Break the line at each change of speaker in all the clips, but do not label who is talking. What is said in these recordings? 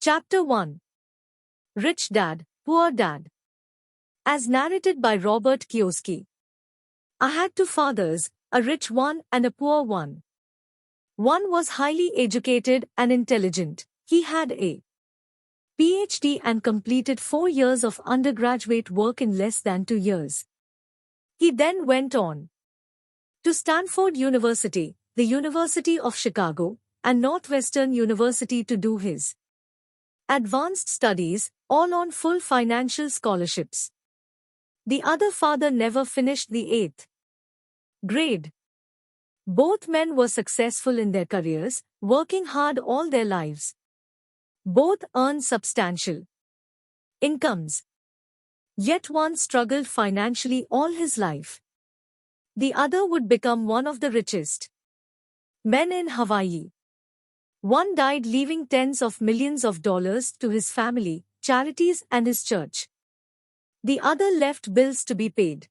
Chapter 1. Rich Dad, Poor Dad. As narrated by Robert Kiyosaki. I had two fathers, a rich one and a poor one. One was highly educated and intelligent. He had a PhD and completed 4 years of undergraduate work in less than 2 years. He then went on to Stanford University, the University of Chicago, and Northwestern University to do his advanced studies, all on full financial scholarships. The other father never finished the 8th grade. Both men were successful in their careers, working hard all their lives. Both earned substantial incomes. Yet one struggled financially all his life. The other would become one of the richest men in Hawaii. One died leaving tens of millions of dollars to his family, charities and his church. The other left bills to be paid.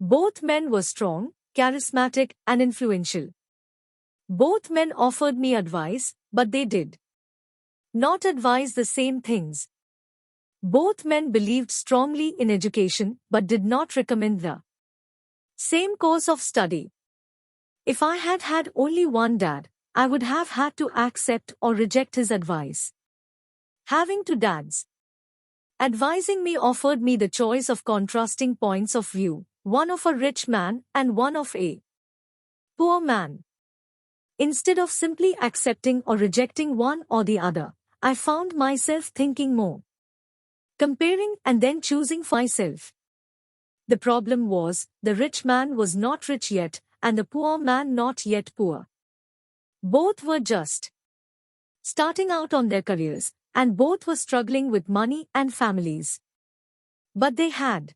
Both men were strong, charismatic and influential. Both men offered me advice, but they did not advise the same things. Both men believed strongly in education, but did not recommend the same course of study. If I had had only one dad, I would have had to accept or reject his advice. Having two dads advising me offered me the choice of contrasting points of view, one of a rich man and one of a poor man. Instead of simply accepting or rejecting one or the other, I found myself thinking more, comparing and then choosing for myself. The problem was, the rich man was not rich yet, and the poor man not yet poor. Both were just starting out on their careers, and both were struggling with money and families. But they had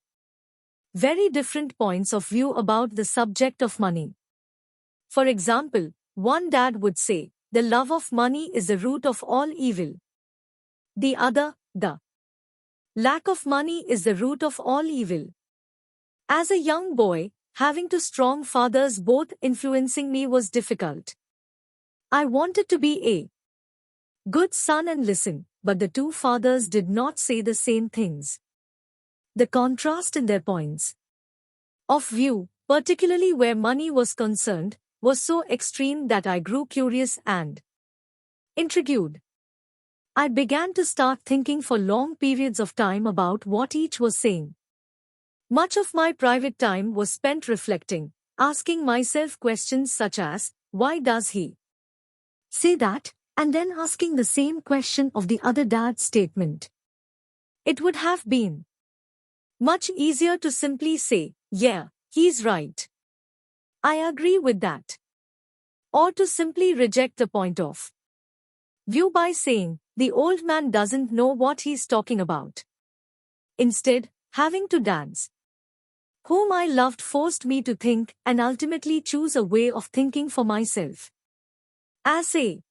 very different points of view about the subject of money. For example, one dad would say, the love of money is the root of all evil. The other, the lack of money is the root of all evil. As a young boy, having two strong fathers both influencing me was difficult. I wanted to be a good son and listen, but the two fathers did not say the same things. The contrast in their points of view, particularly where money was concerned, was so extreme that I grew curious and intrigued. I began to start thinking for long periods of time about what each was saying. Much of my private time was spent reflecting, asking myself questions such as, why does he say that? And then asking the same question of the other dad's statement. It would have been much easier to simply say, yeah, he's right. I agree with that. Or to simply reject the point of view by saying, the old man doesn't know what he's talking about. Instead, having two dads whom I loved forced me to think and ultimately choose a way of thinking for myself. As a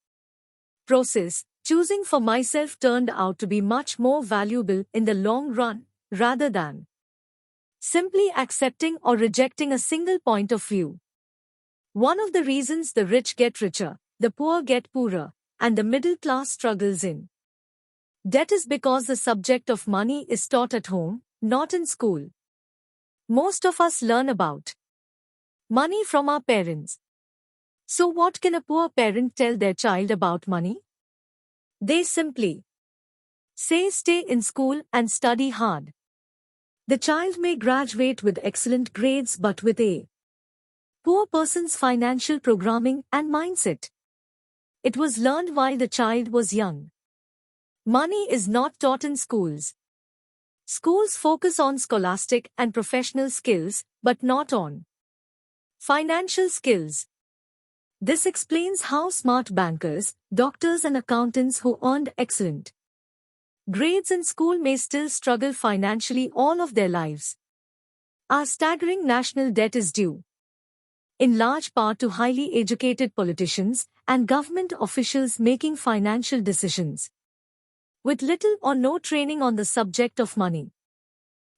process, choosing for myself turned out to be much more valuable in the long run, rather than simply accepting or rejecting a single point of view. One of the reasons the rich get richer, the poor get poorer, and the middle class struggles in debt is because the subject of money is taught at home, not in school. Most of us learn about money from our parents. So what can a poor parent tell their child about money? They simply say stay in school and study hard. The child may graduate with excellent grades but with a poor person's financial programming and mindset. It was learned while the child was young. Money is not taught in schools. Schools focus on scholastic and professional skills, but not on financial skills. This explains how smart bankers, doctors and accountants who earned excellent grades in school may still struggle financially all of their lives. Our staggering national debt is due in large part to highly educated politicians and government officials making financial decisions with little or no training on the subject of money.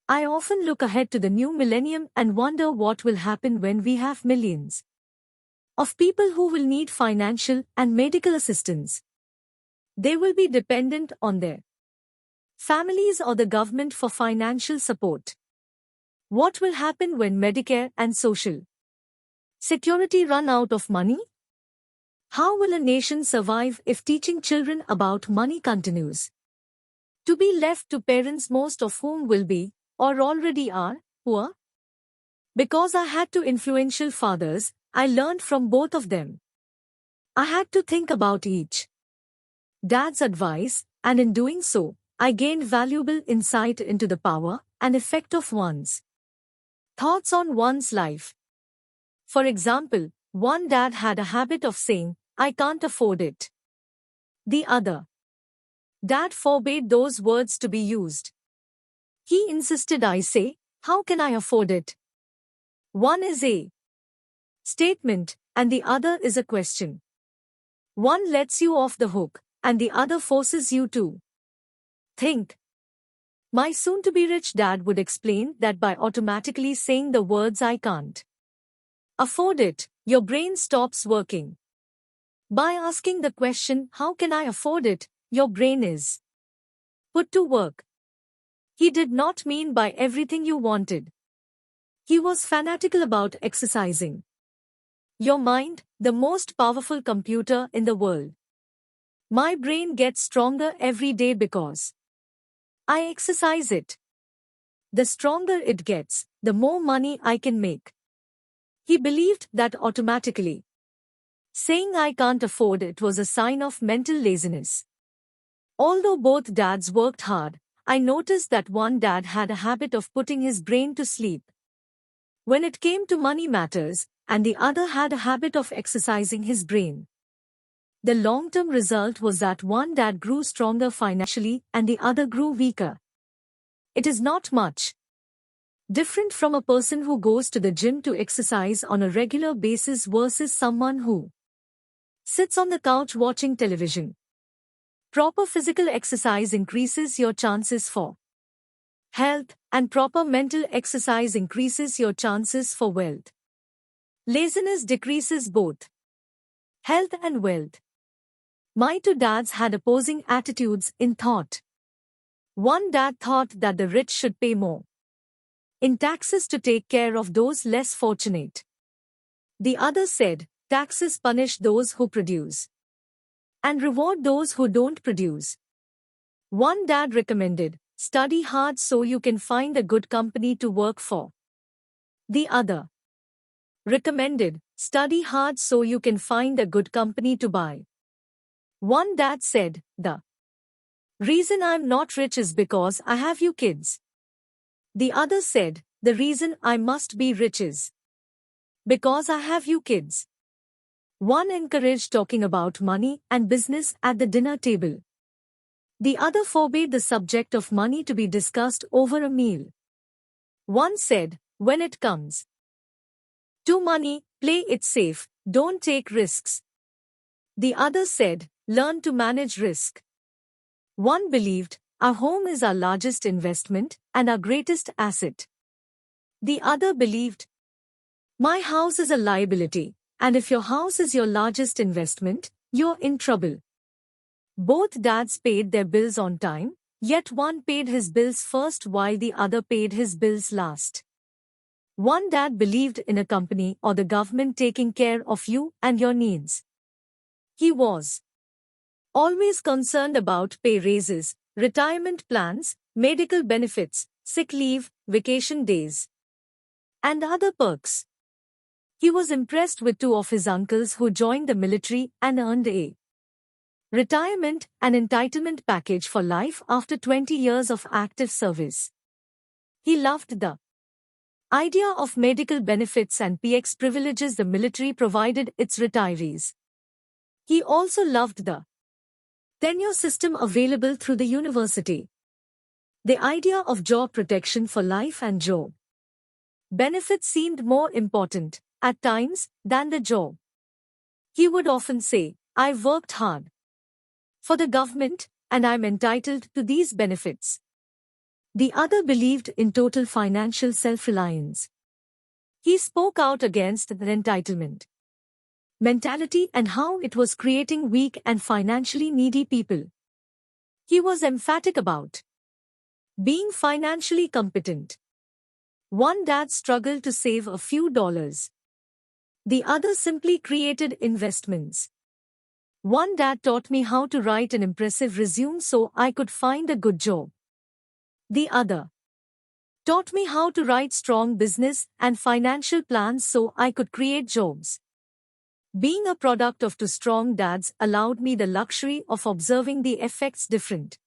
I often look ahead to the new millennium and wonder what will happen when we have millions of people who will need financial and medical assistance. They will be dependent on their families or the government for financial support. What will happen when Medicare and Social Security run out of money? How will a nation survive if teaching children about money continues to be left to parents, most of whom will be, or already are, poor? Because I had two influential fathers, I learned from both of them. I had to think about each dad's advice, and in doing so, I gained valuable insight into the power and effect of one's thoughts on one's life. For example, one dad had a habit of saying, "I can't afford it." The other dad forbade those words to be used. He insisted I say, "How can I afford it?" One is a statement, and the other is a question. One lets you off the hook, and the other forces you to think. My soon-to-be rich dad would explain that by automatically saying the words "I can't afford it," your brain stops working. By asking the question, "How can I afford it?" your brain is put to work. He did not mean by everything you wanted. He was fanatical about exercising your mind, the most powerful computer in the world. My brain gets stronger every day because I exercise it. The stronger it gets, the more money I can make. He believed that automatically saying "I can't afford it" was a sign of mental laziness. Although both dads worked hard, I noticed that one dad had a habit of putting his brain to sleep when it came to money matters, and the other had a habit of exercising his brain. The long-term result was that one dad grew stronger financially and the other grew weaker. It is not much different from a person who goes to the gym to exercise on a regular basis versus someone who sits on the couch watching television. Proper physical exercise increases your chances for health, and proper mental exercise increases your chances for wealth. Laziness decreases both health and wealth. My two dads had opposing attitudes in thought. One dad thought that the rich should pay more in taxes to take care of those less fortunate. The other said, taxes punish those who produce and reward those who don't produce. One dad recommended, study hard so you can find a good company to work for. The other recommended, study hard so you can find a good company to buy. One dad said, the reason I'm not rich is because I have you kids. The other said, the reason I must be rich is because I have you kids. One encouraged talking about money and business at the dinner table. The other forbade the subject of money to be discussed over a meal. One said, when it comes to money, play it safe, don't take risks. The other said, learn to manage risk. One believed, our home is our largest investment and our greatest asset. The other believed, my house is a liability, and if your house is your largest investment, you're in trouble. Both dads paid their bills on time, yet one paid his bills first while the other paid his bills last. One dad believed in a company or the government taking care of you and your needs. He was always concerned about pay raises, retirement plans, medical benefits, sick leave, vacation days, and other perks. He was impressed with two of his uncles who joined the military and earned a retirement and entitlement package for life after 20 years of active service. He loved the idea of medical benefits and PX privileges the military provided its retirees. He also loved the tenure system available through the university. The idea of job protection for life and job benefits seemed more important, at times, than the job. He would often say, I've worked hard for the government, and I'm entitled to these benefits. The other believed in total financial self-reliance. He spoke out against the entitlement mentality and how it was creating weak and financially needy people. He was emphatic about being financially competent. One dad struggled to save a few dollars. The other simply created investments. One dad taught me how to write an impressive resume so I could find a good job. The other taught me how to write strong business and financial plans so I could create jobs. Being a product of two strong dads allowed me the luxury of observing the effects different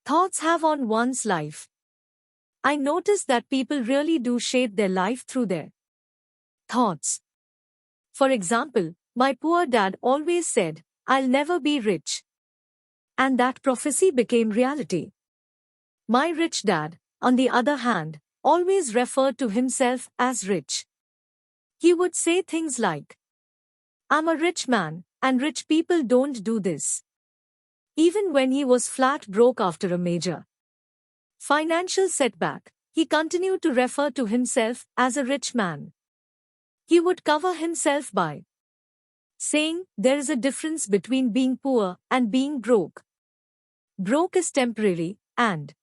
thoughts have on one's life. I noticed that people really do shape their life through their thoughts. For example, my poor dad always said, "I'll never be rich." And that prophecy became reality. My rich dad, on the other hand, always referred to himself as rich. He would say things like, "I'm a rich man, and rich people don't do this." Even when he was flat broke after a major financial setback, he continued to refer to himself as a rich man. He would cover himself by saying, "There is a difference between being poor and being broke. Broke is temporary, and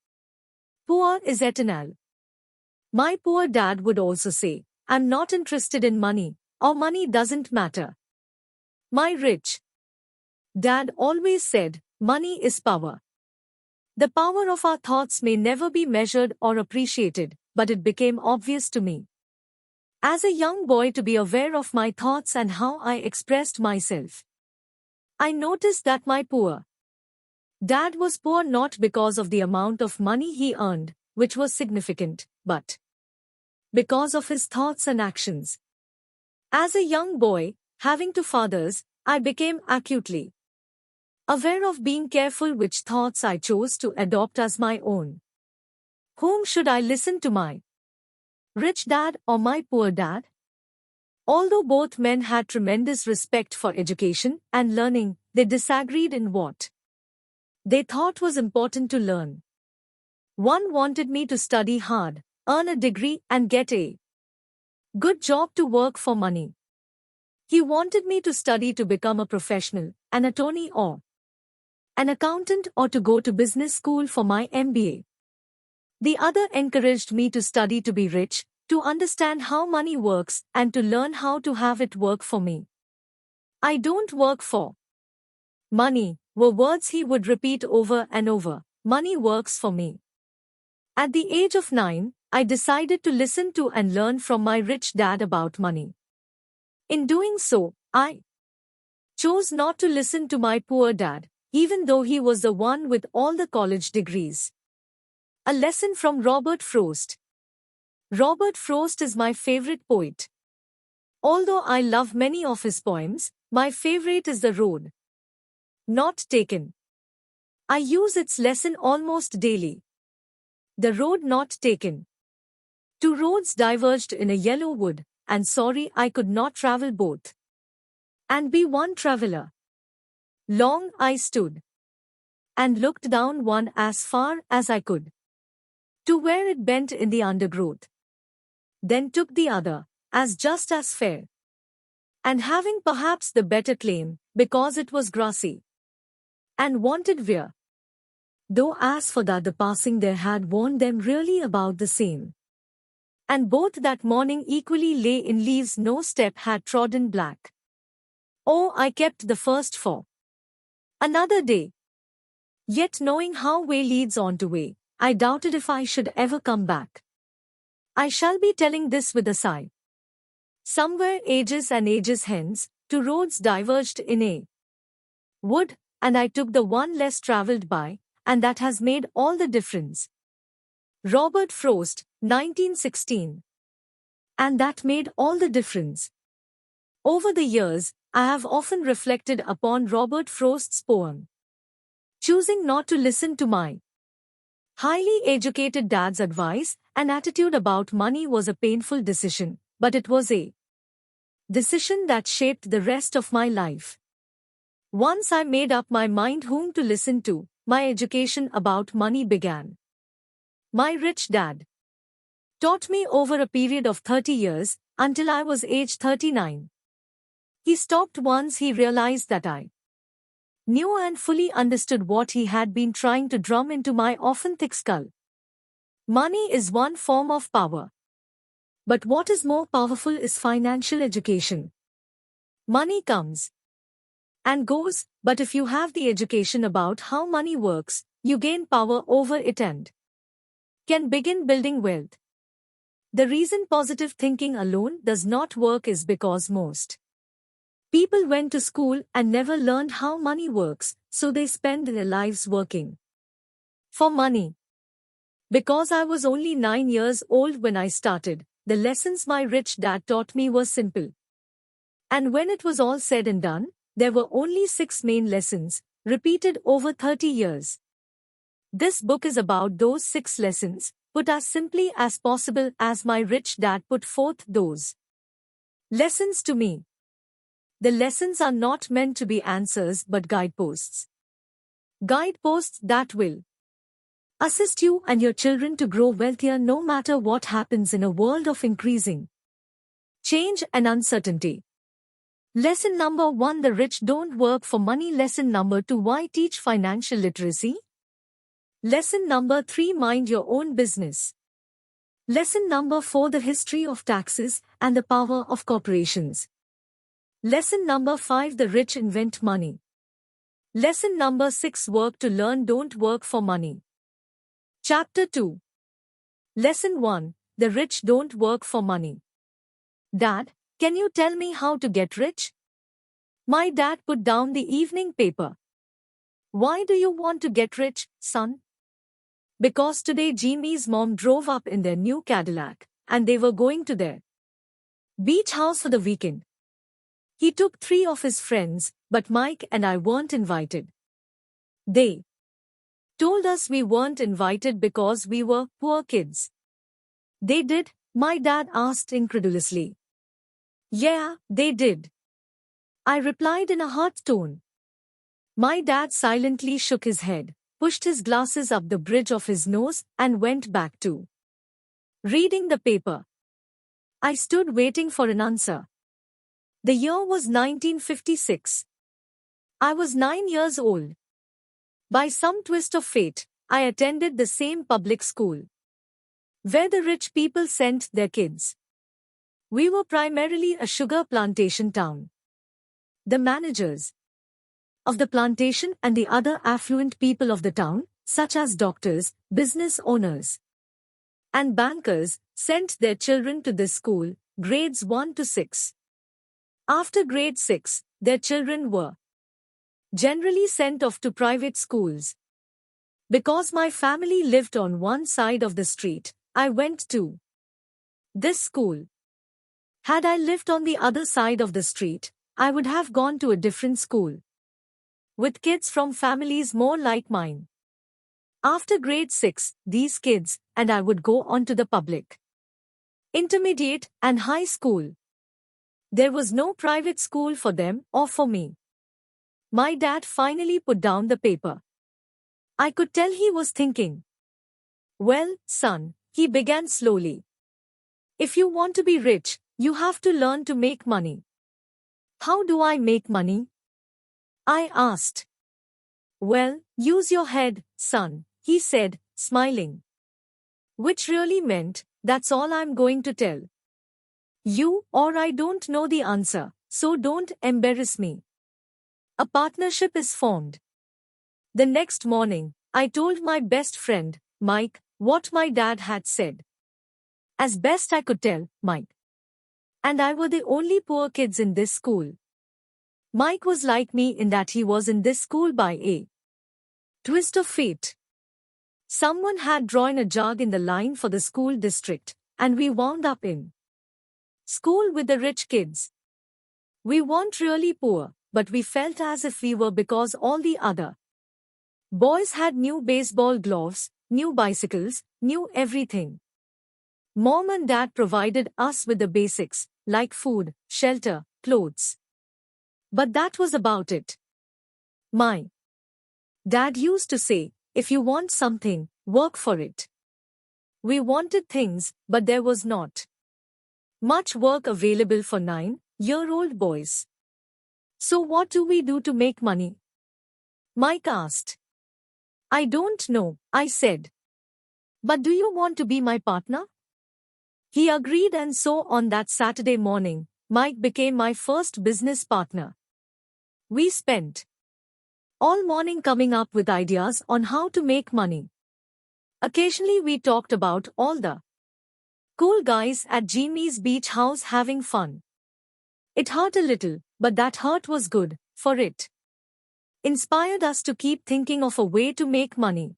poor is eternal." My poor dad would also say, "I'm not interested in money, or money doesn't matter." My rich dad always said, "Money is power." The power of our thoughts may never be measured or appreciated, but it became obvious to me as a young boy to be aware of my thoughts and how I expressed myself. I noticed that my poor dad was poor not because of the amount of money he earned, which was significant, but because of his thoughts and actions. As a young boy, having two fathers, I became acutely aware of being careful which thoughts I chose to adopt as my own. Whom should I listen to, my rich dad or my poor dad? Although both men had tremendous respect for education and learning, they disagreed in what they thought was important to learn. One wanted me to study hard, earn a degree and get a good job to work for money. He wanted me to study to become a professional, an attorney or an accountant, or to go to business school for my MBA. The other encouraged me to study to be rich, to understand how money works and to learn how to have it work for me. "I don't work for money," were words he would repeat over and over. "Money works for me." At the age of 9, I decided to listen to and learn from my rich dad about money. In doing so, I chose not to listen to my poor dad, even though he was the one with all the college degrees. A lesson from Robert Frost. Robert Frost is my favorite poet. Although I love many of his poems, my favorite is The Road Not Taken. I use its lesson almost daily. The road not taken. Two roads diverged in a yellow wood, and sorry I could not travel both. And be one traveler. Long I stood and looked down one as far as I could, to where it bent in the undergrowth. Then took the other, as just as fair, and having perhaps the better claim, because it was grassy, and wanted wear. Though as for that the passing there had warned them really about the same. And both that morning equally lay in leaves no step had trodden black. Oh, I kept the first for another day. Yet knowing how way leads on to way, I doubted if I should ever come back. I shall be telling this with a sigh. Somewhere ages and ages hence, two roads diverged in a wood, and I took the one less travelled by, and that has made all the difference. Robert Frost, 1916. And that made all the difference. Over the years, I have often reflected upon Robert Frost's poem. Choosing not to listen to my highly educated dad's advice and attitude about money was a painful decision, but it was a decision that shaped the rest of my life. Once I made up my mind whom to listen to, my education about money began. My rich dad taught me over a period of 30 years, until I was age 39. He stopped once he realized that I knew and fully understood what he had been trying to drum into my often thick skull. Money is one form of power. But what is more powerful is financial education. Money comes and goes, but if you have the education about how money works, you gain power over it and can begin building wealth. The reason positive thinking alone does not work is because most people went to school and never learned how money works, so they spend their lives working for money. Because I was only 9 years old when I started, the lessons my rich dad taught me were simple. And when it was all said and done, there were only 6 main lessons, repeated over 30 years. This book is about those 6 lessons, put as simply as possible as my rich dad put forth those lessons to me. The lessons are not meant to be answers but guideposts. Guideposts that will assist you and your children to grow wealthier no matter what happens in a world of increasing change and uncertainty. Lesson number 1: The rich don't work for money. Lesson number 2: Why teach financial literacy? Lesson number 3: Mind your own business. Lesson number 4: The history of taxes and the power of corporations. Lesson number 5: The rich invent money. Lesson number 6: Work to learn, don't work for money. Chapter 2. Lesson 1: The rich don't work for money. Dad, can you tell me how to get rich? My dad put down the evening paper. Why do you want to get rich, son? Because today Jimmy's mom drove up in their new Cadillac, and they were going to their beach house for the weekend. He took 3 of his friends, but Mike and I weren't invited. They told us we weren't invited because we were poor kids. They did? My dad asked incredulously. Yeah, they did. I replied in a hurt tone. My dad silently shook his head, pushed his glasses up the bridge of his nose, and went back to reading the paper. I stood waiting for an answer. The year was 1956. I was 9 years old. By some twist of fate, I attended the same public school where the rich people sent their kids. We were primarily a sugar plantation town. The managers of the plantation and the other affluent people of the town, such as doctors, business owners, and bankers, sent their children to this school, grades 1 to 6. After grade 6, their children were generally sent off to private schools. Because my family lived on one side of the street, I went to this school. Had I lived on the other side of the street, I would have gone to a different school with kids from families more like mine. After grade 6, these kids and I would go on to the public, intermediate, and high school. There was no private school for them or for me. My dad finally put down the paper. I could tell he was thinking. Well, son, he began slowly. If you want to be rich, you have to learn to make money. How do I make money? I asked. Well, use your head, son, he said, smiling. Which really meant, that's all I'm going to tell you, or I don't know the answer, so don't embarrass me. A partnership is formed. The next morning, I told my best friend, Mike, what my dad had said. As best I could tell, Mike and I were the only poor kids in this school. Mike was like me in that he was in this school by a twist of fate. Someone had drawn a jug in the line for the school district, and we wound up in school with the rich kids. We weren't really poor, but we felt as if we were because all the other boys had new baseball gloves, new bicycles, new everything. Mom and Dad provided us with the basics, like food, shelter, clothes. But that was about it. My dad used to say, if you want something, work for it. We wanted things, but there was not much work available for 9-year-old boys. So what do we do to make money? Mike asked. I don't know, I said. But do you want to be my partner? He agreed, and so on that Saturday morning, Mike became my first business partner. We spent all morning coming up with ideas on how to make money. Occasionally we talked about all the cool guys at Jimmy's beach house having fun. It hurt a little, but that hurt was good, for it inspired us to keep thinking of a way to make money.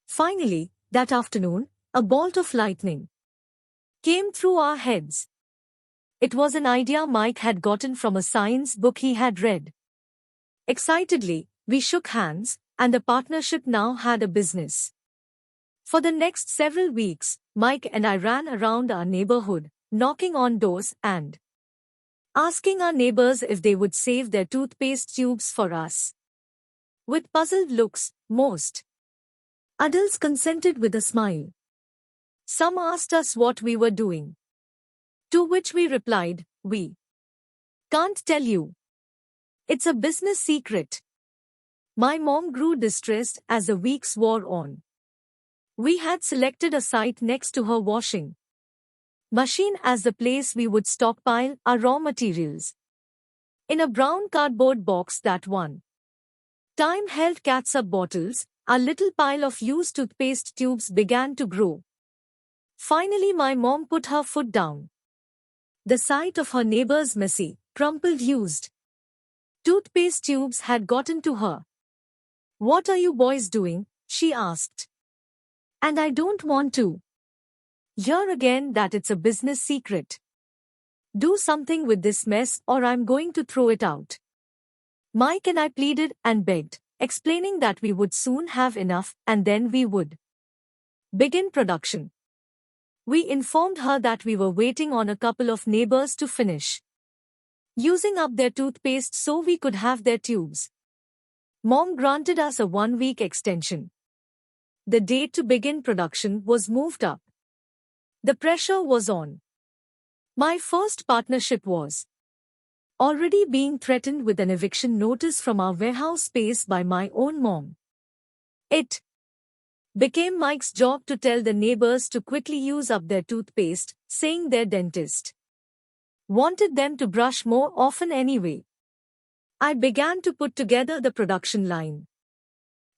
Finally, that afternoon, a bolt of lightning came through our heads. It was an idea Mike had gotten from a science book he had read. Excitedly, we shook hands, and the partnership now had a business. For the next several weeks, Mike and I ran around our neighborhood, knocking on doors and asking our neighbors if they would save their toothpaste tubes for us. With puzzled looks, most adults consented with a smile. Some asked us what we were doing, to which we replied, "We can't tell you. It's a business secret." My mom grew distressed as the weeks wore on. We had selected a site next to her washing machine as the place we would stockpile our raw materials. In a brown cardboard box that one time held catsup bottles, our little pile of used toothpaste tubes began to grow. Finally, my mom put her foot down. The sight of her neighbor's messy, crumpled used toothpaste tubes had gotten to her. "What are you boys doing?" she asked. "And I don't want to hear again that it's a business secret. Do something with this mess or I'm going to throw it out." Mike and I pleaded and begged, explaining that we would soon have enough and then we would begin production. We informed her that we were waiting on a couple of neighbors to finish using up their toothpaste so we could have their tubes. Mom granted us a 1-week extension. The date to begin production was moved up. The pressure was on. My first partnership was already being threatened with an eviction notice from our warehouse space by my own mom. It became Mike's job to tell the neighbors to quickly use up their toothpaste, saying their dentist wanted them to brush more often anyway. I began to put together the production line.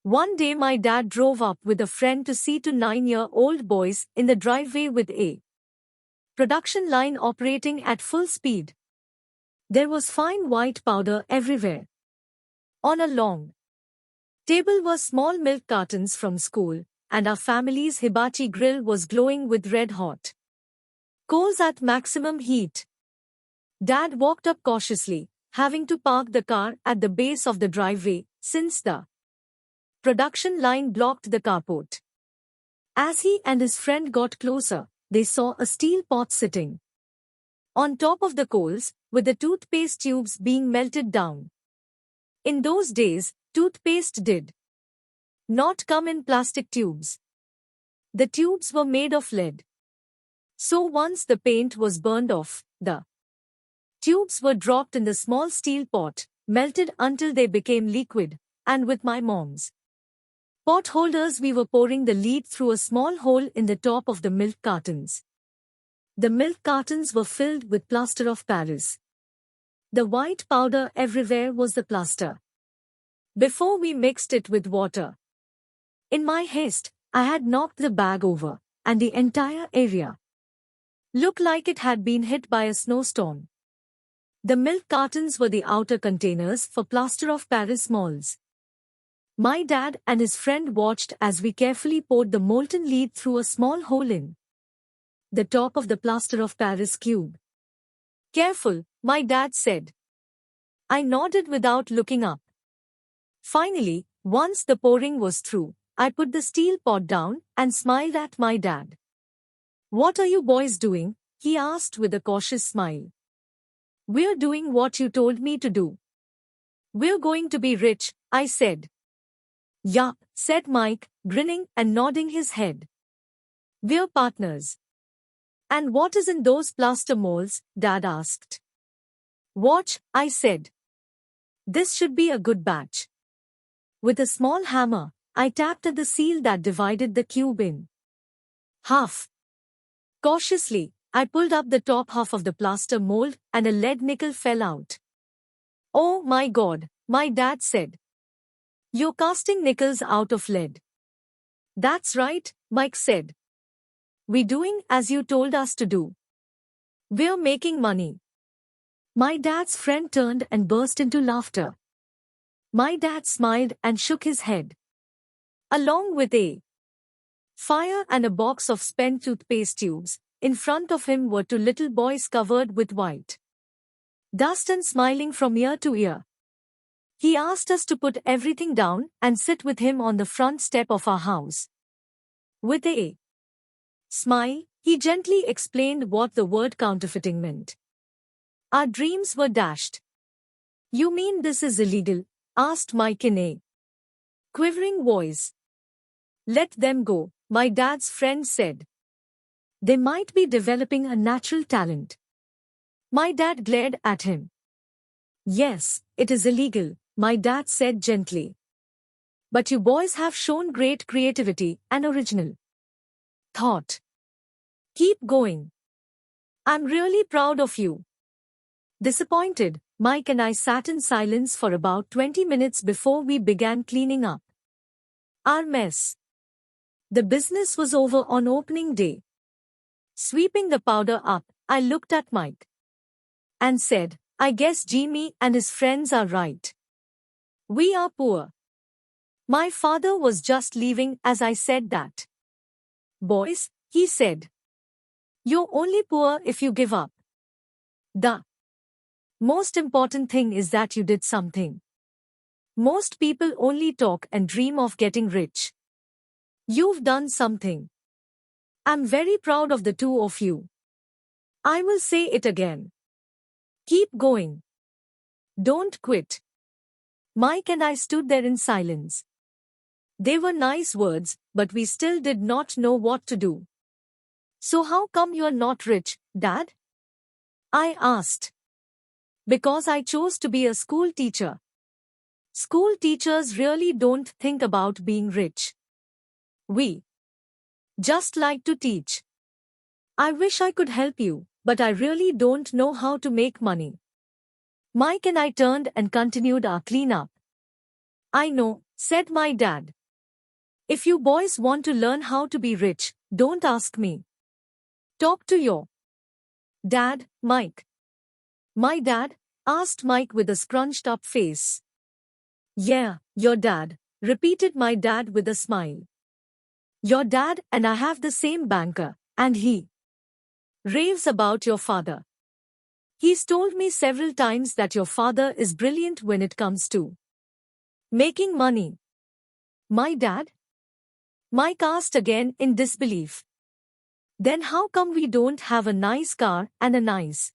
One day my dad drove up with a friend to see 2 9-year-old boys in the driveway with a production line operating at full speed. There was fine white powder everywhere. On a long table were small milk cartons from school, and our family's hibachi grill was glowing with red-hot coals at maximum heat. Dad walked up cautiously, having to park the car at the base of the driveway, since the production line blocked the carport. As he and his friend got closer, they saw a steel pot sitting on top of the coals, with the toothpaste tubes being melted down. In those days, toothpaste did not come in plastic tubes. The tubes were made of lead. So once the paint was burned off, the tubes were dropped in the small steel pot, melted until they became liquid, and with my mom's pot holders we were pouring the lead through a small hole in the top of the milk cartons. The milk cartons were filled with plaster of Paris. The white powder everywhere was the plaster. Before we mixed it with water. In my haste, I had knocked the bag over, and the entire area looked like it had been hit by a snowstorm. The milk cartons were the outer containers for plaster of Paris molds. My dad and his friend watched as we carefully poured the molten lead through a small hole in the top of the plaster of Paris cube. "Careful," my dad said. I nodded without looking up. Finally, once the pouring was through, I put the steel pot down and smiled at my dad. "What are you boys doing?" he asked with a cautious smile. "We're doing what you told me to do. We're going to be rich," I said. "Yup," said Mike, grinning and nodding his head. "We're partners." "And what is in those plaster molds?" Dad asked. "Watch," I said. This should be a good batch. With a small hammer, I tapped at the seal that divided the cube in half. Cautiously, I pulled up the top half of the plaster mold and a lead nickel fell out. "Oh my God," my dad said. "You're casting nickels out of lead." "That's right," Mike said. "We're doing as you told us to do. We're making money." My dad's friend turned and burst into laughter. My dad smiled and shook his head. Along with a fire and a box of spent toothpaste tubes, in front of him were two little boys covered with white dust and smiling from ear to ear. He asked us to put everything down and sit with him on the front step of our house. With a smile, he gently explained what the word counterfeiting meant. Our dreams were dashed. "You mean this is illegal?" asked Mike in a quivering voice. "Let them go," my dad's friend said. "They might be developing a natural talent." My dad glared at him. "Yes, it is illegal," my dad said gently. "But you boys have shown great creativity and original thought. Keep going. I'm really proud of you." Disappointed, Mike and I sat in silence for about 20 minutes before we began cleaning up our mess. The business was over on opening day. Sweeping the powder up, I looked at Mike and said, "I guess Jimmy and his friends are right. We are poor." My father was just leaving as I said that. "Boys," he said, "you're only poor if you give up. The most important thing is that you did something. Most people only talk and dream of getting rich. You've done something. I'm very proud of the two of you. I will say it again. Keep going. Don't quit." Mike and I stood there in silence. They were nice words, but we still did not know what to do. "So how come you're not rich, Dad?" I asked. "Because I chose to be a school teacher. School teachers really don't think about being rich. We just like to teach. I wish I could help you, but I really don't know how to make money." Mike and I turned and continued our cleanup. "I know," said my dad. "If you boys want to learn how to be rich, don't ask me. Talk to your dad, Mike." "My dad?" asked Mike with a scrunched up face. "Yeah, your dad," repeated my dad with a smile. "Your dad and I have the same banker, and he raves about your father. He's told me several times that your father is brilliant when it comes to making money." "My dad?" Mike asked again in disbelief. "Then how come we don't have a nice car and a nice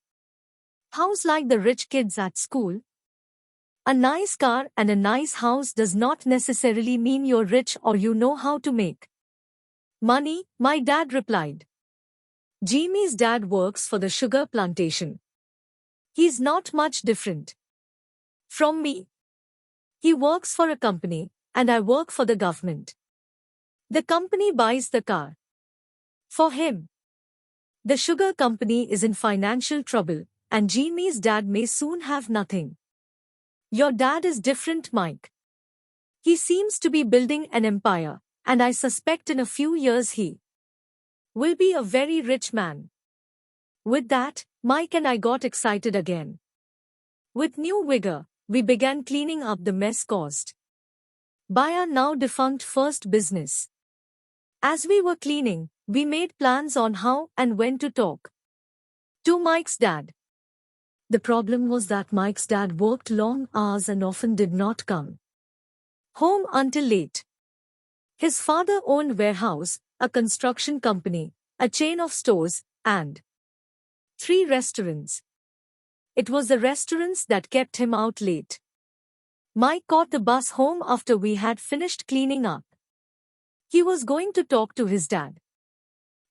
house like the rich kids at school?" "A nice car and a nice house does not necessarily mean you're rich or you know how to make money," my dad replied. "Jimmy's dad works for the sugar plantation. He's not much different from me. He works for a company, and I work for the government. The company buys the car for him. The sugar company is in financial trouble, and Jimmy's dad may soon have nothing. Your dad is different, Mike. He seems to be building an empire, and I suspect in a few years he will be a very rich man." With that, Mike and I got excited again. With new vigor, we began cleaning up the mess caused by our now defunct first business. As we were cleaning, we made plans on how and when to talk to Mike's dad. The problem was that Mike's dad worked long hours and often did not come home until late. His father owned warehouse, a construction company, a chain of stores, and 3 restaurants. It was the restaurants that kept him out late. Mike caught the bus home after we had finished cleaning up. He was going to talk to his dad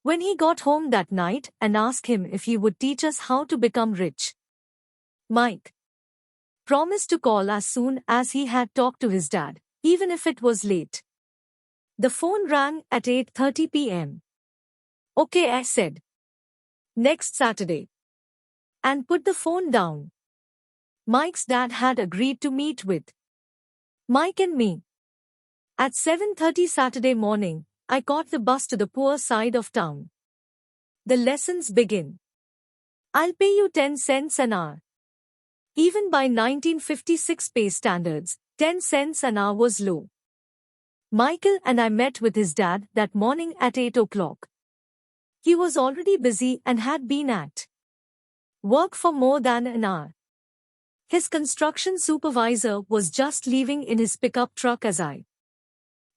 when he got home that night and ask him if he would teach us how to become rich. Mike promised to call as soon as he had talked to his dad, even if it was late. The phone rang at 8:30 p.m. Okay, I said. Next Saturday. And put the phone down. Mike's dad had agreed to meet with Mike and me. At 7:30 Saturday morning, I caught the bus to the poor side of town. The lessons begin. I'll pay you 10 cents an hour. Even by 1956 pay standards, 10 cents an hour was low. Michael and I met with his dad that morning at 8 o'clock. He was already busy and had been at work for more than an hour. His construction supervisor was just leaving in his pickup truck as I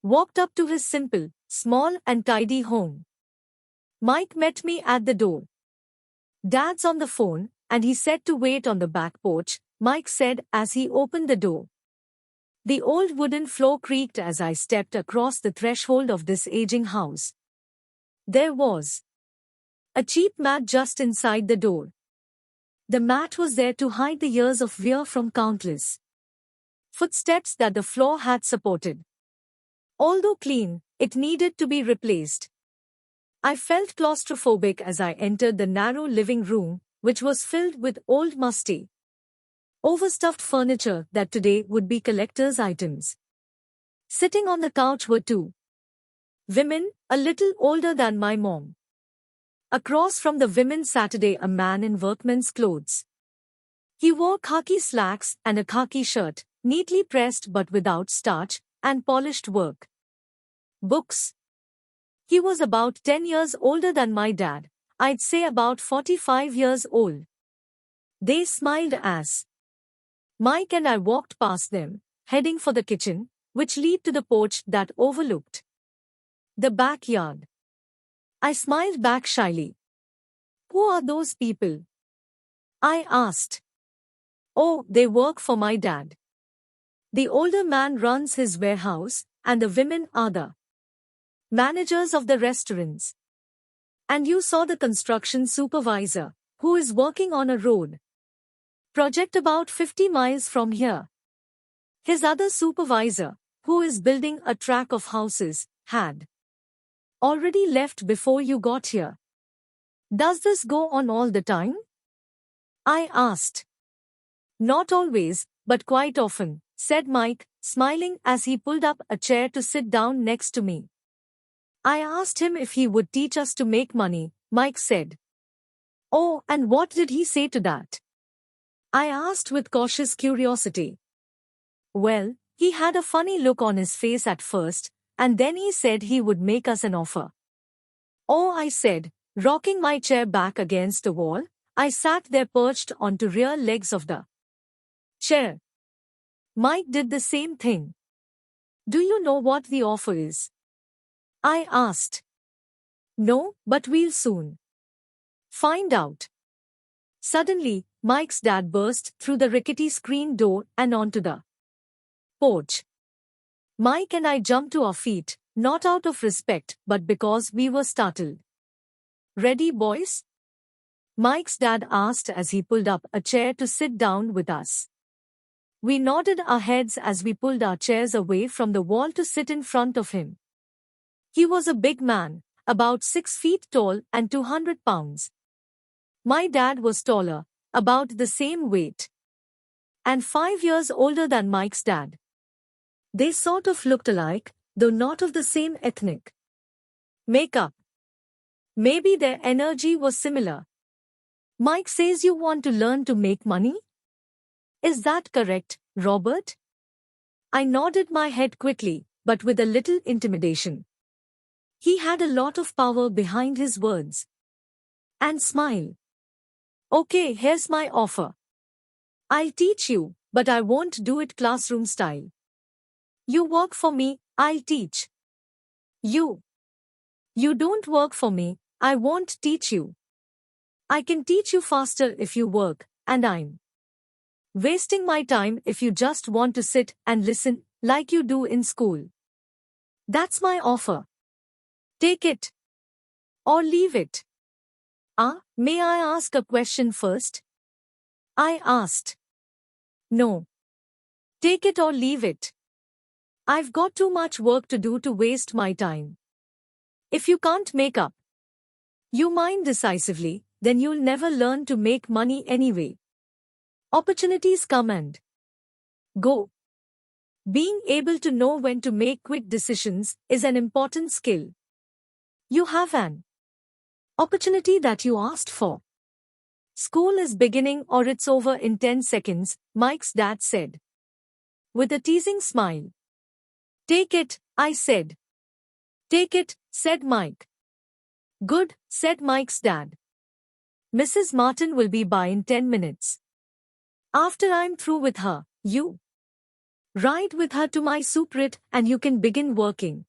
walked up to his simple, small and tidy home. Mike met me at the door. Dad's on the phone, and he said to wait on the back porch, Mike said as he opened the door. The old wooden floor creaked as I stepped across the threshold of this aging house. There was a cheap mat just inside the door. The mat was there to hide the years of wear from countless footsteps that the floor had supported. Although clean, it needed to be replaced. I felt claustrophobic as I entered the narrow living room, which was filled with old musty, overstuffed furniture that today would be collector's items. Sitting on the couch were two women, a little older than my mom. Across from the women sat a man in workman's clothes. He wore khaki slacks and a khaki shirt, neatly pressed but without starch, and polished work. Books. He was about 10 years older than my dad, I'd say about 45 years old. They smiled as Mike and I walked past them, heading for the kitchen, which led to the porch that overlooked the backyard. I smiled back shyly. Who are those people? I asked. Oh, they work for my dad. The older man runs his warehouse, and the women are the managers of the restaurants. And you saw the construction supervisor, who is working on a road project about 50 miles from here. His other supervisor, who is building a track of houses, had already left before you got here. Does this go on all the time? I asked. Not always, but quite often, said Mike, smiling as he pulled up a chair to sit down next to me. I asked him if he would teach us to make money, Mike said. Oh, and what did he say to that? I asked with cautious curiosity. Well, he had a funny look on his face at first, and then he said he would make us an offer. Oh, I said, rocking my chair back against the wall. I sat there perched onto rear legs of the chair. Mike did the same thing. Do you know what the offer is? I asked. No, but we'll soon find out. Suddenly, Mike's dad burst through the rickety screen door and onto the porch. Mike and I jumped to our feet, not out of respect, but because we were startled. Ready, boys? Mike's dad asked as he pulled up a chair to sit down with us. We nodded our heads as we pulled our chairs away from the wall to sit in front of him. He was a big man, about 6 feet tall and 200 pounds. My dad was taller, about the same weight, and 5 years older than Mike's dad. They sort of looked alike, though not of the same ethnic makeup. Maybe their energy was similar. Mike says you want to learn to make money? Is that correct, Robert? I nodded my head quickly, but with a little intimidation. He had a lot of power behind his words. And smile. Okay, here's my offer. I'll teach you, but I won't do it classroom style. You work for me, I'll teach you. You don't work for me, I won't teach you. I can teach you faster if you work, and I'm wasting my time if you just want to sit and listen like you do in school. That's my offer. Take it. Or leave it. May I ask a question first? I asked. No. Take it or leave it. I've got too much work to do to waste my time. If you can't make up your mind decisively, then you'll never learn to make money anyway. Opportunities come and go. Being able to know when to make quick decisions is an important skill. You have an opportunity that you asked for. School is beginning or it's over in 10 seconds, Mike's dad said. With a teasing smile. Take it, I said. Take it, said Mike. Good, said Mike's dad. Mrs. Martin will be by in 10 minutes. After I'm through with her, you ride with her to my supermarket and you can begin working.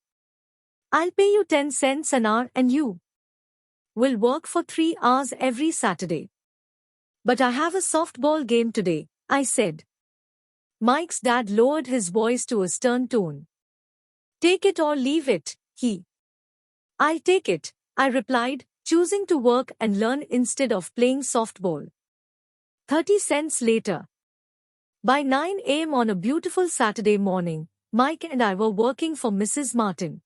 I'll pay you 10 cents an hour and you will work for 3 hours every Saturday. But I have a softball game today, I said. Mike's dad lowered his voice to a stern tone. Take it or leave it, I'll take it, I replied, choosing to work and learn instead of playing softball. 30 cents later. By 9 a.m. on a beautiful Saturday morning, Mike and I were working for Mrs. Martin.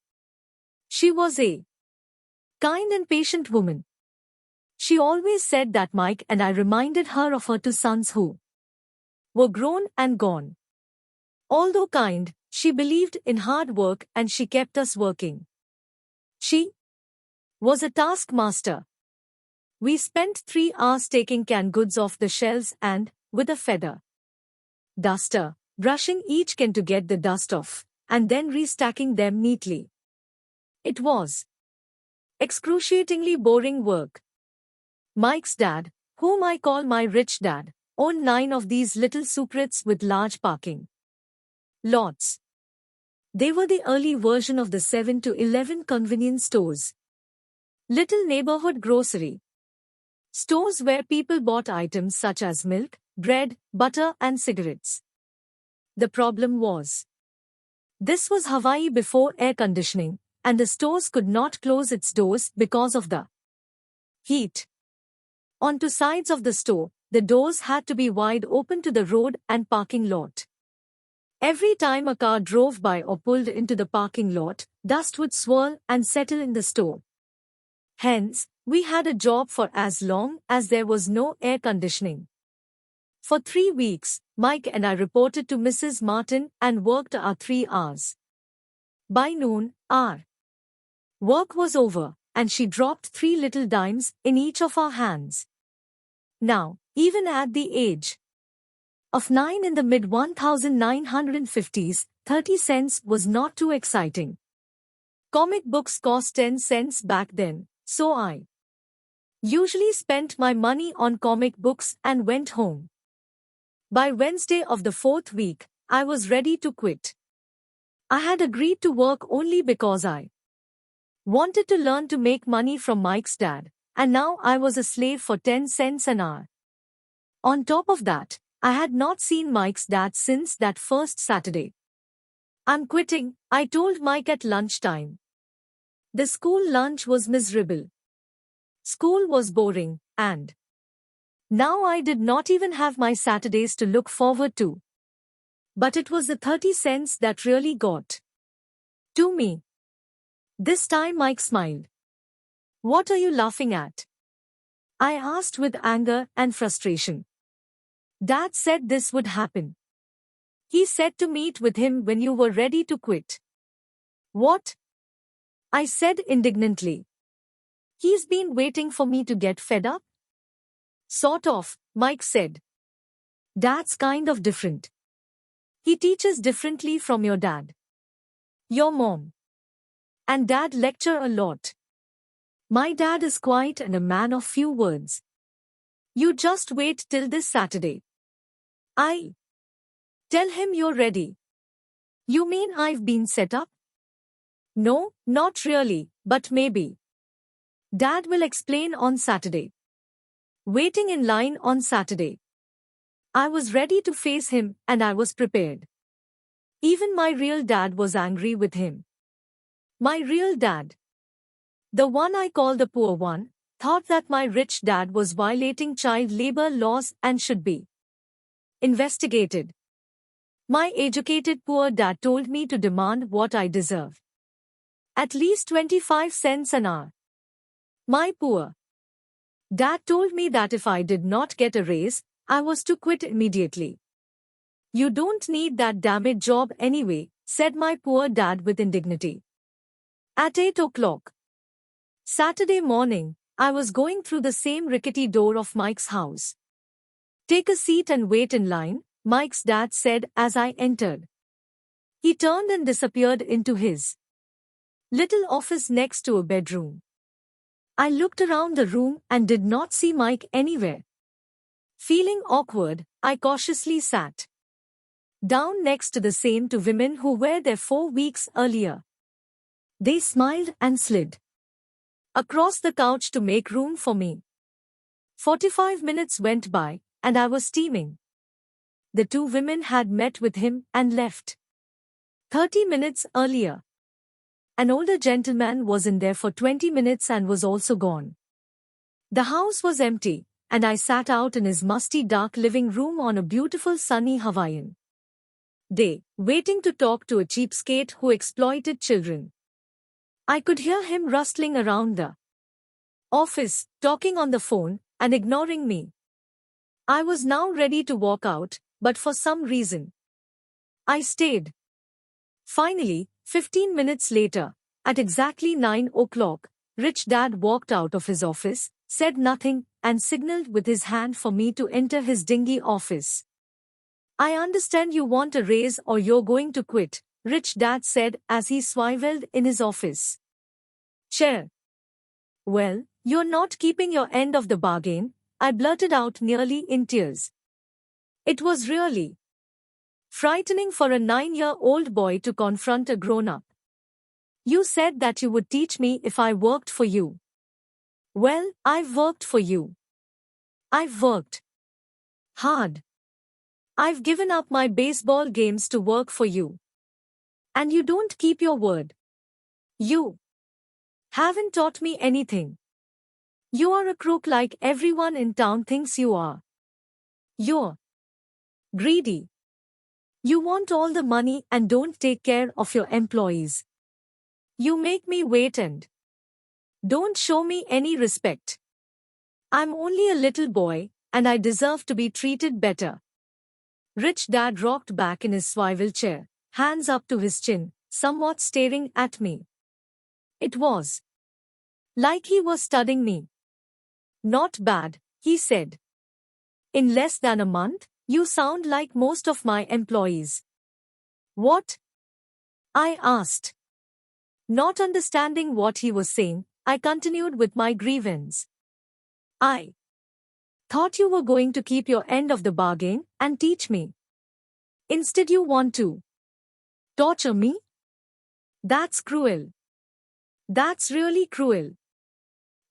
She was a kind and patient woman. She always said that Mike and I reminded her of her two sons who were grown and gone. Although kind, she believed in hard work and she kept us working. She was a taskmaster. We spent 3 hours taking canned goods off the shelves and, with a feather duster, brushing each can to get the dust off, and then restacking them neatly. It was excruciatingly boring work. Mike's dad, whom I call my rich dad, owned 9 of these little supermarkets with large parking lots. They were the early version of the 7-Eleven convenience stores. Little neighborhood grocery stores where people bought items such as milk, bread, butter and cigarettes. The problem was, this was Hawaii before air conditioning, and the stores could not close its doors because of the heat. On two sides of the store, the doors had to be wide open to the road and parking lot. Every time a car drove by or pulled into the parking lot, dust would swirl and settle in the store. Hence, we had a job for as long as there was no air conditioning. For 3 weeks, Mike and I reported to Mrs. Martin and worked our 3 hours. By noon, our work was over, and she dropped 3 little dimes in each of our hands. Now, even at the age of 9 in the mid-1950s, 30 cents was not too exciting. Comic books cost 10 cents back then, so I usually spent my money on comic books and went home. By Wednesday of the 4th week, I was ready to quit. I had agreed to work only because I wanted to learn to make money from Mike's dad, and now I was a slave for 10 cents an hour. On top of that, I had not seen Mike's dad since that first Saturday. I'm quitting, I told Mike at lunchtime. The school lunch was miserable. School was boring, and now I did not even have my Saturdays to look forward to. But it was the 30 cents that really got to me. This time Mike smiled. What are you laughing at? I asked with anger and frustration. Dad said this would happen. He said to meet with him when you were ready to quit. What? I said indignantly. He's been waiting for me to get fed up? Sort of, Mike said. Dad's kind of different. He teaches differently from your dad. Your mom and dad lecture a lot. My dad is quiet and a man of few words. You just wait till this Saturday. I tell him you're ready. You mean I've been set up? No, not really, but maybe. Dad will explain on Saturday. Waiting in line on Saturday. I was ready to face him and I was prepared. Even my real dad was angry with him. My real dad, the one I call the poor one, thought that my rich dad was violating child labor laws and should be investigated. My educated poor dad told me to demand what I deserve. At least 25 cents an hour. My poor dad told me that if I did not get a raise, I was to quit immediately. You don't need that damned job anyway, said my poor dad with indignity. At 8 o'clock Saturday morning, I was going through the same rickety door of Mike's house. Take a seat and wait in line, Mike's dad said as I entered. He turned and disappeared into his little office next to a bedroom. I looked around the room and did not see Mike anywhere. Feeling awkward, I cautiously sat down next to the same two women who were there 4 weeks earlier. They smiled and slid across the couch to make room for me. 45 minutes went by, and I was steaming. The two women had met with him and left 30 minutes earlier. An older gentleman was in there for 20 minutes and was also gone. The house was empty, and I sat out in his musty dark living room on a beautiful sunny Hawaiian day, waiting to talk to a cheapskate who exploited children. I could hear him rustling around the office, talking on the phone, and ignoring me. I was now ready to walk out, but for some reason, I stayed. Finally, 15 minutes later, at exactly 9 o'clock, Rich Dad walked out of his office, said nothing, and signaled with his hand for me to enter his dingy office. I understand you want a raise or you're going to quit, Rich Dad said as he swiveled in his office chair. Well, you're not keeping your end of the bargain, I blurted out nearly in tears. It was really frightening for a 9-year-old boy to confront a grown-up. You said that you would teach me if I worked for you. Well, I've worked for you. I've worked hard. I've given up my baseball games to work for you. And you don't keep your word. You haven't taught me anything. You are a crook like everyone in town thinks you are. You're greedy. You want all the money and don't take care of your employees. You make me wait and don't show me any respect. I'm only a little boy, and I deserve to be treated better. Rich Dad rocked back in his swivel chair, hands up to his chin, somewhat staring at me. It was like he was studying me. Not bad, he said. In less than a month, you sound like most of my employees. What? I asked. Not understanding what he was saying, I continued with my grievance. I thought you were going to keep your end of the bargain and teach me. Instead you want to torture me? That's cruel. That's really cruel.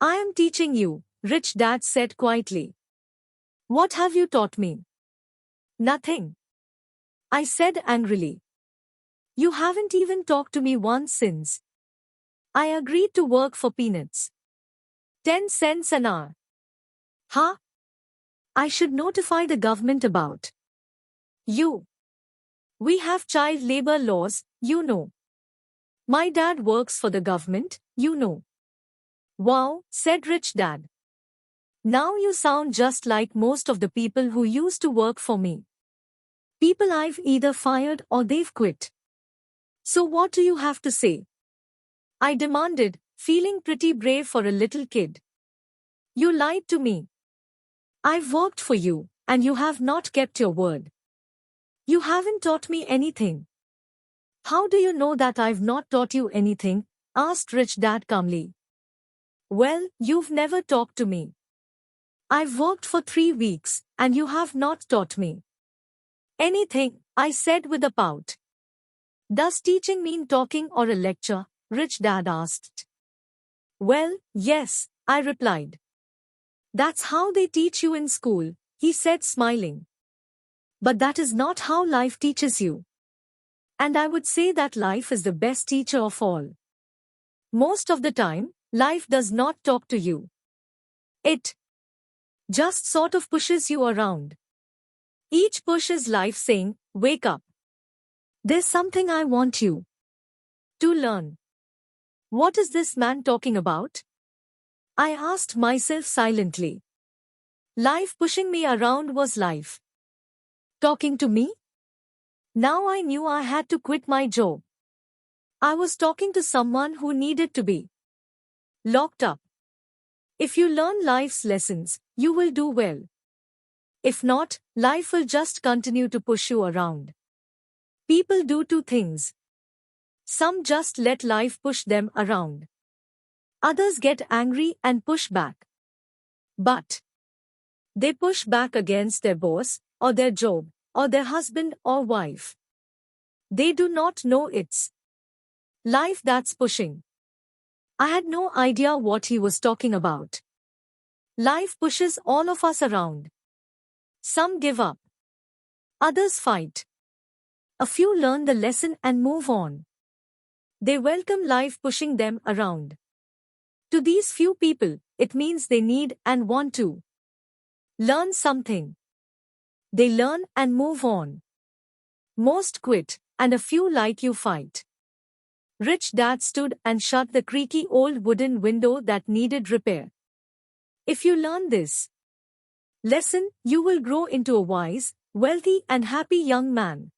I am teaching you, Rich Dad said quietly. What have you taught me? Nothing. I said angrily. You haven't even talked to me once since I agreed to work for peanuts. 10 cents an hour. Huh? I should notify the government about you. We have child labor laws, you know. My dad works for the government, you know. Wow, said Rich Dad. Now you sound just like most of the people who used to work for me. People I've either fired or they've quit. So what do you have to say? I demanded, feeling pretty brave for a little kid. You lied to me. I've worked for you, and you have not kept your word. You haven't taught me anything. How do you know that I've not taught you anything? Asked Rich Dad calmly. Well, you've never talked to me. I've worked for 3 weeks, and you have not taught me anything, I said with a pout. Does teaching mean talking or a lecture? Rich Dad asked. Well, yes, I replied. That's how they teach you in school, he said smiling. But that is not how life teaches you. And I would say that life is the best teacher of all. Most of the time, life does not talk to you. It just sort of pushes you around. Each push is life saying, wake up. There's something I want you to learn. What is this man talking about? I asked myself silently. Life pushing me around was life talking to me? Now I knew I had to quit my job. I was talking to someone who needed to be locked up. If you learn life's lessons, you will do well. If not, life will just continue to push you around. People do two things. Some just let life push them around. Others get angry and push back. But they push back against their boss, or their job, or their husband or wife. They do not know it's life that's pushing. I had no idea what he was talking about. Life pushes all of us around. Some give up. Others fight. A few learn the lesson and move on. They welcome life pushing them around. To these few people, it means they need and want to learn something. They learn and move on. Most quit, and a few like you fight. Rich Dad stood and shut the creaky old wooden window that needed repair. If you learn this lesson, you will grow into a wise, wealthy and happy young man.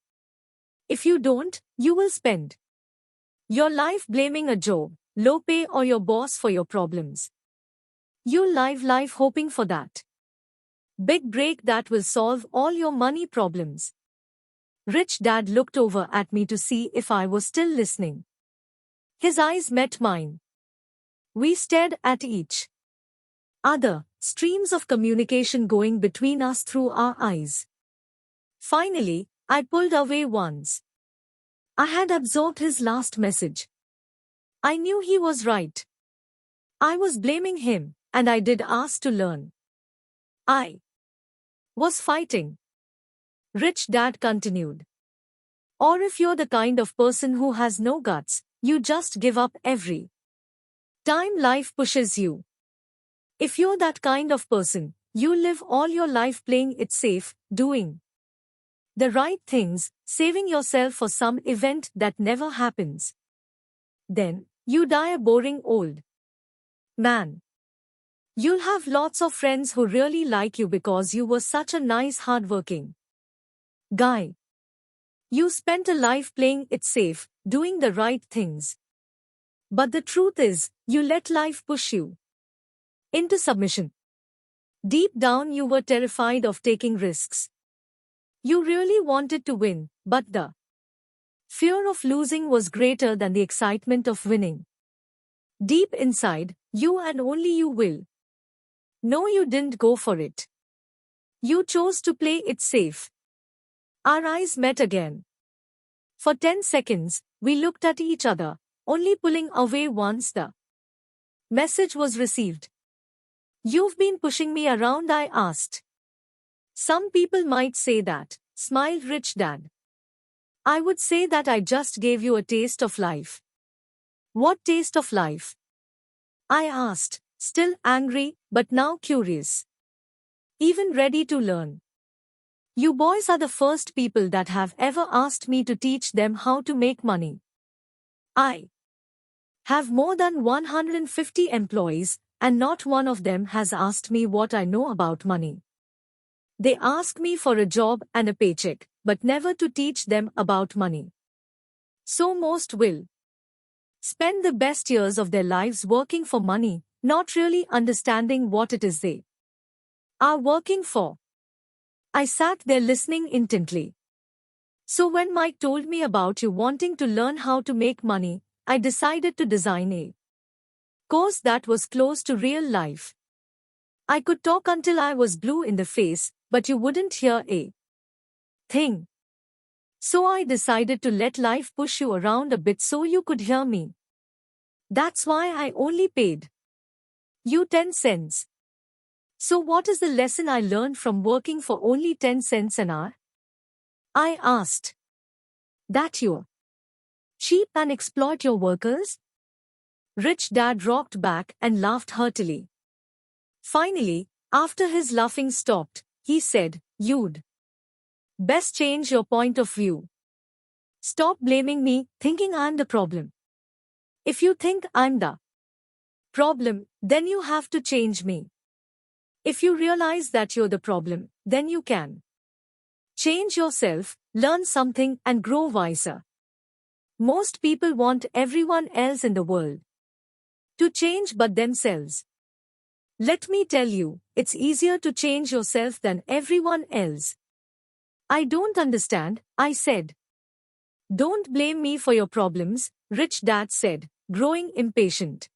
If you don't, you will spend your life blaming a job, low pay or your boss for your problems. You'll live life hoping for that big break that will solve all your money problems. Rich Dad looked over at me to see if I was still listening. His eyes met mine. We stared at each other, streams of communication going between us through our eyes. Finally, I pulled away once. I had absorbed his last message. I knew he was right. I was blaming him, and I did ask to learn. I was fighting. Rich Dad continued. Or if you're the kind of person who has no guts, you just give up every time life pushes you. If you're that kind of person, you live all your life playing it safe, doing the right things, saving yourself for some event that never happens. Then, you die a boring old man. You'll have lots of friends who really like you because you were such a nice hardworking guy. You spent a life playing it safe, doing the right things. But the truth is, you let life push you into submission. Deep down you were terrified of taking risks. You really wanted to win, but the fear of losing was greater than the excitement of winning. Deep inside, you and only you will know you didn't go for it. You chose to play it safe. Our eyes met again. For 10 seconds, we looked at each other, only pulling away once the message was received. You've been pushing me around, I asked. Some people might say that, smiled Rich Dad. I would say that I just gave you a taste of life. What taste of life? I asked, still angry, but now curious. Even ready to learn. You boys are the first people that have ever asked me to teach them how to make money. I have more than 150 employees, and not one of them has asked me what I know about money. They ask me for a job and a paycheck, but never to teach them about money. So most will spend the best years of their lives working for money, not really understanding what it is they are working for. I sat there listening intently. So when Mike told me about you wanting to learn how to make money, I decided to design a course that was close to real life. I could talk until I was blue in the face, but you wouldn't hear a thing. So I decided to let life push you around a bit so you could hear me. That's why I only paid you 10 cents. So what is the lesson I learned from working for only 10 cents an hour? I asked. That you're cheap and exploit your workers? Rich Dad rocked back and laughed heartily. Finally, after his laughing stopped, he said, You'd Best change your point of view. Stop blaming me, thinking I'm the problem. If you think I'm the problem, then you have to change me. If you realize that you're the problem, then you can change yourself, learn something, and grow wiser. Most people want everyone else in the world to change but themselves. Let me tell you, it's easier to change yourself than everyone else. I don't understand, I said. Don't blame me for your problems, Rich Dad said, growing impatient.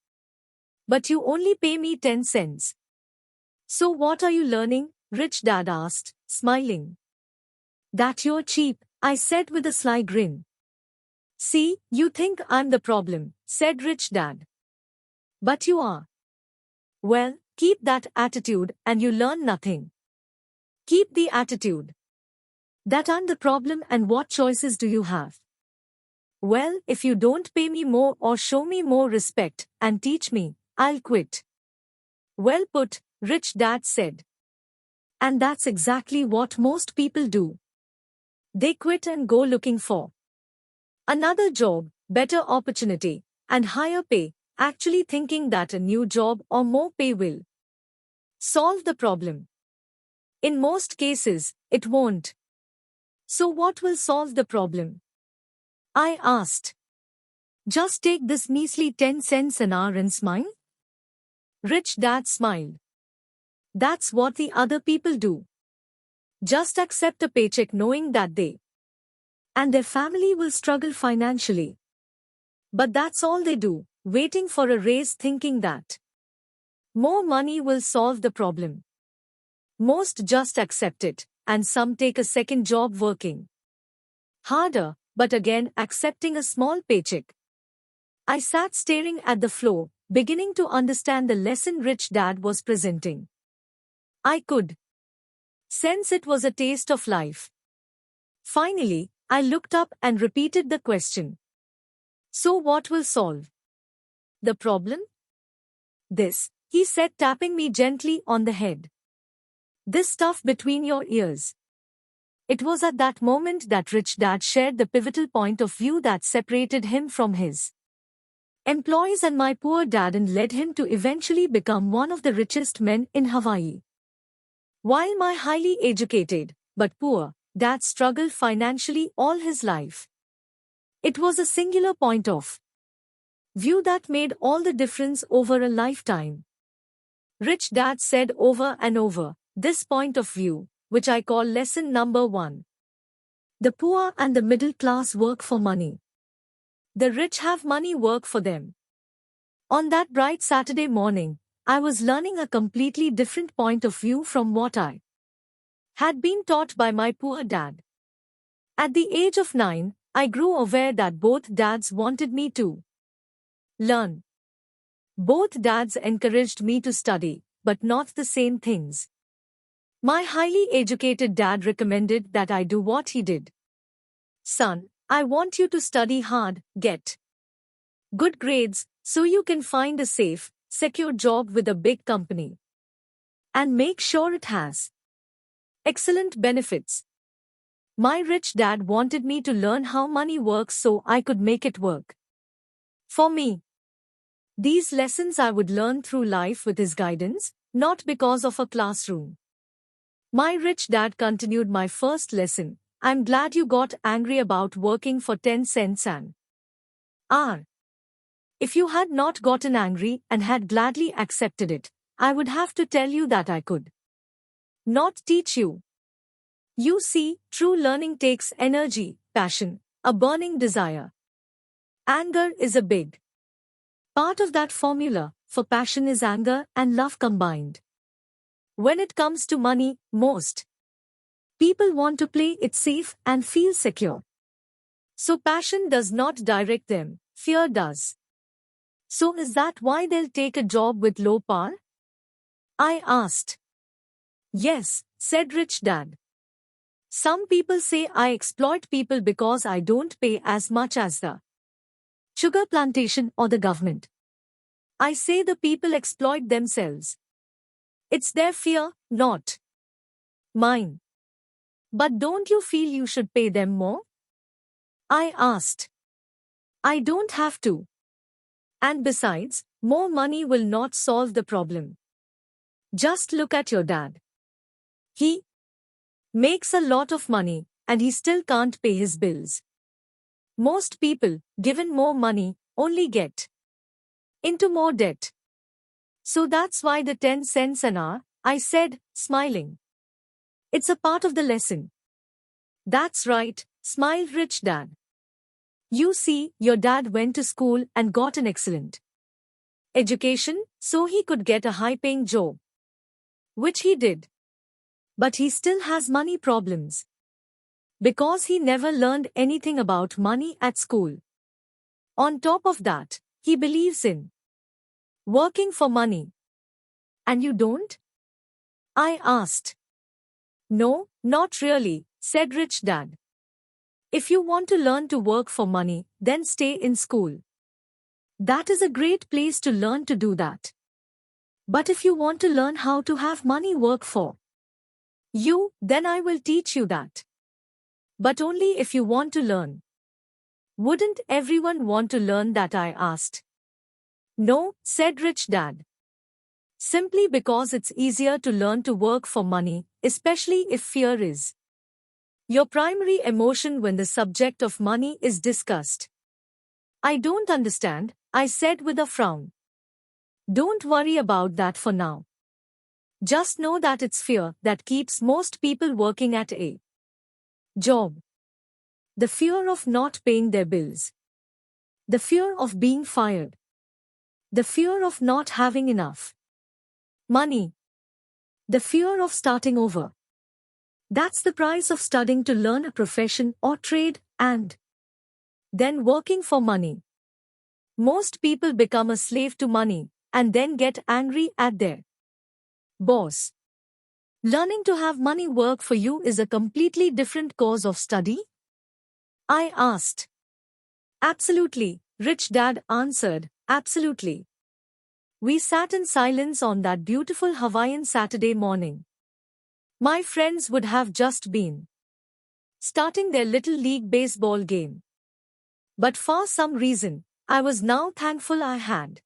But you only pay me 10 cents. So what are you learning? Rich Dad asked, smiling. That you're cheap, I said with a sly grin. See, you think I'm the problem, said Rich Dad. But you are. Well, keep that attitude and you learn nothing. Keep the attitude that I'm the problem, and what choices do you have? Well, if you don't pay me more or show me more respect and teach me, I'll quit. Well put, Rich Dad said. And that's exactly what most people do. They quit and go looking for another job, better opportunity, and higher pay, actually thinking that a new job or more pay will solve the problem. In most cases, it won't. So what will solve the problem? I asked. Just take this measly 10 cents an hour and smile? Rich Dad smiled. That's what the other people do. Just accept a paycheck knowing that they and their family will struggle financially. But that's all they do, waiting for a raise thinking that more money will solve the problem. Most just accept it, and some take a second job working harder, but again accepting a small paycheck. I sat staring at the floor, beginning to understand the lesson Rich Dad was presenting. I could sense it was a taste of life. Finally, I looked up and repeated the question. So what will solve the problem? This, he said, tapping me gently on the head. This stuff between your ears. It was at that moment that Rich Dad shared the pivotal point of view that separated him from his employees and my poor dad and led him to eventually become one of the richest men in Hawaii. While my highly educated, but poor, dad struggled financially all his life. It was a singular point of view that made all the difference over a lifetime. Rich Dad said over and over, this point of view, which I call lesson number 1. The poor and the middle class work for money. The rich have money work for them. On that bright Saturday morning, I was learning a completely different point of view from what I had been taught by my poor dad. At the age of 9, I grew aware that both dads wanted me to learn. Both dads encouraged me to study, but not the same things. My highly educated dad recommended that I do what he did. Son, I want you to study hard, get good grades, so you can find a safe, secure job with a big company. And make sure it has excellent benefits. My rich dad wanted me to learn how money works so I could make it work for me. These lessons I would learn through life with his guidance, not because of a classroom. My rich dad continued my first lesson. I'm glad you got angry about working for 10 cents an hour. If you had not gotten angry and had gladly accepted it, I would have to tell you that I could not teach you. You see, true learning takes energy, passion, a burning desire. Anger is a big part of that formula, for passion is anger and love combined. When it comes to money, most people want to play it safe and feel secure. So passion does not direct them, fear does. So is that why they'll take a job with low par? I asked. Yes, said Rich Dad. Some people say I exploit people because I don't pay as much as the sugar plantation or the government. I say the people exploit themselves. It's their fear, not mine. But don't you feel you should pay them more? I asked. I don't have to. And besides, more money will not solve the problem. Just look at your dad. He makes a lot of money, and he still can't pay his bills. Most people, given more money, only get into more debt. So that's why the 10 cents an hour, I said, smiling. It's a part of the lesson. That's right, smiled Rich Dad. You see, your dad went to school and got an excellent education, so he could get a high-paying job. Which he did. But he still has money problems. Because he never learned anything about money at school. On top of that, he believes in working for money. And you don't? I asked. No, not really, said Rich Dad. If you want to learn to work for money, then stay in school. That is a great place to learn to do that. But if you want to learn how to have money work for you, then I will teach you that. But only if you want to learn. Wouldn't everyone want to learn that? I asked. No, said Rich Dad. Simply because it's easier to learn to work for money, especially if fear is your primary emotion when the subject of money is discussed. I don't understand, I said with a frown. Don't worry about that for now. Just know that it's fear that keeps most people working at a job. The fear of not paying their bills. The fear of being fired. The fear of not having enough money. The fear of starting over. That's the price of studying to learn a profession or trade and then working for money. Most people become a slave to money and then get angry at their boss. Learning to have money work for you is a completely different course of study? I asked. Absolutely, Rich Dad answered, absolutely. We sat in silence on that beautiful Hawaiian Saturday morning. My friends would have just been starting their little league baseball game. But for some reason, I was now thankful I had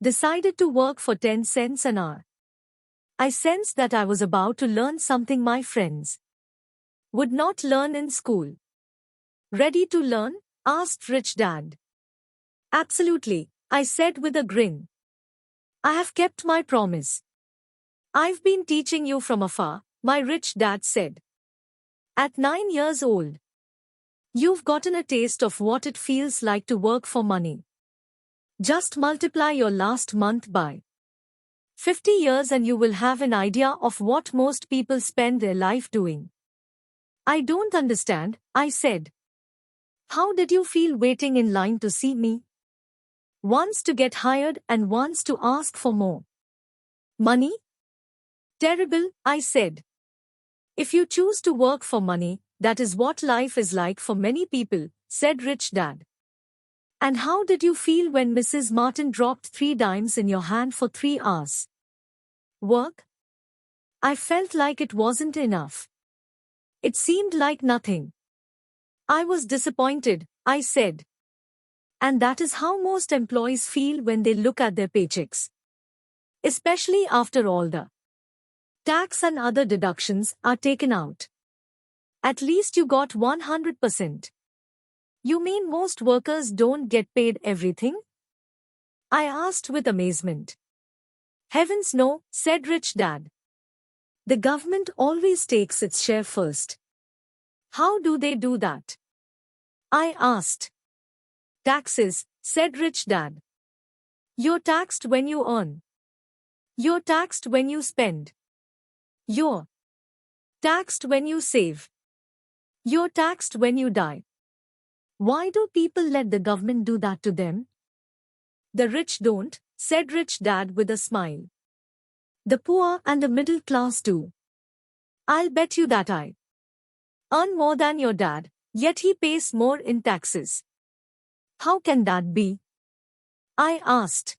decided to work for 10 cents an hour. I sensed that I was about to learn something my friends would not learn in school. Ready to learn? Asked Rich Dad. Absolutely, I said with a grin. I have kept my promise. I've been teaching you from afar, my Rich Dad said. At 9 years old, you've gotten a taste of what it feels like to work for money. Just multiply your last month by 50 years and you will have an idea of what most people spend their life doing. I don't understand, I said. How did you feel waiting in line to see me? Once to get hired and once to ask for more money? Terrible, I said. If you choose to work for money, that is what life is like for many people, said Rich Dad. And how did you feel when Mrs. Martin dropped 3 dimes in your hand for 3 hours? Work? I felt like it wasn't enough. It seemed like nothing. I was disappointed, I said. And that is how most employees feel when they look at their paychecks. Especially after all the tax and other deductions are taken out. At least you got 100%. You mean most workers don't get paid everything? I asked with amazement. Heavens no, said Rich Dad. The government always takes its share first. How do they do that? I asked. Taxes, said Rich Dad. You're taxed when you earn. You're taxed when you spend. You're taxed when you save. You're taxed when you die. Why do people let the government do that to them? The rich don't, said Rich Dad with a smile. The poor and the middle class do. I'll bet you that I earn more than your dad, yet he pays more in taxes. How can that be? I asked.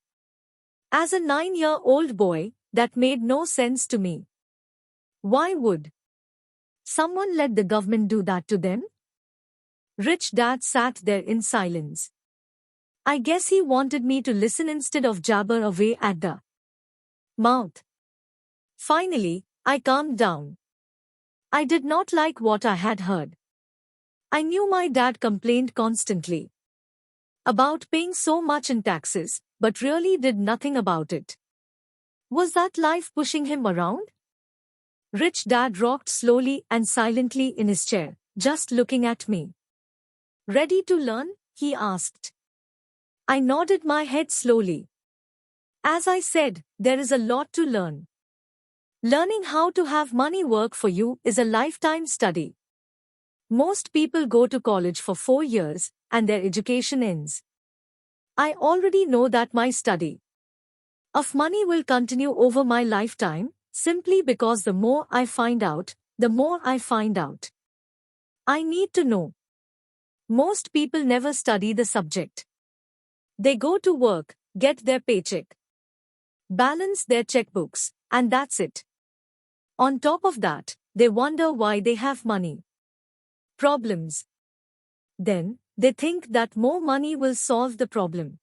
As a 9-year-old boy, that made no sense to me. Why would Someone let the government do that to them? Rich Dad sat there in silence. I guess he wanted me to listen instead of jabber away at the mouth. Finally, I calmed down. I did not like what I had heard. I knew my dad complained constantly about paying so much in taxes, but really did nothing about it. Was that life pushing him around? Rich Dad rocked slowly and silently in his chair, just looking at me. Ready to learn? He asked. I nodded my head slowly. As I said, there is a lot to learn. Learning how to have money work for you is a lifetime study. Most people go to college for 4 years, and their education ends. I already know that my study of money will continue over my lifetime, simply because the more I find out, the more I find out. I need to know. Most people never study the subject. They go to work, get their paycheck, balance their checkbooks, and that's it. On top of that, they wonder why they have money problems. Then, they think that more money will solve the problem.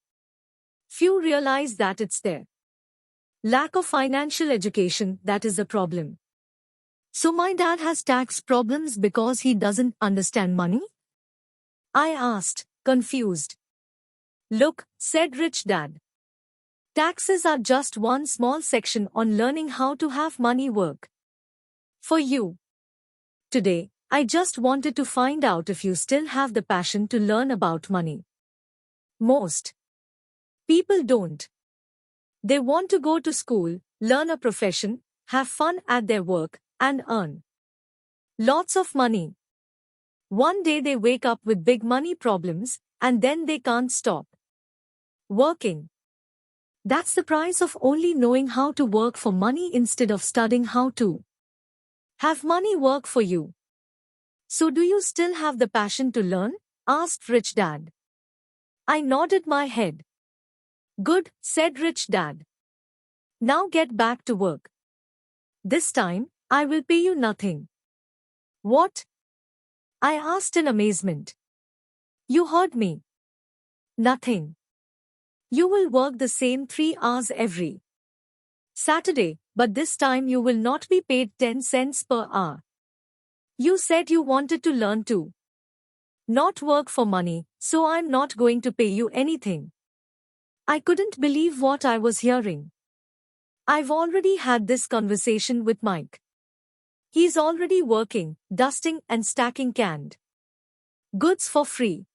Few realize that it's their lack of financial education that is the problem. So my dad has tax problems because he doesn't understand money? I asked, confused. Look, said Rich Dad. Taxes are just one small section on learning how to have money work for you. Today, I just wanted to find out if you still have the passion to learn about money. Most people don't. They want to go to school, learn a profession, have fun at their work, and earn lots of money. One day they wake up with big money problems, and then they can't stop working. That's the price of only knowing how to work for money instead of studying how to have money work for you. So do you still have the passion to learn? Asked Rich Dad. I nodded my head. Good, said Rich Dad. Now get back to work. This time, I will pay you nothing. What? I asked in amazement. You heard me. Nothing. You will work the same 3 hours every Saturday, but this time you will not be paid 10 cents per hour. You said you wanted to learn to not work for money, so I'm not going to pay you anything. I couldn't believe what I was hearing. I've already had this conversation with Mike. He's already working, dusting and stacking canned goods for free.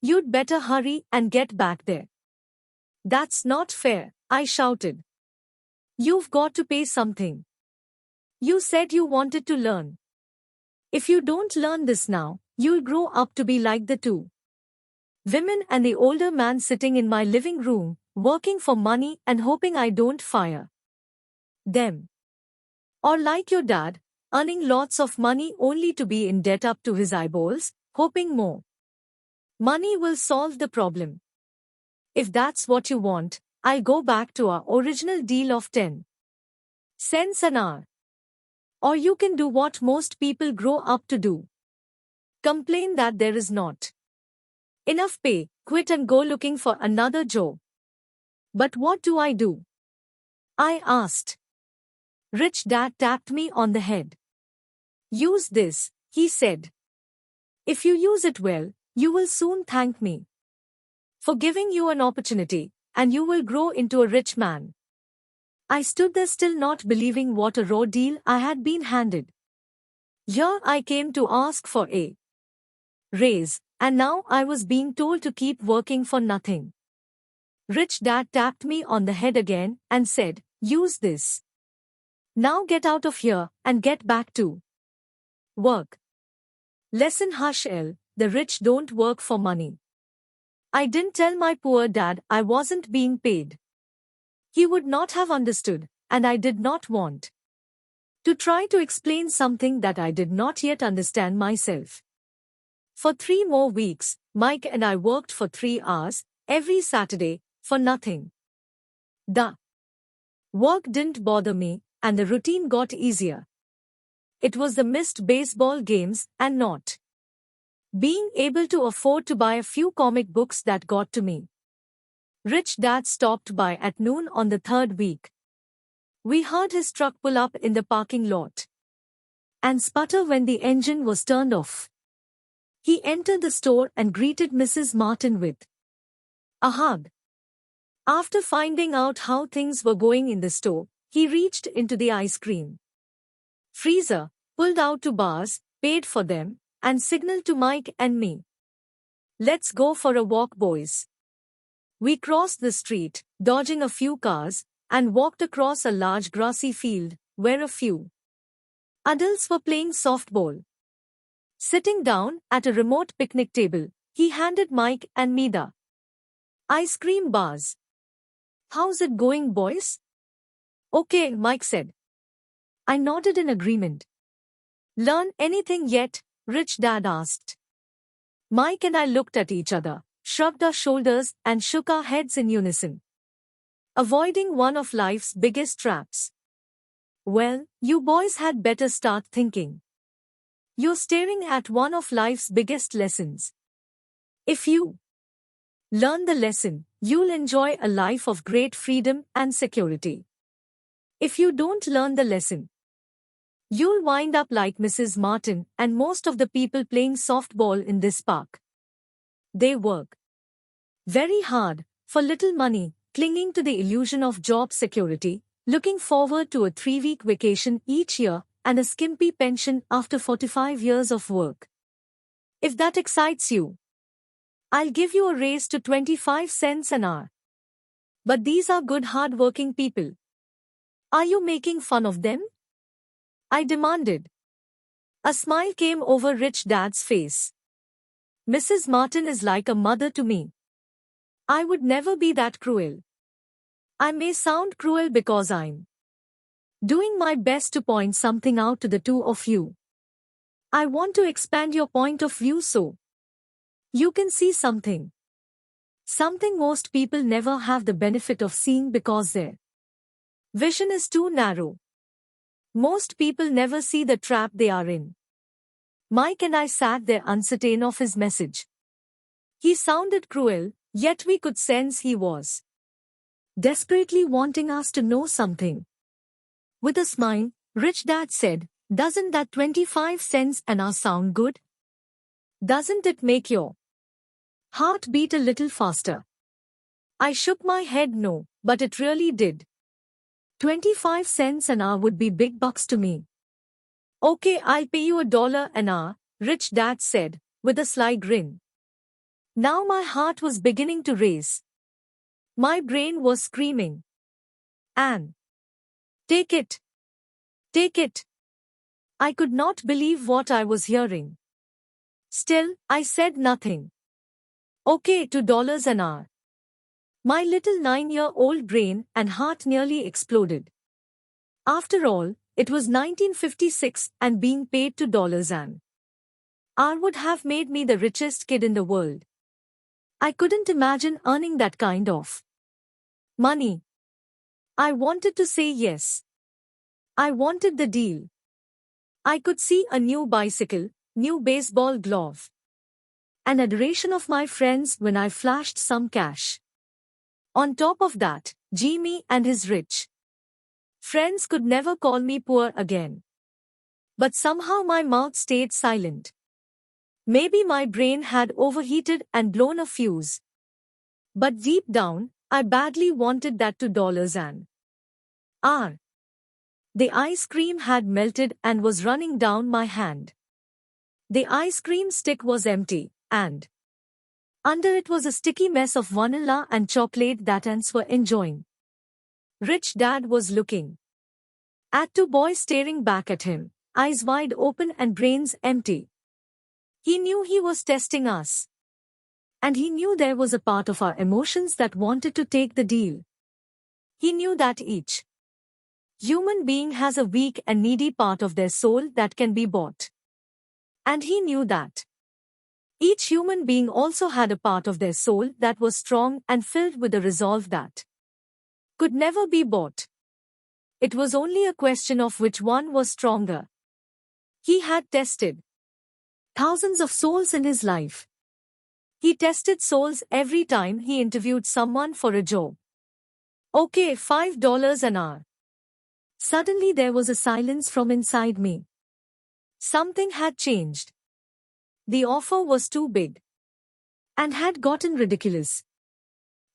You'd better hurry and get back there. That's not fair, I shouted. You've got to pay something. You said you wanted to learn. If you don't learn this now, you'll grow up to be like the two women and the older man sitting in my living room, working for money and hoping I don't fire them. Or like your dad, earning lots of money only to be in debt up to his eyeballs, hoping more money will solve the problem. If that's what you want, I'll go back to our original deal of 10 cents an hour. Or you can do what most people grow up to do. Complain that there is not enough pay, quit and go looking for another job. But what do I do? I asked. Rich Dad tapped me on the head. Use this, he said. If you use it well, you will soon thank me for giving you an opportunity, and you will grow into a rich man. I stood there still not believing what a raw deal I had been handed. Here I came to ask for a raise, and now I was being told to keep working for nothing. Rich Dad tapped me on the head again and said, use this. Now get out of here and get back to work. Lesson hush L, the rich don't work for money. I didn't tell my poor dad I wasn't being paid. He would not have understood, and I did not want to try to explain something that I did not yet understand myself. For 3 more weeks, Mike and I worked for 3 hours, every Saturday, for nothing. The work didn't bother me, and the routine got easier. It was the missed baseball games and not being able to afford to buy a few comic books that got to me. Rich Dad stopped by at noon on the third week. We heard his truck pull up in the parking lot and sputter when the engine was turned off. He entered the store and greeted Mrs. Martin with a hug. After finding out how things were going in the store, he reached into the ice cream freezer, pulled out 2 bars, paid for them, and signaled to Mike and me. "Let's go for a walk, boys." We crossed the street, dodging a few cars, and walked across a large grassy field, where a few adults were playing softball. Sitting down at a remote picnic table, he handed Mike and me the ice cream bars. "How's it going, boys?" "Okay," Mike said. I nodded in agreement. "Learn anything yet?" Rich Dad asked. Mike and I looked at each other, shrugged our shoulders, and shook our heads in unison. Avoiding one of life's biggest traps. "Well, you boys had better start thinking. You're staring at one of life's biggest lessons. If you learn the lesson, you'll enjoy a life of great freedom and security. If you don't learn the lesson, you'll wind up like Mrs. Martin and most of the people playing softball in this park. They work very hard, for little money, clinging to the illusion of job security, looking forward to a 3-week vacation each year and a skimpy pension after 45 years of work. If that excites you, I'll give you a raise to 25 cents an hour. But these are good hard-working people. Are you making fun of them?" I demanded. A smile came over Rich Dad's face. "Mrs. Martin is like a mother to me. I would never be that cruel. I may sound cruel because I'm doing my best to point something out to the two of you. I want to expand your point of view so you can see something. Something most people never have the benefit of seeing because their vision is too narrow. Most people never see the trap they are in." Mike and I sat there uncertain of his message. He sounded cruel, yet we could sense he was desperately wanting us to know something. With a smile, Rich Dad said, "Doesn't that 25 cents an hour sound good? Doesn't it make your heart beat a little faster?" I shook my head no, but it really did. 25 cents an hour would be big bucks to me. "Okay, I'll pay you $1 an hour," Rich Dad said, with a sly grin. Now my heart was beginning to race. My brain was screaming. "Anne, take it! Take it!" I could not believe what I was hearing. Still, I said nothing. "Okay, $2 an hour." My little 9-year-old brain and heart nearly exploded. After all, it was 1956 and being paid $2 an hour would have made me the richest kid in the world. I couldn't imagine earning that kind of money. I wanted to say yes. I wanted the deal. I could see a new bicycle, new baseball glove, and adoration of my friends when I flashed some cash. On top of that, Jimmy and his rich friends could never call me poor again. But somehow my mouth stayed silent. Maybe my brain had overheated and blown a fuse. But deep down, I badly wanted that $2 an hour. The ice cream had melted and was running down my hand. The ice cream stick was empty, and under it was a sticky mess of vanilla and chocolate that ants were enjoying. Rich Dad was looking at 2 boys staring back at him, eyes wide open and brains empty. He knew he was testing us. And he knew there was a part of our emotions that wanted to take the deal. He knew that each human being has a weak and needy part of their soul that can be bought. And he knew that each human being also had a part of their soul that was strong and filled with a resolve that could never be bought. It was only a question of which one was stronger. He had tested thousands of souls in his life. He tested souls every time he interviewed someone for a job. Okay, $5 an hour. Suddenly there was a silence from inside me. Something had changed. The offer was too big and had gotten ridiculous.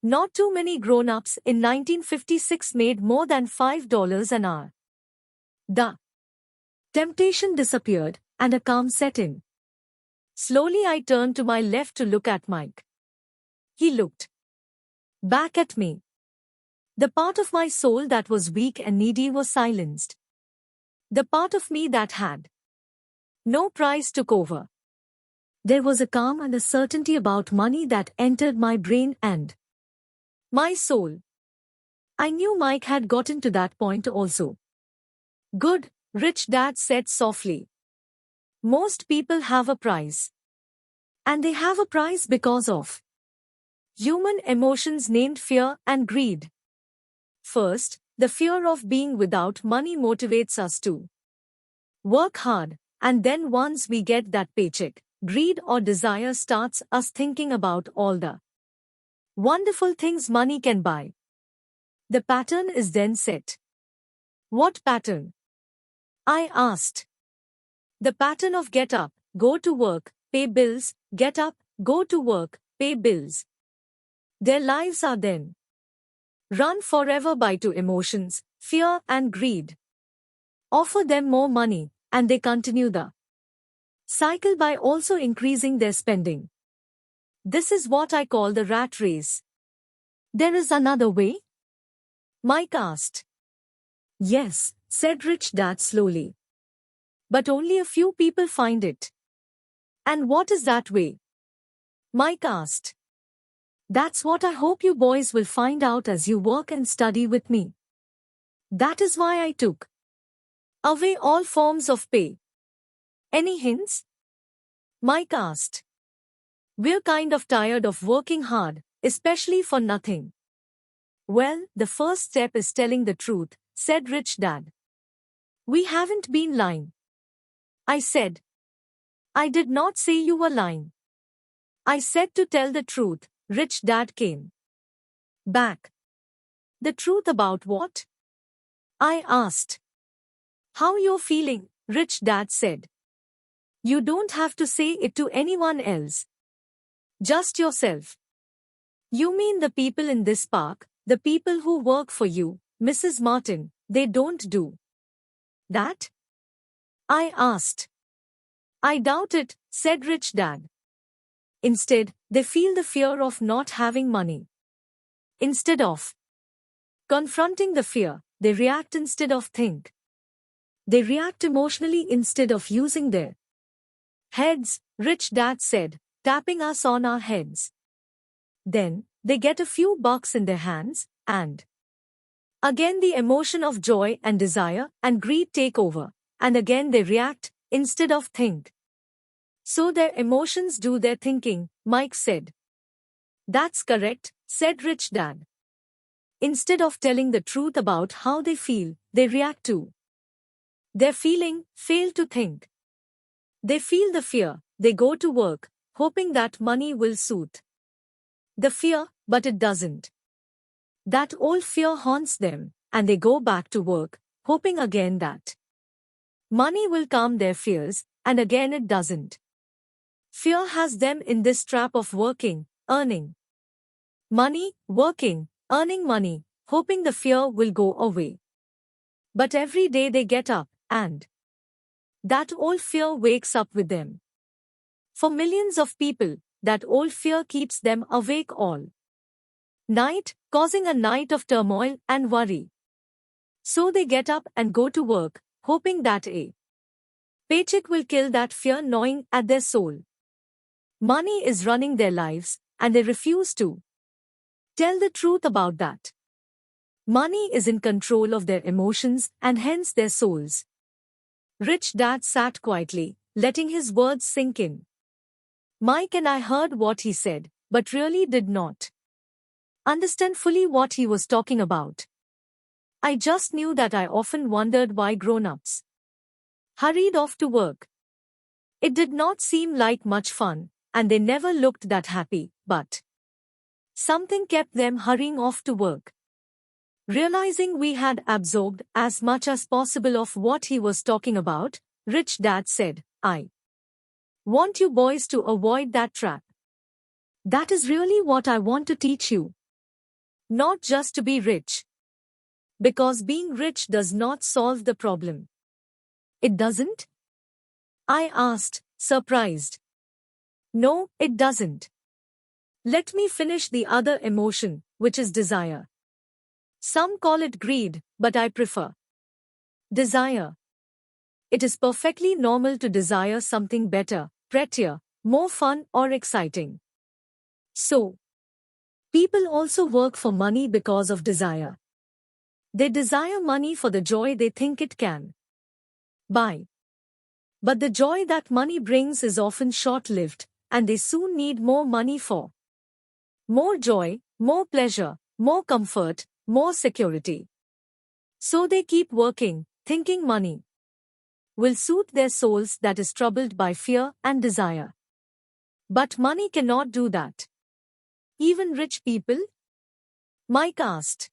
Not too many grown-ups in 1956 made more than $5 an hour. The temptation disappeared and a calm set in. Slowly I turned to my left to look at Mike. He looked back at me. The part of my soul that was weak and needy was silenced. The part of me that had no price took over. There was a calm and a certainty about money that entered my brain and my soul. I knew Mike had gotten to that point also. Good, Rich Dad said softly. Most people have a price. And they have a price because of human emotions named fear and greed. First, the fear of being without money motivates us to work hard, and then once we get that paycheck, greed or desire starts us thinking about all the wonderful things money can buy. The pattern is then set. What pattern? I asked. The pattern of get up, go to work, pay bills, get up, go to work, pay bills. Their lives are then run forever by two emotions, fear and greed. Offer them more money, and they continue the cycle by also increasing their spending. This is what I call the rat race. There is another way? Mike asked. Yes, said Rich Dad slowly. But only a few people find it. And what is that way? Mike asked. That's what I hope you boys will find out as you work and study with me. That is why I took away all forms of pay. Any hints? Mike asked. We're kind of tired of working hard, especially for nothing. Well, the first step is telling the truth, said Rich Dad. We haven't been lying. I said. I did not say you were lying. I said to tell the truth. Rich Dad came back. The truth about what? I asked. How you're feeling, Rich Dad said. You don't have to say it to anyone else. Just yourself. You mean the people in this park, the people who work for you, Mrs. Martin, they don't do that? I asked. I doubt it, said Rich Dad. Instead, they feel the fear of not having money. Instead of confronting the fear, they react instead of think. They react emotionally instead of using their heads, Rich Dad said, tapping us on our heads. Then, they get a few bucks in their hands, and again the emotion of joy and desire and greed take over, and again they react instead of think. So their emotions do their thinking, Mike said. That's correct, said Rich Dad. Instead of telling the truth about how they feel, they react to their feeling, fail to think. They feel the fear, they go to work, hoping that money will soothe the fear, but it doesn't. That old fear haunts them, and they go back to work, hoping again that money will calm their fears, and again it doesn't. Fear has them in this trap of working, earning money, working, earning money, hoping the fear will go away. But every day they get up, and that old fear wakes up with them. For millions of people, that old fear keeps them awake all night, causing a night of turmoil and worry. So they get up and go to work, hoping that a paycheck will kill that fear gnawing at their soul. Money is running their lives, and they refuse to tell the truth about that. Money is in control of their emotions and hence their souls. Rich Dad sat quietly, letting his words sink in. Mike and I heard what he said, but really did not understand fully what he was talking about. I just knew that I often wondered why grown-ups hurried off to work. It did not seem like much fun, and they never looked that happy, but something kept them hurrying off to work. Realizing we had absorbed as much as possible of what he was talking about, Rich Dad said, I want you boys to avoid that trap. That is really what I want to teach you. Not just to be rich. Because being rich does not solve the problem. It doesn't? I asked, surprised. No, it doesn't. Let me finish the other emotion, which is desire. Some call it greed, but I prefer desire. It is perfectly normal to desire something better, prettier, more fun or exciting. So, people also work for money because of desire. They desire money for the joy they think it can buy. But the joy that money brings is often short-lived, and they soon need more money for more joy, more pleasure, more comfort, more security. So they keep working, thinking money will soothe their souls that is troubled by fear and desire. But money cannot do that. Even rich people? Mike asked.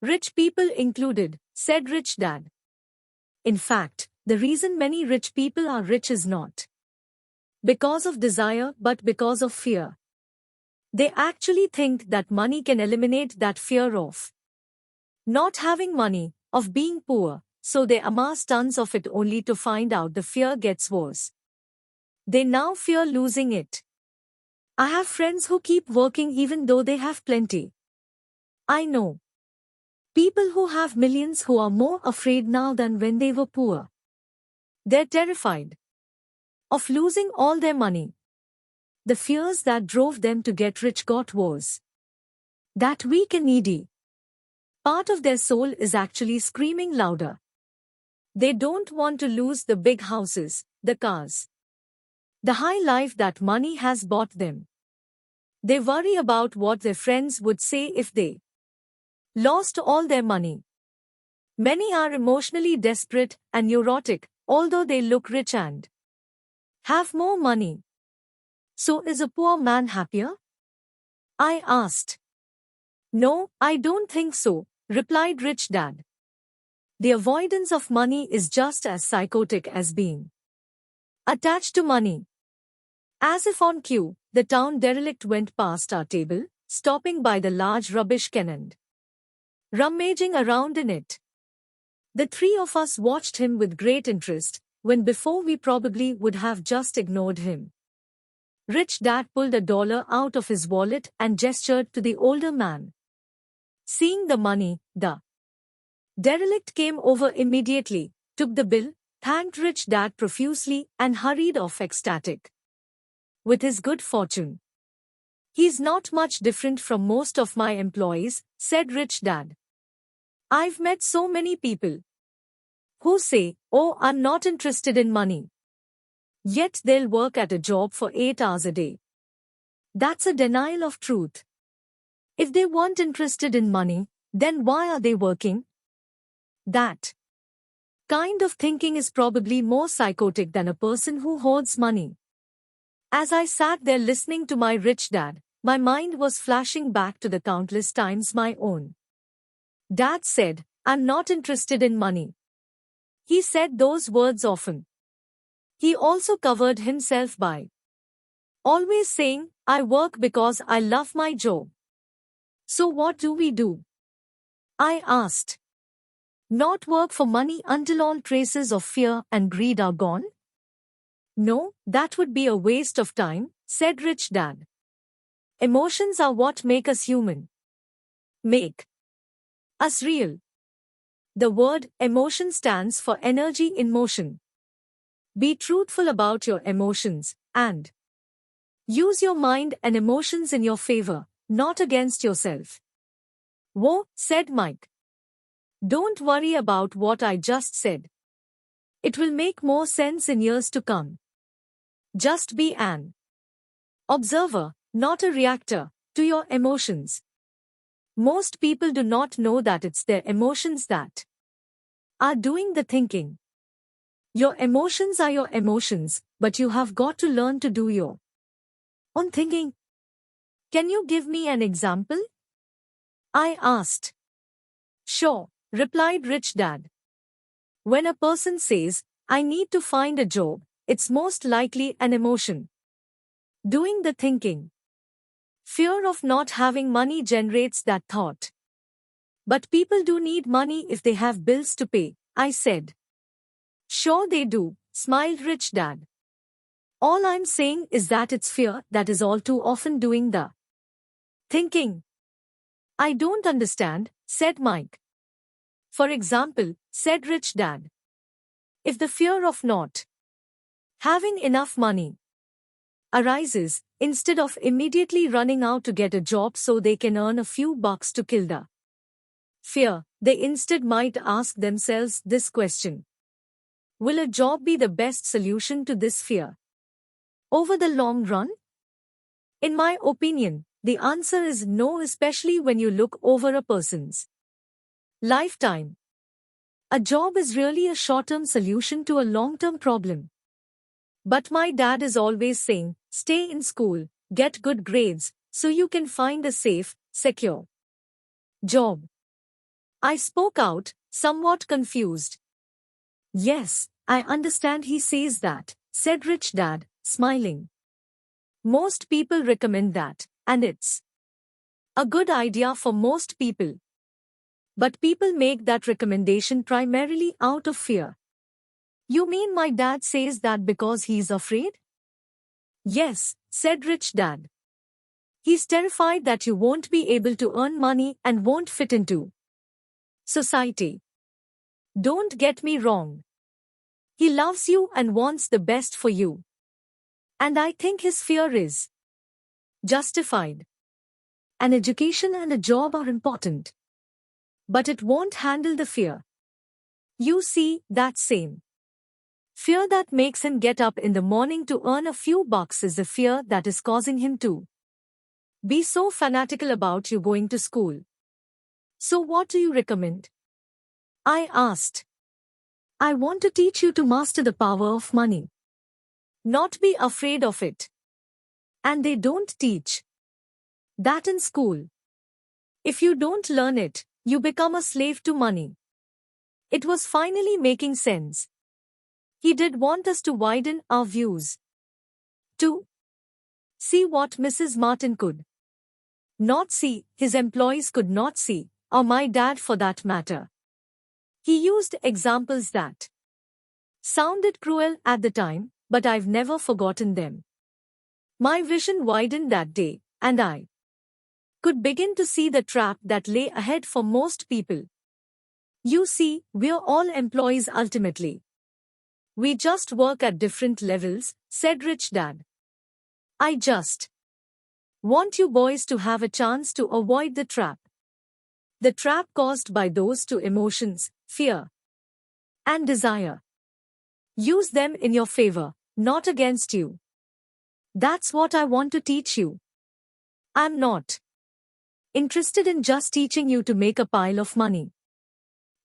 Rich people included, said Rich Dad. In fact, the reason many rich people are rich is not because of desire but because of fear. They actually think that money can eliminate that fear of not having money, of being poor, so they amass tons of it only to find out the fear gets worse. They now fear losing it. I have friends who keep working even though they have plenty. I know people who have millions who are more afraid now than when they were poor. They're terrified of losing all their money. The fears that drove them to get rich got worse. That weak and needy part of their soul is actually screaming louder. They don't want to lose the big houses, the cars, the high life that money has bought them. They worry about what their friends would say if they lost all their money. Many are emotionally desperate and neurotic, although they look rich and have more money. So is a poor man happier? I asked. No, I don't think so, replied Rich Dad. The avoidance of money is just as psychotic as being attached to money. As if on cue, the town derelict went past our table, stopping by the large rubbish can and rummaging around in it. The three of us watched him with great interest, when before we probably would have just ignored him. Rich Dad pulled $1 out of his wallet and gestured to the older man. Seeing the money, the derelict came over immediately, took the bill, thanked Rich Dad profusely and hurried off ecstatic with his good fortune. He's not much different from most of my employees, said Rich Dad. I've met so many people who say, oh, I'm not interested in money. Yet they'll work at a job for 8 hours a day. That's a denial of truth. If they weren't interested in money, then why are they working? That kind of thinking is probably more psychotic than a person who hoards money. As I sat there listening to my Rich Dad, my mind was flashing back to the countless times my own dad said, I'm not interested in money. He said those words often. He also covered himself by always saying, I work because I love my job. So what do we do? I asked. Not work for money until all traces of fear and greed are gone? No, that would be a waste of time, said Rich Dad. Emotions are what make us human. Make us real. The word emotion stands for energy in motion. Be truthful about your emotions and use your mind and emotions in your favor, not against yourself. Whoa, said Mike. Don't worry about what I just said. It will make more sense in years to come. Just be an observer, not a reactor, to your emotions. Most people do not know that it's their emotions that are doing the thinking. Your emotions are your emotions, but you have got to learn to do your own thinking. Can you give me an example? I asked. Sure, replied Rich Dad. When a person says, I need to find a job, it's most likely an emotion. Doing the thinking. Fear of not having money generates that thought. But people do need money if they have bills to pay, I said. Sure they do, smiled Rich Dad. All I'm saying is that it's fear that is all too often doing the thinking. I don't understand, said Mike. For example, said Rich Dad. If the fear of not having enough money arises, instead of immediately running out to get a job so they can earn a few bucks to kill the fear, they instead might ask themselves this question. Will a job be the best solution to this fear? Over the long run? In my opinion, the answer is no, especially when you look over a person's lifetime. A job is really a short-term solution to a long-term problem. But my dad is always saying, stay in school, get good grades, so you can find a safe, secure job. I spoke out, somewhat confused. Yes, I understand he says that, said Rich Dad, smiling. Most people recommend that, and it's a good idea for most people. But people make that recommendation primarily out of fear. You mean my dad says that because he's afraid? Yes, said Rich Dad. He's terrified that you won't be able to earn money and won't fit into society. Don't get me wrong. He loves you and wants the best for you. And I think his fear is justified. An education and a job are important. But it won't handle the fear. You see, that same fear that makes him get up in the morning to earn a few bucks is the fear that is causing him to be so fanatical about you going to school. So what do you recommend? I asked. I want to teach you to master the power of money. Not be afraid of it. And they don't teach that in school. If you don't learn it, you become a slave to money. It was finally making sense. He did want us to widen our views. To see what Mrs. Martin could not see, his employees could not see, or my dad for that matter. He used examples that sounded cruel at the time, but I've never forgotten them. My vision widened that day, and I could begin to see the trap that lay ahead for most people. You see, we're all employees ultimately. We just work at different levels, said Rich Dad. I just want you boys to have a chance to avoid the trap. The trap caused by those two emotions, fear and desire. Use them in your favor, not against you. That's what I want to teach you. I'm not interested in just teaching you to make a pile of money.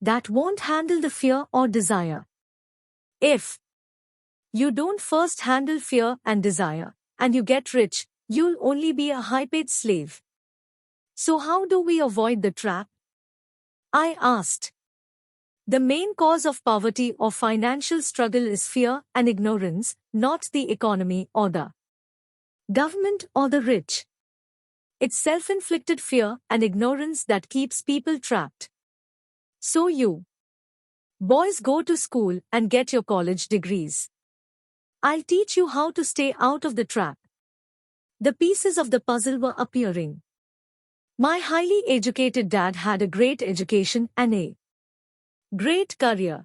That won't handle the fear or desire. If you don't first handle fear and desire, and you get rich, you'll only be a high-paid slave. So how do we avoid the trap? I asked. The main cause of poverty or financial struggle is fear and ignorance, not the economy or the government or the rich. It's self-inflicted fear and ignorance that keeps people trapped. So you boys go to school and get your college degrees. I'll teach you how to stay out of the trap. The pieces of the puzzle were appearing. My highly educated dad had a great education and a great career.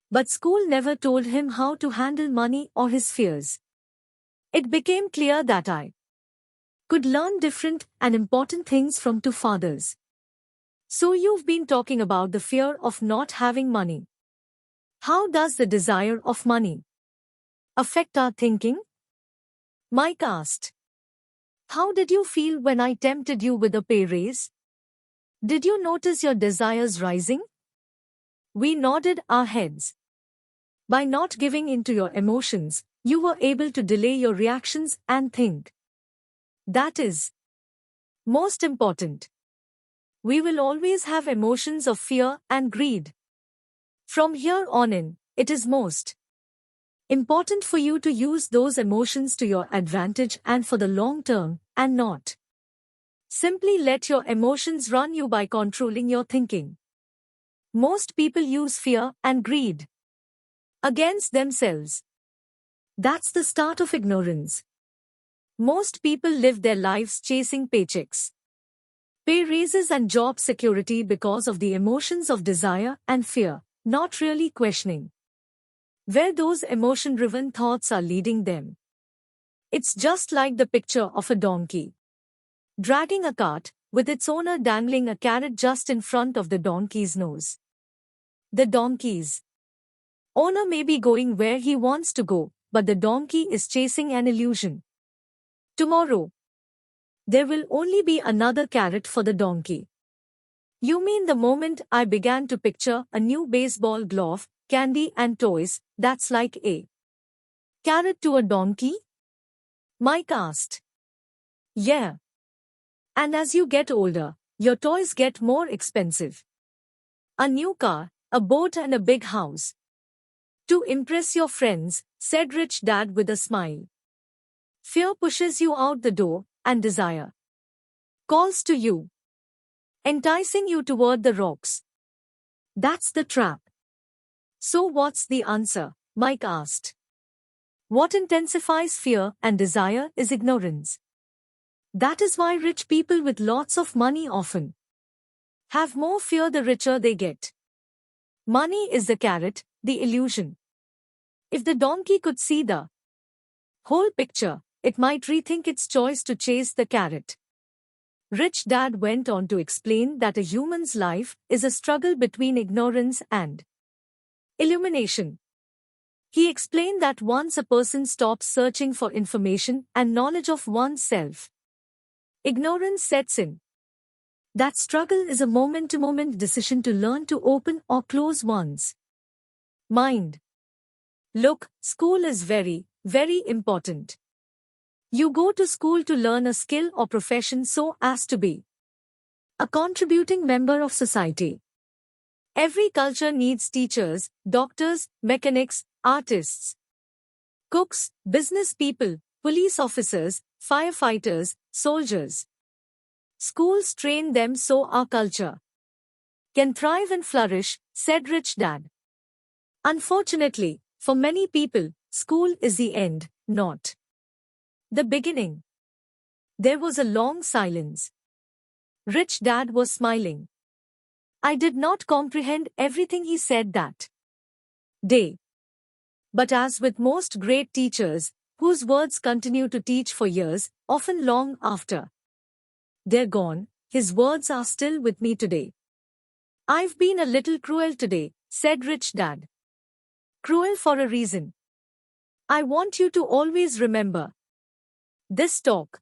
But school never told him how to handle money or his fears. It became clear that I could learn different and important things from two fathers. So you've been talking about the fear of not having money. How does the desire of money affect our thinking? Mike asked. How did you feel when I tempted you with a pay raise? Did you notice your desires rising? We nodded our heads. By not giving in to your emotions, you were able to delay your reactions and think. That is most important. We will always have emotions of fear and greed. From here on in, it is most important for you to use those emotions to your advantage and for the long term, and not simply let your emotions run you by controlling your thinking. Most people use fear and greed against themselves. That's the start of ignorance. Most people live their lives chasing paychecks, pay raises and job security because of the emotions of desire and fear, not really questioning where those emotion-driven thoughts are leading them. It's just like the picture of a donkey dragging a cart, with its owner dangling a carrot just in front of the donkey's nose. The donkey's owner may be going where he wants to go, but the donkey is chasing an illusion. Tomorrow, there will only be another carrot for the donkey. You mean the moment I began to picture a new baseball glove, candy and toys, that's like a carrot to a donkey? Mike asked. Yeah. And as you get older, your toys get more expensive. A new car, a boat and a big house. To impress your friends, said Rich Dad with a smile. Fear pushes you out the door, and desire calls to you, enticing you toward the rocks. That's the trap. So what's the answer? Mike asked. What intensifies fear and desire is ignorance. That is why rich people with lots of money often have more fear the richer they get. Money is the carrot, the illusion. If the donkey could see the whole picture, it might rethink its choice to chase the carrot. Rich Dad went on to explain that a human's life is a struggle between ignorance and illumination. He explained that once a person stops searching for information and knowledge of oneself, ignorance sets in. That struggle is a moment-to-moment decision to learn to open or close one's mind. Look, school is very, very important. You go to school to learn a skill or profession so as to be a contributing member of society. Every culture needs teachers, doctors, mechanics, artists, cooks, business people, police officers, firefighters, soldiers. Schools train them so our culture can thrive and flourish, said Rich Dad. Unfortunately, for many people, school is the end, not the beginning. There was a long silence. Rich Dad was smiling. I did not comprehend everything he said that day. But as with most great teachers, whose words continue to teach for years, often long after they're gone, his words are still with me today. I've been a little cruel today, said Rich Dad. Cruel for a reason. I want you to always remember this talk.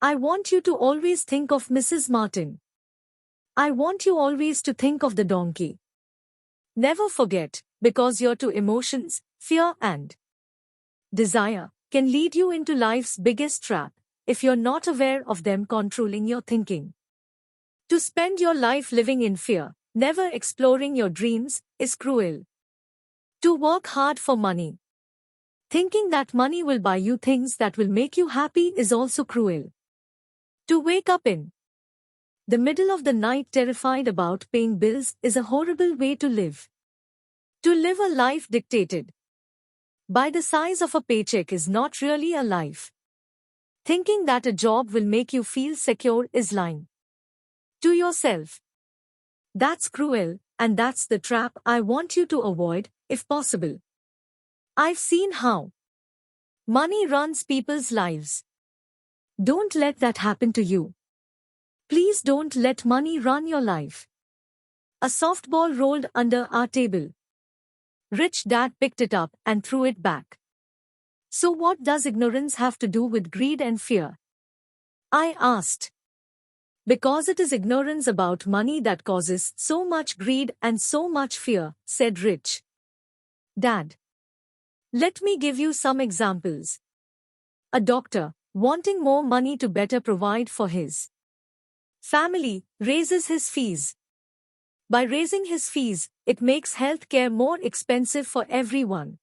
I want you to always think of Mrs. Martin. I want you always to think of the donkey. Never forget, because your two emotions, fear and desire, can lead you into life's biggest trap, if you're not aware of them controlling your thinking. To spend your life living in fear, never exploring your dreams, is cruel. To work hard for money, thinking that money will buy you things that will make you happy, is also cruel. To wake up in the middle of the night terrified about paying bills is a horrible way to live. To live a life dictated by the size of a paycheck is not really a life. Thinking that a job will make you feel secure is lying to yourself. That's cruel, and that's the trap I want you to avoid, if possible. I've seen how money runs people's lives. Don't let that happen to you. Please don't let money run your life. A softball rolled under our table. Rich Dad picked it up and threw it back. So what does ignorance have to do with greed and fear? I asked. Because it is ignorance about money that causes so much greed and so much fear, said Rich Dad, let me give you some examples. A doctor, wanting more money to better provide for his family, raises his fees. By raising his fees, it makes healthcare more expensive for everyone.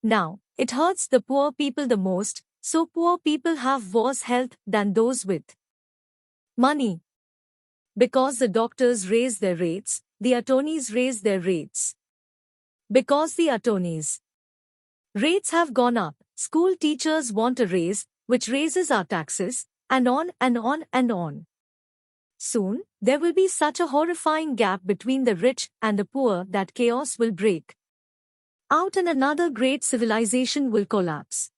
Now, it hurts the poor people the most, so poor people have worse health than those with money. Because the doctors raise their rates, the attorneys raise their rates. Because the attorneys' rates have gone up, school teachers want a raise, which raises our taxes, and on and on and on. Soon, there will be such a horrifying gap between the rich and the poor that chaos will break out and another great civilization will collapse.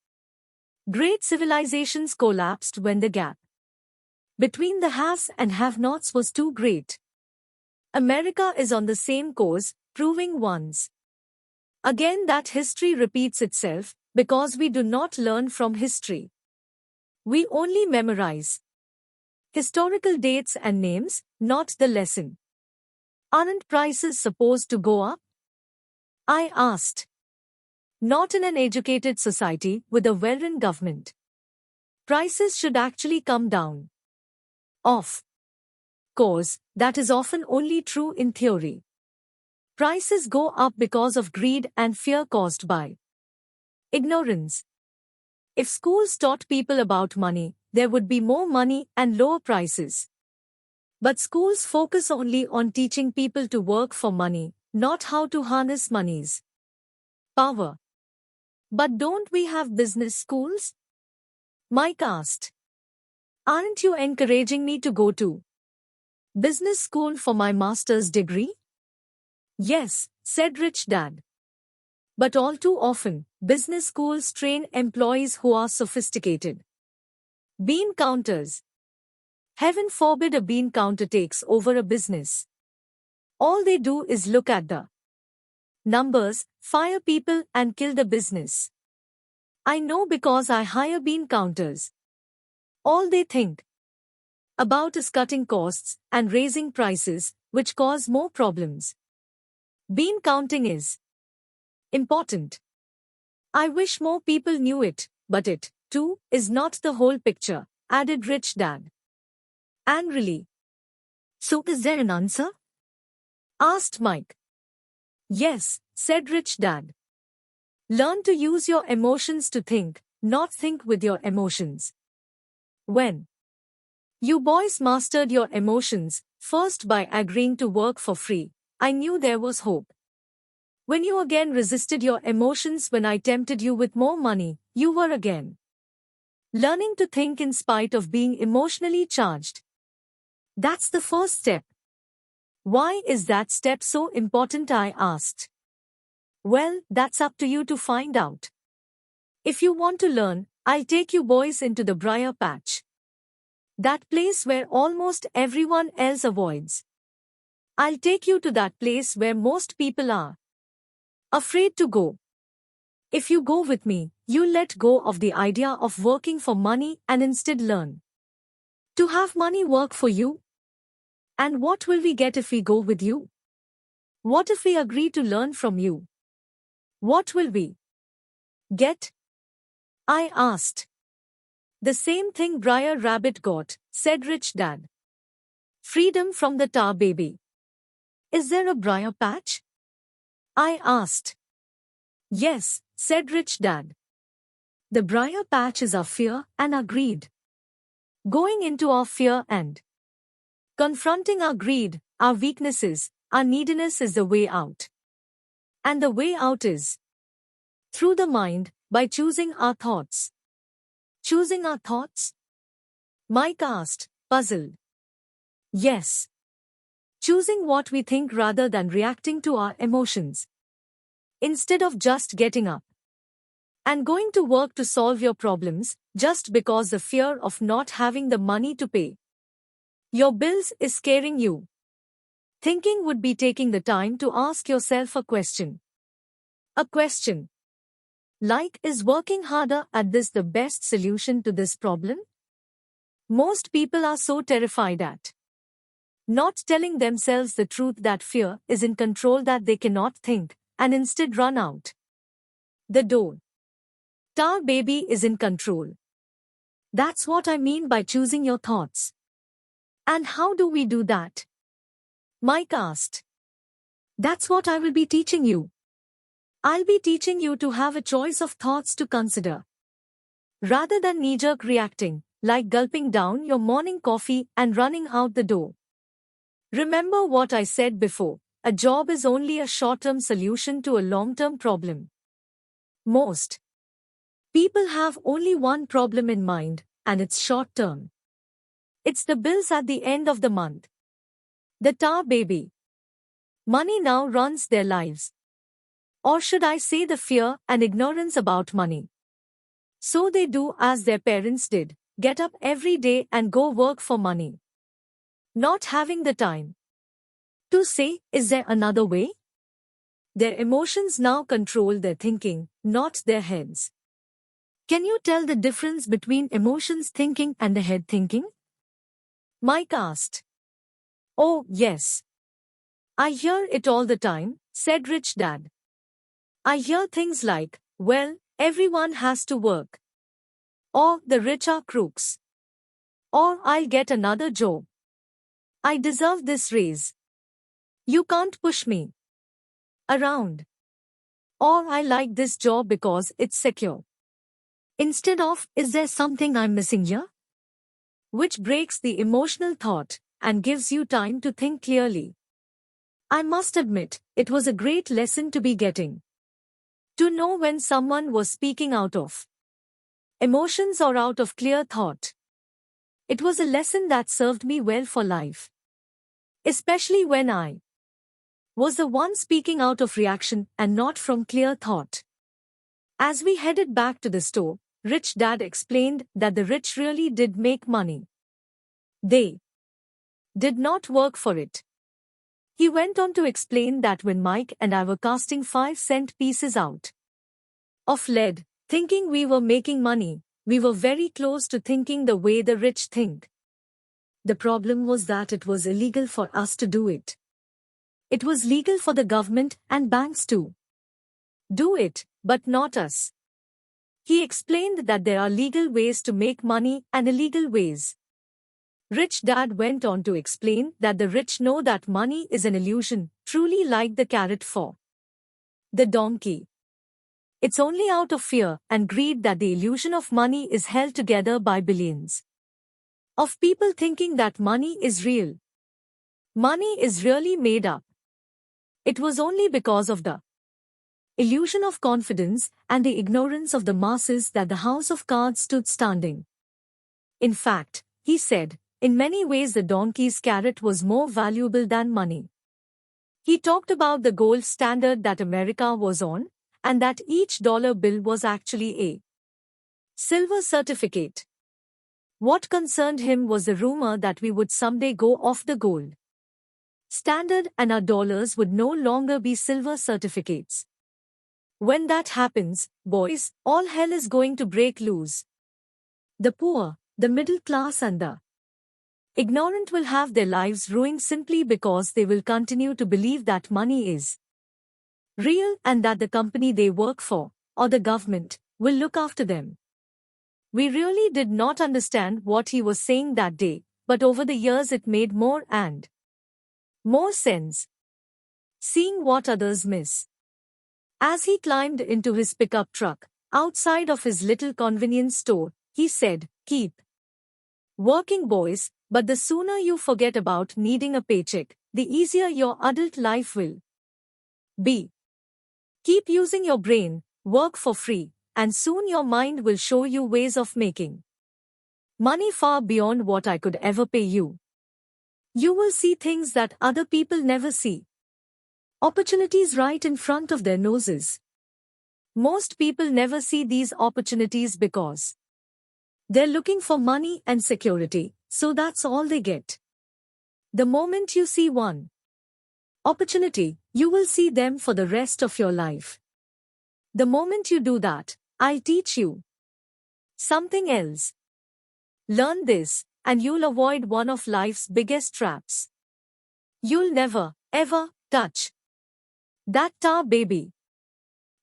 Great civilizations collapsed when the gap between the haves and have-nots was too great. America is on the same course, proving once again that history repeats itself because we do not learn from history. We only memorize historical dates and names, not the lesson. Aren't prices supposed to go up? I asked. Not in an educated society with a well-run government. Prices should actually come down. Of course, that is often only true in theory. Prices go up because of greed and fear caused by ignorance. If schools taught people about money, there would be more money and lower prices. But schools focus only on teaching people to work for money, not how to harness money's power. But don't we have business schools? Mike asked. Aren't you encouraging me to go to business school for my master's degree? Yes, said Rich Dad. But all too often, business schools train employees who are sophisticated bean counters. Heaven forbid a bean counter takes over a business. All they do is look at the numbers, fire people and kill the business. I know because I hire bean counters. All they think about is cutting costs and raising prices, which cause more problems. Bean counting is important. I wish more people knew it, but it, too, is not the whole picture, added Rich Dad angrily. So is there an answer? Asked Mike. Yes, said Rich Dad. Learn to use your emotions to think, not think with your emotions. When you boys mastered your emotions, first by agreeing to work for free, I knew there was hope. When you again resisted your emotions when I tempted you with more money, you were again learning to think in spite of being emotionally charged. That's the first step. Why is that step so important? I asked. Well, that's up to you to find out. If you want to learn, I'll take you boys into the briar patch. That place where almost everyone else avoids. I'll take you to that place where most people are afraid to go. If you go with me, you'll let go of the idea of working for money and instead learn to have money work for you. And what will we get if we go with you? What if we agree to learn from you? What will we get? I asked. The same thing Briar Rabbit got, said Rich Dad. Freedom from the tar baby. Is there a briar patch? I asked. Yes, said Rich Dad. The briar patch is our fear and our greed. Going into our fear and confronting our greed, our weaknesses, our neediness is the way out. And the way out is through the mind, by choosing our thoughts. Choosing our thoughts? Mike asked, puzzled. Yes. Choosing what we think rather than reacting to our emotions. Instead of just getting up and going to work to solve your problems, just because the fear of not having the money to pay your bills is scaring you. Thinking would be taking the time to ask yourself a question. A question like, is working harder at this the best solution to this problem? Most people are so terrified at not telling themselves the truth that fear is in control that they cannot think, and instead run out the door. Tar baby is in control. That's what I mean by choosing your thoughts. And how do we do that? Mike asked. That's what I will be teaching you. I'll be teaching you to have a choice of thoughts to consider. Rather than knee-jerk reacting, like gulping down your morning coffee and running out the door. Remember what I said before, a job is only a short-term solution to a long-term problem. Most people have only one problem in mind, and it's short-term. It's the bills at the end of the month. The tar baby. Money now runs their lives. Or should I say the fear and ignorance about money. So they do as their parents did, get up every day and go work for money. Not having the time to say, is there another way? Their emotions now control their thinking, not their heads. Can you tell the difference between emotions thinking and the head thinking? Mike asked. Oh, yes. I hear it all the time, said Rich Dad. I hear things like, well, everyone has to work. Or the rich are crooks. Or I'll get another job. I deserve this raise. You can't push me around. Or I like this job because it's secure. Instead of, is there something I'm missing here? Which breaks the emotional thought and gives you time to think clearly. I must admit, it was a great lesson to be getting. To know when someone was speaking out of emotions or out of clear thought. It was a lesson that served me well for life. Especially when I was the one speaking out of reaction and not from clear thought. As we headed back to the store, Rich Dad explained that the rich really did make money. They did not work for it. He went on to explain that when Mike and I were casting 5-cent pieces out of lead, thinking we were making money, we were very close to thinking the way the rich think. The problem was that it was illegal for us to do it. It was legal for the government and banks to do it, but not us. He explained that there are legal ways to make money and illegal ways. Rich Dad went on to explain that the rich know that money is an illusion, truly like the carrot for the donkey. It's only out of fear and greed that the illusion of money is held together by billions of people thinking that money is real. Money is really made up. It was only because of the illusion of confidence and the ignorance of the masses that the house of cards stood standing. In fact, he said, in many ways the donkey's carrot was more valuable than money. He talked about the gold standard that America was on, and that each dollar bill was actually a silver certificate. What concerned him was the rumor that we would someday go off the gold standard and our dollars would no longer be silver certificates. When that happens, boys, all hell is going to break loose. The poor, the middle class and the ignorant will have their lives ruined simply because they will continue to believe that money is real and that the company they work for, or the government, will look after them. We really did not understand what he was saying that day, but over the years it made more and more sense. Seeing what others miss. As he climbed into his pickup truck, outside of his little convenience store, he said, keep working, boys, but the sooner you forget about needing a paycheck, the easier your adult life will be. Keep using your brain, work for free, and soon your mind will show you ways of making money far beyond what I could ever pay you. You will see things that other people never see. Opportunities right in front of their noses. Most people never see these opportunities because they're looking for money and security, so that's all they get. The moment you see one opportunity, you will see them for the rest of your life. The moment you do that, I'll teach you something else. Learn this, and you'll avoid one of life's biggest traps. You'll never, ever touch That tar baby.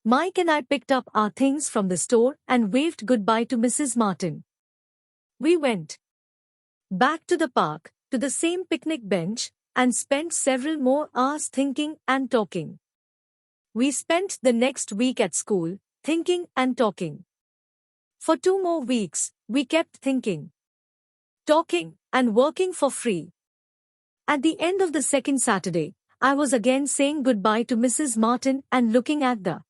Mike and I picked up our things from the store and waved goodbye to Mrs. Martin. We went back to the park, to the same picnic bench, and spent several more hours thinking and talking. We spent the next week at school, thinking and talking. For 2 more weeks, we kept thinking, talking, and working for free. At the end of the second Saturday, I was again saying goodbye to Mrs. Martin and looking at the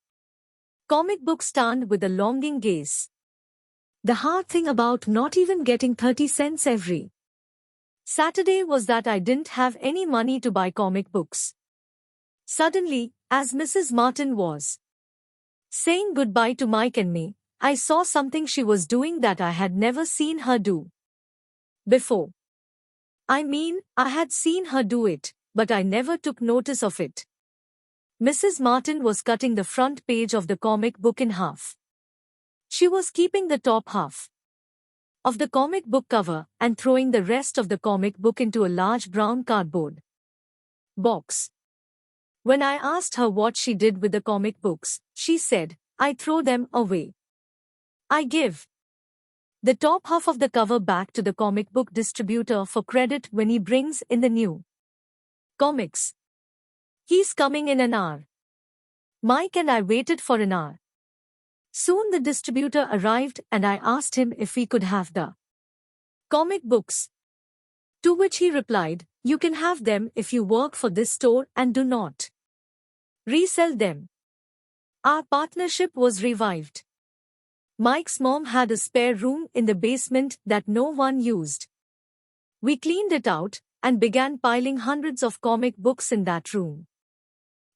comic book stand with a longing gaze. The hard thing about not even getting 30 cents every Saturday was that I didn't have any money to buy comic books. Suddenly, as Mrs. Martin was saying goodbye to Mike and me, I saw something she was doing that I had never seen her do before. I mean, I had seen her do it, but I never took notice of it. Mrs. Martin was cutting the front page of the comic book in half. She was keeping the top half of the comic book cover and throwing the rest of the comic book into a large brown cardboard box. When I asked her what she did with the comic books, she said, "I throw them away. I give the top half of the cover back to the comic book distributor for credit when he brings in the new comics. He's coming in an hour." Mike and I waited for an hour. Soon the distributor arrived and I asked him if we could have the comic books. To which he replied, "You can have them if you work for this store and do not resell them." Our partnership was revived. Mike's mom had a spare room in the basement that no one used. We cleaned it out and began piling hundreds of comic books in that room.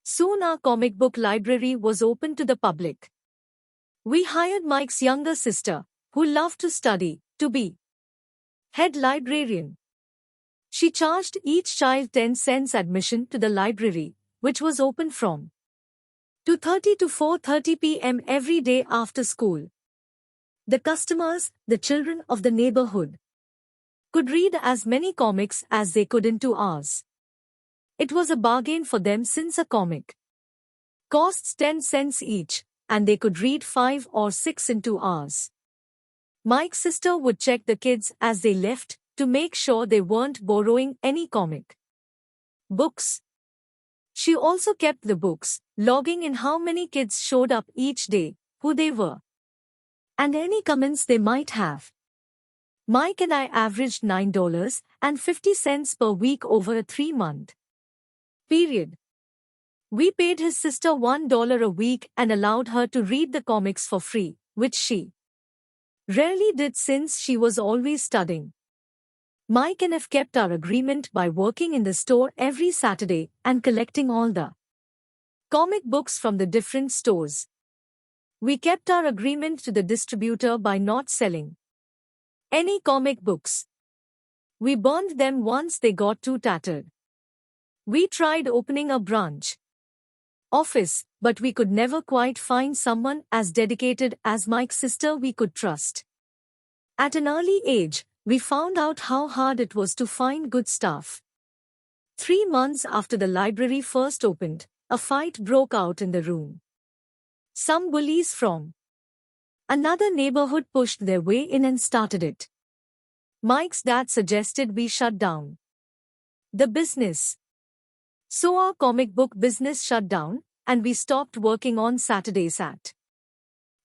Soon our comic book library was open to the public. We hired Mike's younger sister, who loved to study, to be head librarian. She charged each child 10 cents admission to the library, which was open from 2:30 to 4:30 p.m. every day after school. The customers, the children of the neighborhood, could read as many comics as they could in 2 hours. It was a bargain for them since a comic costs 10 cents each, and they could read 5 or 6 in 2 hours. Mike's sister would check the kids as they left to make sure they weren't borrowing any comic books. She also kept the books, logging in how many kids showed up each day, who they were, and any comments they might have. Mike and I averaged $9.50 per week over a 3-month period. We paid his sister $1 a week and allowed her to read the comics for free, which she rarely did since she was always studying. Mike and I kept our agreement by working in the store every Saturday and collecting all the comic books from the different stores. We kept our agreement to the distributor by not selling any comic books. We burned them once they got too tattered. We tried opening a branch office, but we could never quite find someone as dedicated as Mike's sister we could trust. At an early age, we found out how hard it was to find good staff. 3 months after the library first opened, a fight broke out in the room. Some bullies from another neighborhood pushed their way in and started it. Mike's dad suggested we shut down the business. So our comic book business shut down, and we stopped working on Saturdays at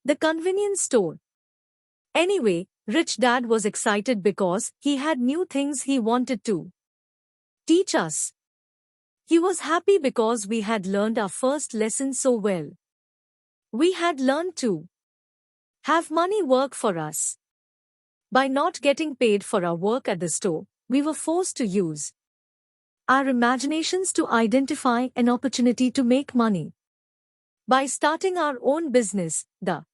the convenience store. Anyway, Rich Dad was excited because he had new things he wanted to teach us. He was happy because we had learned our first lesson so well. We had learned to have money work for us. By not getting paid for our work at the store, we were forced to use our imaginations to identify an opportunity to make money. By starting our own business, the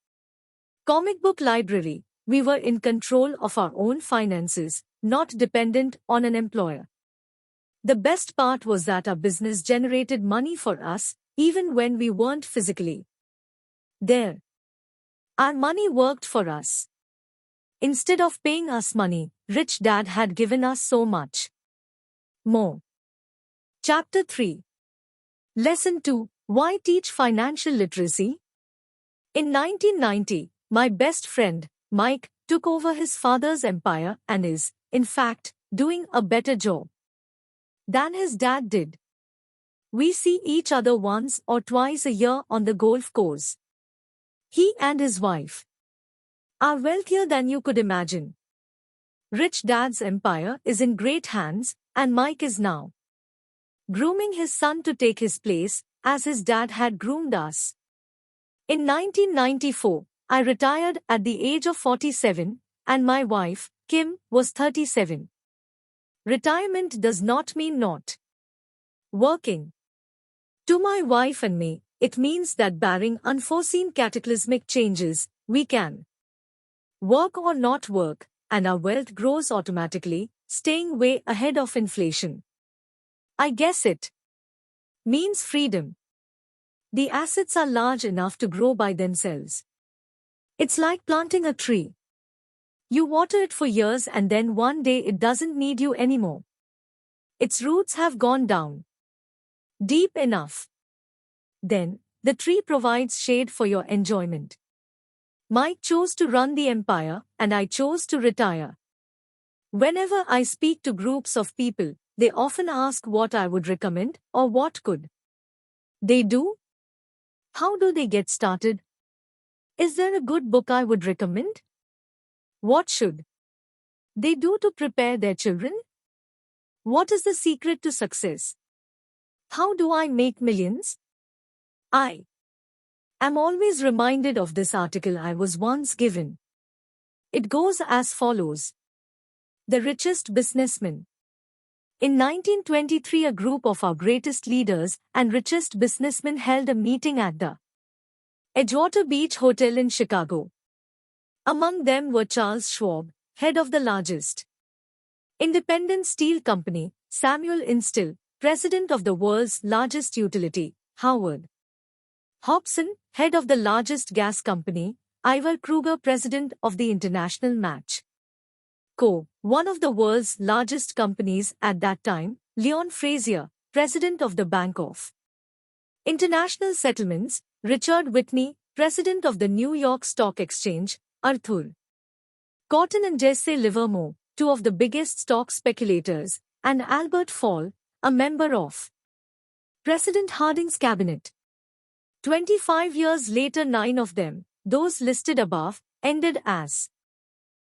comic book library, we were in control of our own finances, not dependent on an employer. The best part was that our business generated money for us, even when we weren't physically there. Our money worked for us. Instead of paying us money, Rich Dad had given us so much more. Chapter 3. Lesson 2. Why teach financial literacy? In 1990, my best friend, Mike, took over his father's empire and is, in fact, doing a better job than his dad did. We see each other once or twice a year on the golf course. He and his wife are wealthier than you could imagine. Rich Dad's empire is in great hands, and Mike is now grooming his son to take his place, as his dad had groomed us. In 1994, I retired at the age of 47, and my wife, Kim, was 37. Retirement does not mean not working. To my wife and me, it means that barring unforeseen cataclysmic changes, we can work or not work, and our wealth grows automatically, staying way ahead of inflation. I guess it means freedom. The assets are large enough to grow by themselves. It's like planting a tree. You water it for years and then one day it doesn't need you anymore. Its roots have gone down deep enough. Then, the tree provides shade for your enjoyment. Mike chose to run the empire, and I chose to retire. Whenever I speak to groups of people, they often ask what I would recommend or what could they do. How do they get started? Is there a good book I would recommend? What should they do to prepare their children? What is the secret to success? How do I make millions? I am always reminded of this article I was once given. It goes as follows. The richest businessman. In 1923, a group of our greatest leaders and richest businessmen held a meeting at the Edgewater Beach Hotel in Chicago. Among them were Charles Schwab, head of the largest independent steel company, Samuel Instill, president of the world's largest utility, Howard Hobson, head of the largest gas company, Ivar Kruger, president of the International Match Co., one of the world's largest companies at that time, Leon Frazier, president of the Bank of International Settlements, Richard Whitney, president of the New York Stock Exchange, Arthur Cotton and Jesse Livermore, two of the biggest stock speculators, and Albert Fall, a member of President Harding's cabinet. 25 years later, 9 of them, those listed above, ended as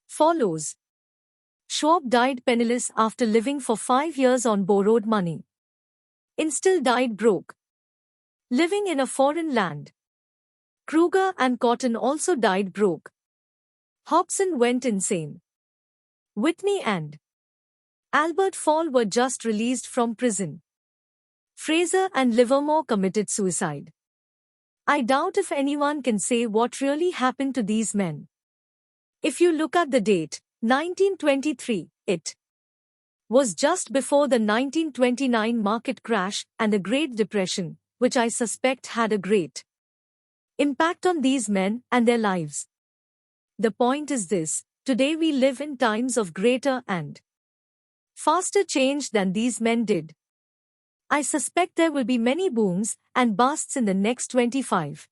follows. Schwab died penniless after living for 5 years on borrowed money. Instill died broke, living in a foreign land. Kruger and Cotton also died broke. Hobson went insane. Whitney and Albert Fall were just released from prison. Fraser and Livermore committed suicide. I doubt if anyone can say what really happened to these men. If you look at the date, 1923, it was just before the 1929 market crash and the Great Depression, which I suspect had a great impact on these men and their lives. The point is this: today we live in times of greater and faster change than these men did. I suspect there will be many booms and busts in the next 25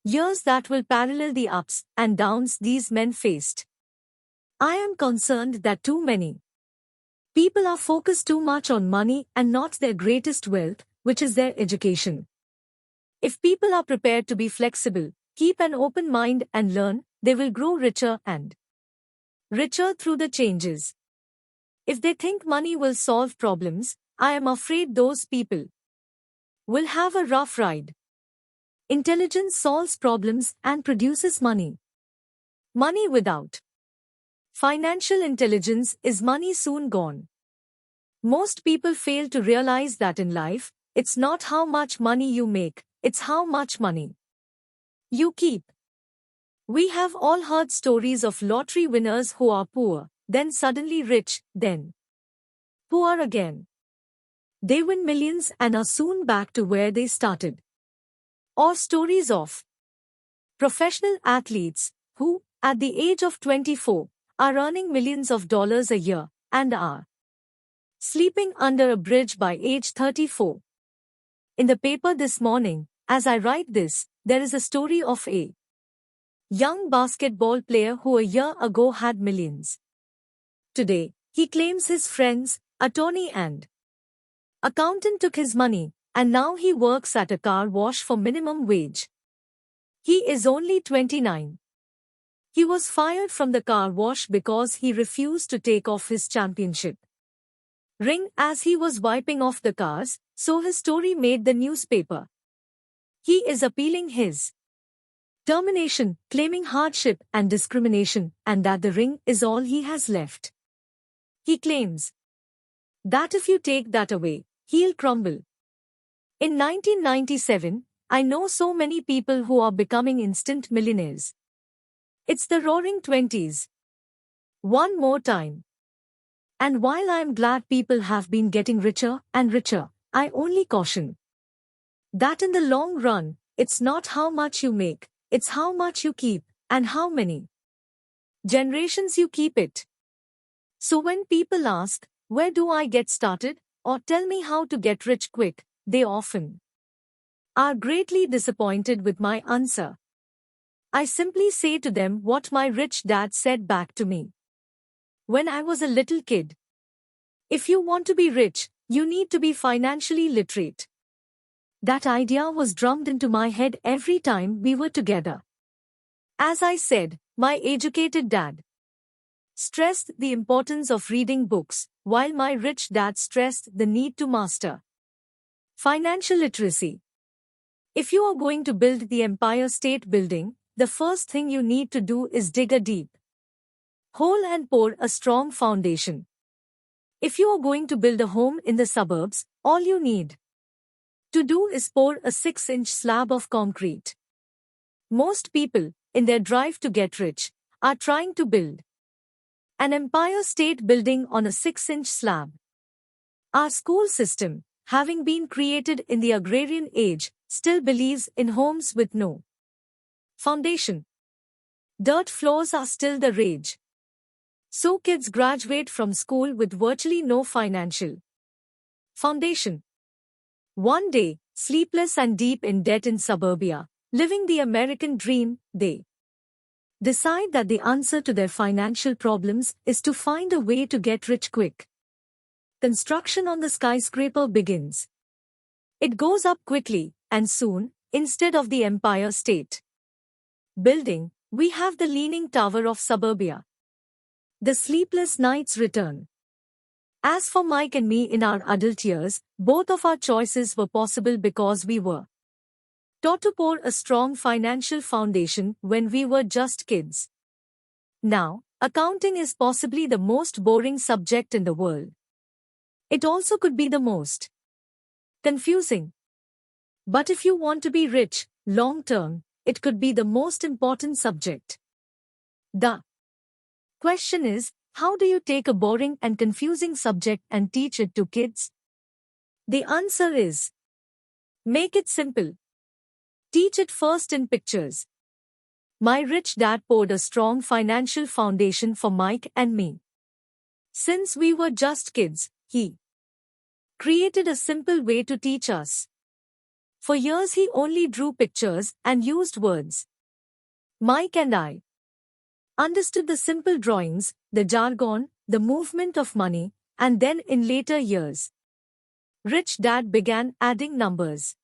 years that will parallel the ups and downs these men faced. I am concerned that too many people are focused too much on money and not their greatest wealth, which is their education. If people are prepared to be flexible, keep an open mind and learn, they will grow richer and richer through the changes. If they think money will solve problems, I am afraid those people will have a rough ride. Intelligence solves problems and produces money. Money without financial intelligence is money soon gone. Most people fail to realize that in life, it's not how much money you make, it's how much money you keep. We have all heard stories of lottery winners who are poor, then suddenly rich, then poor again. They win millions and are soon back to where they started. Or stories of professional athletes who, at the age of 24, are earning millions of dollars a year and are sleeping under a bridge by age 34. In the paper this morning, as I write this, there is a story of a young basketball player who a year ago had millions. Today, he claims his friends, attorney and accountant took his money, and now he works at a car wash for minimum wage. He is only 29. He was fired from the car wash because he refused to take off his championship ring as he was wiping off the cars, so his story made the newspaper. He is appealing his termination, claiming hardship and discrimination, and that the ring is all he has left. He claims that if you take that away, he'll crumble. In 1997, I know so many people who are becoming instant millionaires. It's the roaring 20s. One more time. And while I'm glad people have been getting richer and richer, I only caution that in the long run, it's not how much you make, it's how much you keep, and how many generations you keep it. So when people ask, where do I get started, or tell me how to get rich quick, they often are greatly disappointed with my answer. I simply say to them what my rich dad said back to me when I was a little kid. If you want to be rich, you need to be financially literate. That idea was drummed into my head every time we were together. As I said, my educated dad stressed the importance of reading books, while my rich dad stressed the need to master financial literacy. If you are going to build the Empire State Building, the first thing you need to do is dig a deep hole and pour a strong foundation. If you are going to build a home in the suburbs, all you need to do is pour a 6-inch slab of concrete. Most people, in their drive to get rich, are trying to build an Empire State Building on a 6-inch slab. Our school system, having been created in the agrarian age, still believes in homes with no foundation. Dirt floors are still the rage. So kids graduate from school with virtually no financial foundation. One day, sleepless and deep in debt in suburbia, living the American dream, they decide that the answer to their financial problems is to find a way to get rich quick. Construction on the skyscraper begins. It goes up quickly, and soon, instead of the Empire State Building, we have the Leaning Tower of suburbia. The sleepless nights return. As for Mike and me in our adult years, both of our choices were possible because we were taught to pour a strong financial foundation when we were just kids. Now, accounting is possibly the most boring subject in the world. It also could be the most confusing. But if you want to be rich, long term, it could be the most important subject. The question is, how do you take a boring and confusing subject and teach it to kids? The answer is, make it simple. Teach it first in pictures. My rich dad poured a strong financial foundation for Mike and me. Since we were just kids, he created a simple way to teach us. For years he only drew pictures and used words. Mike and I understood the simple drawings, the jargon, the movement of money, and then in later years, Rich Dad began adding numbers.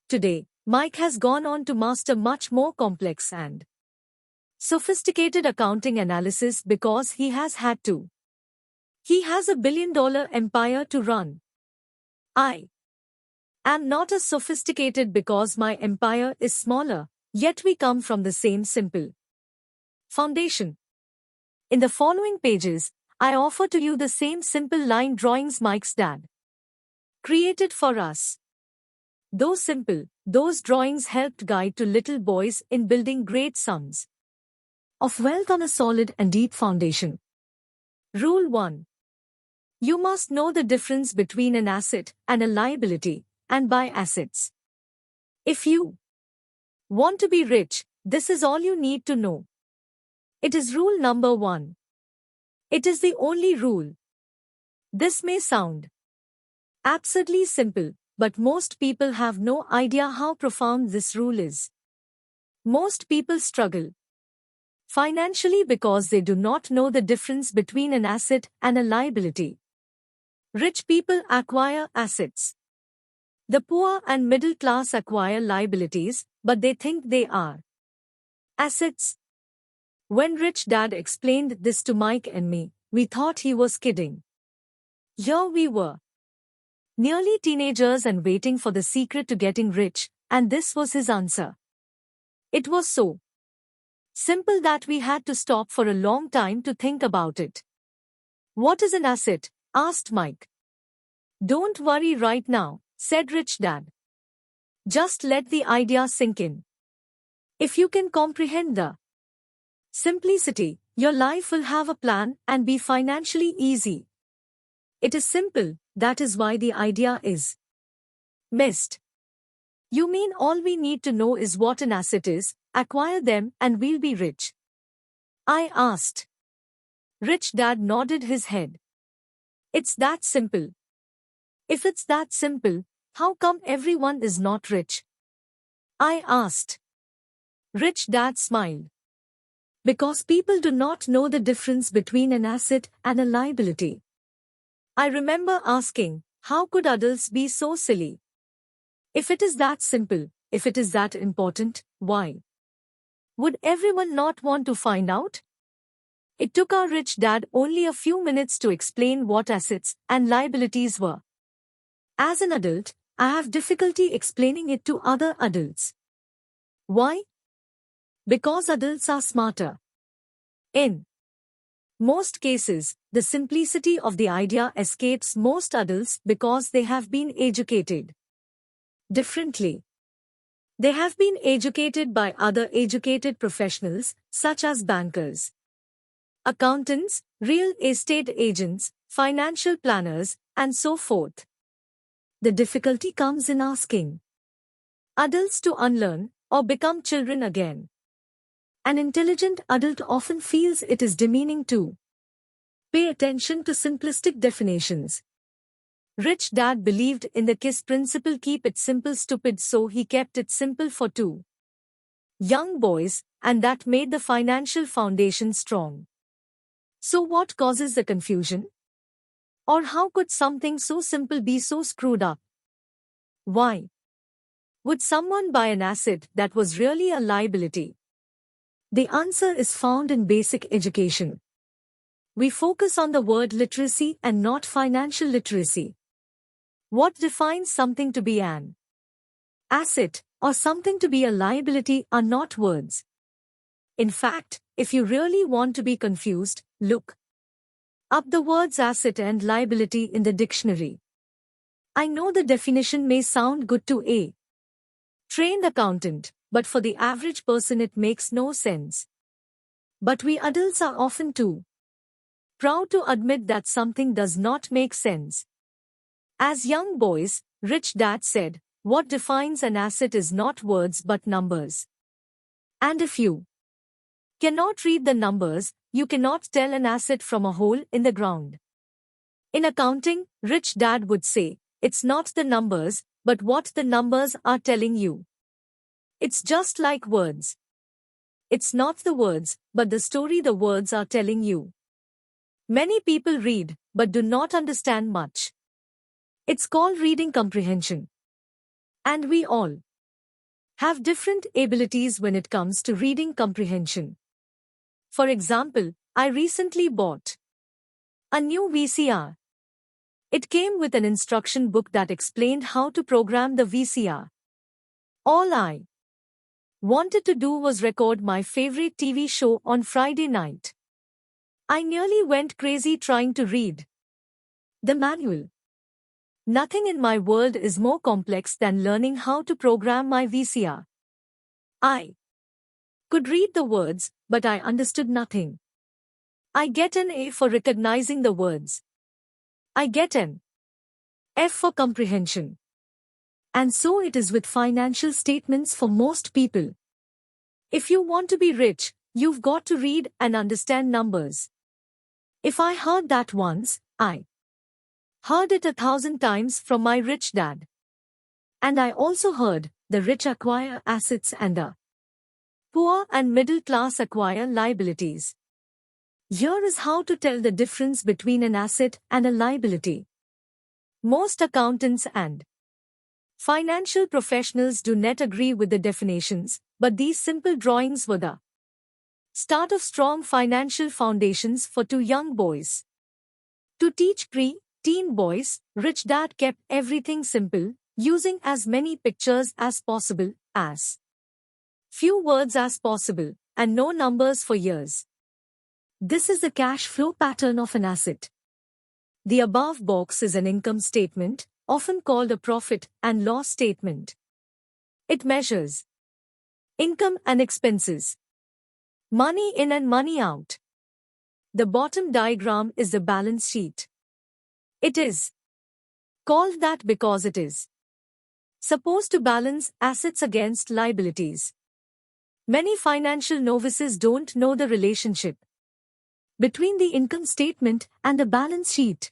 Today, Mike has gone on to master much more complex and sophisticated accounting analysis because he has had to. He has $1 billion empire to run. I am not as sophisticated because my empire is smaller, yet we come from the same simple foundation. In the following pages, I offer to you the same simple line drawings Mike's dad created for us. Though simple, those drawings helped guide to little boys in building great sums of wealth on a solid and deep foundation. Rule 1. You must know the difference between an asset and a liability, and buy assets. If you want to be rich, this is all you need to know. It is rule number 1. It is the only rule. This may sound absurdly simple, but most people have no idea how profound this rule is. Most people struggle financially because they do not know the difference between an asset and a liability. Rich people acquire assets. The poor and middle class acquire liabilities, but they think they are assets. When Rich Dad explained this to Mike and me, we thought he was kidding. Here we were, nearly teenagers and waiting for the secret to getting rich, and this was his answer. It was so simple that we had to stop for a long time to think about it. What is an asset? Asked Mike. Don't worry right now, said Rich Dad. Just let the idea sink in. If you can comprehend the simplicity, your life will have a plan and be financially easy. It is simple, that is why the idea is missed. You mean all we need to know is what an asset is, acquire them, and we'll be rich? I asked. Rich Dad nodded his head. It's that simple. If it's that simple, how come everyone is not rich? I asked. Rich Dad smiled. Because people do not know the difference between an asset and a liability. I remember asking, how could adults be so silly? If it is that simple, if it is that important, why would everyone not want to find out? It took our Rich Dad only a few minutes to explain what assets and liabilities were. As an adult, I have difficulty explaining it to other adults. Why? Because adults are smarter. In most cases, the simplicity of the idea escapes most adults because they have been educated differently. They have been educated by other educated professionals, such as bankers, accountants, real estate agents, financial planners, and so forth. The difficulty comes in asking adults to unlearn or become children again. An intelligent adult often feels it is demeaning to pay attention to simplistic definitions. Rich Dad believed in the KISS principle, keep it simple stupid, so he kept it simple for two young boys, and that made the financial foundation strong. So what causes the confusion? Or how could something so simple be so screwed up? Why would someone buy an asset that was really a liability? The answer is found in basic education. We focus on the word literacy and not financial literacy. What defines something to be an asset or something to be a liability are not words. In fact, if you really want to be confused, look up the words asset and liability in the dictionary. I know the definition may sound good to a trained accountant, but for the average person it makes no sense. But we adults are often too proud to admit that something does not make sense. As young boys, Rich Dad said, what defines an asset is not words but numbers. And if you cannot read the numbers, you cannot tell an asset from a hole in the ground. In accounting, Rich Dad would say, it's not the numbers, but what the numbers are telling you. It's just like words. It's not the words, but the story the words are telling you. Many people read, but do not understand much. It's called reading comprehension. And we all have different abilities when it comes to reading comprehension. For example, I recently bought a new VCR. It came with an instruction book that explained how to program the VCR. All I wanted to do was record my favorite TV show on Friday night. I nearly went crazy trying to read the manual. Nothing in my world is more complex than learning how to program my VCR. I could read the words, but I understood nothing. I get an A for recognizing the words. I get an F for comprehension. And so it is with financial statements for most people. If you want to be rich, you've got to read and understand numbers. If I heard that once, I heard it 1,000 times from my Rich Dad. And I also heard the rich acquire assets and the poor and middle class acquire liabilities. Here is how to tell the difference between an asset and a liability. Most accountants and financial professionals do not agree with the definitions, but these simple drawings were the start of strong financial foundations for two young boys. To teach pre-teen boys, Rich Dad kept everything simple, using as many pictures as possible, as few words as possible, and no numbers for years. This is the cash flow pattern of an asset. The above box is an income statement, often called a profit and loss statement. It measures income and expenses, money in and money out. The bottom diagram is the balance sheet. It is called that because it is supposed to balance assets against liabilities. Many financial novices don't know the relationship between the income statement and the balance sheet.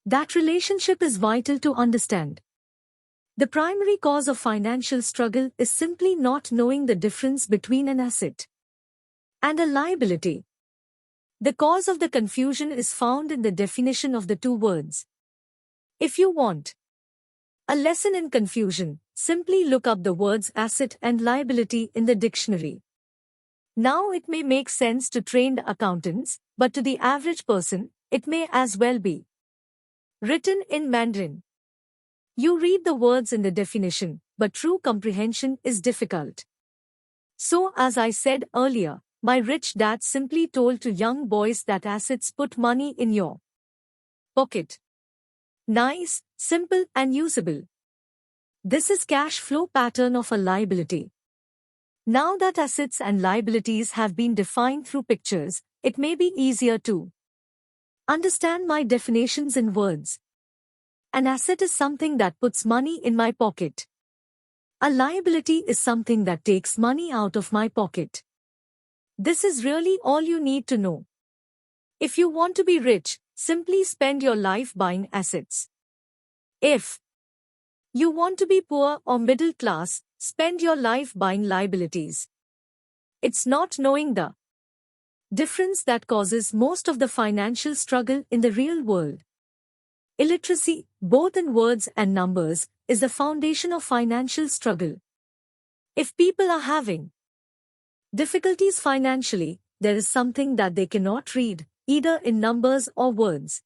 That relationship is vital to understand. The primary cause of financial struggle is simply not knowing the difference between an asset and a liability. The cause of the confusion is found in the definition of the two words. If you want a lesson in confusion, simply look up the words asset and liability in the dictionary. Now it may make sense to trained accountants, but to the average person, it may as well be written in Mandarin. You read the words in the definition, but true comprehension is difficult. So as I said earlier, my rich dad simply told to young boys that assets put money in your pocket. Nice, simple and usable. This is cash flow pattern of a liability. Now that assets and liabilities have been defined through pictures, it may be easier to understand my definitions in words. An asset is something that puts money in my pocket. A liability is something that takes money out of my pocket. This is really all you need to know. If you want to be rich, simply spend your life buying assets. If you want to be poor or middle class, spend your life buying liabilities. It's not knowing the difference that causes most of the financial struggle in the real world. Illiteracy, both in words and numbers, is the foundation of financial struggle. If people are having difficulties financially, there is something that they cannot read, either in numbers or words.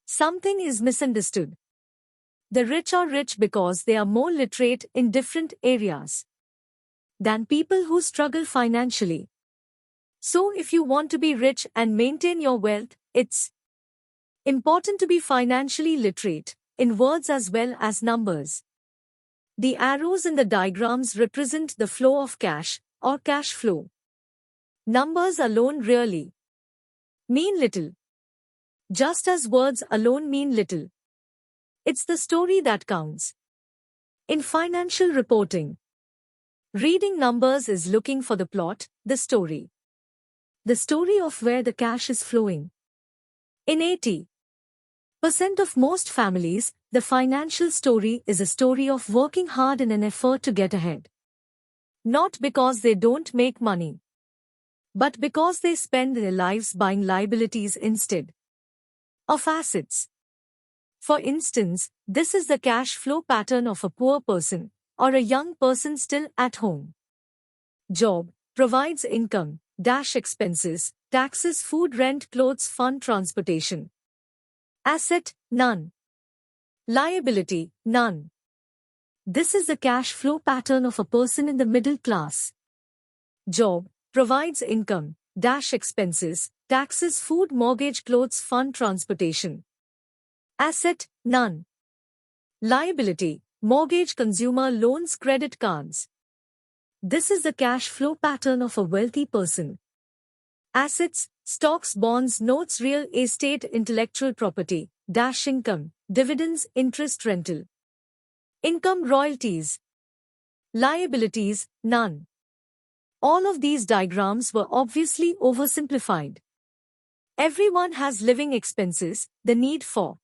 Something is misunderstood. The rich are rich because they are more literate in different areas than people who struggle financially. So if you want to be rich and maintain your wealth, it's important to be financially literate, in words as well as numbers. The arrows in the diagrams represent the flow of cash, or cash flow. Numbers alone really mean little. Just as words alone mean little. It's the story that counts. In financial reporting, reading numbers is looking for the plot, the story. The story of where the cash is flowing. In 80% of most families, the financial story is a story of working hard in an effort to get ahead. Not because they don't make money, but because they spend their lives buying liabilities instead of assets. For instance, this is the cash flow pattern of a poor person or a young person still at home. Job provides income, dash expenses, taxes, food, rent, clothes, fund, transportation. Asset, none. Liability, none. This is the cash flow pattern of a person in the middle class. Job provides income, dash expenses, taxes, food, mortgage, clothes, fund, transportation. Asset, none. Liability, mortgage, consumer loans, credit cards. This is the cash flow pattern of a wealthy person. Assets, stocks, bonds, notes, real estate, intellectual property, dash income, dividends, interest, rental. Income, royalties. Liabilities, none. All of these diagrams were obviously oversimplified. Everyone has living expenses, the need for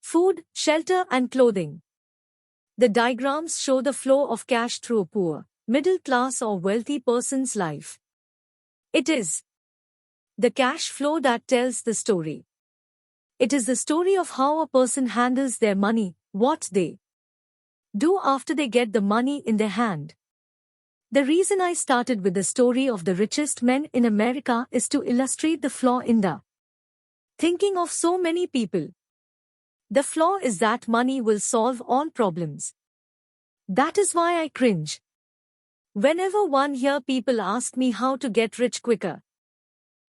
food, shelter and clothing. The diagrams show the flow of cash through a poor, middle class or wealthy person's life. It is the cash flow that tells the story. It is the story of how a person handles their money, what they do after they get the money in their hand. The reason I started with the story of the richest men in America is to illustrate the flaw in the thinking of so many people. The flaw is that money will solve all problems. That is why I cringe whenever one hear people ask me how to get rich quicker.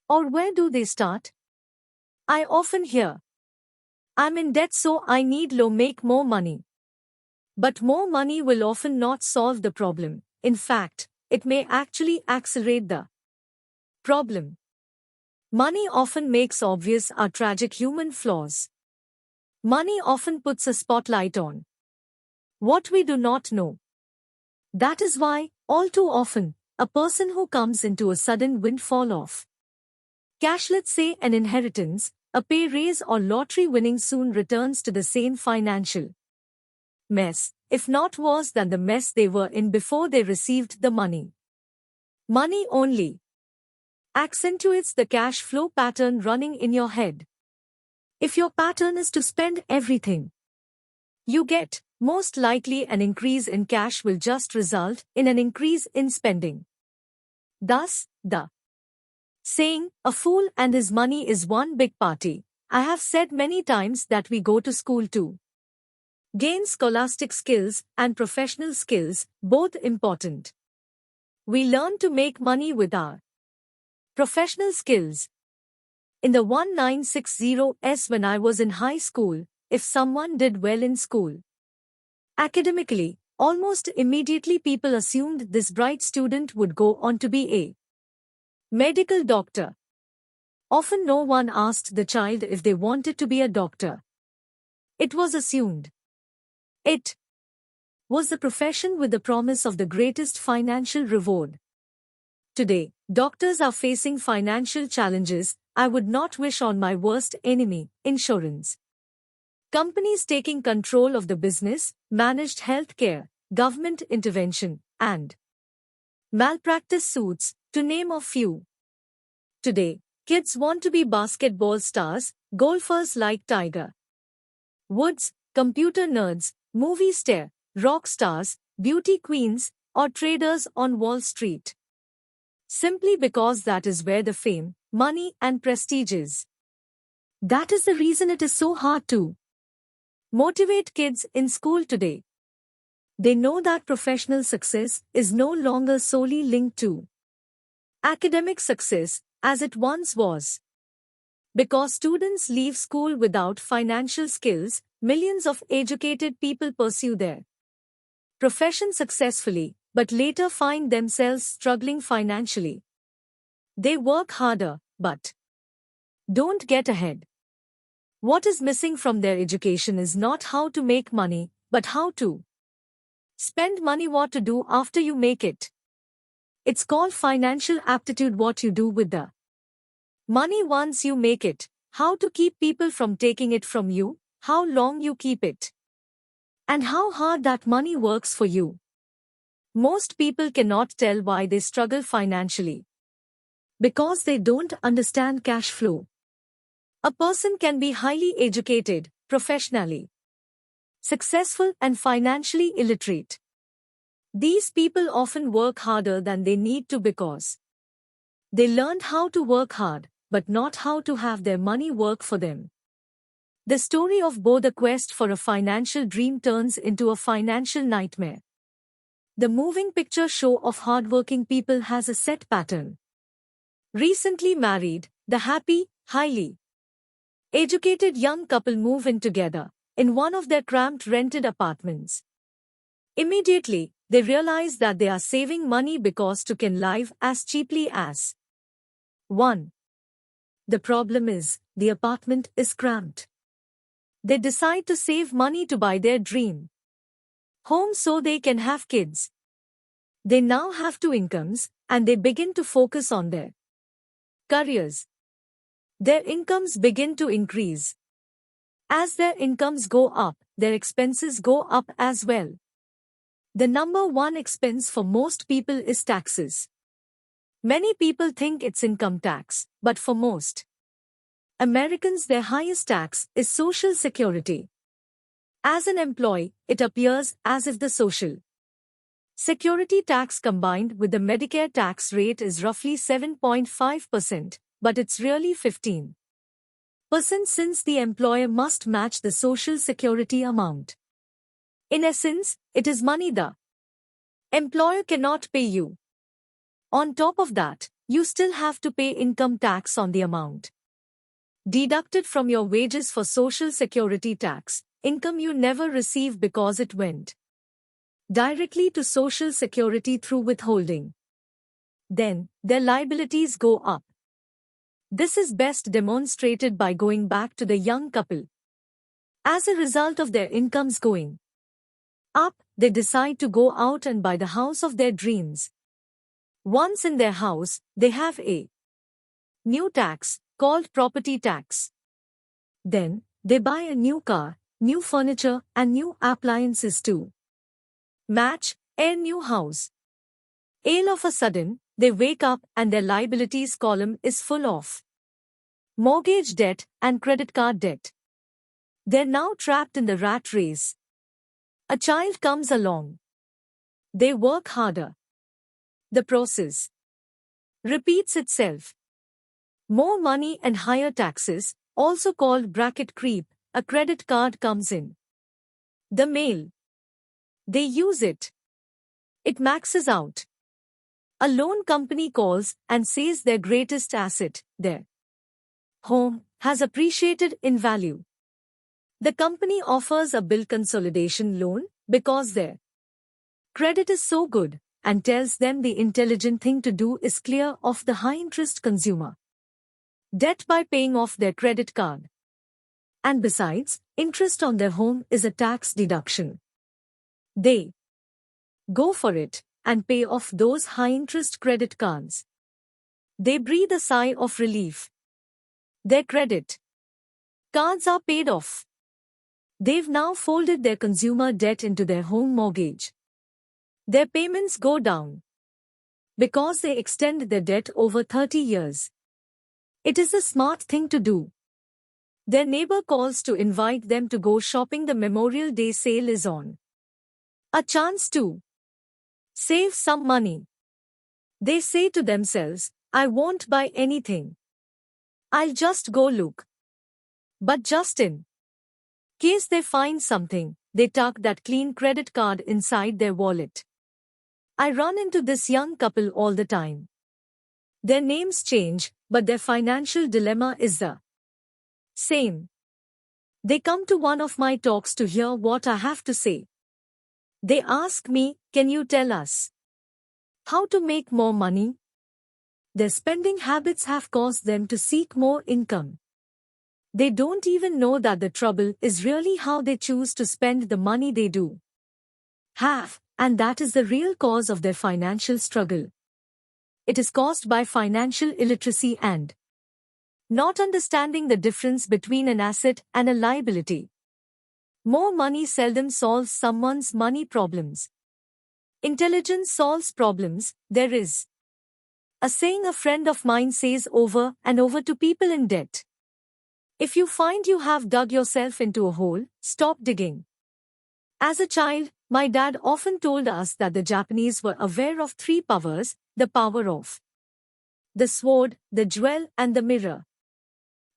Or where do they start? I often hear, I'm in debt so I need to make more money. But more money will often not solve the problem. In fact, it may actually accelerate the problem. Money often makes obvious our tragic human flaws. Money often puts a spotlight on what we do not know. That is why, all too often, a person who comes into a sudden windfall of cash, let's say an inheritance, a pay raise or lottery winning, soon returns to the same financial mess, if not worse than the mess they were in before they received the money. Money only accentuates the cash flow pattern running in your head. If your pattern is to spend everything you get, most likely an increase in cash will just result in an increase in spending. Thus, the saying, a fool and his money is one big party. I have said many times that we go to school to gain scholastic skills and professional skills, both important. We learn to make money with our professional skills. In the 1960s, when I was in high school, if someone did well in school academically, almost immediately people assumed this bright student would go on to be a medical doctor. Often no one asked the child if they wanted to be a doctor. It was assumed it was the profession with the promise of the greatest financial reward. Today, doctors are facing financial challenges I would not wish on my worst enemy, insurance companies taking control of the business, managed healthcare, government intervention, and malpractice suits, to name a few. Today, kids want to be basketball stars, golfers like Tiger Woods, computer nerds, movie stars, rock stars, beauty queens, or traders on Wall Street. Simply because that is where the fame, money, and prestige is. That is the reason it is so hard to motivate kids in school today. They know that professional success is no longer solely linked to academic success, as it once was. Because students leave school without financial skills, millions of educated people pursue their profession successfully, but later find themselves struggling financially. They work harder, but don't get ahead. What is missing from their education is not how to make money, but how to spend money, what to do after you make it. It's called financial aptitude, what you do with the money once you make it, how to keep people from taking it from you, how long you keep it, and how hard that money works for you. Most people cannot tell why they struggle financially. Because they don't understand cash flow. A person can be highly educated, professionally successful, and financially illiterate. These people often work harder than they need to because they learned how to work hard, but not how to have their money work for them. The story of both a quest for a financial dream turns into a financial nightmare. The moving picture show of hardworking people has a set pattern. Recently married, the happy, highly educated young couple move in together in one of their cramped rented apartments. Immediately, they realize that they are saving money because they can live as cheaply as 1. The problem is, the apartment is cramped. They decide to save money to buy their dream home so they can have kids. They now have two incomes, and they begin to focus on their careers. Their incomes begin to increase. As their incomes go up, their expenses go up as well. The number one expense for most people is taxes. Many people think it's income tax, but for most Americans, their highest tax is Social Security. As an employee, it appears as if the Social Security tax combined with the Medicare tax rate is roughly 7.5%, but it's really 15% since the employer must match the Social Security amount. In essence, it is money the employer cannot pay you. On top of that, you still have to pay income tax on the amount deducted from your wages for Social Security tax, income you never receive because it went directly to Social Security through withholding. Then, their liabilities go up. This is best demonstrated by going back to the young couple. As a result of their incomes going up, they decide to go out and buy the house of their dreams. Once in their house, they have a new tax called property tax. Then, they buy a new car, new furniture, and new appliances too. Match, a new house. All of a sudden, they wake up and their liabilities column is full of mortgage debt and credit card debt. They're now trapped in the rat race. A child comes along. They work harder. The process repeats itself. More money and higher taxes, also called bracket creep, a credit card comes in the mail. They use it. It maxes out. A loan company calls and says their greatest asset, their home, has appreciated in value. The company offers a bill consolidation loan because their credit is so good and tells them the intelligent thing to do is clear off the high-interest consumer debt by paying off their credit card. And besides, interest on their home is a tax deduction. They go for it and pay off those high-interest credit cards. They breathe a sigh of relief. Their credit cards are paid off. They've now folded their consumer debt into their home mortgage. Their payments go down because they extend their debt over 30 years. It is a smart thing to do. Their neighbor calls to invite them to go shopping. The Memorial Day sale is on. A chance to save some money. They say to themselves, I won't buy anything. I'll just go look. But just in case they find something, they tuck that clean credit card inside their wallet. I run into this young couple all the time. Their names change, but their financial dilemma is the same. They come to one of my talks to hear what I have to say. They ask me, can you tell us how to make more money? Their spending habits have caused them to seek more income. They don't even know that the trouble is really how they choose to spend the money they do have, and that is the real cause of their financial struggle. It is caused by financial illiteracy and not understanding the difference between an asset and a liability. More money seldom solves someone's money problems. Intelligence solves problems. There is a saying a friend of mine says over and over to people in debt. If you find you have dug yourself into a hole, stop digging. As a child, my dad often told us that the Japanese were aware of three powers: the power of the sword, the jewel, and the mirror.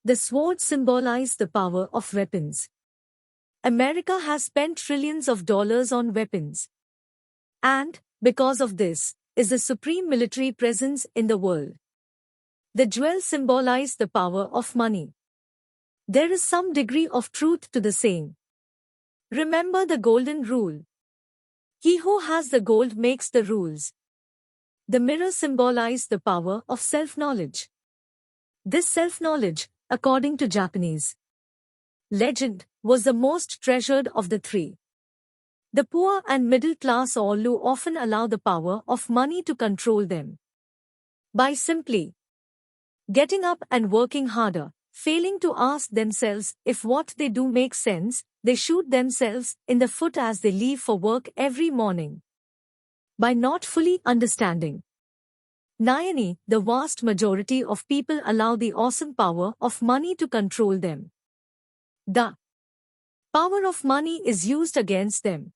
The sword symbolized the power of weapons. America has spent trillions of dollars on weapons. And, because of this, is the supreme military presence in the world. The jewel symbolized the power of money. There is some degree of truth to the saying. Remember the golden rule. He who has the gold makes the rules. The mirror symbolized the power of self-knowledge. This self-knowledge, according to Japanese legend, was the most treasured of the three. The poor and middle class all often allow the power of money to control them. By simply getting up and working harder, Failing to ask themselves if what they do makes sense, they shoot themselves in the foot as they leave for work every morning. By not fully understanding Nayani, the vast majority of people allow the awesome power of money to control them. The power of money is used against them.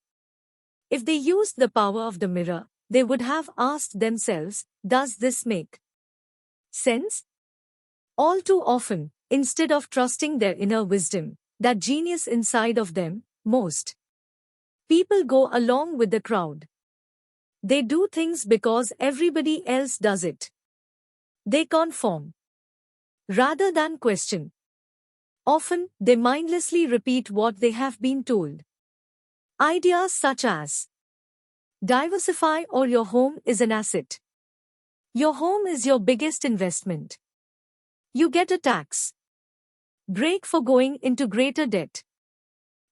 If they used the power of the mirror, they would have asked themselves, does this make sense? All too often, instead of trusting their inner wisdom, that genius inside of them, most people go along with the crowd. They do things because everybody else does it. They conform rather than question. Often, they mindlessly repeat what they have been told. Ideas such as diversify or your home is an asset. Your home is your biggest investment. You get a tax break for going into greater debt.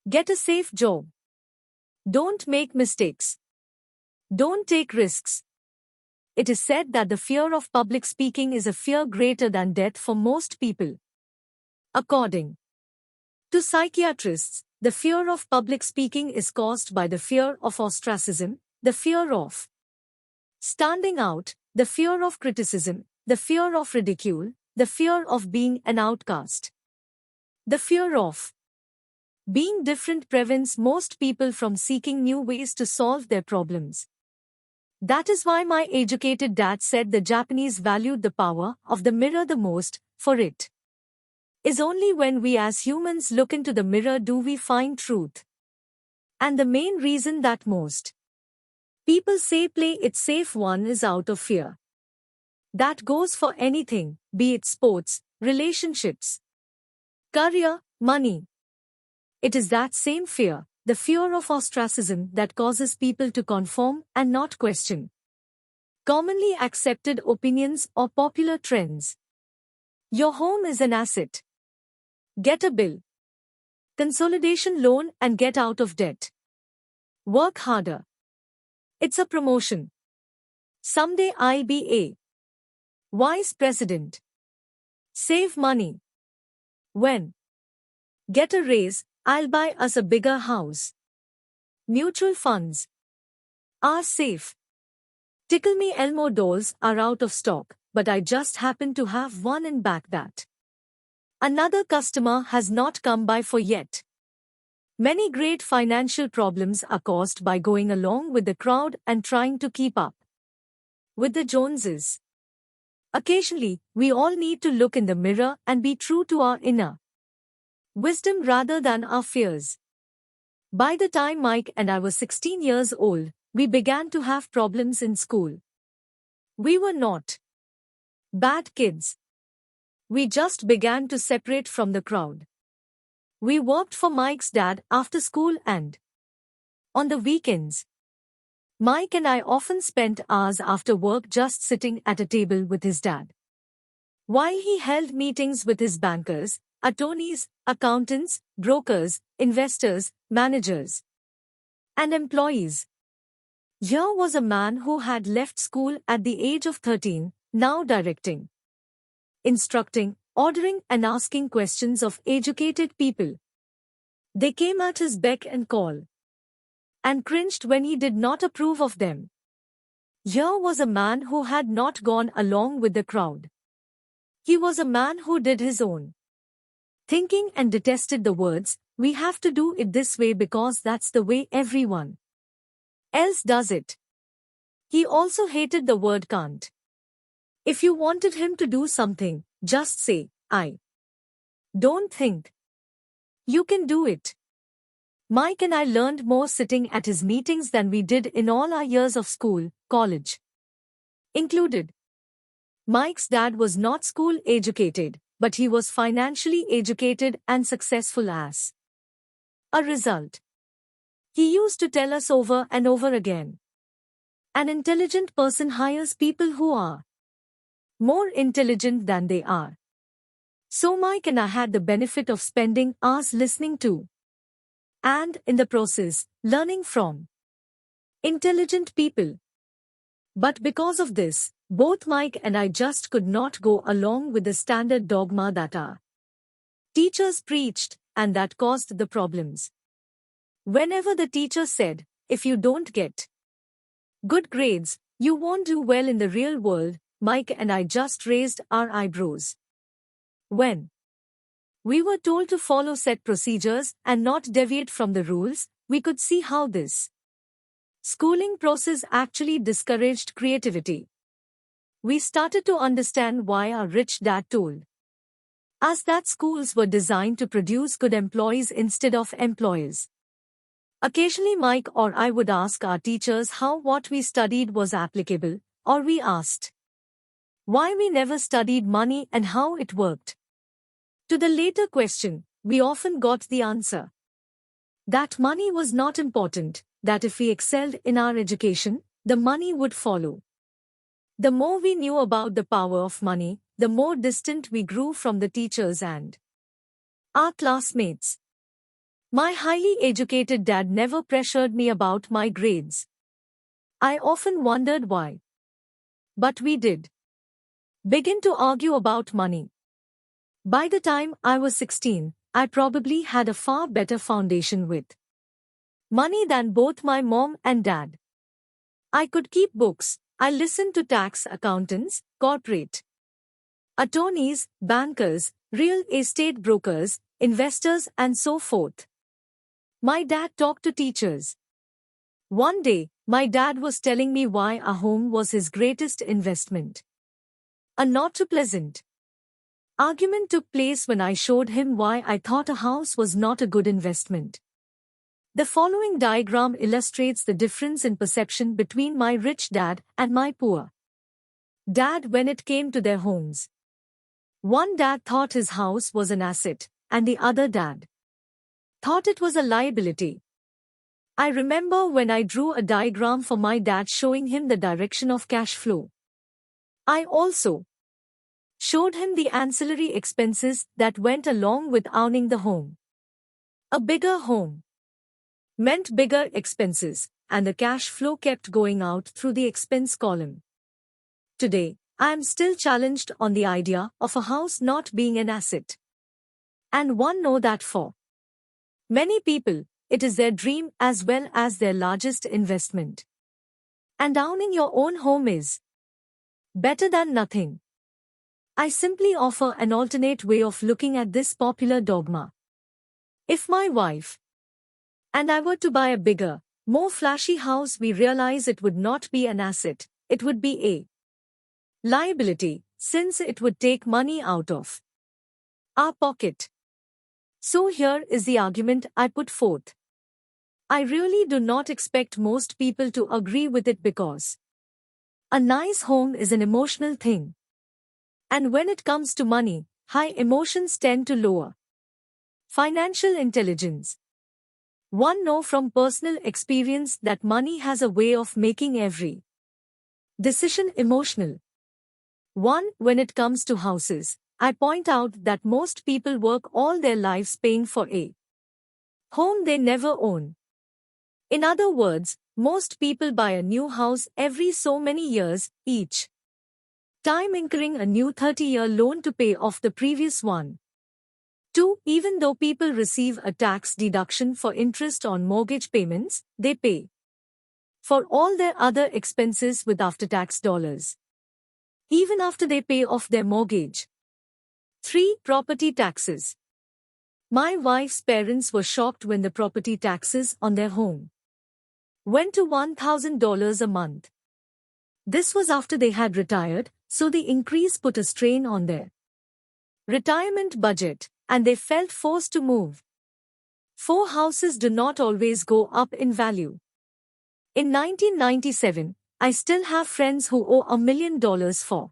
Get a safe job. Don't make mistakes. Don't take risks. It is said that the fear of public speaking is a fear greater than death for most people. According to psychiatrists, the fear of public speaking is caused by the fear of ostracism, the fear of standing out, the fear of criticism, the fear of ridicule, the fear of being an outcast. The fear of being different prevents most people from seeking new ways to solve their problems. That is why my educated dad said the Japanese valued the power of the mirror the most, for it is only when we as humans look into the mirror do we find truth. And the main reason that most people say play it safe one is out of fear. That goes for anything, be it sports, relationships, career, money. It is that same fear, the fear of ostracism, that causes people to conform and not question commonly accepted opinions or popular trends. Your home is an asset. Get a bill, consolidation loan and get out of debt. Work harder. It's a promotion. Someday I'll be a vice president. Save money. When get a raise, I'll buy us a bigger house. Mutual funds are safe. Tickle Me Elmo dolls are out of stock, but I just happen to have one in back that another customer has not come by for yet. Many great financial problems are caused by going along with the crowd and trying to keep up with the Joneses. Occasionally, we all need to look in the mirror and be true to our inner wisdom rather than our fears. By the time Mike and I were 16 years old, we began to have problems in school. We were not bad kids. We just began to separate from the crowd. We worked for Mike's dad after school and on the weekends. Mike and I often spent hours after work just sitting at a table with his dad, while he held meetings with his bankers, attorneys, accountants, brokers, investors, managers, and employees. Here was a man who had left school at the age of 13, now directing, instructing, ordering and asking questions of educated people. They came at his beck and call, and cringed when he did not approve of them. Here was a man who had not gone along with the crowd. He was a man who did his own thinking and detested the words, we have to do it this way because that's the way everyone else does it. He also hated the word can't. If you wanted him to do something, just say, I don't think you can do it. Mike and I learned more sitting at his meetings than we did in all our years of school, college included. Mike's dad was not school educated, but he was financially educated and successful as a result. He used to tell us over and over again, an intelligent person hires people who are more intelligent than they are. So Mike and I had the benefit of spending hours listening to, and in the process, learning from intelligent people. But because of this, both Mike and I just could not go along with the standard dogma that our Teachers preached, and that caused the problems. Whenever the teacher said, if you don't get good grades, you won't do well in the real world, Mike and I just raised our eyebrows. When we were told to follow set procedures and not deviate from the rules, we could see how this schooling process actually discouraged creativity. We started to understand why our rich dad told us that schools were designed to produce good employees instead of employers. Occasionally Mike or I would ask our teachers how what we studied was applicable, or we asked why we never studied money and how it worked. To the later question, we often got the answer that money was not important, that if we excelled in our education, the money would follow. The more we knew about the power of money, the more distant we grew from the teachers and our classmates. My highly educated dad never pressured me about my grades. I often wondered why. But we did begin to argue about money. By the time I was 16, I probably had a far better foundation with money than both my mom and dad. I could keep books. I listened to tax accountants, corporate attorneys, bankers, real estate brokers, investors, and so forth. My dad talked to teachers. One day, my dad was telling me why a home was his greatest investment. A not too pleasant argument took place when I showed him why I thought a house was not a good investment. The following diagram illustrates the difference in perception between my rich dad and my poor dad when it came to their homes. One dad thought his house was an asset, and the other dad thought it was a liability. I remember when I drew a diagram for my dad showing him the direction of cash flow. I also showed him the ancillary expenses that went along with owning the home. A bigger home meant bigger expenses, and the cash flow kept going out through the expense column. Today, I am still challenged on the idea of a house not being an asset. And one know that for many people, it is their dream as well as their largest investment. And owning your own home is better than nothing. I simply offer an alternate way of looking at this popular dogma. If my wife and I were to buy a bigger, more flashy house, we realize it would not be an asset, it would be a liability, since it would take money out of our pocket. So here is the argument I put forth. I really do not expect most people to agree with it because a nice home is an emotional thing. And when it comes to money, high emotions tend to lower financial intelligence. One knows from personal experience that money has a way of making every decision emotional. When it comes to houses, I point out that most people work all their lives paying for a home they never own. In other words, most people buy a new house every so many years, each time incurring a new 30-year loan to pay off the previous one. 2. Even though people receive a tax deduction for interest on mortgage payments, they pay for all their other expenses with after-tax dollars, even after they pay off their mortgage. 3. Property taxes. My wife's parents were shocked when the property taxes on their home went to $1,000 a month. This was after they had retired, so the increase put a strain on their retirement budget, and they felt forced to move. 4. Houses do not always go up in value. In 1997, I still have friends who owe $1 million for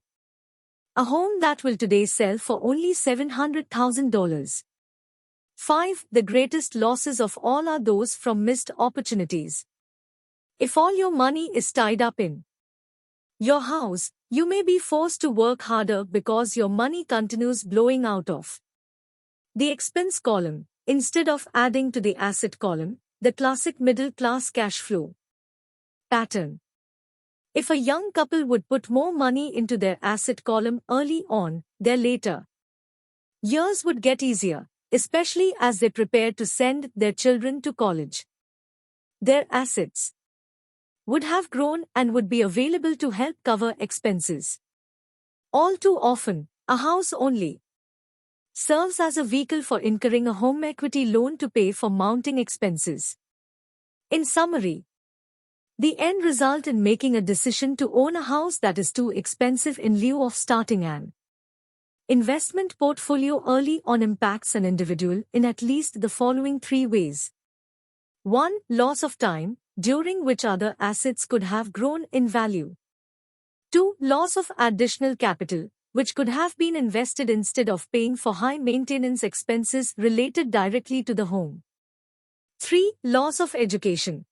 a home that will today sell for only $700,000. 5. The greatest losses of all are those from missed opportunities. If all your money is tied up in your house, you may be forced to work harder because your money continues blowing out of the expense column, instead of adding to the asset column, the classic middle-class cash flow pattern. If a young couple would put more money into their asset column early on, their later years would get easier. especially as they prepare to send their children to college. Their assets would have grown and would be available to help cover expenses. All too often, a house only serves as a vehicle for incurring a home equity loan to pay for mounting expenses. In summary, the end result in making a decision to own a house that is too expensive in lieu of starting an investment portfolio early on impacts an individual in at least the following three ways. 1. Loss of time, during which other assets could have grown in value. 2. Loss of additional capital, which could have been invested instead of paying for high maintenance expenses related directly to the home. 3. Loss of education.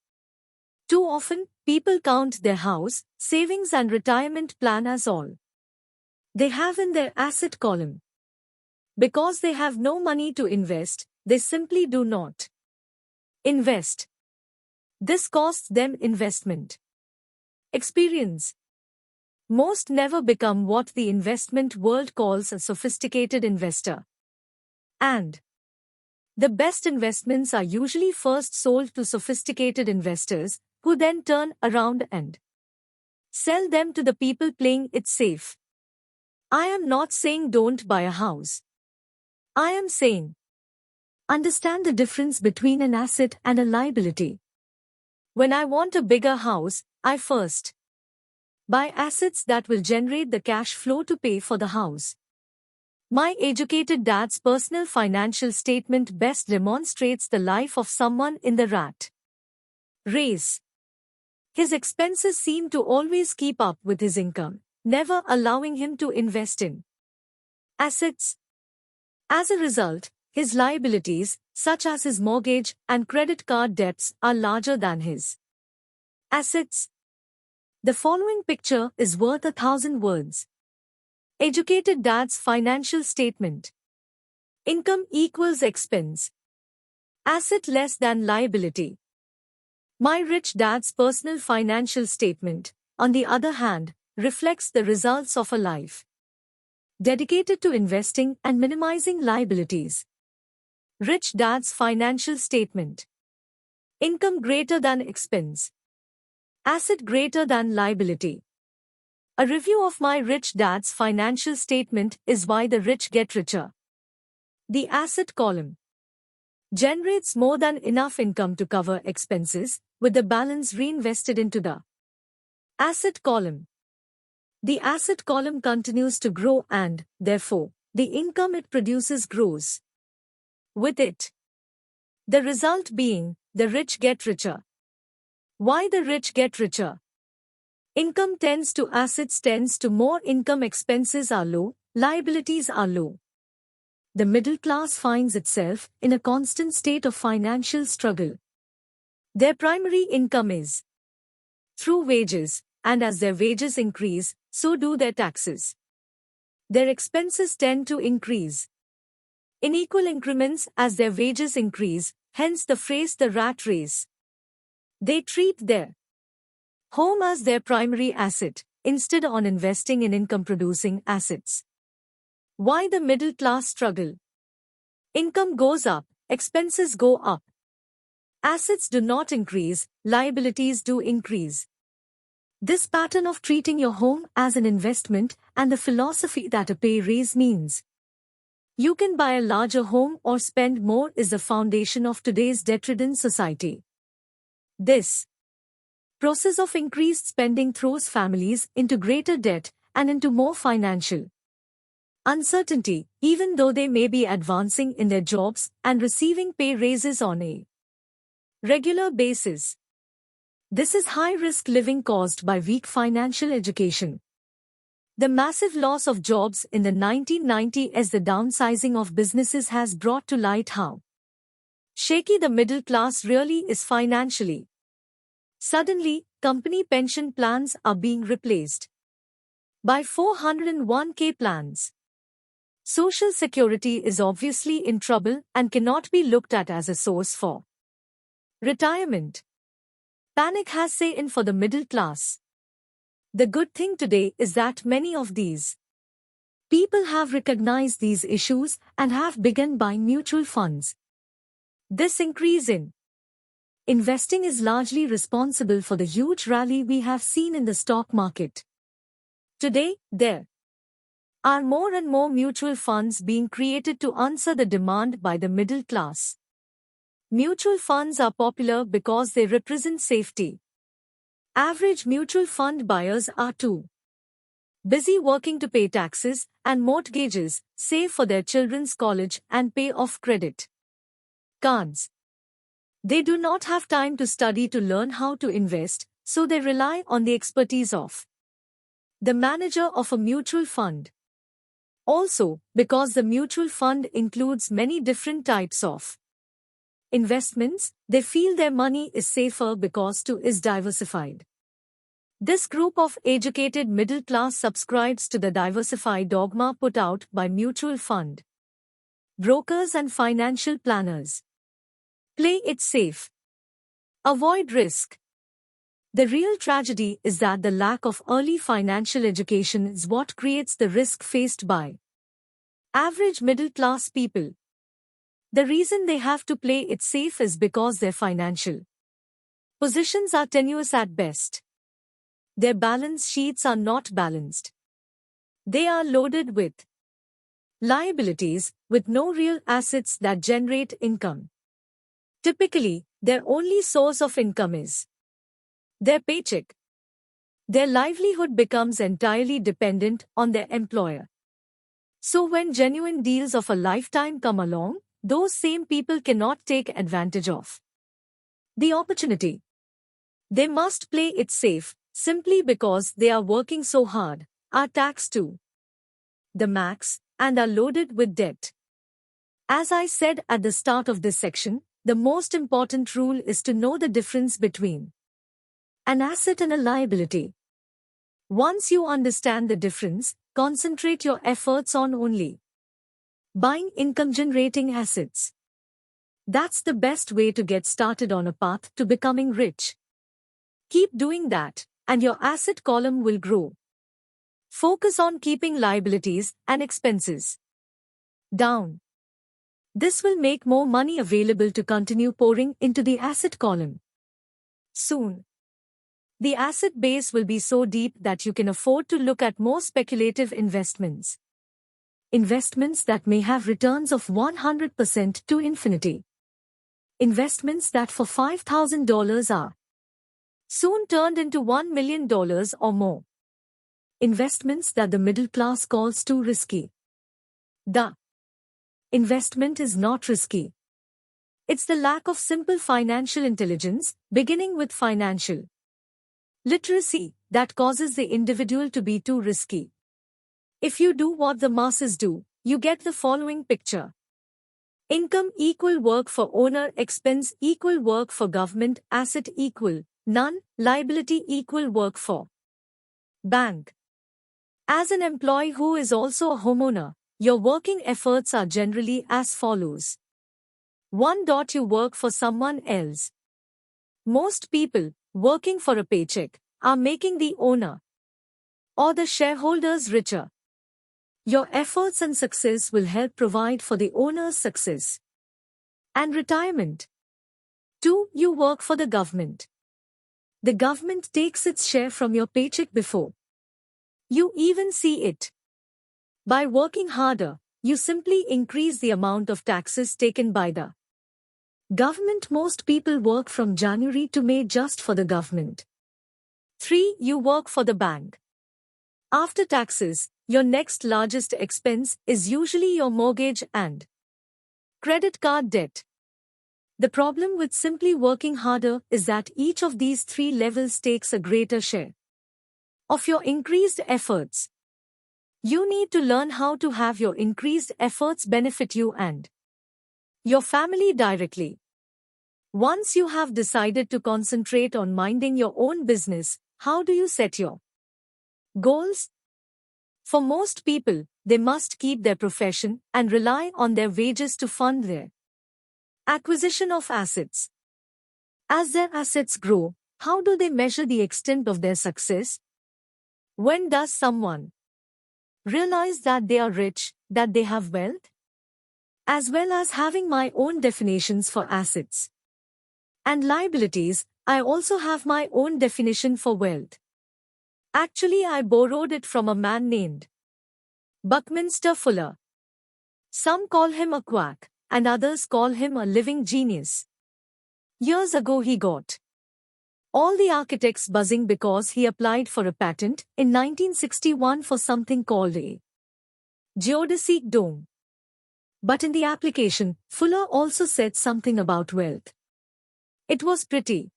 Too often, people count their house, savings and retirement plan as all they have in their asset column. Because they have no money to invest, they simply do not invest. This costs them investment experience. Most never become what the investment world calls a sophisticated investor. And the best investments are usually first sold to sophisticated investors, who then turn around and sell them to the people playing it safe. I am not saying don't buy a house. I am saying understand the difference between an asset and a liability. When I want a bigger house, I first buy assets that will generate the cash flow to pay for the house. My educated dad's personal financial statement best demonstrates the life of someone in the rat race. His expenses seem to always keep up with his income, never allowing him to invest in assets. As a result, his liabilities, such as his mortgage and credit card debts, are larger than his assets. The following picture is worth 1,000 words. Educated dad's financial statement. Income equals expense. Asset less than liability. My rich dad's personal financial statement, on the other hand, reflects the results of a life dedicated to investing and minimizing liabilities. Rich dad's financial statement. Income greater than expense. Asset greater than liability. A review of my rich dad's financial statement is why the rich get richer. The asset column generates more than enough income to cover expenses, with the balance reinvested into the asset column. The asset column continues to grow and, therefore, the income it produces grows with it. The result being, the rich get richer. Why the rich get richer? Income tends to assets tends to more income, expenses are low, liabilities are low. The middle class finds itself in a constant state of financial struggle. Their primary income is through wages, and as their wages increase, so do their taxes. Their expenses tend to increase in equal increments as their wages increase, hence the phrase the rat race. They treat their home as their primary asset, instead on investing in income-producing assets. Why the middle class struggle? Income goes up, expenses go up. Assets do not increase, liabilities do increase. This pattern of treating your home as an investment and the philosophy that a pay raise means you can buy a larger home or spend more is the foundation of today's debt-ridden society. This process of increased spending throws families into greater debt and into more financial uncertainty, even though they may be advancing in their jobs and receiving pay raises on a regular basis. This is high-risk living caused by weak financial education. The massive loss of jobs in the 1990s as the downsizing of businesses has brought to light how shaky the middle class really is financially. Suddenly, company pension plans are being replaced by 401k plans. Social Security is obviously in trouble and cannot be looked at as a source for retirement. Panic has set in for the middle class. The good thing today is that many of these People have recognized these issues and have begun buying mutual funds. This increase in investing is largely responsible for the huge rally we have seen in the stock market. Today, there are more and more mutual funds being created to answer the demand by the middle class. Mutual funds are popular because they represent safety. Average mutual fund buyers are too busy working to pay taxes and mortgages, save for their children's college and pay off credit cards. They do not have time to study to learn how to invest, so they rely on the expertise of the manager of a mutual fund. Also, because the mutual fund includes many different types of investments, they feel their money is safer because too is diversified. This group of educated middle class subscribes to the diversified dogma put out by mutual fund brokers and financial planners. Play it safe. Avoid risk. The real tragedy is that the lack of early financial education is what creates the risk faced by average middle class people. The reason they have to play it safe is because their financial positions are tenuous at best. Their balance sheets are not balanced. They are loaded with liabilities with no real assets that generate income. Typically, their only source of income is their paycheck. Their livelihood becomes entirely dependent on their employer. So when genuine deals of a lifetime come along, those same people cannot take advantage of the opportunity. They must play it safe, simply because they are working so hard, are taxed to the max, and are loaded with debt. As I said at the start of this section, the most important rule is to know the difference between an asset and a liability. Once you understand the difference, concentrate your efforts on only buying income-generating assets. That's the best way to get started on a path to becoming rich. Keep doing that, and your asset column will grow. Focus on keeping liabilities and expenses down. This will make more money available to continue pouring into the asset column. Soon, the asset base will be so deep that you can afford to look at more speculative investments. Investments that may have returns of 100% to infinity. Investments that for $5,000 are soon turned into $1 million or more. Investments that the middle class calls too risky. The investment is not risky. It's the lack of simple financial intelligence, beginning with financial literacy, that causes the individual to be too risky. If you do what the masses do, you get the following picture. Income equal work for owner, expense equal work for government, asset equal none, liability equal work for bank. As an employee who is also a homeowner, your working efforts are generally as follows. 1. You work for someone else. Most people, working for a paycheck, are making the owner or the shareholders richer. Your efforts and success will help provide for the owner's success and retirement. 2. You work for the government. The government takes its share from your paycheck before you even see it. By working harder, you simply increase the amount of taxes taken by the government. Most people work from January to May just for the government. 3. You work for the bank. After taxes, your next largest expense is usually your mortgage and credit card debt. The problem with simply working harder is that each of these three levels takes a greater share of your increased efforts. You need to learn how to have your increased efforts benefit you and your family directly. Once you have decided to concentrate on minding your own business, how do you set your goals? For most people, they must keep their profession and rely on their wages to fund their acquisition of assets. As their assets grow, how do they measure the extent of their success? When does someone realize that they are rich, that they have wealth, as well as having my own definitions for assets and liabilities. I also have my own definition for wealth. Actually, I borrowed it from a man named Buckminster Fuller. Some call him a quack, and others call him a living genius. Years ago he got all the architects buzzing because he applied for a patent in 1961 for something called a geodesic dome. But in the application, Fuller also said something about wealth. It was pretty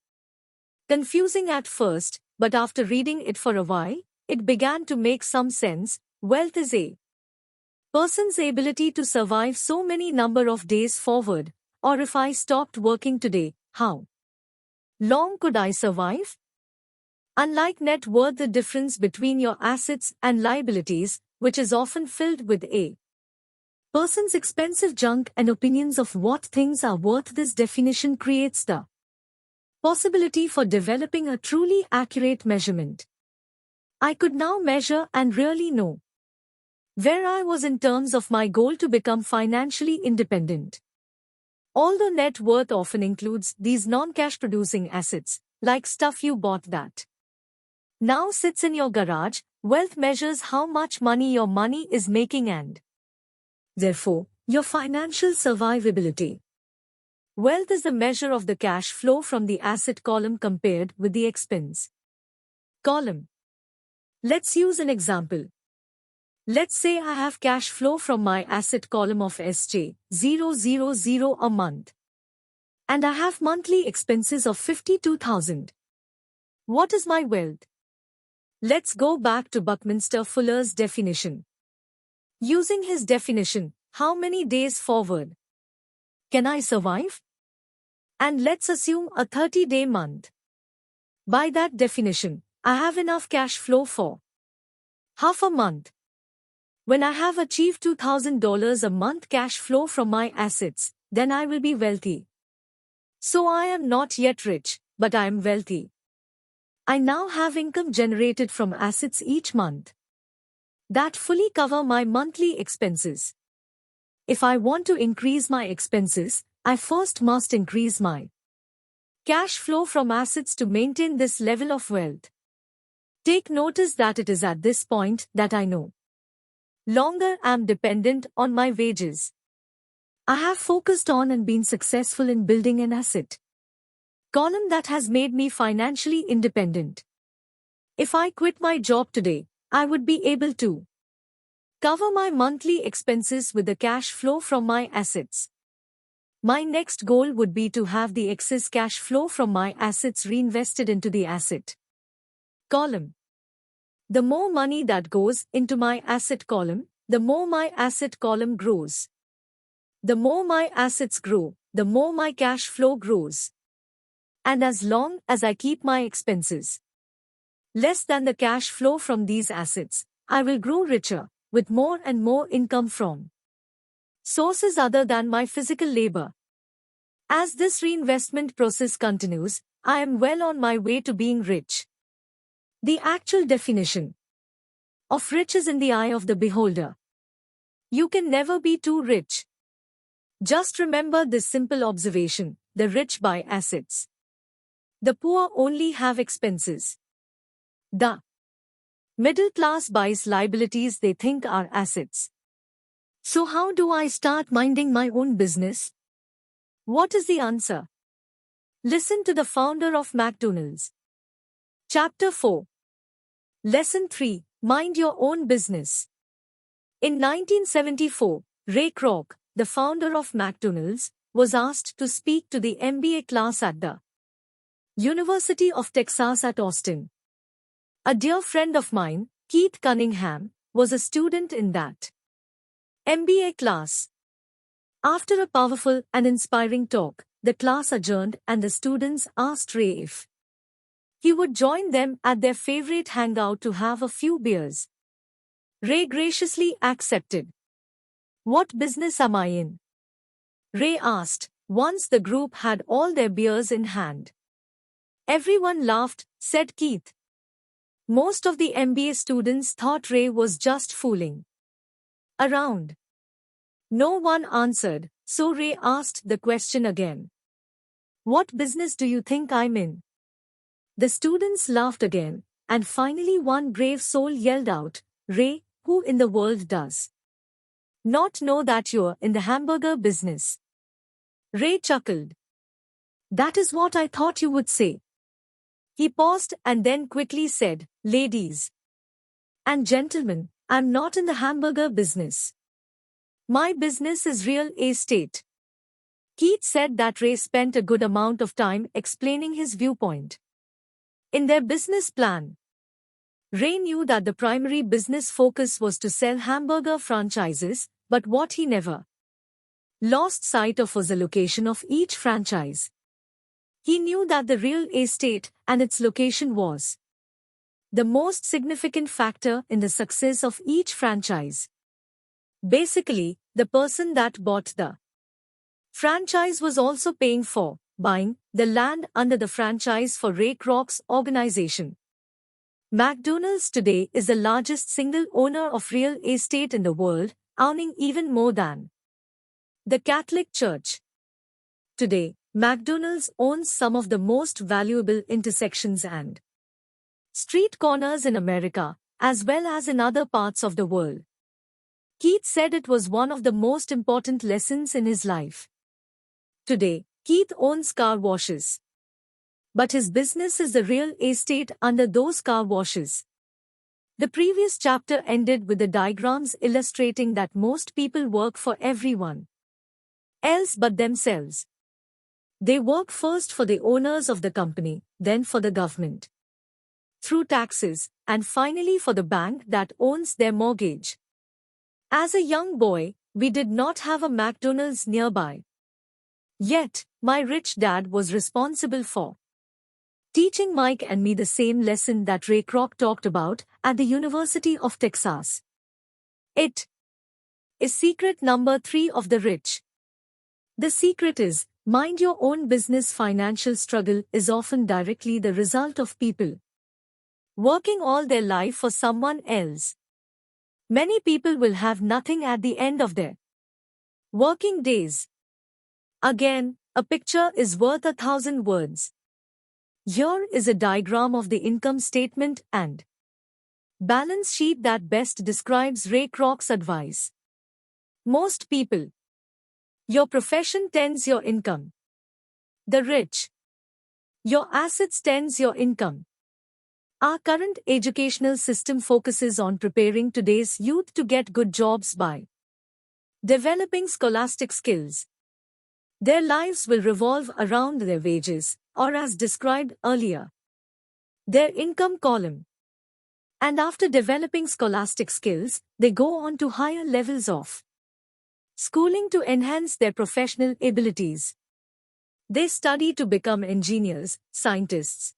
confusing at first, but after reading it for a while, it began to make some sense. Wealth is a person's ability to survive so many number of days forward, or if I stopped working today, how long could I survive? Unlike net worth, the difference between your assets and liabilities, which is often filled with a person's expensive junk and opinions of what things are worth, this definition creates the possibility for developing a truly accurate measurement. I could now measure and really know where I was in terms of my goal to become financially independent. Although net worth often includes these non-cash producing assets, like stuff you bought that now sits in your garage, wealth measures how much money your money is making and therefore your financial survivability. Wealth is the measure of the cash flow from the asset column compared with the expense column. Let's use an example. Let's say I have cash flow from my asset column of SJ000 a month. And I have monthly expenses of 52,000. What is my wealth? Let's go back to Buckminster Fuller's definition. Using his definition, how many days forward can I survive? And let's assume a 30-day month. By that definition, I have enough cash flow for half a month. When I have achieved $2,000 a month cash flow from my assets, then I will be wealthy. So I am not yet rich, but I am wealthy. I now have income generated from assets each month that fully cover my monthly expenses. If I want to increase my expenses, I first must increase my cash flow from assets to maintain this level of wealth. Take notice that it is at this point that I no longer am dependent on my wages. I have focused on and been successful in building an asset column that has made me financially independent. If I quit my job today, I would be able to cover my monthly expenses with the cash flow from my assets. My next goal would be to have the excess cash flow from my assets reinvested into the asset column. The more money that goes into my asset column, the more my asset column grows. The more my assets grow, the more my cash flow grows. And as long as I keep my expenses less than the cash flow from these assets, I will grow richer, with more and more income from sources other than my physical labor. As this reinvestment process continues, I am well on my way to being rich. The actual definition of rich is in the eye of the beholder. You can never be too rich. Just remember this simple observation: the rich buy assets. The poor only have expenses. The middle class buys liabilities they think are assets. So how do I start minding my own business? What is the answer? Listen to the founder of McDonald's. Chapter 4. Lesson 3. Mind your own business. In 1974, Ray Kroc, the founder of McDonald's, was asked to speak to the MBA class at the University of Texas at Austin. A dear friend of mine, Keith Cunningham, was a student in that MBA class. After a powerful and inspiring talk, the class adjourned and the students asked Ray if he would join them at their favorite hangout to have a few beers. Ray graciously accepted. "What business am I in?" Ray asked, once the group had all their beers in hand. "Everyone laughed," said Keith. Most of the MBA students thought Ray was just fooling around. No one answered, so Ray asked the question again. What business do you think I'm in? The students laughed again, and finally one brave soul yelled out, Ray, who in the world does not know that you're in the hamburger business? Ray chuckled. That is what I thought you would say. He paused and then quickly said, Ladies and gentlemen, I'm not in the hamburger business. My business is real estate. Keith said that Ray spent a good amount of time explaining his viewpoint. In their business plan, Ray knew that the primary business focus was to sell hamburger franchises, but what he never lost sight of was the location of each franchise. He knew that the real estate and its location was the most significant factor in the success of each franchise. Basically, the person that bought the franchise was also paying for buying the land under the franchise for Ray Kroc's organization. McDonald's today is the largest single owner of real estate in the world, owning even more than the Catholic Church. Today, McDonald's owns some of the most valuable intersections and street corners in America, as well as in other parts of the world. Keith said it was one of the most important lessons in his life. Today, Keith owns car washes. But his business is the real estate under those car washes. The previous chapter ended with the diagrams illustrating that most people work for everyone else but themselves. They work first for the owners of the company, then for the government, through taxes, and finally for the bank that owns their mortgage. As a young boy, we did not have a McDonald's nearby. Yet, my rich dad was responsible for teaching Mike and me the same lesson that Ray Kroc talked about at the University of Texas. It is secret number 3 of the rich. The secret is, mind your own business. Financial struggle is often directly the result of people working all their life for someone else. Many people will have nothing at the end of their working days. Again, a picture is worth 1,000 words. Here is a diagram of the income statement and balance sheet that best describes Ray Kroc's advice. Most people, your profession tends your income. The rich, your assets tends your income. Our current educational system focuses on preparing today's youth to get good jobs by developing scholastic skills. Their lives will revolve around their wages, or as described earlier, their income column. And after developing scholastic skills, they go on to higher levels of schooling to enhance their professional abilities. They study to become engineers, scientists,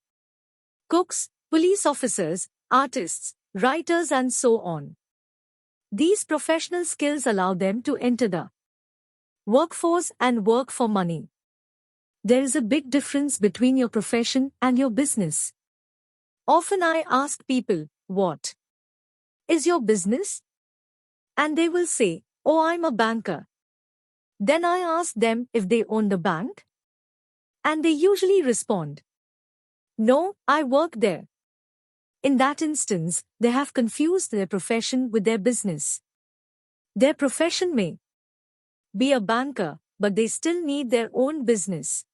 cooks, police officers, artists, writers, and so on. These professional skills allow them to enter the workforce and work for money. There is a big difference between your profession and your business. Often I ask people, what is your business? And they will say, oh, I'm a banker. Then I ask them if they own the bank. And they usually respond, no, I work there. In that instance, they have confused their profession with their business. Their profession may be a banker, but they still need their own business.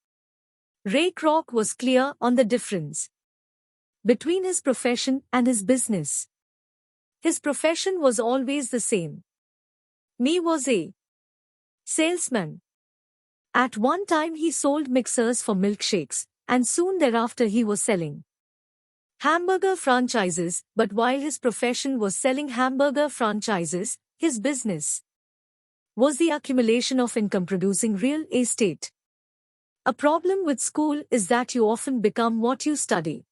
Ray Kroc was clear on the difference between his profession and his business. His profession was always the same. Me was a salesman. At one time he sold mixers for milkshakes, and soon thereafter he was selling hamburger franchises, but while his profession was selling hamburger franchises, his business was the accumulation of income producing real estate. A problem with school is that you often become what you study.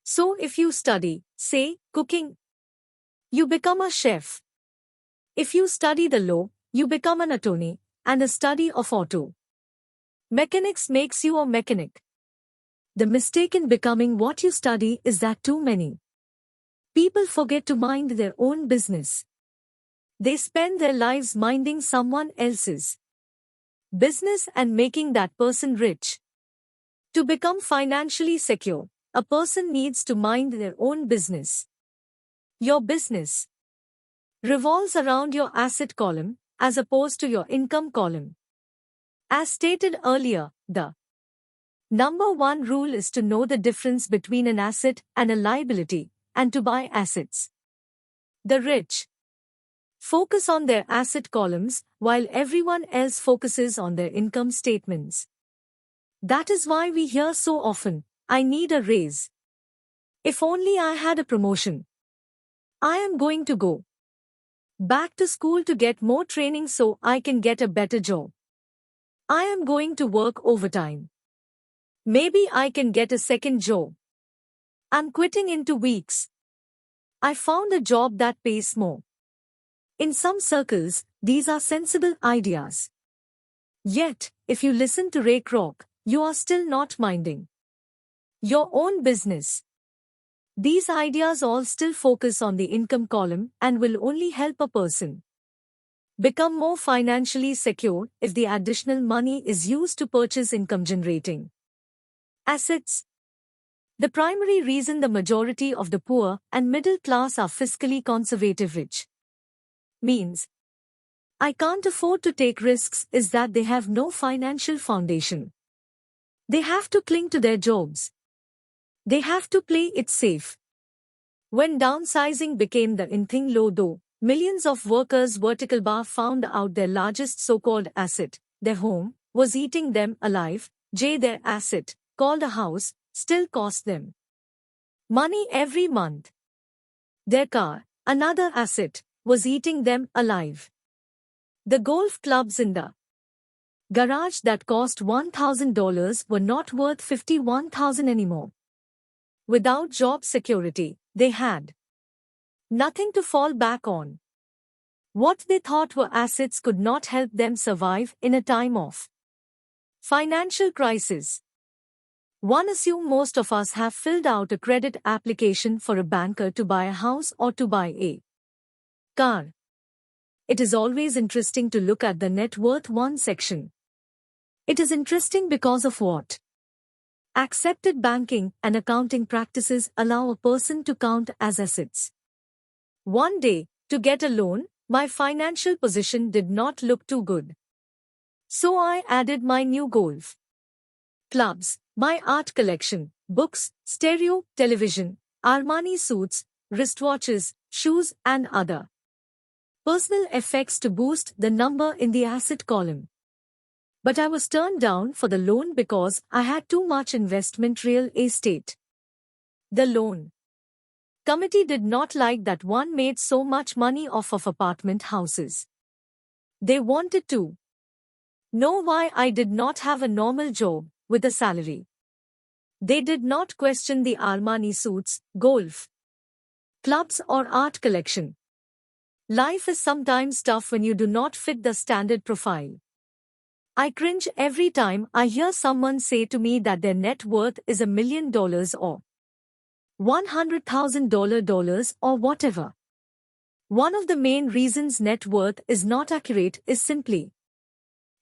So if you study, say, cooking, you become a chef. If you study the law, you become an attorney, and the study of auto mechanics makes you a mechanic. The mistake in becoming what you study is that too many People forget to mind their own business. They spend their lives minding someone else's business and making that person rich. To become financially secure, a person needs to mind their own business. Your business revolves around your asset column as opposed to your income column. As stated earlier, the number one rule is to know the difference between an asset and a liability, and to buy assets. The rich focus on their asset columns while everyone else focuses on their income statements. That is why we hear so often, "I need a raise. If only I had a promotion. I am going to go back to school to get more training so I can get a better job. I am going to work overtime. Maybe I can get a second job. I'm quitting in 2 weeks. I found a job that pays more." In some circles, these are sensible ideas. Yet, if you listen to Ray Kroc, you are still not minding your own business. These ideas all still focus on the income column and will only help a person become more financially secure if the additional money is used to purchase income-generating assets. The primary reason the majority of the poor and middle class are fiscally conservative rich means I can't afford to take risks is that they have no financial foundation. They have to cling to their jobs. They have to play it safe. When downsizing became the in thing low though, millions of workers vertical bar found out their largest so-called asset, their home, was eating them alive. Their asset, called a house, still cost them money every month. Their car, another asset, was eating them alive. The golf clubs in the garage that cost $1,000 were not worth $51,000 anymore. Without job security, they had nothing to fall back on. What they thought were assets could not help them survive in a time of financial crisis. One assumes most of us have filled out a credit application for a banker to buy a house or to buy a car. It is always interesting to look at the net worth one section. It is interesting because of what accepted banking and accounting practices allow a person to count as assets. One day, to get a loan, my financial position did not look too good. So I added my new golf clubs, my art collection, books, stereo, television, Armani suits, wristwatches, shoes and other personal effects to boost the number in the asset column. But I was turned down for the loan because I had too much investment real estate. The loan committee did not like that one made so much money off of apartment houses. They wanted to know why I did not have a normal job with a salary. They did not question the Armani suits, golf clubs or art collection. Life is sometimes tough when you do not fit the standard profile. I cringe every time I hear someone say to me that their net worth is $1 million or $100,000 or whatever. One of the main reasons net worth is not accurate is simply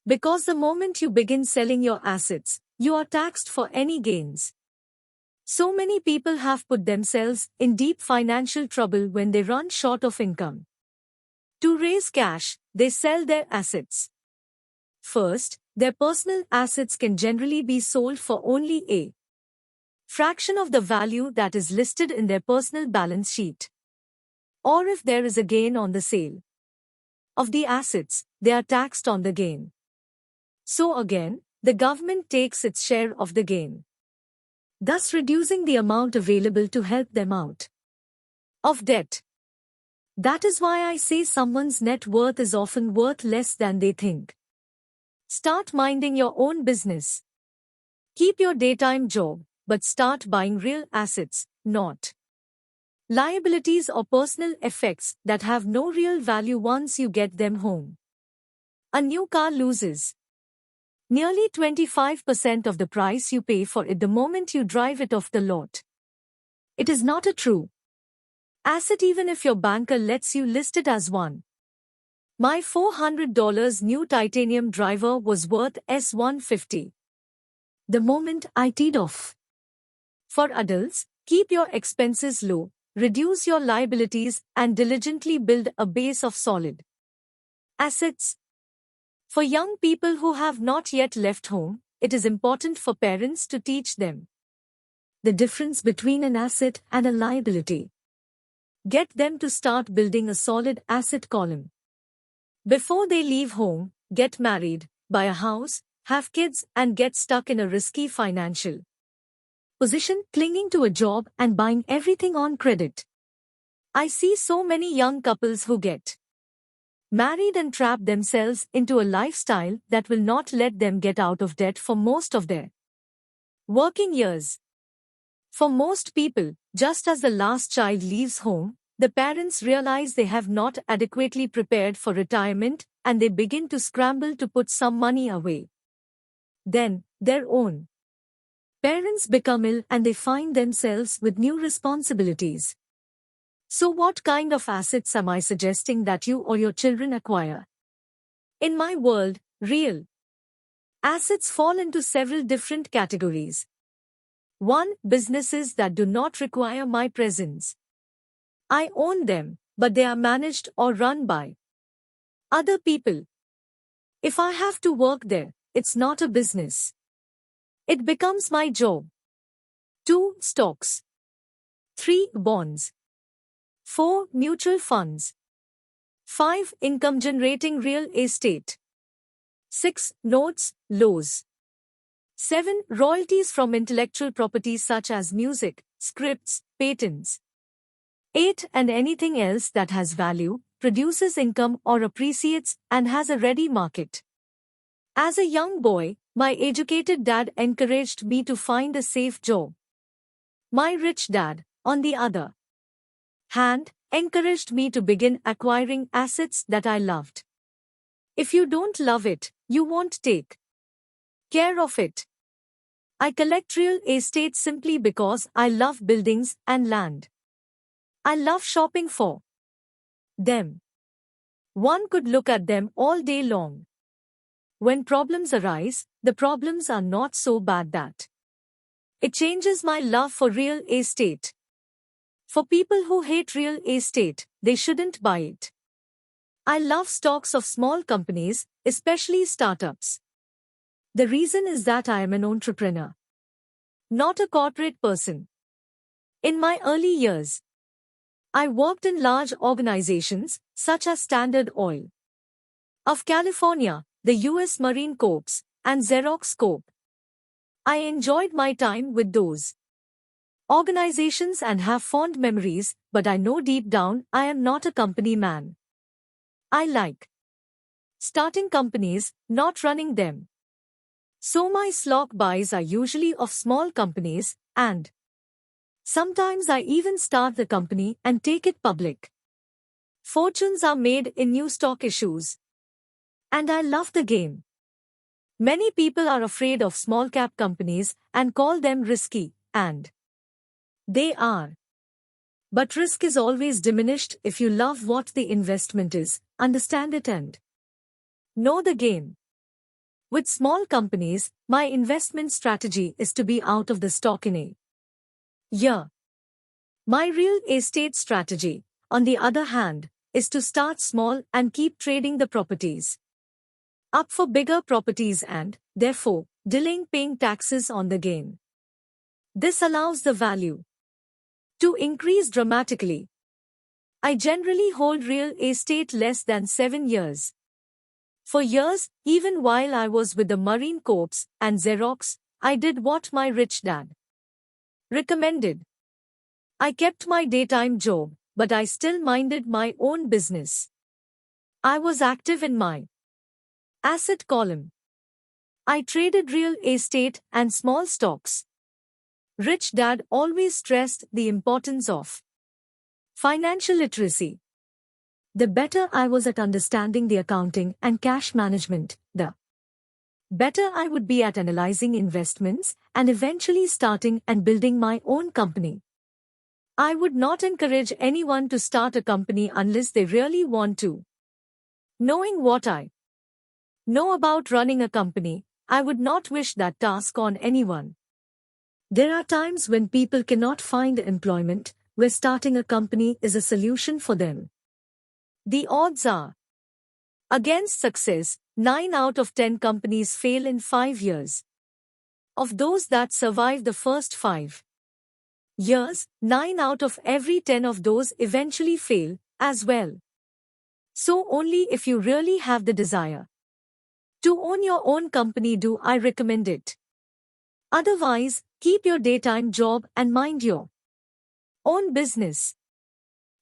because the moment you begin selling your assets, you are taxed for any gains. So many people have put themselves in deep financial trouble when they run short of income. To raise cash, they sell their assets. First, their personal assets can generally be sold for only a fraction of the value that is listed in their personal balance sheet. Or if there is a gain on the sale of the assets, they are taxed on the gain. So again, the government takes its share of the gain, thus reducing the amount available to help them out of debt. That is why I say someone's net worth is often worth less than they think. Start minding your own business. Keep your daytime job, but start buying real assets, not liabilities or personal effects that have no real value once you get them home. A new car loses nearly 25% of the price you pay for it the moment you drive it off the lot. It is not a true Asset even if your banker lets you list it as one. My $400 new titanium driver was worth $150 the moment I teed off. For adults, keep your expenses low, reduce your liabilities, and diligently build a base of solid assets. For young people who have not yet left home, it is important for parents to teach them the difference between an asset and a liability. Get them to start building a solid asset column. Before they leave home, get married, buy a house, have kids, and get stuck in a risky financial position, clinging to a job and buying everything on credit. I see so many young couples who get married and trap themselves into a lifestyle that will not let them get out of debt for most of their working years. For most people, just as the last child leaves home, the parents realize they have not adequately prepared for retirement and they begin to scramble to put some money away. Then, their own parents become ill and they find themselves with new responsibilities. So what kind of assets am I suggesting that you or your children acquire? In my world, real assets fall into several different categories. 1. Businesses that do not require my presence. I own them, but they are managed or run by other people. If I have to work there, it's not a business. It becomes my job. 2. Stocks. 3. Bonds. 4. Mutual funds. 5. Income-generating real estate. 6. Notes, loans. 7. Royalties from intellectual property such as music, scripts, patents. 8. And anything else that has value, produces income or appreciates and has a ready market. As a young boy, my educated dad encouraged me to find a safe job. My rich dad, on the other hand, encouraged me to begin acquiring assets that I loved. If you don't love it, you won't take care of it. I collect real estate simply because I love buildings and land. I love shopping for them. One could look at them all day long. When problems arise, the problems are not so bad that it changes my love for real estate. For people who hate real estate, they shouldn't buy it. I love stocks of small companies, especially startups. The reason is that I am an entrepreneur, not a corporate person. In my early years, I worked in large organizations, such as Standard Oil of California, the U.S. Marine Corps, and Xerox Corp. I enjoyed my time with those organizations and have fond memories, but I know deep down I am not a company man. I like starting companies, not running them. So my stock buys are usually of small companies, and sometimes I even start the company and take it public. Fortunes are made in new stock issues. And I love the game. Many people are afraid of small-cap companies and call them risky, and they are. But risk is always diminished if you love what the investment is, understand it and know the game. With small companies, my investment strategy is to be out of the stock in a year. My real estate strategy, on the other hand, is to start small and keep trading the properties up for bigger properties and, therefore, delaying paying taxes on the gain. This allows the value to increase dramatically. I generally hold real estate less than 7 years. For years, even while I was with the Marine Corps and Xerox, I did what my rich dad recommended. I kept my daytime job, but I still minded my own business. I was active in my asset column. I traded real estate and small stocks. Rich Dad always stressed the importance of financial literacy. The better I was at understanding the accounting and cash management, the better I would be at analyzing investments and eventually starting and building my own company. I would not encourage anyone to start a company unless they really want to. Knowing what I know about running a company, I would not wish that task on anyone. There are times when people cannot find employment, where starting a company is a solution for them. The odds are against success. 9 out of 10 companies fail in 5 years. Of those that survive the first 5 years, 9 out of every 10 of those eventually fail as well. So only if you really have the desire to own your own company do I recommend it. Otherwise, keep your daytime job and mind your own business.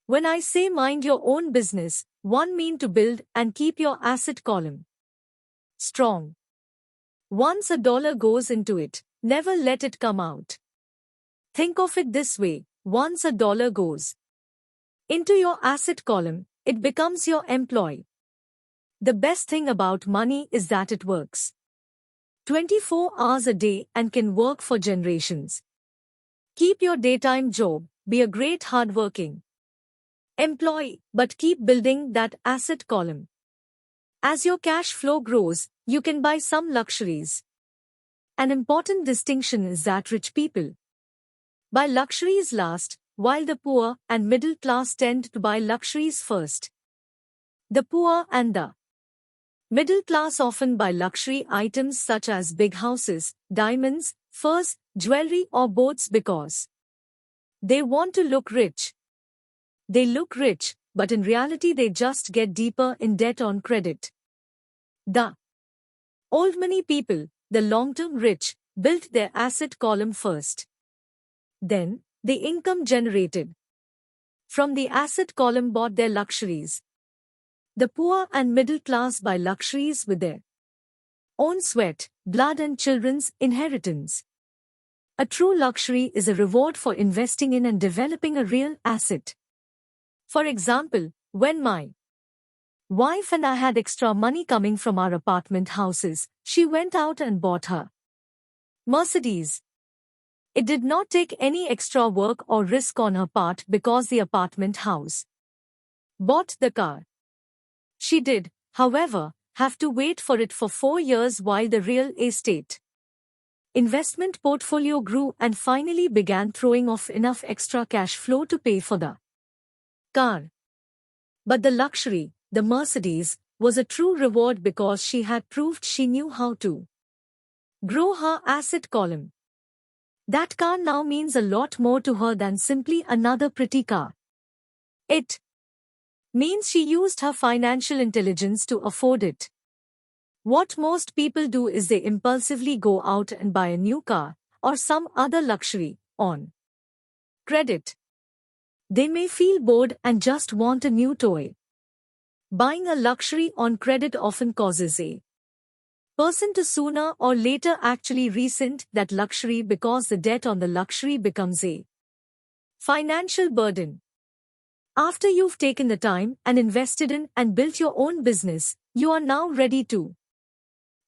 When I say mind your own business, one mean to build and keep your asset column strong. Once a dollar goes into it, never let it come out. Think of it this way, once a dollar goes into your asset column, it becomes your employee. The best thing about money is that it works 24 hours a day and can work for generations. Keep your daytime job, be a great hardworking employee, but keep building that asset column. As your cash flow grows, you can buy some luxuries. An important distinction is that rich people buy luxuries last, while the poor and middle class tend to buy luxuries first. The poor and the middle class often buy luxury items such as big houses, diamonds, furs, jewelry or boats because they want to look rich. They look rich, but in reality they just get deeper in debt on credit. The old money people, the long-term rich, built their asset column first. Then, the income generated from the asset column bought their luxuries. The poor and middle class buy luxuries with their own sweat, blood and children's inheritance. A true luxury is a reward for investing in and developing a real asset. For example, when my wife and I had extra money coming from our apartment houses, she went out and bought her Mercedes. It did not take any extra work or risk on her part because the apartment house bought the car. She did, however, have to wait for it for 4 years while the real estate investment portfolio grew and finally began throwing off enough extra cash flow to pay for the car. But the luxury, the Mercedes, was a true reward because she had proved she knew how to grow her asset column. That car now means a lot more to her than simply another pretty car. It means she used her financial intelligence to afford it. What most people do is they impulsively go out and buy a new car or some other luxury on credit. They may feel bored and just want a new toy. Buying a luxury on credit often causes a person to sooner or later actually resent that luxury because the debt on the luxury becomes a financial burden. After you've taken the time and invested in and built your own business, you are now ready to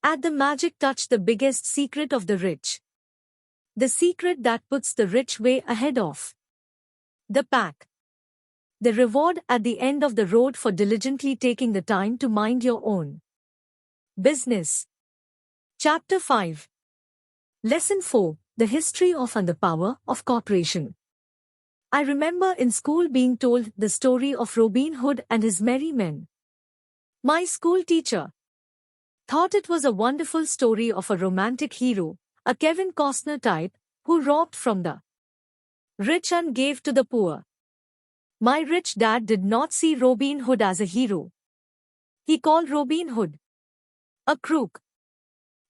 add the magic touch, the biggest secret of the rich. The secret that puts the rich way ahead of the pack. The reward at the end of the road for diligently taking the time to mind your own business. Chapter 5. Lesson 4. The History of and the Power of Corporation. I remember in school being told the story of Robin Hood and his merry men. My school teacher thought it was a wonderful story of a romantic hero, a Kevin Costner type, who robbed from the rich and gave to the poor. My rich dad did not see Robin Hood as a hero. He called Robin Hood a crook.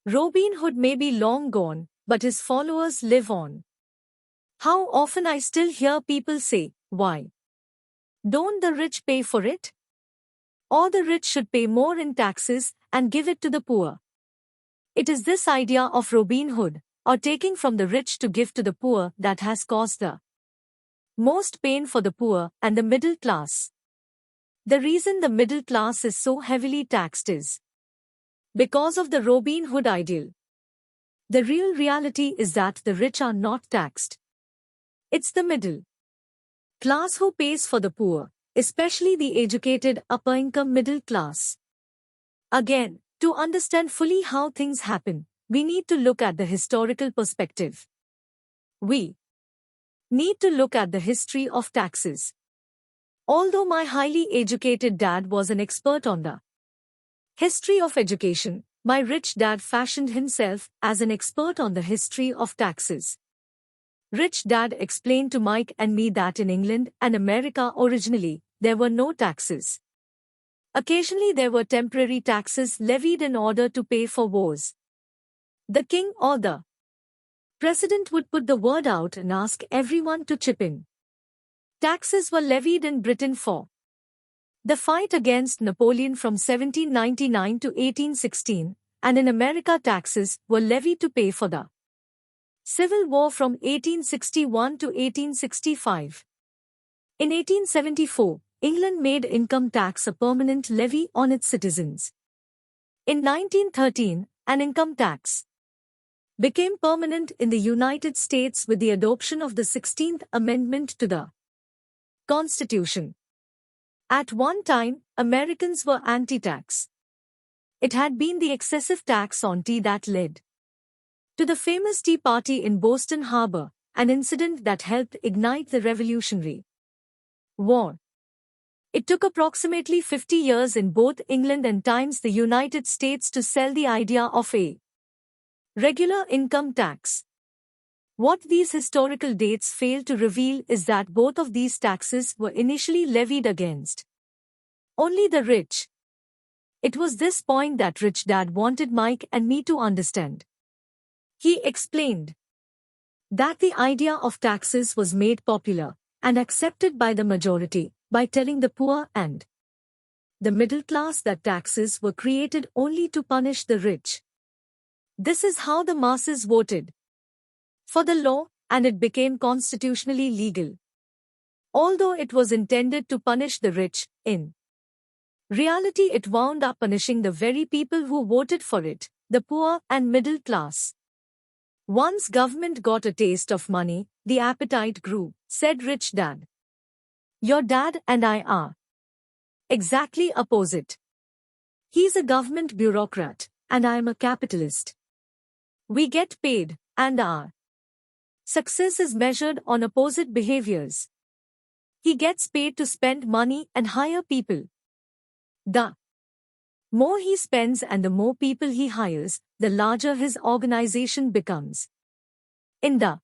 Robin Hood may be long gone, but his followers live on. How often I still hear people say, "Why don't the rich pay for it?" Or the rich should pay more in taxes and give it to the poor. It is this idea of Robin Hood, or taking from the rich to give to the poor, that has caused the most pain for the poor and the middle class. The reason the middle class is so heavily taxed is because of the Robin Hood ideal. The real reality is that the rich are not taxed. It's the middle class who pays for the poor, especially the educated upper-income middle class. Again, to understand fully how things happen, we need to look at the historical perspective. We need to look at the history of taxes. Although my highly educated dad was an expert on the history of education, my rich dad fashioned himself as an expert on the history of taxes. Rich Dad explained to Mike and me that in England and America originally, there were no taxes. Occasionally there were temporary taxes levied in order to pay for wars. The king or the president would put the word out and ask everyone to chip in. Taxes were levied in Britain for the fight against Napoleon from 1799 to 1816, and in America taxes were levied to pay for the Civil War from 1861 to 1865. In 1874, England made income tax a permanent levy on its citizens. In 1913, an income tax became permanent in the United States with the adoption of the 16th Amendment to the Constitution. At one time, Americans were anti-tax. It had been the excessive tax on tea that led to the famous Tea Party in Boston Harbor, an incident that helped ignite the Revolutionary War. It took approximately 50 years in both England and the United States to sell the idea of a regular income tax. What these historical dates fail to reveal is that both of these taxes were initially levied against only the rich. It was this point that Rich Dad wanted Mike and me to understand. He explained that the idea of taxes was made popular and accepted by the majority by telling the poor and the middle class that taxes were created only to punish the rich. This is how the masses voted for the law, and it became constitutionally legal. Although it was intended to punish the rich, in reality it wound up punishing the very people who voted for it, the poor and middle class. Once government got a taste of money, the appetite grew, said Rich Dad. Your dad and I are exactly opposite. He's a government bureaucrat, and I am a capitalist. We get paid, and our success is measured on opposite behaviors. He gets paid to spend money and hire people. The more he spends and the more people he hires, the larger his organization becomes. In the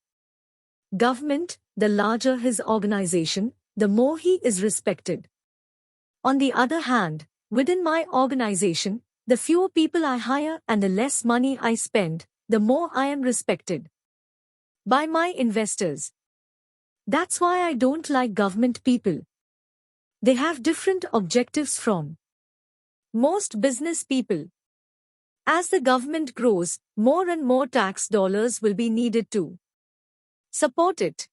government, the larger his organization, the more he is respected. On the other hand, within my organization, the fewer people I hire and the less money I spend, the more I am respected by my investors. That's why I don't like government people. They have different objectives from most business people. As the government grows, more and more tax dollars will be needed to support it.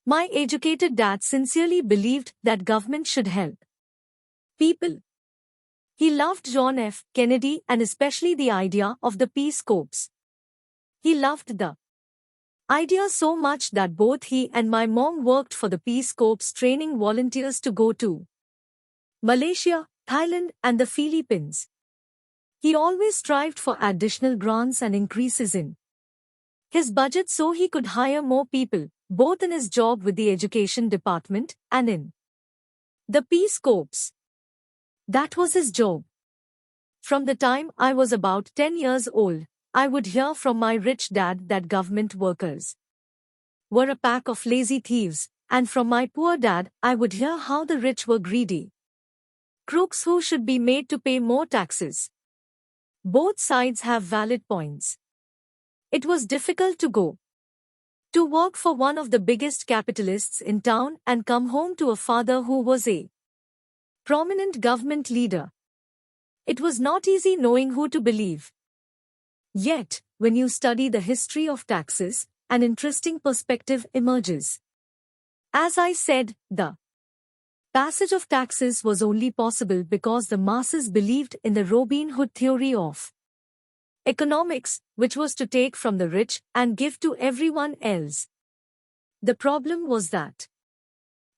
My educated dad sincerely believed that government should help people. He loved John F. Kennedy and especially the idea of the Peace Corps. He loved the idea so much that both he and my mom worked for the Peace Corps, training volunteers to go to Malaysia, Thailand, and the Philippines. He always strived for additional grants and increases in his budget so he could hire more people, both in his job with the Education Department and in the Peace Corps. That was his job. From the time I was about 10 years old, I would hear from my rich dad that government workers were a pack of lazy thieves, and from my poor dad, I would hear how the rich were greedy crooks who should be made to pay more taxes. Both sides have valid points. It was difficult to go to work for one of the biggest capitalists in town and come home to a father who was a prominent government leader. It was not easy knowing who to believe. Yet, when you study the history of taxes, an interesting perspective emerges. As I said, the passage of taxes was only possible because the masses believed in the Robin Hood theory of economics, which was to take from the rich and give to everyone else. The problem was that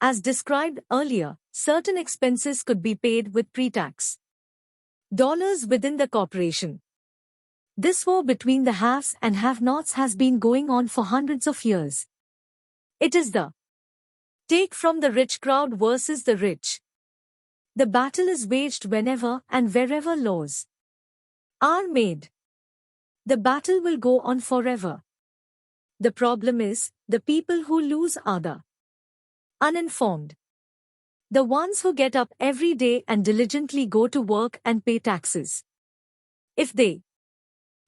As described earlier, certain expenses could be paid with pre-tax dollars within the corporation. This war between the haves and have-nots has been going on for hundreds of years. It is the take from the rich crowd versus the rich. The battle is waged whenever and wherever laws are made. The battle will go on forever. The problem is, the people who lose are the uninformed. The ones who get up every day and diligently go to work and pay taxes. If they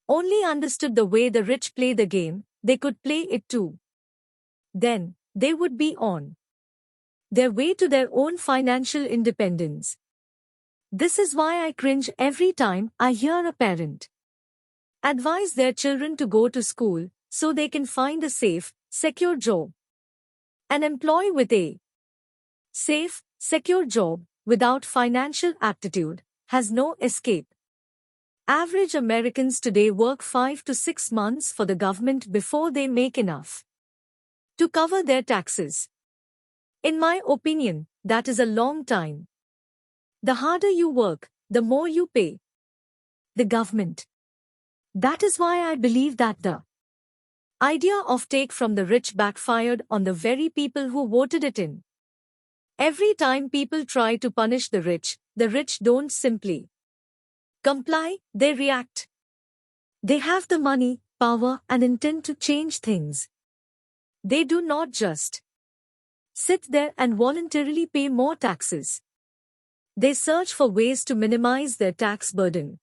only understood the way the rich play the game, they could play it too. Then, they would be on their way to their own financial independence. This is why I cringe every time I hear a parent advise their children to go to school so they can find a safe, secure job. An employee with a safe, secure job without financial aptitude has no escape. Average Americans today work 5 to 6 months for the government before they make enough to cover their taxes. In my opinion, that is a long time. The harder you work, the more you pay the government. That is why I believe that the idea of take from the rich backfired on the very people who voted it in. Every time people try to punish the rich don't simply comply, they react. They have the money, power, and intent to change things. They do not just sit there and voluntarily pay more taxes. They search for ways to minimize their tax burden.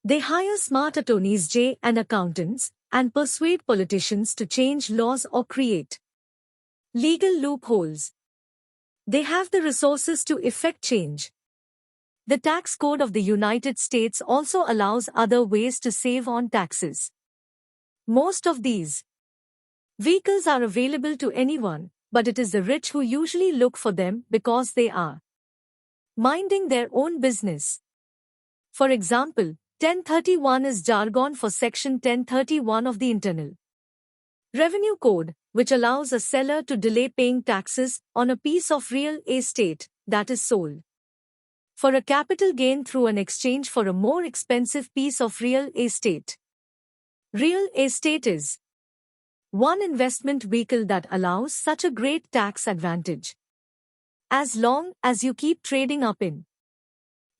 They hire smart attorneys and accountants, and persuade politicians to change laws or create legal loopholes. They have the resources to effect change. The tax code of the United States also allows other ways to save on taxes. Most of these vehicles are available to anyone, but it is the rich who usually look for them because they are minding their own business. For example, 1031 is jargon for Section 1031 of the Internal Revenue Code, which allows a seller to delay paying taxes on a piece of real estate that is sold for a capital gain through an exchange for a more expensive piece of real estate. Real estate is one investment vehicle that allows such a great tax advantage. As long as you keep trading up in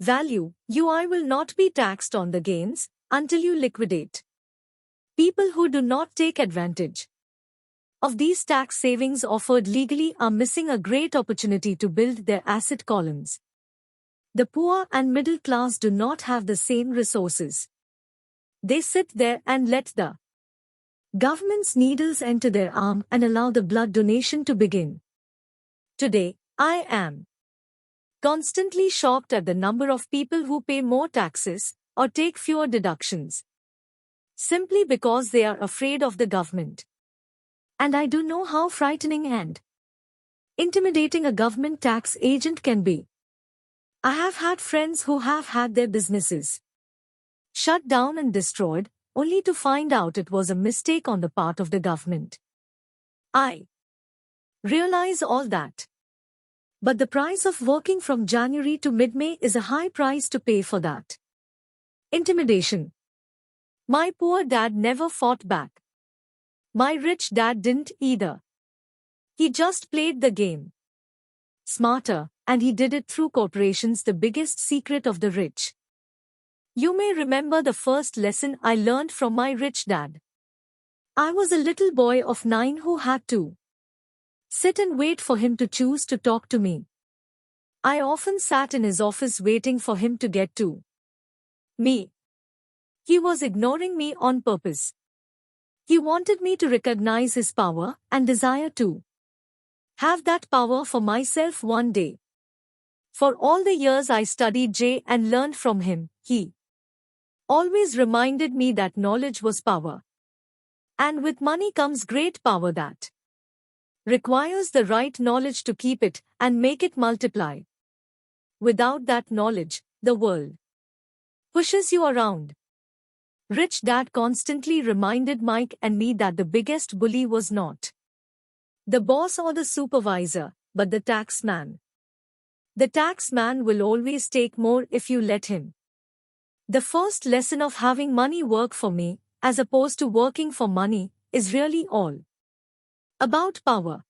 value, you will not be taxed on the gains until you liquidate. People who do not take advantage of these tax savings offered legally are missing a great opportunity to build their asset columns. The poor and middle class do not have the same resources. They sit there and let the government's needles enter their arm and allow the blood donation to begin. Today, I am constantly shocked at the number of people who pay more taxes or take fewer deductions simply because they are afraid of the government. And I do know how frightening and intimidating a government tax agent can be. I have had friends who have had their businesses shut down and destroyed, only to find out it was a mistake on the part of the government. I realize all that. But the price of working from January to mid-May is a high price to pay for that intimidation. My poor dad never fought back. My rich dad didn't either. He just played the game smarter, and he did it through corporations, the biggest secret of the rich. You may remember the first lesson I learned from my rich dad. I was a little boy of 9 who had to sit and wait for him to choose to talk to me. I often sat in his office waiting for him to get to me. He was ignoring me on purpose. He wanted me to recognize his power and desire to have that power for myself one day. For all the years I studied and learned from him, he always reminded me that knowledge was power. And with money comes great power that requires the right knowledge to keep it and make it multiply. Without that knowledge, the world pushes you around. Rich Dad constantly reminded Mike and me that the biggest bully was not the boss or the supervisor, but the tax man. The tax man will always take more if you let him. The first lesson of having money work for me, as opposed to working for money, is really all about power.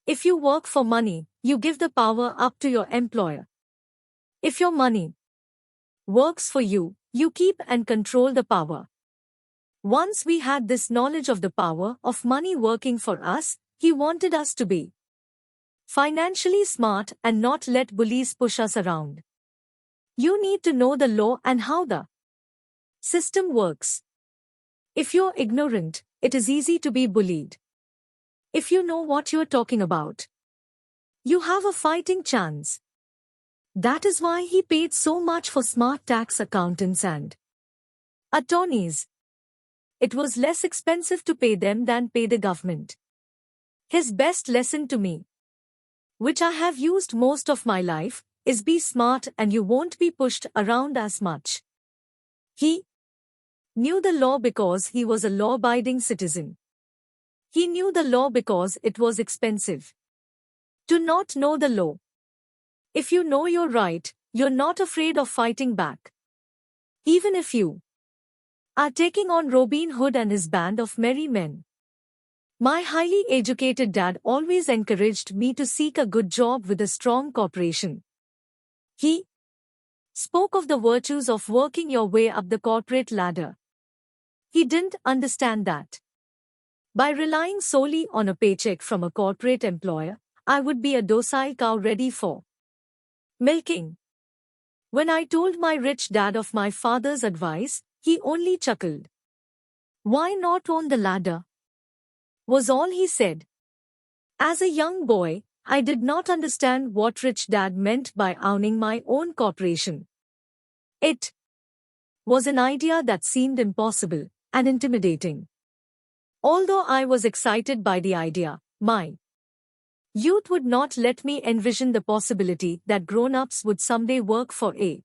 If you work for money, you give the power up to your employer. If your money works for you, you keep and control the power. Once we had this knowledge of the power of money working for us, he wanted us to be financially smart and not let bullies push us around. You need to know the law and how the system works. If you're ignorant, it is easy to be bullied. If you know what you're talking about, you have a fighting chance. That is why he paid so much for smart tax accountants and attorneys. It was less expensive to pay them than pay the government. His best lesson to me, which I have used most of my life, is be smart and you won't be pushed around as much. He knew the law because he was a law-abiding citizen. He knew the law because it was expensive to not know the law. If you know you're right, you're not afraid of fighting back. Even if you are taking on Robin Hood and his band of merry men. My highly educated dad always encouraged me to seek a good job with a strong corporation. He spoke of the virtues of working your way up the corporate ladder. He didn't understand that by relying solely on a paycheck from a corporate employer, I would be a docile cow ready for milking. When I told my rich dad of my father's advice, he only chuckled. "Why not on the ladder?" was all he said. As a young boy, I did not understand what rich dad meant by owning my own corporation. It was an idea that seemed impossible and intimidating. Although I was excited by the idea, my youth would not let me envision the possibility that grown-ups would someday work for a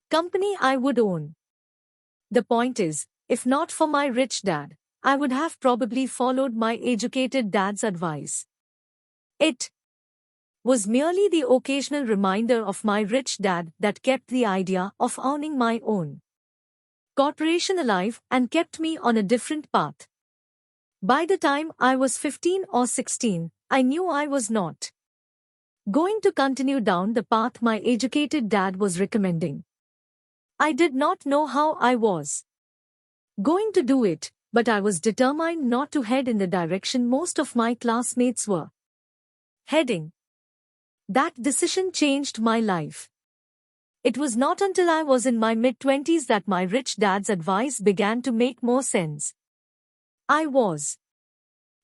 company I would own. The point is, if not for my rich dad, I would have probably followed my educated dad's advice. It was merely the occasional reminder of my rich dad that kept the idea of owning my own corporation alive and kept me on a different path. By the time I was 15 or 16, I knew I was not going to continue down the path my educated dad was recommending. I did not know how I was going to do it, but I was determined not to head in the direction most of my classmates were heading. That decision changed my life. It was not until I was in my mid-20s that my rich dad's advice began to make more sense. I was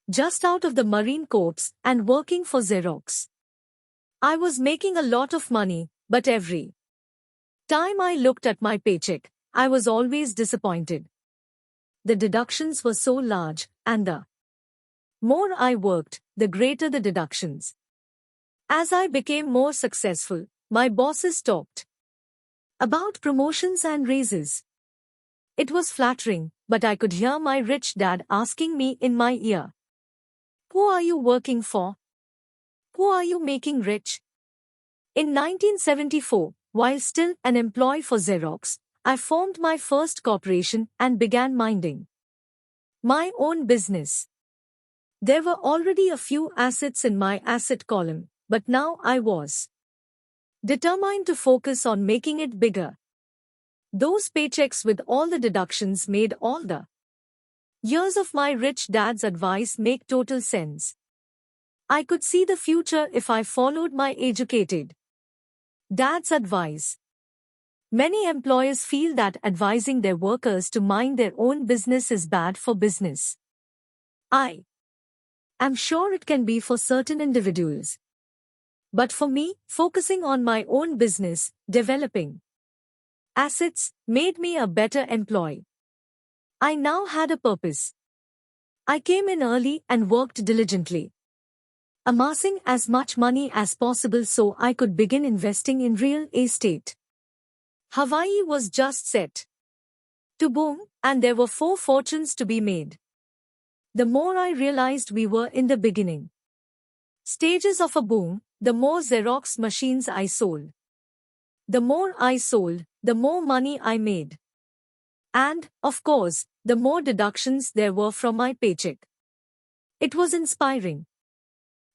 just out of the Marine Corps and working for Xerox. I was making a lot of money, but every time I looked at my paycheck, I was always disappointed. The deductions were so large, and the more I worked, the greater the deductions. As I became more successful, my bosses talked about promotions and raises. It was flattering, but I could hear my rich dad asking me in my ear, "Who are you working for? Who are you making rich?" In 1974, while still an employee for Xerox, I formed my first corporation and began minding my own business. There were already a few assets in my asset column, but now I was determined to focus on making it bigger. Those paychecks with all the deductions made all the years of my rich dad's advice make total sense. I could see the future if I followed my educated dad's advice. Many employers feel that advising their workers to mind their own business is bad for business. I am sure it can be for certain individuals. But for me, focusing on my own business, developing assets, made me a better employee. I now had a purpose. I came in early and worked diligently, amassing as much money as possible so I could begin investing in real estate. Hawaii was just set to boom, and there were 4 fortunes to be made. The more I realized we were in the beginning Stages of a boom: the more Xerox machines I sold. The more I sold, the more money I made. And, of course, the more deductions there were from my paycheck. It was inspiring.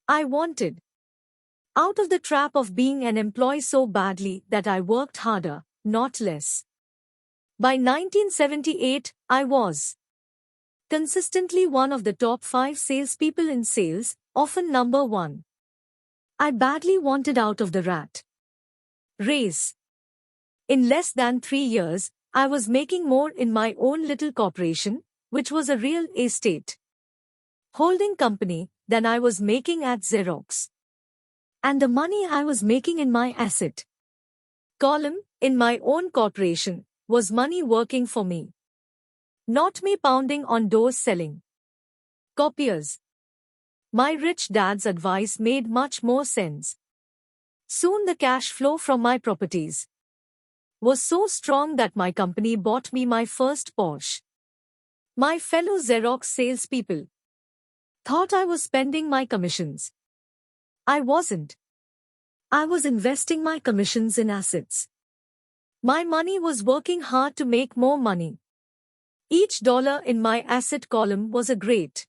I wanted out of the trap of being an employee so badly that I worked harder, not less. By 1978, I was consistently one of the top 5 salespeople in sales, often number 1. I badly wanted out of the rat race. In less than 3 years, I was making more in my own little corporation, which was a real estate holding company, than I was making at Xerox. And the money I was making in my asset column, in my own corporation, was money working for me. Not me pounding on doors selling copiers. My rich dad's advice made much more sense. Soon the cash flow from my properties was so strong that my company bought me my first Porsche. My fellow Xerox salespeople thought I was spending my commissions. I wasn't. I was investing my commissions in assets. My money was working hard to make more money. Each dollar in my asset column was a great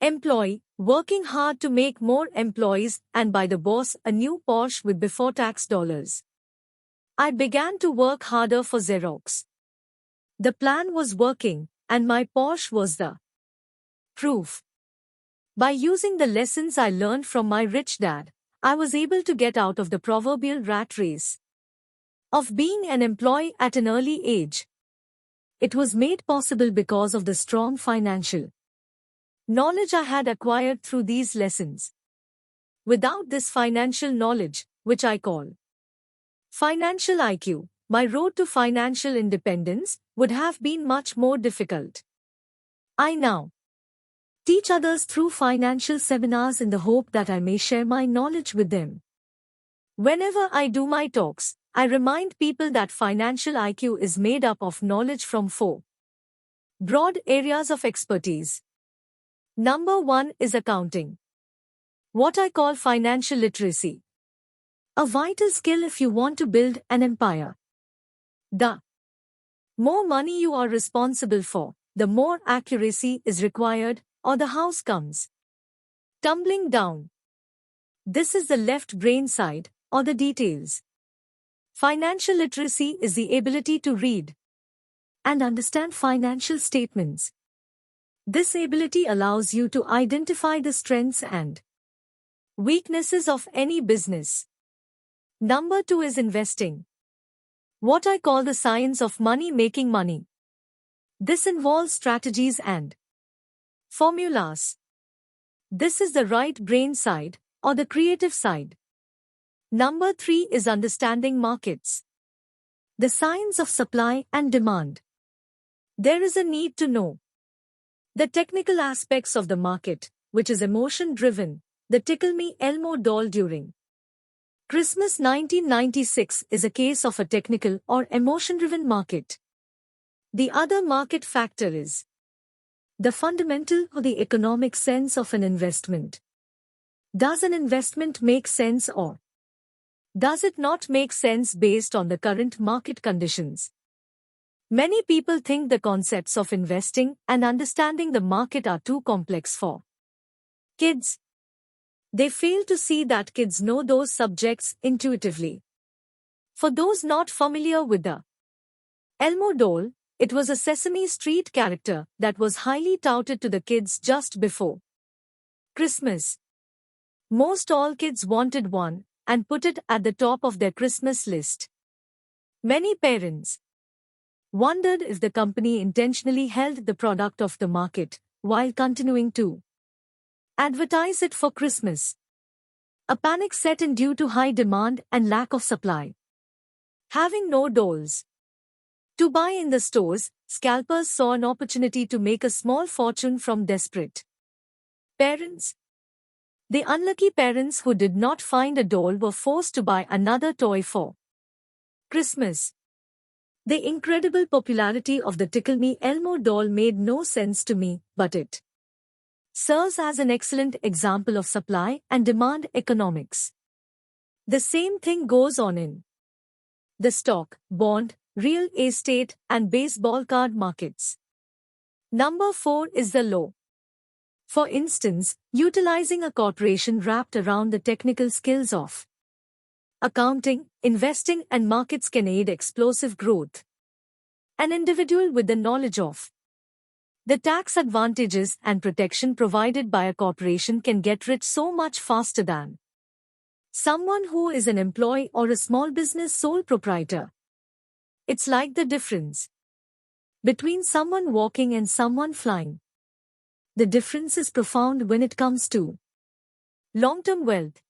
employee, working hard to make more employees and buy the boss a new Porsche with before-tax dollars. I began to work harder for Xerox. The plan was working, and my Porsche was the proof. By using the lessons I learned from my rich dad, I was able to get out of the proverbial rat race of being an employee at an early age. It was made possible because of the strong financial knowledge I had acquired through these lessons. Without this financial knowledge, which I call financial IQ, my road to financial independence would have been much more difficult. I now teach others through financial seminars in the hope that I may share my knowledge with them. Whenever I do my talks, I remind people that financial IQ is made up of knowledge from 4 broad areas of expertise. Number 1 is accounting, what I call financial literacy. A vital skill if you want to build an empire. The more money you are responsible for, the more accuracy is required, or the house comes tumbling down. This is the left brain side, or the details. Financial literacy is the ability to read and understand financial statements. This ability allows you to identify the strengths and weaknesses of any business. Number 2 is investing, what I call the science of making money. This involves strategies and formulas. This is the right brain side, or the creative side. Number 3 is understanding markets, the science of supply and demand. There is a need to know the technical aspects of the market, which is emotion-driven. The Tickle Me Elmo doll during Christmas 1996 is a case of a technical or emotion-driven market. The other market factor is the fundamental or the economic sense of an investment. Does an investment make sense, or does it not make sense based on the current market conditions? Many people think the concepts of investing and understanding the market are too complex for kids. They fail to see that kids know those subjects intuitively. For those not familiar with the Elmo doll, it was a Sesame Street character that was highly touted to the kids just before Christmas. Most all kids wanted one and put it at the top of their Christmas list. Many parents wondered if the company intentionally held the product off the market while continuing to advertise it for Christmas. A panic set in due to high demand and lack of supply. Having no dolls to buy in the stores, scalpers saw an opportunity to make a small fortune from desperate parents. The unlucky parents who did not find a doll were forced to buy another toy for Christmas. The incredible popularity of the Tickle Me Elmo doll made no sense to me, but it serves as an excellent example of supply and demand economics. The same thing goes on in the stock, bond, real estate, and baseball card markets. Number 4 is the law. For instance, utilizing a corporation wrapped around the technical skills of accounting, investing, and markets can aid explosive growth. An individual with the knowledge of the tax advantages and protection provided by a corporation can get rich so much faster than someone who is an employee or a small business sole proprietor. It's like the difference between someone walking and someone flying. The difference is profound when it comes to long-term wealth.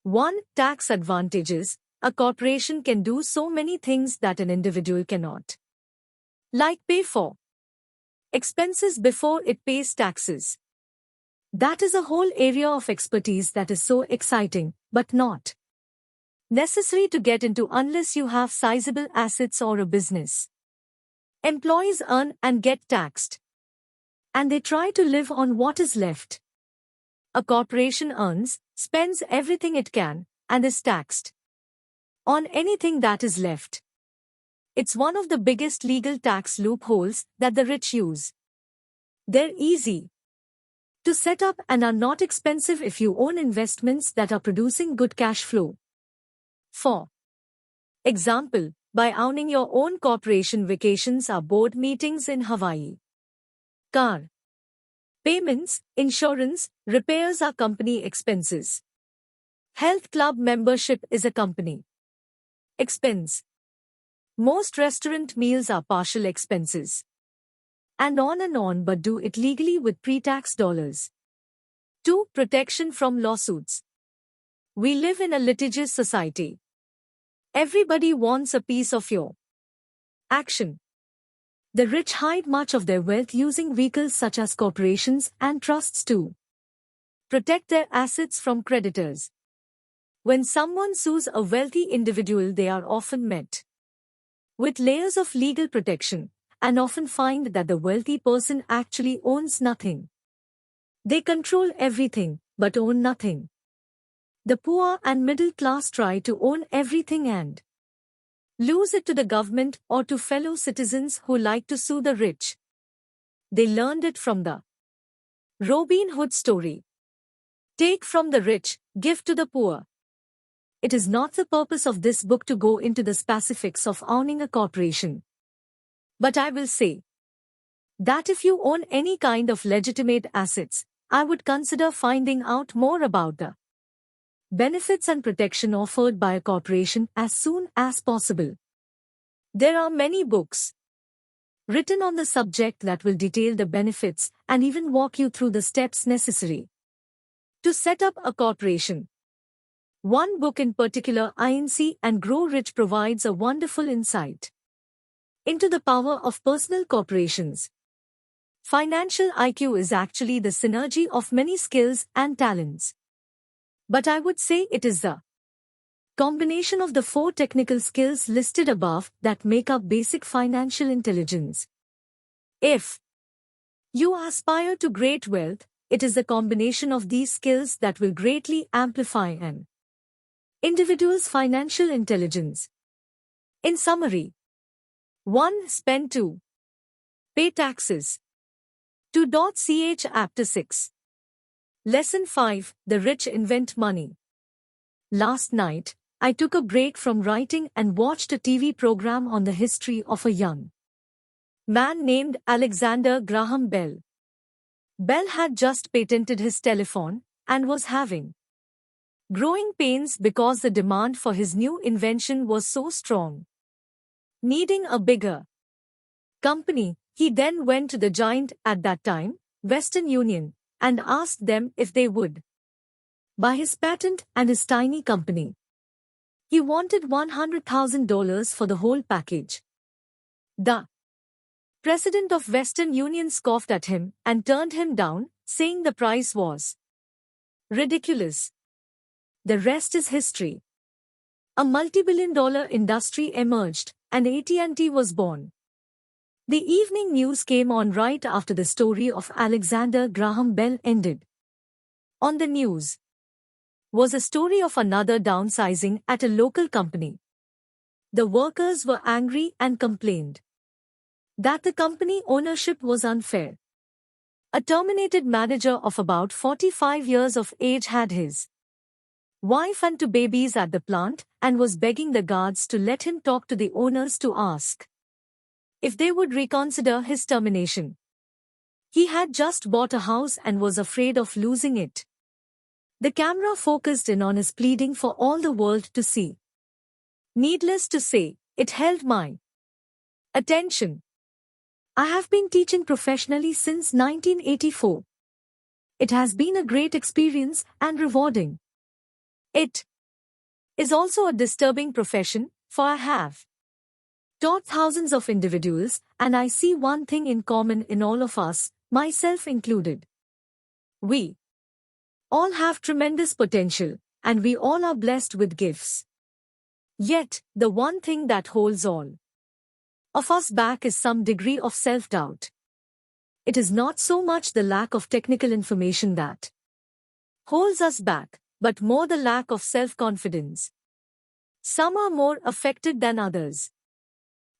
1. Tax advantages. A corporation can do so many things that an individual cannot. Like pay for expenses before it pays taxes. That is a whole area of expertise that is so exciting, but not necessary to get into unless you have sizable assets or a business. Employees earn and get taxed, and they try to live on what is left. A corporation earns, spends everything it can, and is taxed on anything that is left. It's one of the biggest legal tax loopholes that the rich use. They're easy to set up and are not expensive if you own investments that are producing good cash flow. For example, by owning your own corporation, vacations are board meetings in Hawaii. Car payments, insurance, repairs are company expenses. Health club membership is a company expense. Most restaurant meals are partial expenses. And on, but do it legally with pre-tax dollars. 2. Protection from lawsuits. We live in a litigious society. Everybody wants a piece of your action. The rich hide much of their wealth using vehicles such as corporations and trusts to protect their assets from creditors. When someone sues a wealthy individual, they are often met with layers of legal protection, and often find that the wealthy person actually owns nothing. They control everything, but own nothing. The poor and middle class try to own everything and lose it to the government or to fellow citizens who like to sue the rich. They learned it from the Robin Hood story. Take from the rich, give to the poor. It is not the purpose of this book to go into the specifics of owning a corporation. But I will say that if you own any kind of legitimate assets, I would consider finding out more about the benefits and protection offered by a corporation as soon as possible. There are many books written on the subject that will detail the benefits and even walk you through the steps necessary to set up a corporation. One book in particular, Inc. and Grow Rich, provides a wonderful insight into the power of personal corporations. Financial IQ is actually the synergy of many skills and talents. But I would say it is the combination of the 4 technical skills listed above that make up basic financial intelligence. If you aspire to great wealth, it is the combination of these skills that will greatly amplify an individual's financial intelligence. In summary, 1. Spend. 2. Pay taxes. 2.ch Chapter 6. Lesson 5. The rich invent money. Last night, I took a break from writing and watched a TV program on the history of a young man named Alexander Graham Bell. Bell had just patented his telephone and was having growing pains because the demand for his new invention was so strong. Needing a bigger company, he then went to the giant at that time, Western Union, and asked them if they would buy his patent and his tiny company. He wanted $100,000 for the whole package. The president of Western Union scoffed at him and turned him down, saying the price was ridiculous. The rest is history. A multi-billion-dollar industry emerged, and AT&T was born. The evening news came on right after the story of Alexander Graham Bell ended. On the news was a story of another downsizing at a local company. The workers were angry and complained that the company ownership was unfair. A terminated manager of about 45 years of age had his wife and two babies at the plant and was begging the guards to let him talk to the owners to ask if they would reconsider his termination. He had just bought a house and was afraid of losing it. The camera focused in on his pleading for all the world to see. Needless to say, it held my attention. I have been teaching professionally since 1984. It has been a great experience and rewarding. It is also a disturbing profession, for I have taught thousands of individuals, and I see one thing in common in all of us, myself included. We all have tremendous potential, and we all are blessed with gifts. Yet, the one thing that holds all of us back is some degree of self-doubt. It is not so much the lack of technical information that holds us back, but more the lack of self-confidence. Some are more affected than others.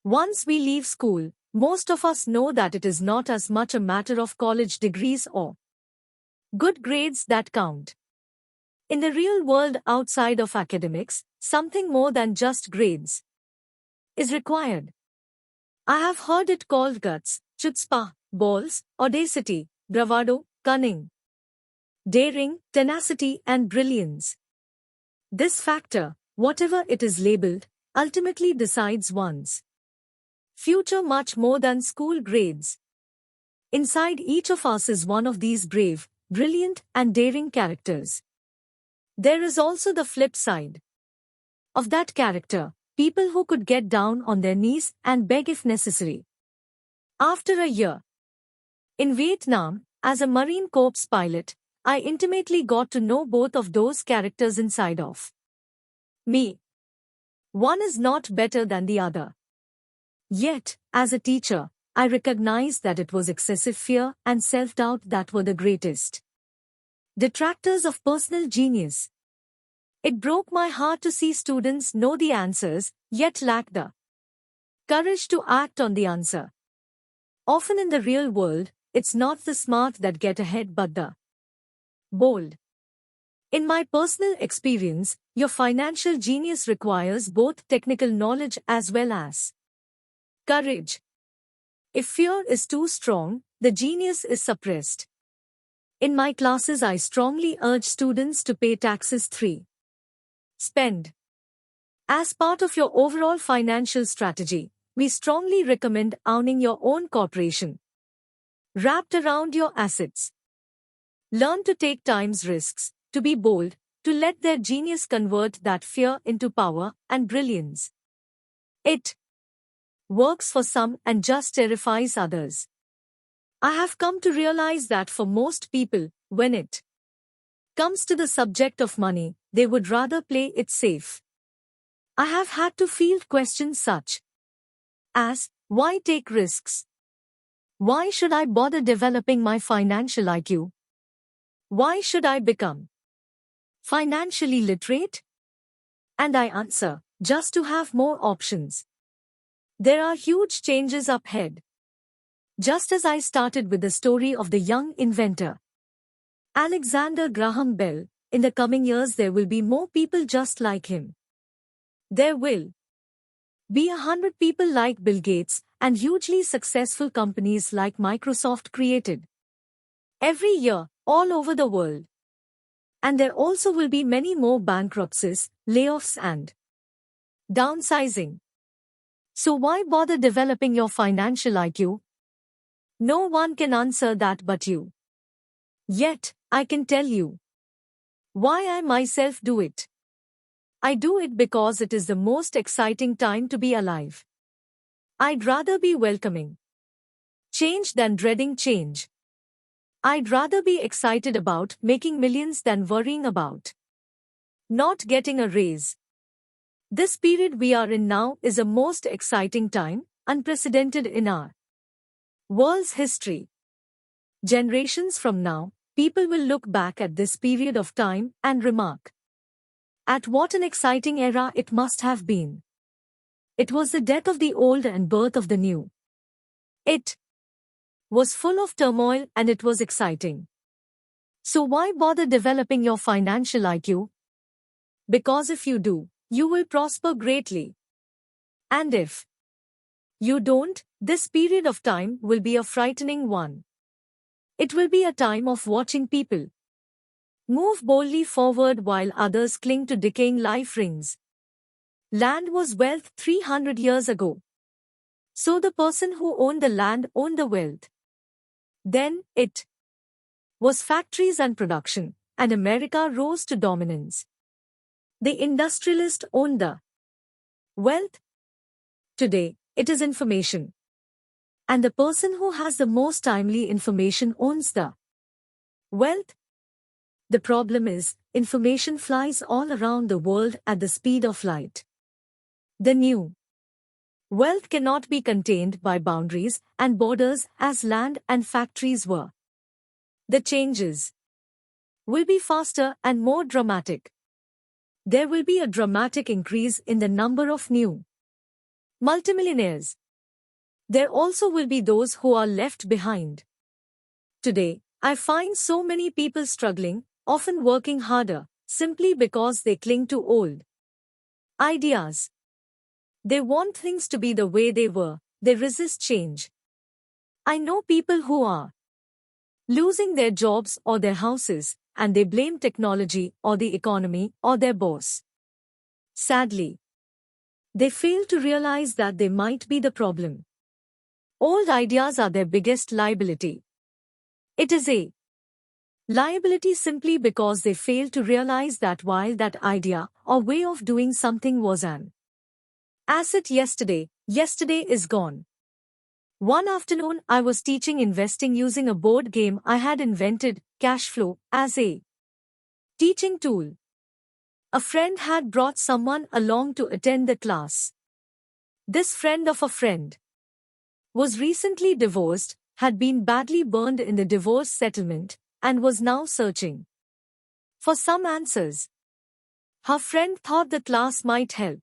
Once we leave school, most of us know that it is not as much a matter of college degrees or good grades that count. In the real world outside of academics, something more than just grades is required. I have heard it called guts, chutzpah, balls, audacity, bravado, cunning, daring, tenacity, and brilliance. This factor, whatever it is labeled, ultimately decides one's future much more than school grades. Inside each of us is one of these brave, brilliant, and daring characters. There is also the flip side of that character, people who could get down on their knees and beg if necessary. After a year in Vietnam, as a Marine Corps pilot, I intimately got to know both of those characters inside of me. One is not better than the other. Yet, as a teacher, I recognized that it was excessive fear and self-doubt that were the greatest detractors of personal genius. It broke my heart to see students know the answers, yet lack the courage to act on the answer. Often in the real world, it's not the smart that get ahead but the bold. In my personal experience, your financial genius requires both technical knowledge as well as courage. If fear is too strong, the genius is suppressed. In my classes, I strongly urge students to pay taxes 3. Spend. As part of your overall financial strategy, we strongly recommend owning your own corporation wrapped around your assets. Learn to take time's risks, to be bold, to let their genius convert that fear into power and brilliance. It works for some and just terrifies others. I have come to realize that for most people, when it comes to the subject of money, they would rather play it safe. I have had to field questions such as, why take risks? Why should I bother developing my financial IQ? Why should I become financially literate? And I answer, just to have more options. There are huge changes up ahead. Just as I started with the story of the young inventor Alexander Graham Bell, in the coming years there will be more people just like him. There will be 100 people like Bill Gates and hugely successful companies like Microsoft created every year, all over the world. And there also will be many more bankruptcies, layoffs and downsizing. So why bother developing your financial IQ? No one can answer that but you. Yet, I can tell you why I myself do it. I do it because it is the most exciting time to be alive. I'd rather be welcoming change than dreading change. I'd rather be excited about making millions than worrying about not getting a raise. This period we are in now is a most exciting time, unprecedented in our World's history. Generations from now, people will look back at this period of time and remark, at what an exciting era it must have been. It was the death of the old and birth of the new. It was full of turmoil and it was exciting. So why bother developing your financial IQ? Because if you do, you will prosper greatly. And if you don't, this period of time will be a frightening one. It will be a time of watching people move boldly forward while others cling to decaying life rings. Land was wealth 300 years ago. So the person who owned the land owned the wealth. Then, it was factories and production, and America rose to dominance. The industrialist owned the wealth. Today, it is information. And the person who has the most timely information owns the wealth. The problem is, information flies all around the world at the speed of light. The new wealth cannot be contained by boundaries and borders as land and factories were. The changes will be faster and more dramatic. There will be a dramatic increase in the number of new multimillionaires. There also will be those who are left behind. Today, I find so many people struggling, often working harder, simply because they cling to old ideas. They want things to be the way they were, they resist change. I know people who are losing their jobs or their houses, and they blame technology or the economy or their boss. Sadly, they fail to realize that they might be the problem. Old ideas are their biggest liability. It is a liability simply because they fail to realize that while that idea or way of doing something was an asset yesterday is gone. One afternoon I was teaching investing using a board game I had invented, cash flow, as a teaching tool. A friend had brought someone along to attend the class. This friend of a friend was recently divorced, had been badly burned in the divorce settlement, and was now searching for some answers. Her friend thought the class might help.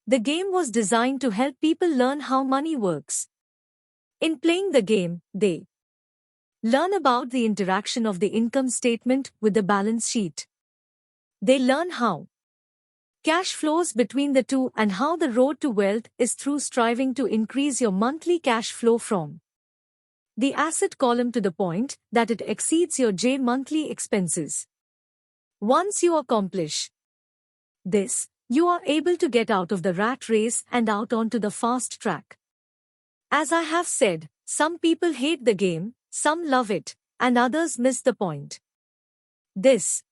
The game was designed to help people learn how money works. In playing the game, they learn about the interaction of the income statement with the balance sheet. They learn how cash flows between the two and how the road to wealth is through striving to increase your monthly cash flow from the asset column to the point that it exceeds your monthly expenses. Once you accomplish this, you are able to get out of the rat race and out onto the fast track. As I have said, some people hate the game, some love it, and others miss the point. This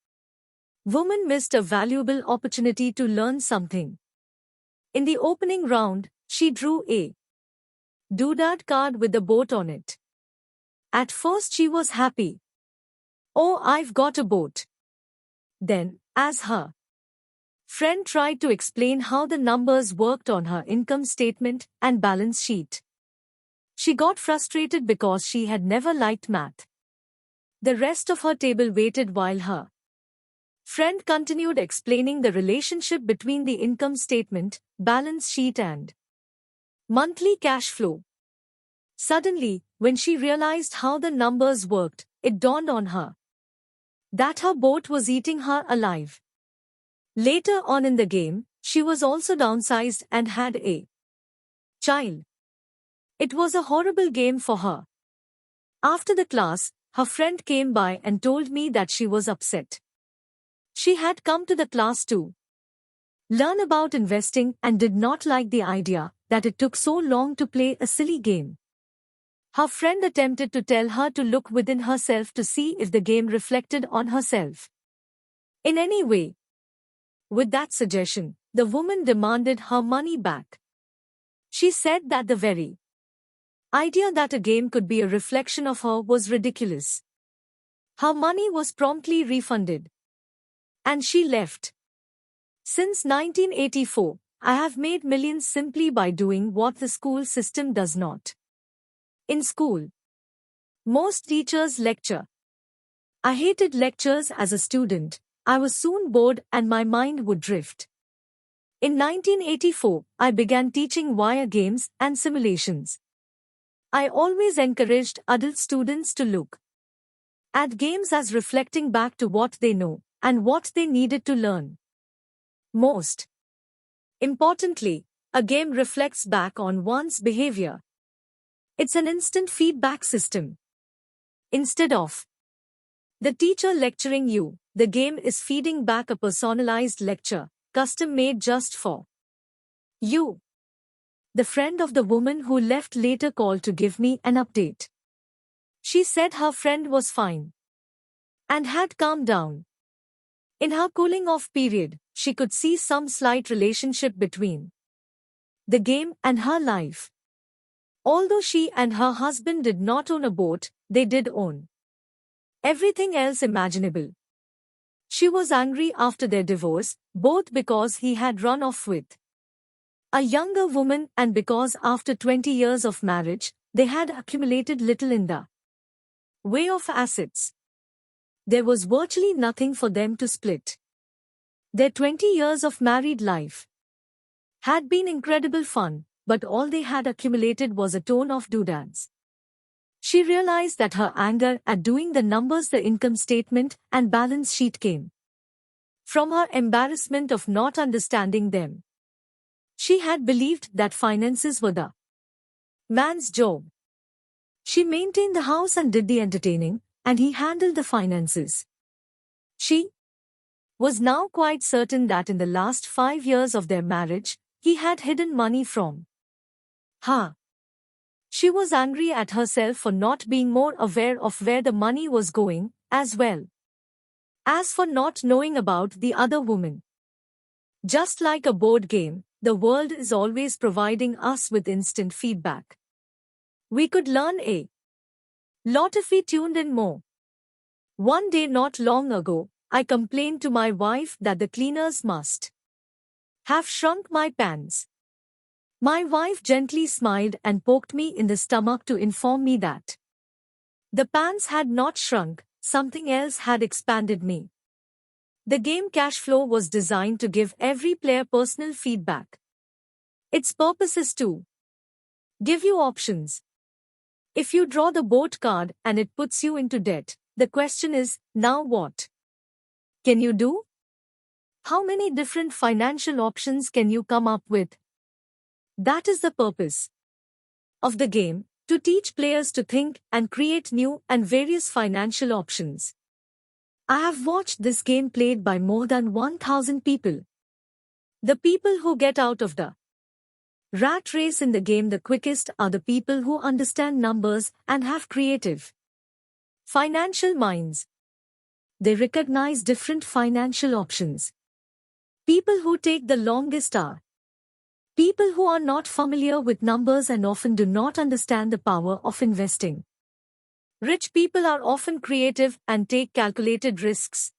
woman missed a valuable opportunity to learn something. In the opening round, she drew a doodad card with the boat on it. At first she was happy. Oh, I've got a boat. Then, as her friend tried to explain how the numbers worked on her income statement and balance sheet, she got frustrated because she had never liked math. The rest of her table waited while her friend continued explaining the relationship between the income statement, balance sheet and monthly cash flow. Suddenly, when she realized how the numbers worked, it dawned on her that her boat was eating her alive. Later on in the game, she was also downsized and had a child. It was a horrible game for her. After the class, her friend came by and told me that she was upset. She had come to the class to learn about investing and did not like the idea that it took so long to play a silly game. Her friend attempted to tell her to look within herself to see if the game reflected on herself in any way. With that suggestion, the woman demanded her money back. She said that the very idea that a game could be a reflection of her was ridiculous. Her money was promptly refunded. And she left. Since 1984, I have made millions simply by doing what the school system does not In school, most teachers lecture. I hated lectures as a student. I was soon bored and my mind would drift. In 1984, I began teaching wire games and simulations. I always encouraged adult students to look at games as reflecting back to what they know and what they needed to learn. Most importantly, a game reflects back on one's behavior. It's an instant feedback system. Instead of the teacher lecturing you, the game is feeding back a personalized lecture, custom made just for you. The friend of the woman who left later called to give me an update. She said her friend was fine and had calmed down. In her cooling off period, she could see some slight relationship between the game and her life. Although she and her husband did not own a boat, they did own everything else imaginable. She was angry after their divorce, both because he had run off with a younger woman and because after 20 years of marriage, they had accumulated little in the way of assets. There was virtually nothing for them to split. Their 20 years of married life had been incredible fun, but all they had accumulated was a ton of doodads. She realized that her anger at doing the numbers, the income statement and balance sheet came from her embarrassment of not understanding them. She had believed that finances were the man's job. She maintained the house and did the entertaining, and he handled the finances. She was now quite certain that in the last 5 years of their marriage, he had hidden money from her. She was angry at herself for not being more aware of where the money was going, as well as for not knowing about the other woman. Just like a board game, the world is always providing us with instant feedback. We could learn a lot if we tuned in more. One day not long ago, I complained to my wife that the cleaners must have shrunk my pants. My wife gently smiled and poked me in the stomach to inform me that the pants had not shrunk, something else had expanded me. The game Cash Flow was designed to give every player personal feedback. Its purpose is to give you options. If you draw the boat card and it puts you into debt, the question is, now what can you do? How many different financial options can you come up with? That is the purpose of the game, to teach players to think and create new and various financial options. I have watched this game played by more than 1,000 people. The people who get out of the rat race in the game the quickest are the people who understand numbers and have creative financial minds. They recognize different financial options. People who take the longest are people who are not familiar with numbers and often do not understand the power of investing. Rich people are often creative and take calculated risks.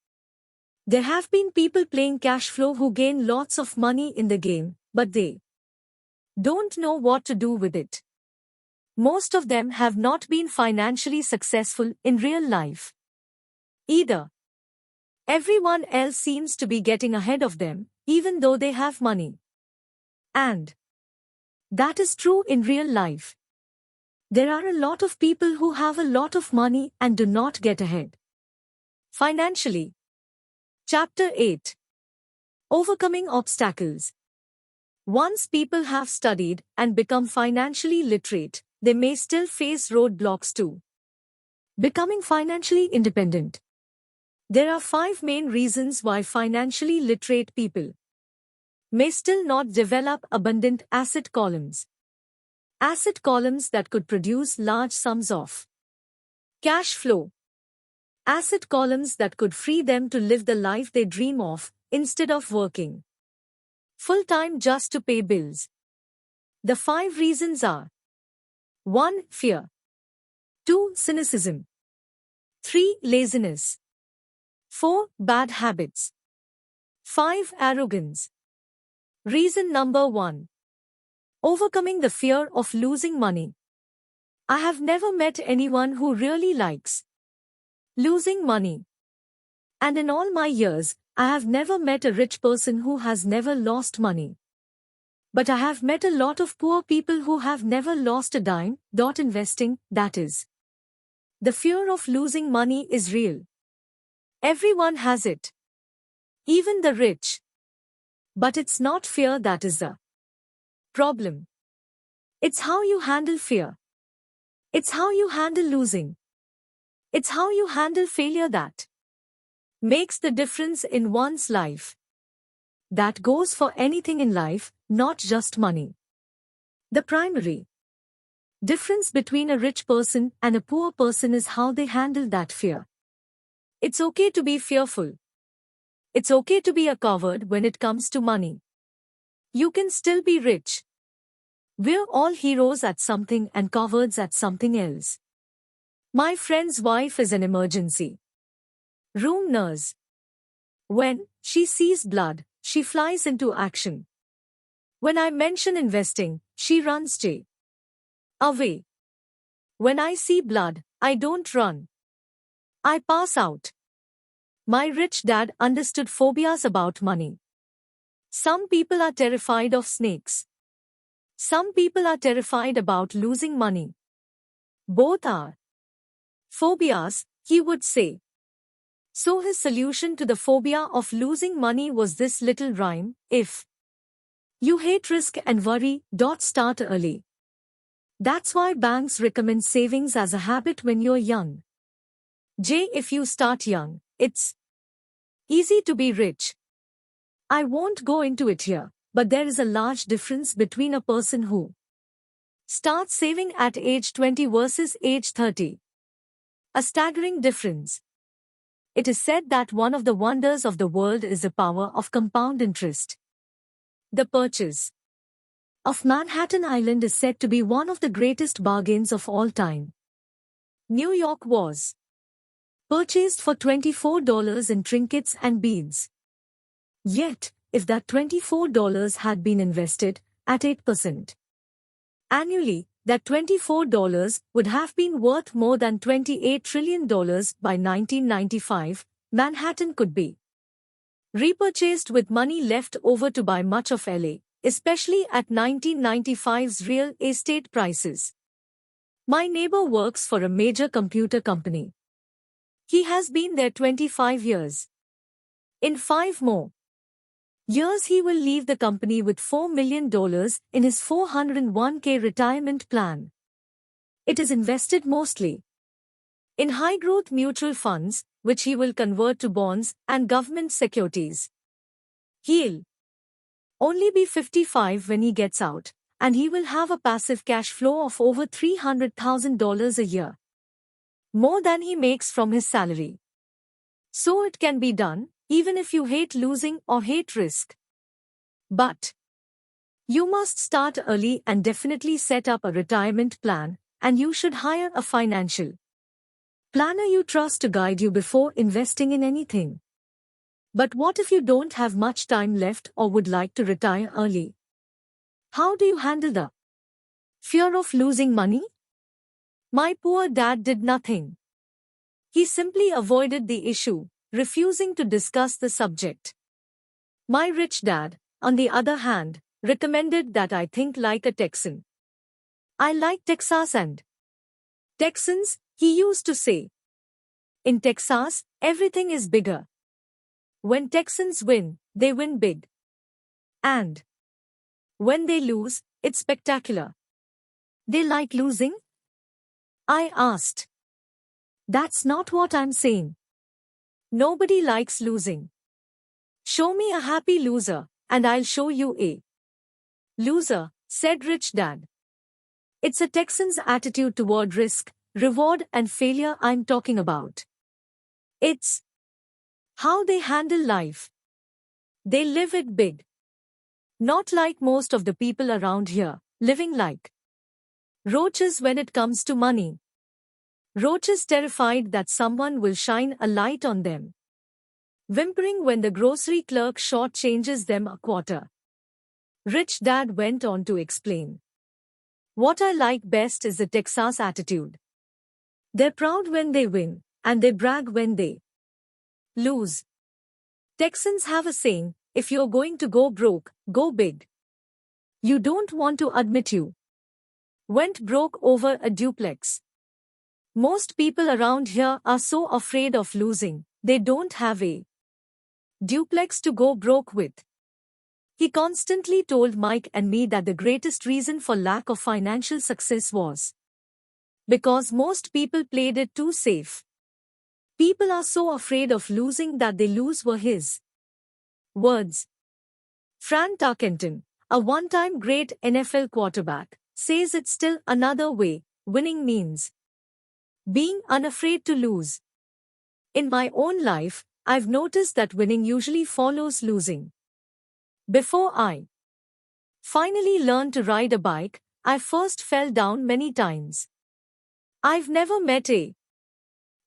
There have been people playing cash flow who gain lots of money in the game, but they don't know what to do with it. Most of them have not been financially successful in real life either. Everyone else seems to be getting ahead of them, even though they have money. And that is true in real life. There are a lot of people who have a lot of money and do not get ahead financially. Chapter 8. Overcoming Obstacles. Once people have studied and become financially literate, they may still face roadblocks to becoming financially independent. There are 5 main reasons why financially literate people may still not develop abundant asset columns. Asset columns that could produce large sums of cash flow. Asset columns that could free them to live the life they dream of, instead of working full-time just to pay bills. The 5 reasons are: 1. Fear. 2. Cynicism. 3. Laziness. 4. Bad habits. 5. Arrogance. Reason number 1. Overcoming the fear of losing money. I have never met anyone who really likes losing money. And in all my years, I have never met a rich person who has never lost money. But I have met a lot of poor people who have never lost a dime. Investing, that is. The fear of losing money is real. Everyone has it. Even the rich. But it's not fear that is the problem. It's how you handle fear. It's how you handle losing. It's how you handle failure that makes the difference in one's life. That goes for anything in life, not just money. The primary difference between a rich person and a poor person is how they handle that fear. It's okay to be fearful. It's okay to be a coward when it comes to money. You can still be rich. We're all heroes at something and cowards at something else. My friend's wife is an emergency room nurse. When she sees blood, she flies into action. When I mention investing, she runs away. When I see blood, I don't run. I pass out. My rich dad understood phobias about money. Some people are terrified of snakes. Some people are terrified about losing money. Both are phobias, he would say. So his solution to the phobia of losing money was this little rhyme: if you hate risk and worry, start early. That's why banks recommend savings as a habit when you're young. If you start young, it's easy to be rich. I won't go into it here, but there is a large difference between a person who starts saving at age 20 versus age 30. A staggering difference. It is said that one of the wonders of the world is the power of compound interest. The purchase of Manhattan Island is said to be one of the greatest bargains of all time. New York was purchased for $24 in trinkets and beads. Yet, if that $24 had been invested at 8% annually, that $24 would have been worth more than $28 trillion by 1995. Manhattan could be repurchased with money left over to buy much of LA, especially at 1995's real estate prices. My neighbor works for a major computer company. He has been there 25 years. In 5 more years he will leave the company with $4 million in his 401k retirement plan. It is invested mostly in high-growth mutual funds, which he will convert to bonds and government securities. He'll only be 55 when he gets out, and he will have a passive cash flow of over $300,000 a year, more than he makes from his salary. So it can be done, even if you hate losing or hate risk. But you must start early and definitely set up a retirement plan, and you should hire a financial planner you trust to guide you before investing in anything. But what if you don't have much time left or would like to retire early? How do you handle the fear of losing money? My poor dad did nothing. He simply avoided the issue, refusing to discuss the subject. My rich dad, on the other hand, recommended that I think like a Texan. I like Texas and Texans, he used to say. In Texas, everything is bigger. When Texans win, they win big. And when they lose, it's spectacular. They like losing? I asked. That's not what I'm saying. Nobody likes losing. Show me a happy loser, and I'll show you a loser, said Rich Dad. It's a Texan's attitude toward risk, reward, and failure I'm talking about. It's how they handle life. They live it big. Not like most of the people around here, living like roaches when it comes to money. Roaches terrified that someone will shine a light on them. Whimpering when the grocery clerk shortchanges them a quarter. Rich Dad went on to explain. What I like best is the Texas attitude. They're proud when they win, and they brag when they lose. Texans have a saying, if you're going to go broke, go big. You don't want to admit you went broke over a duplex. Most people around here are so afraid of losing, they don't have a duplex to go broke with. He constantly told Mike and me that the greatest reason for lack of financial success was because most people played it too safe. People are so afraid of losing that they lose, were his words. Fran Tarkenton, a one-time great NFL quarterback, says it's still another way winning means being unafraid to lose. In my own life, I've noticed that winning usually follows losing. Before I finally learned to ride a bike, I first fell down many times. I've never met a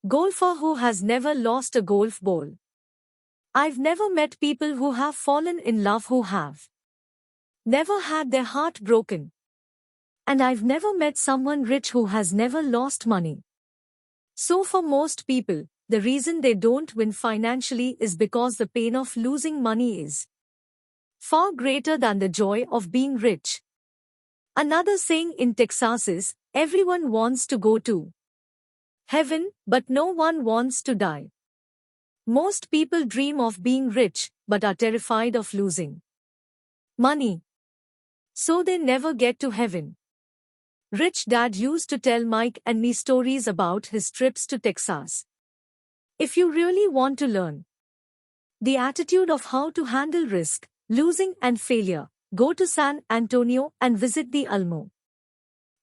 golfer who has never lost a golf ball. I've never met people who have fallen in love who have never had their heart broken. And I've never met someone rich who has never lost money. So for most people, the reason they don't win financially is because the pain of losing money is far greater than the joy of being rich. Another saying in Texas is, everyone wants to go to heaven, but no one wants to die. Most people dream of being rich, but are terrified of losing money. So they never get to heaven. Rich Dad used to tell Mike and me stories about his trips to Texas. If you really want to learn the attitude of how to handle risk, losing and failure, go to San Antonio and visit the Alamo.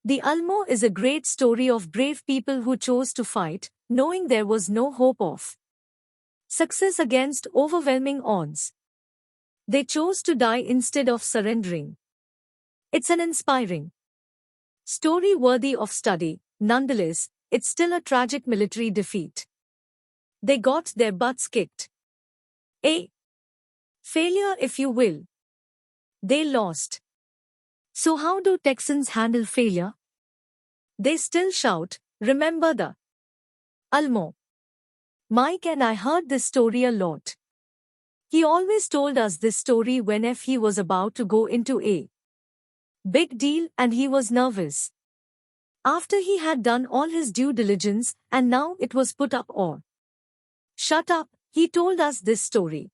The Alamo is a great story of brave people who chose to fight, knowing there was no hope of success against overwhelming odds. They chose to die instead of surrendering. It's an inspiring story worthy of study. Nonetheless, it's still a tragic military defeat. They got their butts kicked. A failure, if you will. They lost. So how do Texans handle failure? They still shout, remember the Alamo. Mike and I heard this story a lot. He always told us this story whenever he was about to go into a big deal and he was nervous. After he had done all his due diligence and now it was put up or shut up, he told us this story.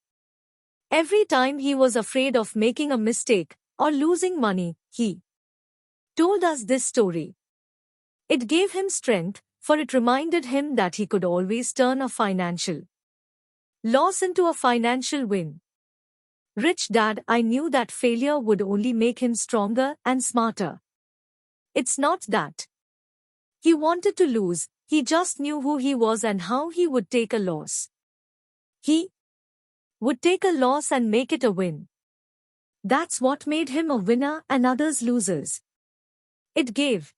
Every time he was afraid of making a mistake or losing money, he told us this story. It gave him strength, for it reminded him that he could always turn a financial loss into a financial win. Rich Dad, I knew that failure would only make him stronger and smarter. It's not that he wanted to lose, he just knew who he was and how he would take a loss. He would take a loss and make it a win. That's what made him a winner and others losers. It gave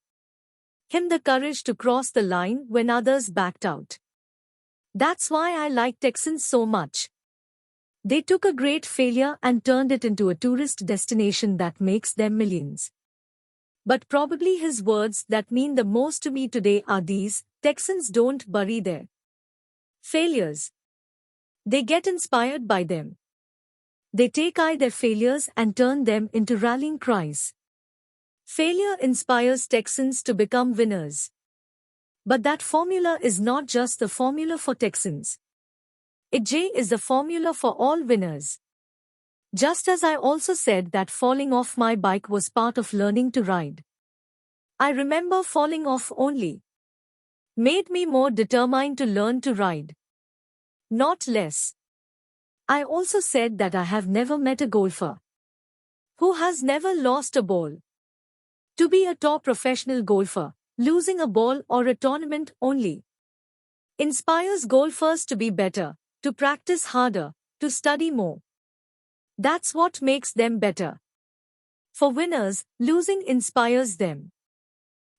him the courage to cross the line when others backed out. That's why I like Texans so much. They took a great failure and turned it into a tourist destination that makes them millions. But probably his words that mean the most to me today are these: Texans don't bury their failures. They get inspired by them. They take their failures and turn them into rallying cries. Failure inspires Texans to become winners. But that formula is not just the formula for Texans. It is the formula for all winners. Just as I also said that falling off my bike was part of learning to ride. I remember falling off only made me more determined to learn to ride. Not less. I also said that I have never met a golfer who has never lost a ball. To be a top professional golfer, losing a ball or a tournament only inspires golfers to be better, to practice harder, to study more. That's what makes them better. For winners, losing inspires them.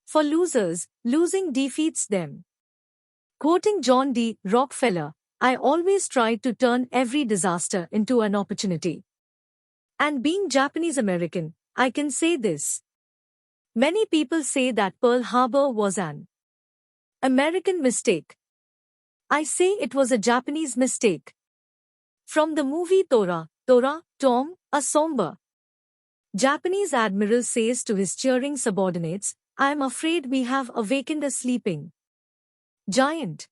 For losers, losing defeats them. Quoting John D. Rockefeller, I always tried to turn every disaster into an opportunity. And being Japanese American, I can say this. Many people say that Pearl Harbor was an American mistake. I say it was a Japanese mistake. From the movie Tora, Tom, a somber Japanese admiral says to his cheering subordinates, "I am afraid we have awakened a sleeping giant."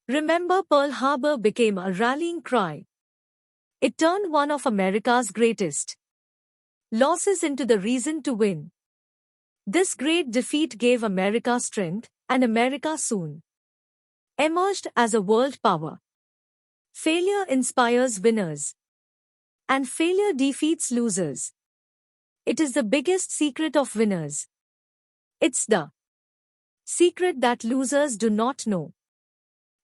Remember, Pearl Harbor became a rallying cry. It turned one of America's greatest losses into the reason to win. This great defeat gave America strength, and America soon emerged as a world power. Failure inspires winners, and failure defeats losers. It is the biggest secret of winners. It's the secret that losers do not know.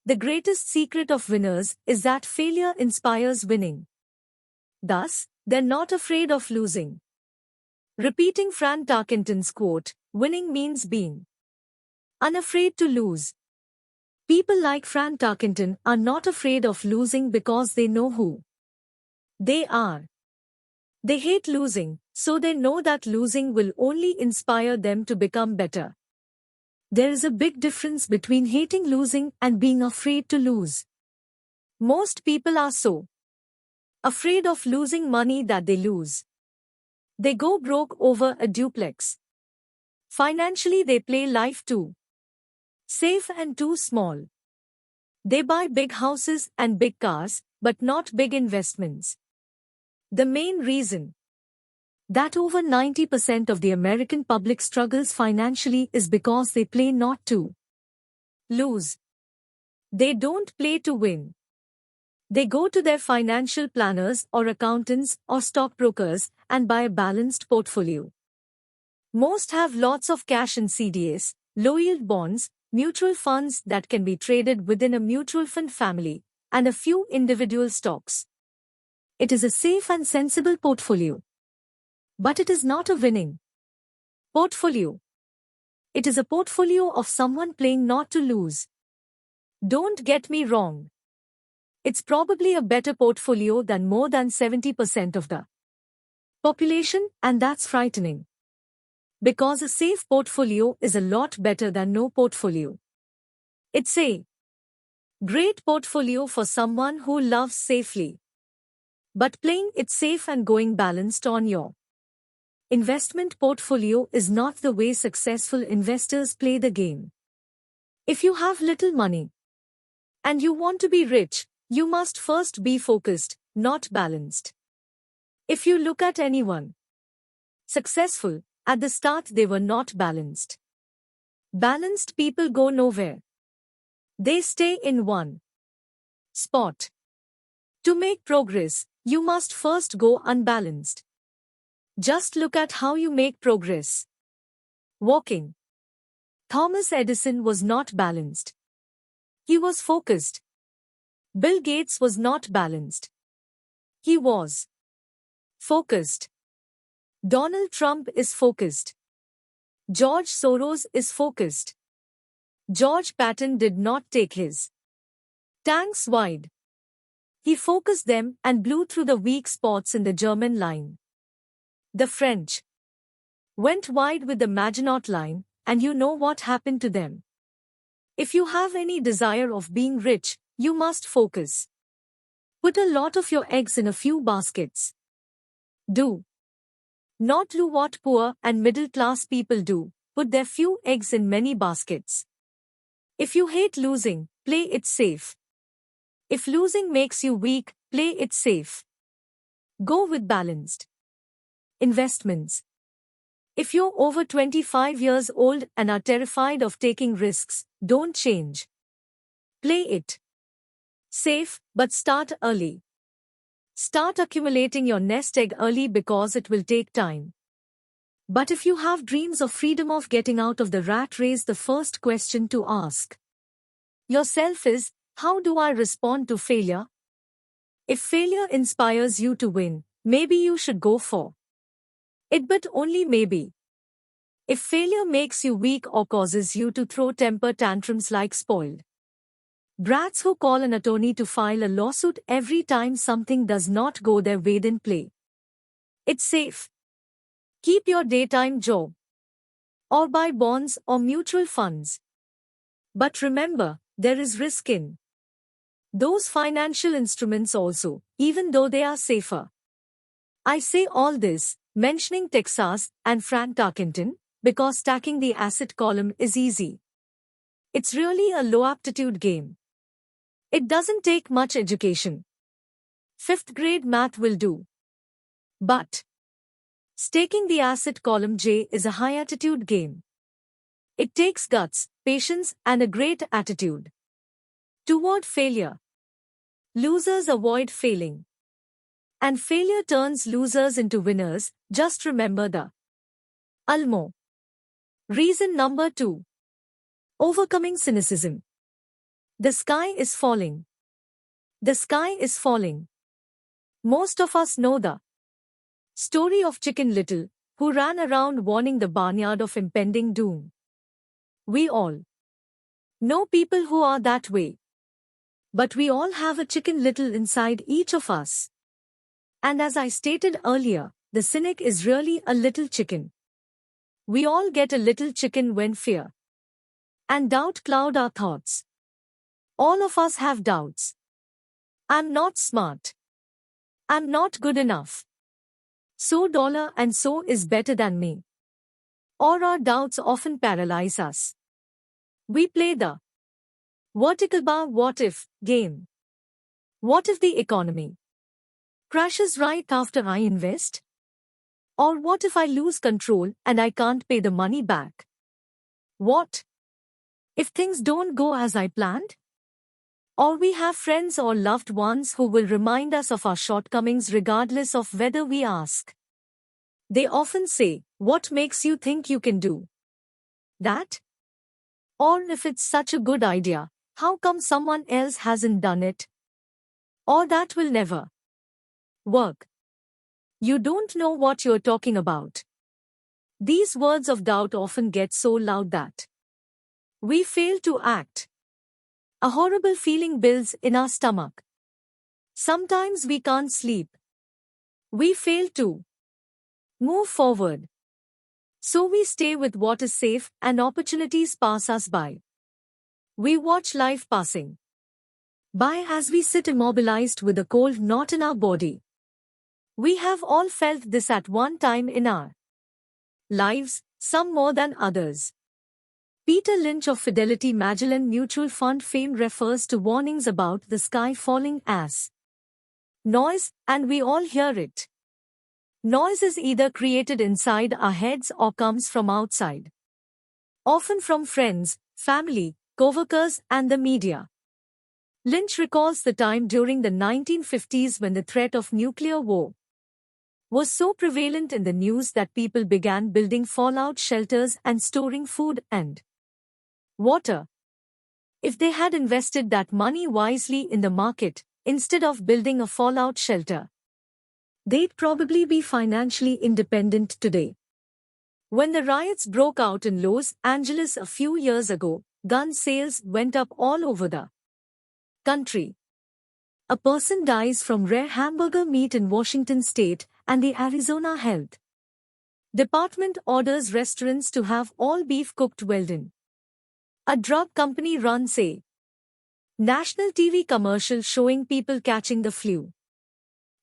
The greatest secret of winners is that failure inspires winning. Thus, they're not afraid of losing. Repeating Fran Tarkenton's quote, "Winning means being unafraid to lose." People like Fran Tarkenton are not afraid of losing because they know who they are. They hate losing, so they know that losing will only inspire them to become better. There is a big difference between hating losing and being afraid to lose. Most people are so afraid of losing money that they lose. They go broke over a duplex. Financially, they play life too safe and too small. They buy big houses and big cars, but not big investments. The main reason that over 90% of the American public struggles financially is because they play not to lose. They don't play to win. They go to their financial planners or accountants or stockbrokers and buy a balanced portfolio. Most have lots of cash in CDS, low-yield bonds, mutual funds that can be traded within a mutual fund family, and a few individual stocks. It is a safe and sensible portfolio. But it is not a winning portfolio. It is a portfolio of someone playing not to lose. Don't get me wrong. It's probably a better portfolio than more than 70% of the population, and that's frightening. Because a safe portfolio is a lot better than no portfolio. It's a great portfolio for someone who loves safely. But playing it safe and going balanced on your investment portfolio is not the way successful investors play the game. If you have little money and you want to be rich, you must first be focused, not balanced. If you look at anyone successful, at the start they were not balanced. Balanced people go nowhere. They stay in one spot. To make progress, you must first go unbalanced. Just look at how you make progress. Walking. Thomas Edison was not balanced. He was focused. Bill Gates was not balanced. He was focused. Donald Trump is focused. George Soros is focused. George Patton did not take his tanks wide. He focused them and blew through the weak spots in the German line. The French went wide with the Maginot Line, and you know what happened to them. If you have any desire of being rich, you must focus. Put a lot of your eggs in a few baskets. Do not do what poor and middle-class people do, put their few eggs in many baskets. If you hate losing, play it safe. If losing makes you weak, play it safe. Go with balanced investments. If you're over 25 years old and are terrified of taking risks, don't change. Play it safe, but start early. Start accumulating your nest egg early because it will take time. But if you have dreams of freedom of getting out of the rat race, the first question to ask yourself is, how do I respond to failure? If failure inspires you to win, maybe you should go for it, but only maybe. If failure makes you weak or causes you to throw temper tantrums like spoiled brats who call an attorney to file a lawsuit every time something does not go their way, then play it's safe. Keep your daytime job. or buy bonds or mutual funds. But remember, there is risk in those financial instruments also, even though they are safer. I say all this, mentioning Texas and Frank Tarkenton, because stacking the asset column is easy. It's really a low-aptitude game. It doesn't take much education. 5th grade math will do. But staking the asset column J is a high-attitude game. It takes guts, patience, and a great attitude toward failure. Losers avoid failing. And failure turns losers into winners. Just remember the Almo. Reason number 2. Overcoming cynicism. The sky is falling. The sky is falling. Most of us know the story of Chicken Little, who ran around warning the barnyard of impending doom. We all know people who are that way. But we all have a Chicken Little inside each of us. And as I stated earlier, the cynic is really a little chicken. We all get a little chicken when fear and doubt cloud our thoughts. All of us have doubts. I'm not smart. I'm not good enough. So dollar and so is better than me. Or our doubts often paralyze us. We play the vertical bar what if game. What if the economy crashes right after I invest? Or what if I lose control and I can't pay the money back? What if things don't go as I planned? Or we have friends or loved ones who will remind us of our shortcomings regardless of whether we ask. They often say, "What makes you think you can do that?" Or if it's such a good idea, how come someone else hasn't done it? Or that will never work. You don't know what you're talking about. These words of doubt often get so loud that we fail to act. A horrible feeling builds in our stomach. Sometimes we can't sleep. We fail to move forward. So we stay with what is safe and opportunities pass us by. We watch life passing by as we sit immobilized with a cold knot in our body. We have all felt this at one time in our lives, some more than others. Peter Lynch of Fidelity Magellan Mutual Fund fame refers to warnings about the sky falling as noise, and we all hear it. Noise is either created inside our heads or comes from outside. Often from friends, family, co-workers, and the media. Lynch recalls the time during the 1950s when the threat of nuclear war was so prevalent in the news that people began building fallout shelters and storing food and water. If they had invested that money wisely in the market, instead of building a fallout shelter, they'd probably be financially independent today. When the riots broke out in Los Angeles a few years ago, gun sales went up all over the country. A person dies from rare hamburger meat in Washington state, and the Arizona Health Department orders restaurants to have all beef cooked well done. A drug company runs a national TV commercial showing people catching the flu.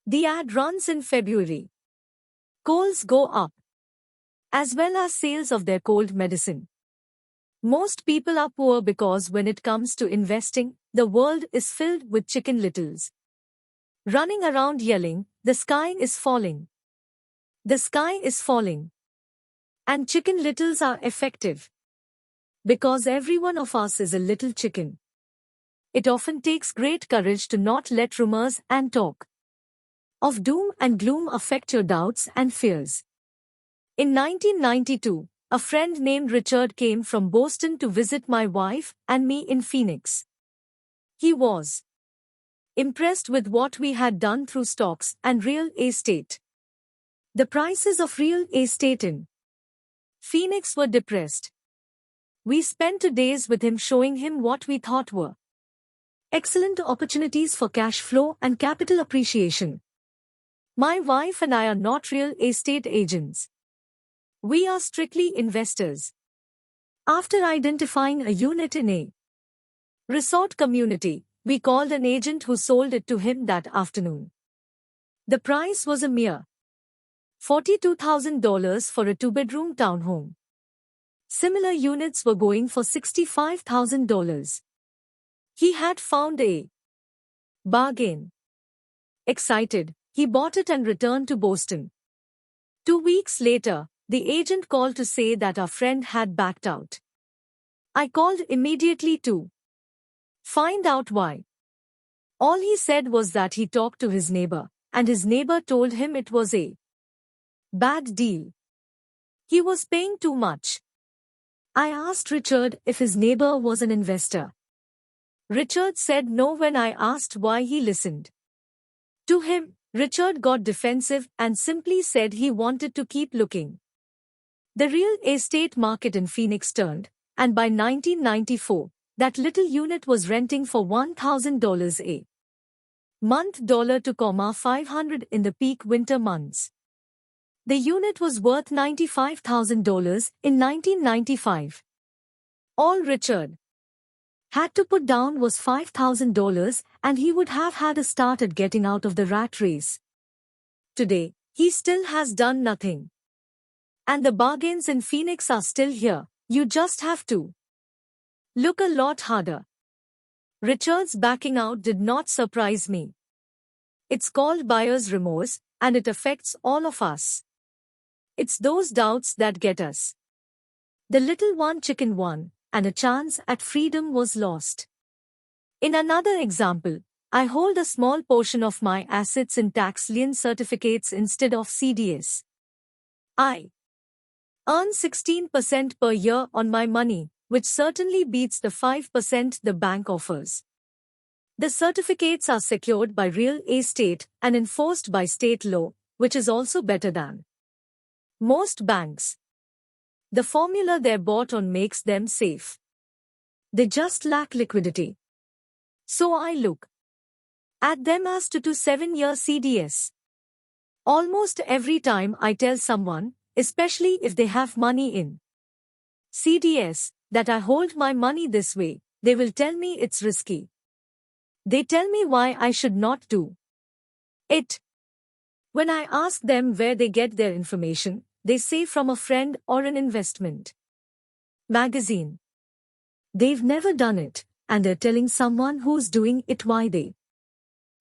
The ad runs in February. Colds go up, as well as sales of their cold medicine. Most people are poor because when it comes to investing, the world is filled with chicken littles running around yelling, "The sky is falling. The sky is falling." And chicken littles are effective because every one of us is a little chicken. It often takes great courage to not let rumors and talk of doom and gloom affect your doubts and fears. In 1992, a friend named Richard came from Boston to visit my wife and me in Phoenix. He was impressed with what we had done through stocks and real estate. The prices of real estate in Phoenix were depressed. We spent 2 days with him showing him what we thought were excellent opportunities for cash flow and capital appreciation. My wife and I are not real estate agents. We are strictly investors. After identifying a unit in a resort community, we called an agent who sold it to him that afternoon. The price was a mere $42,000 for a two-bedroom townhome. Similar units were going for $65,000. He had found a bargain. Excited, he bought it and returned to Boston. 2 weeks later, the agent called to say that our friend had backed out. I called immediately to find out why. All he said was that he talked to his neighbor, and his neighbor told him it was a bad deal. He was paying too much. I asked Richard if his neighbor was an investor. Richard said no when I asked why. He listened to him. Richard got defensive and simply said he wanted to keep looking. The real estate market in Phoenix turned, and by 1994, that little unit was renting for $1,000 a month to $500 in the peak winter months. The unit was worth $95,000 in 1995. All Richard had to put down was $5,000, and he would have had a start at getting out of the rat race. Today, he still has done nothing. And the bargains in Phoenix are still here. You just have to look a lot harder. Richard's backing out did not surprise me. It's called buyer's remorse, and it affects all of us. It's those doubts that get us. The little one chicken won, and a chance at freedom was lost. In another example, I hold a small portion of my assets in tax lien certificates instead of CDS. I earn 16% per year on my money, which certainly beats the 5% the bank offers. The certificates are secured by real estate and enforced by state law, which is also better than most banks. The formula they're bought on makes them safe. They just lack liquidity. So I look at them as 2 to 7-year CDS. Almost every time I tell someone, especially if they have money in CDS, that I hold my money this way, they will tell me it's risky. They tell me why I should not do it. When I ask them where they get their information, they say from a friend or an investment magazine. They've never done it, and they're telling someone who's doing it why they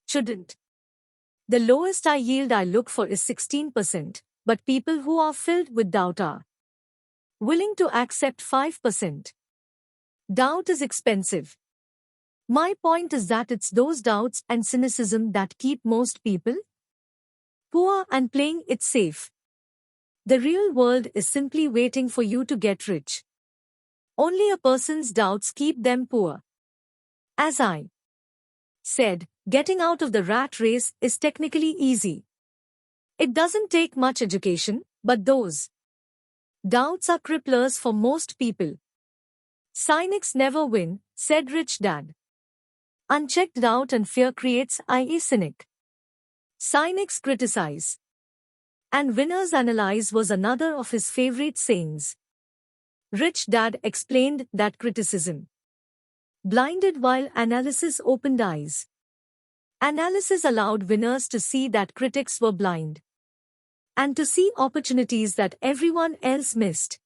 shouldn't. The lowest yield I look for is 16%, but people who are filled with doubt are willing to accept 5%. Doubt is expensive. My point is that it's those doubts and cynicism that keep most people poor and playing it safe. The real world is simply waiting for you to get rich. Only a person's doubts keep them poor. As I said, getting out of the rat race is technically easy. It doesn't take much education, but those doubts are cripplers for most people. Cynics never win, said Rich Dad. Unchecked doubt and fear creates a cynic. Cynics criticize, and winners analyze was another of his favorite sayings. Rich Dad explained that criticism blinded while analysis opened eyes. Analysis allowed winners to see that critics were blind, and to see opportunities that everyone else missed.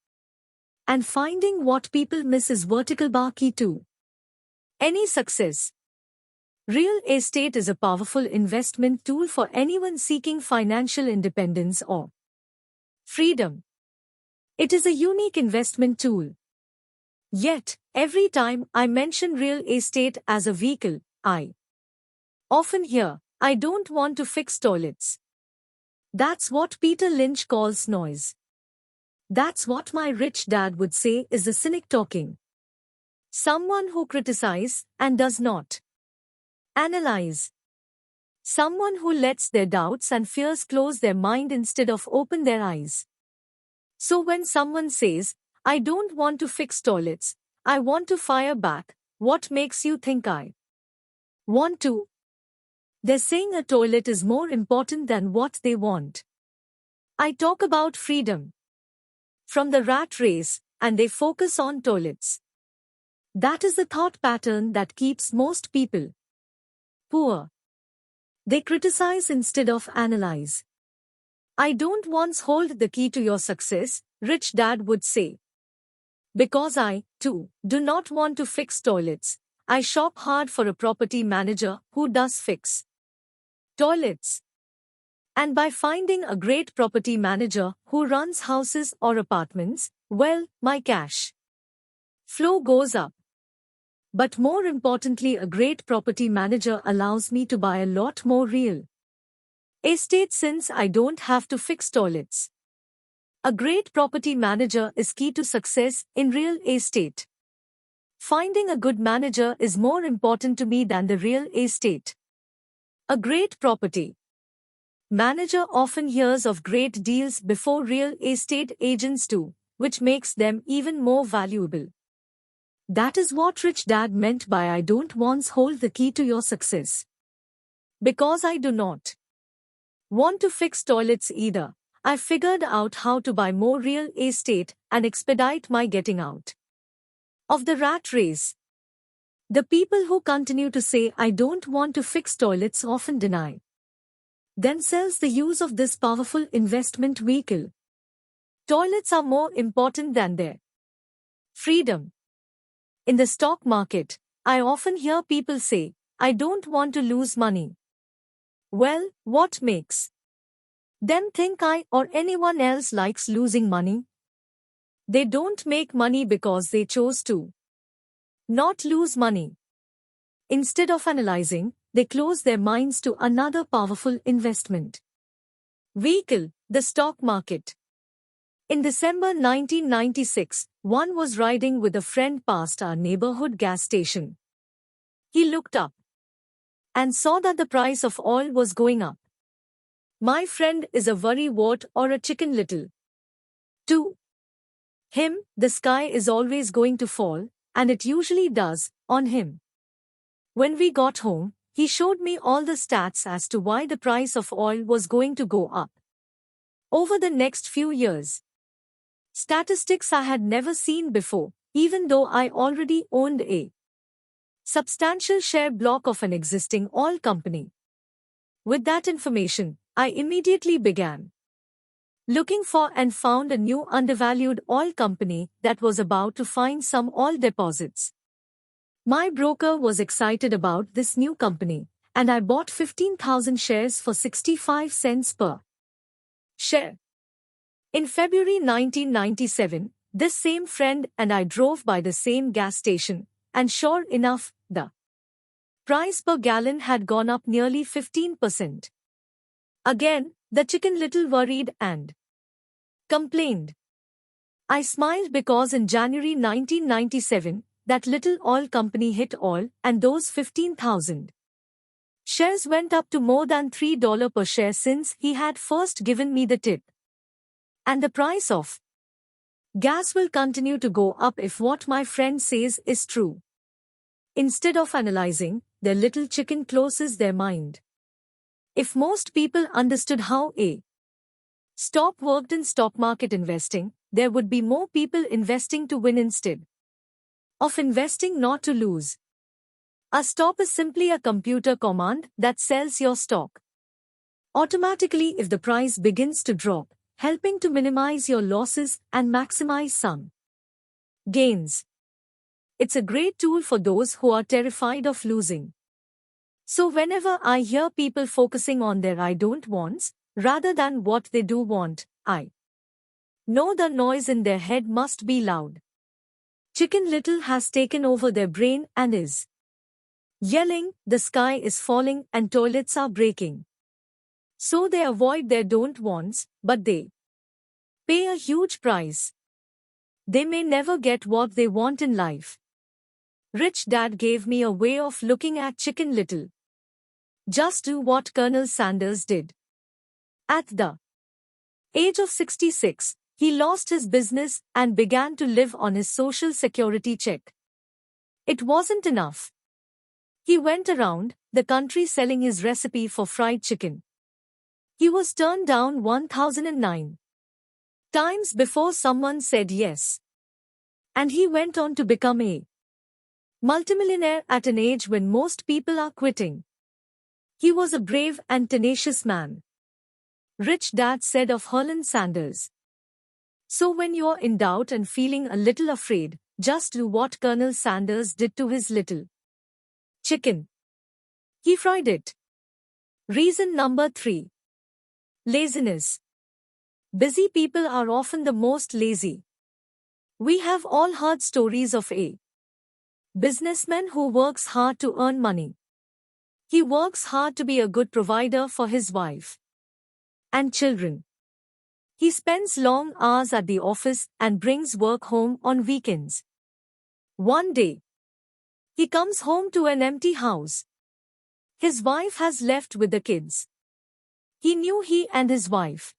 And finding what people miss is vertical bar key to any success. Real estate is a powerful investment tool for anyone seeking financial independence or freedom. It is a unique investment tool. Yet, every time I mention real estate as a vehicle, I often hear, I don't want to fix toilets. That's what Peter Lynch calls noise. That's what my rich dad would say is the cynic talking. Someone who criticizes and does not analyze. Someone who lets their doubts and fears close their mind instead of open their eyes. So when someone says, I don't want to fix toilets, I want to fire back, what makes you think I want to? They're saying a toilet is more important than what they want. I talk about freedom. from the rat race, and they focus on toilets. That is the thought pattern that keeps most people poor. They criticize instead of analyze. I don't once hold the key to your success, Rich Dad would say. Because I, too, do not want to fix toilets, I shop hard for a property manager who does fix toilets. And by finding a great property manager who runs houses or apartments, well, my cash flow goes up. But more importantly, a great property manager allows me to buy a lot more real estate since I don't have to fix toilets. A great property manager is key to success in real estate. Finding a good manager is more important to me than the real estate. A great property manager often hears of great deals before real estate agents do, which makes them even more valuable. That is what Rich Dad meant by I don't once hold the key to your success. Because I do not want to fix toilets either, I figured out how to buy more real estate and expedite my getting out of the rat race. The people who continue to say I don't want to fix toilets often deny themselves the use of this powerful investment vehicle. Toilets are more important than their freedom. In the stock market, I often hear people say, I don't want to lose money. Well, what makes them think I or anyone else likes losing money? They don't make money because they chose to not lose money. Instead of analyzing, they close their minds to another powerful investment vehicle, the stock market. In December 1996, one was riding with a friend past our neighborhood gas station. He looked up and saw that the price of oil was going up. My friend is a worrywart or a chicken little. To him, the sky is always going to fall, and it usually does, on him. When we got home, he showed me all the stats as to why the price of oil was going to go up over the next few years. Statistics I had never seen before, even though I already owned a substantial share block of an existing oil company. With that information, I immediately began looking for and found a new undervalued oil company that was about to find some oil deposits. My broker was excited about this new company, and I bought 15,000 shares for 65 cents per share. In February 1997, this same friend and I drove by the same gas station, and sure enough, the price per gallon had gone up nearly 15%. Again, the chicken little worried and complained. I smiled because in January 1997, that little oil company hit oil and those 15,000 shares went up to more than $3 per share since he had first given me the tip. And the price of gas will continue to go up if what my friend says is true. Instead of analyzing, their little chicken closes their mind. If most people understood how a stock worked in stock market investing, there would be more people investing to win instead of investing not to lose. A stop is simply a computer command that sells your stock automatically if the price begins to drop, helping to minimize your losses and maximize some gains. It's a great tool for those who are terrified of losing. So whenever I hear people focusing on their I don't wants, rather than what they do want, I know the noise in their head must be loud. Chicken Little has taken over their brain and is yelling, the sky is falling and toilets are breaking. So they avoid their don't wants, but they pay a huge price. They may never get what they want in life. Rich Dad gave me a way of looking at Chicken Little. Just do what Colonel Sanders did. At the age of 66, he lost his business and began to live on his Social Security check. It wasn't enough. He went around the country selling his recipe for fried chicken. He was turned down 1,009 times before someone said yes. And he went on to become a multimillionaire at an age when most people are quitting. He was a brave and tenacious man. Rich Dad said of Holland Sanders. So when you're in doubt and feeling a little afraid, just do what Colonel Sanders did to his little chicken. He fried it. Reason number 3. Laziness. Busy people are often the most lazy. We have all heard stories of a businessman who works hard to earn money. He works hard to be a good provider for his wife and children. He spends long hours at the office and brings work home on weekends. One day, he comes home to an empty house. His wife has left with the kids. He knew he and his wife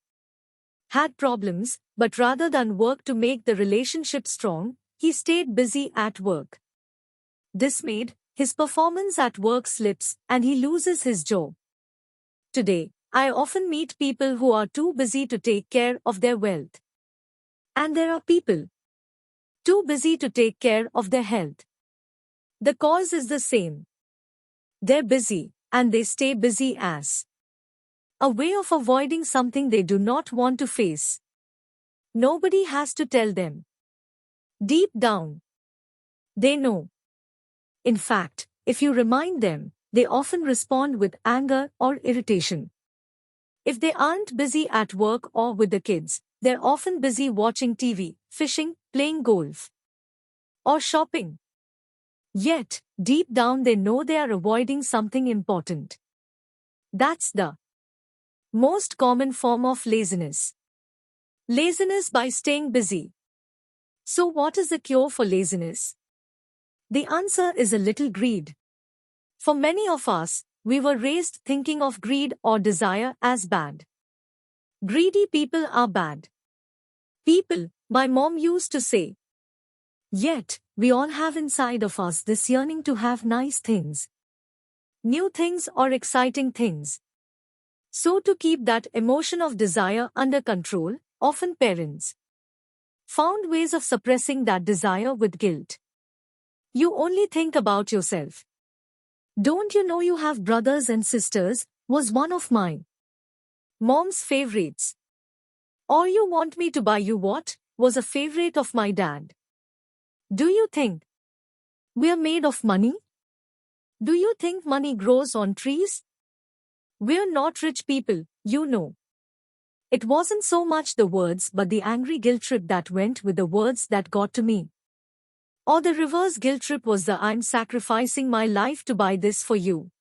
had problems, but rather than work to make the relationship strong, he stayed busy at work. Dismayed, his performance at work slips and he loses his job. Today, I often meet people who are too busy to take care of their wealth. And there are people too busy to take care of their health. The cause is the same. They're busy, and they stay busy as a way of avoiding something they do not want to face. Nobody has to tell them. Deep down, they know. In fact, if you remind them, they often respond with anger or irritation. If they aren't busy at work or with the kids, they're often busy watching TV, fishing, playing golf, or shopping. Yet, deep down they know they are avoiding something important. That's the most common form of laziness. Laziness by staying busy. So what is the cure for laziness? The answer is a little greed. For many of us, we were raised thinking of greed or desire as bad. Greedy people are bad people, my mom used to say. Yet, we all have inside of us this yearning to have nice things, new things or exciting things. So to keep that emotion of desire under control, often parents found ways of suppressing that desire with guilt. You only think about yourself. Don't you know you have brothers and sisters, was one of my mom's favorites. Or you want me to buy you what, was a favorite of my dad. Do you think we're made of money? Do you think money grows on trees? We're not rich people, you know. It wasn't so much the words but the angry guilt trip that went with the words that got to me. Or the reverse guilt trip was the I'm sacrificing my life to buy this for you.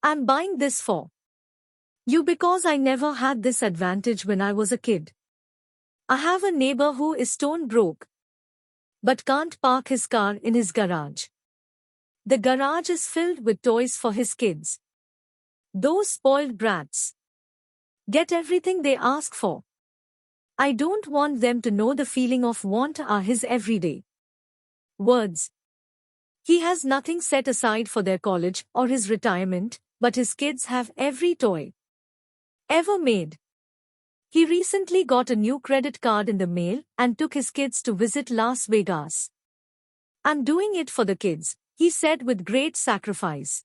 I'm buying this for you because I never had this advantage when I was a kid. I have a neighbor who is stone broke, but can't park his car in his garage. The garage is filled with toys for his kids. Those spoiled brats get everything they ask for. I don't want them to know the feeling of want are his everyday words. He has nothing set aside for their college or his retirement, but his kids have every toy ever made. He recently got a new credit card in the mail and took his kids to visit Las Vegas. I'm doing it for the kids, he said with great sacrifice.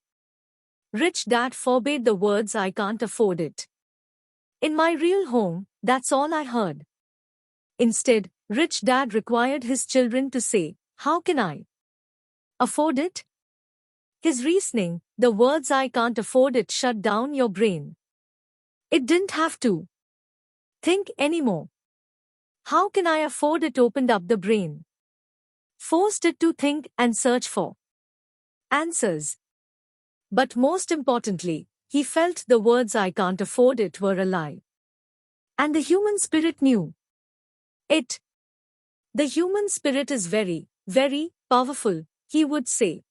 Rich Dad forbade the words I can't afford it. In my real home, that's all I heard. Instead, Rich Dad required his children to say, how can I afford it? His reasoning, the words I can't afford it shut down your brain. It didn't have to think anymore. How can I afford it opened up the brain. Forced it to think and search for answers. But most importantly, he felt the words I can't afford it were a lie. And the human spirit knew it. The human spirit is very, very powerful, he would say.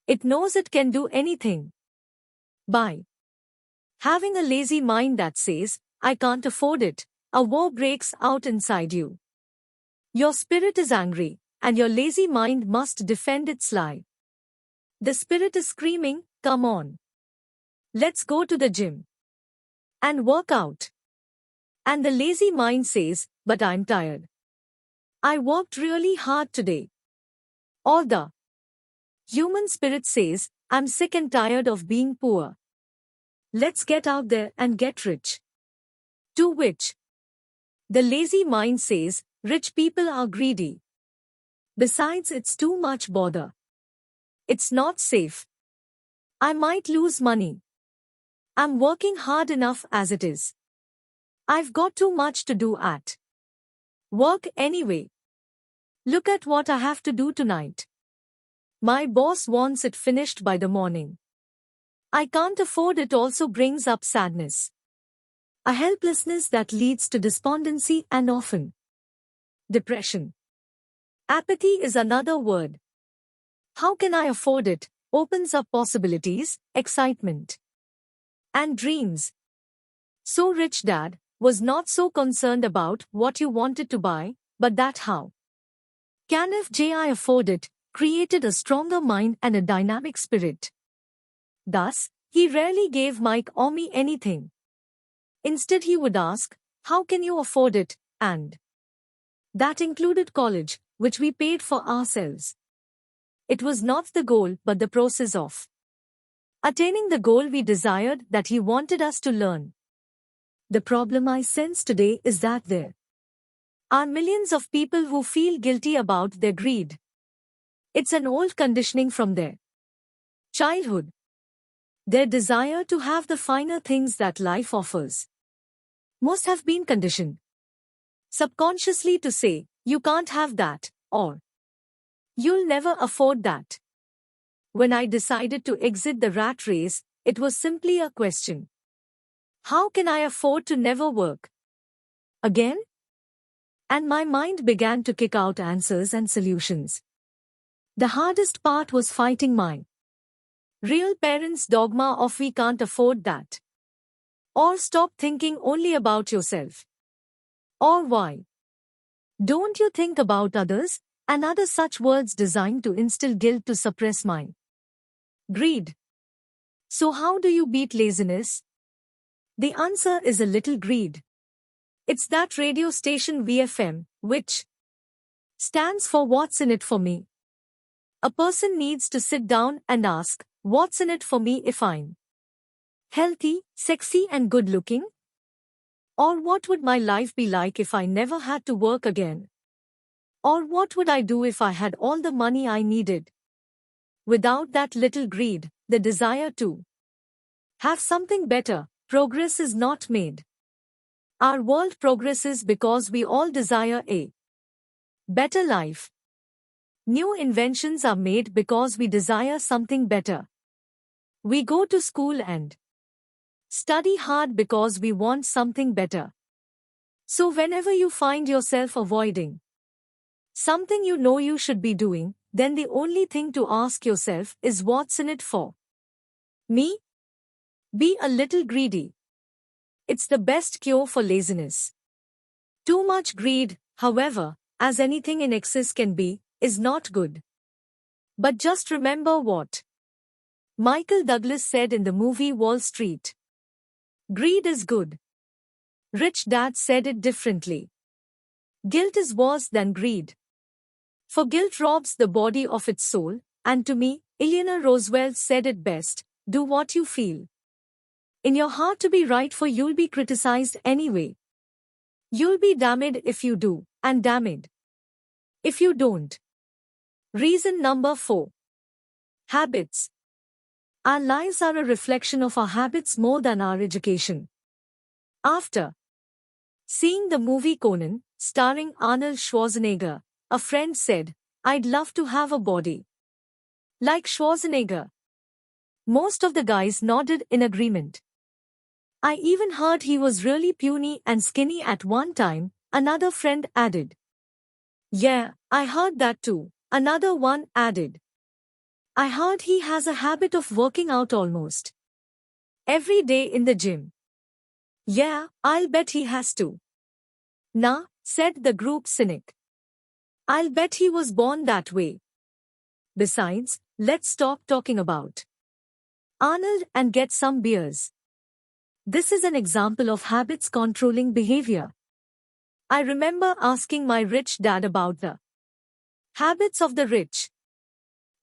It knows it can do anything. By having a lazy mind that says, I can't afford it, a war breaks out inside you. Your spirit is angry, and your lazy mind must defend its lie. The spirit is screaming, come on. Let's go to the gym and work out. And the lazy mind says, but I'm tired. I worked really hard today. Or the human spirit says, I'm sick and tired of being poor. Let's get out there and get rich. To which the lazy mind says, rich people are greedy. Besides, it's too much bother. It's not safe. I might lose money. I'm working hard enough as it is. I've got too much to do at work anyway. Look at what I have to do tonight. My boss wants it finished by the morning. I can't afford it also brings up sadness. A helplessness that leads to despondency and often depression. Apathy is another word. How can I afford it? Opens up possibilities, excitement, and dreams. So Rich Dad was not so concerned about what you wanted to buy, but that how can I afford it, created a stronger mind and a dynamic spirit. Thus, he rarely gave Mike or me anything. Instead he would ask, how can you afford it? And that included college, which we paid for ourselves. It was not the goal but the process of attaining the goal we desired that he wanted us to learn. The problem I sense today is that there are millions of people who feel guilty about their greed. It's an old conditioning from their childhood. Their desire to have the finer things that life offers must have been conditioned subconsciously to say, you can't have that, or you'll never afford that. When I decided to exit the rat race, it was simply a question. How can I afford to never work again? And my mind began to kick out answers and solutions. The hardest part was fighting my real parents' dogma of we can't afford that. Or stop thinking only about yourself. Or why don't you think about others? And other such words designed to instill guilt to suppress my greed. So how do you beat laziness? The answer is a little greed. It's that radio station VFM, which stands for What's in it for me. A person needs to sit down and ask, what's in it for me if I'm healthy, sexy and good looking? Or what would my life be like if I never had to work again? Or what would I do if I had all the money I needed? Without that little greed, the desire to have something better, progress is not made. Our world progresses because we all desire a better life. New inventions are made because we desire something better. We go to school and study hard because we want something better. So whenever you find yourself avoiding something you know you should be doing, then the only thing to ask yourself is what's in it for me? Be a little greedy. It's the best cure for laziness. Too much greed, however, as anything in excess can be, is not good. But just remember what Michael Douglas said in the movie Wall Street. Greed is good. Rich Dad said it differently. Guilt is worse than greed. For guilt robs the body of its soul, and to me, Eleanor Roosevelt said it best, do what you feel in your heart to be right, for you'll be criticized anyway. You'll be damned if you do, and damned if you don't. Reason number 4. Habits. Our lives are a reflection of our habits more than our education. After seeing the movie Conan, starring Arnold Schwarzenegger, a friend said, I'd love to have a body like Schwarzenegger. Most of the guys nodded in agreement. I even heard he was really puny and skinny at one time, another friend added. Yeah, I heard that too, another one added. I heard he has a habit of working out almost every day in the gym. Yeah, I'll bet he has to. Nah, said the group cynic. I'll bet he was born that way. Besides, let's stop talking about Arnold and get some beers. This is an example of habits controlling behavior. I remember asking my rich dad about the habits of the rich.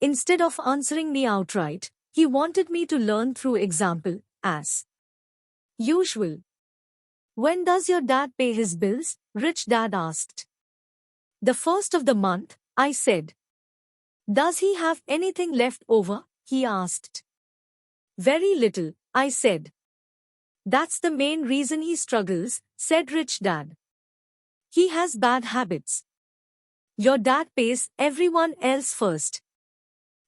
Instead of answering me outright, he wanted me to learn through example, as usual. When does your dad pay his bills? Rich dad asked. The first of the month, I said. Does he have anything left over? He asked. Very little, I said. That's the main reason he struggles, said rich dad. He has bad habits. Your dad pays everyone else first.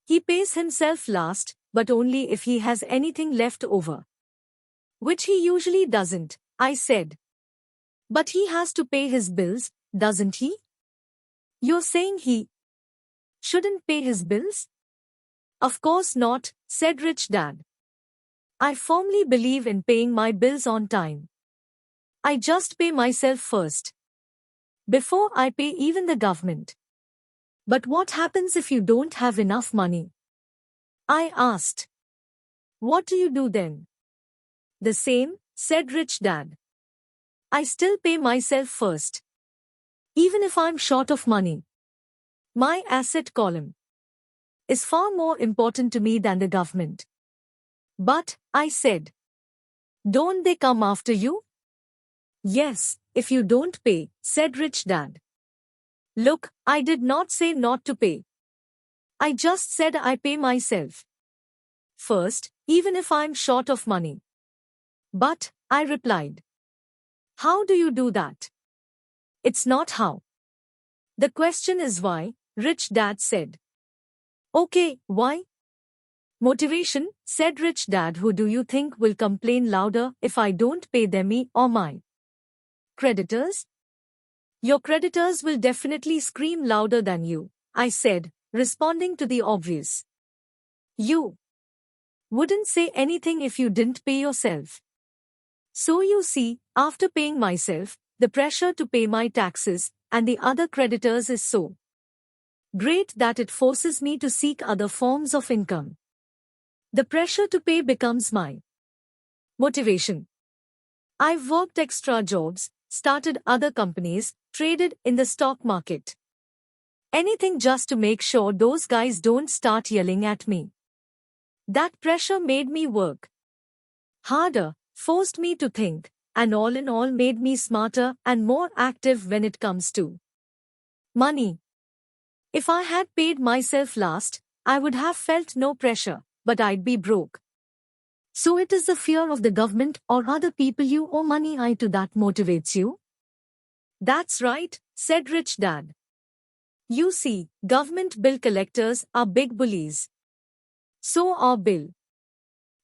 He pays himself last, but only if he has anything left over. Which he usually doesn't, I said. But he has to pay his bills, doesn't he? You're saying he shouldn't pay his bills? Of course not, said rich dad. I firmly believe in paying my bills on time. I just pay myself first, before I pay even the government. But what happens if you don't have enough money? I asked. What do you do then? The same, said rich dad. I still pay myself first, even if I'm short of money. My asset column is far more important to me than the government. But, I said, don't they come after you? Yes, if you don't pay, said rich dad. Look, I did not say not to pay. I just said I pay myself first, even if I'm short of money. But, I replied, how do you do that? It's not how. The question is why, rich dad said. Okay, why? Motivation, said rich dad. Who do you think will complain louder if I don't pay them, me or my creditors? Your creditors will definitely scream louder than you, I said, responding to the obvious. You wouldn't say anything if you didn't pay yourself. So you see, after paying myself, the pressure to pay my taxes and the other creditors is so great that it forces me to seek other forms of income. The pressure to pay becomes my motivation. I've worked extra jobs, started other companies, traded in the stock market. Anything just to make sure those guys don't start yelling at me. That pressure made me work harder, forced me to think, and all in all made me smarter and more active when it comes to money. If I had paid myself last, I would have felt no pressure, but I'd be broke. So it is the fear of the government or other people you owe money to that motivates you? That's right, said rich dad. You see, government bill collectors are big bullies. So are bill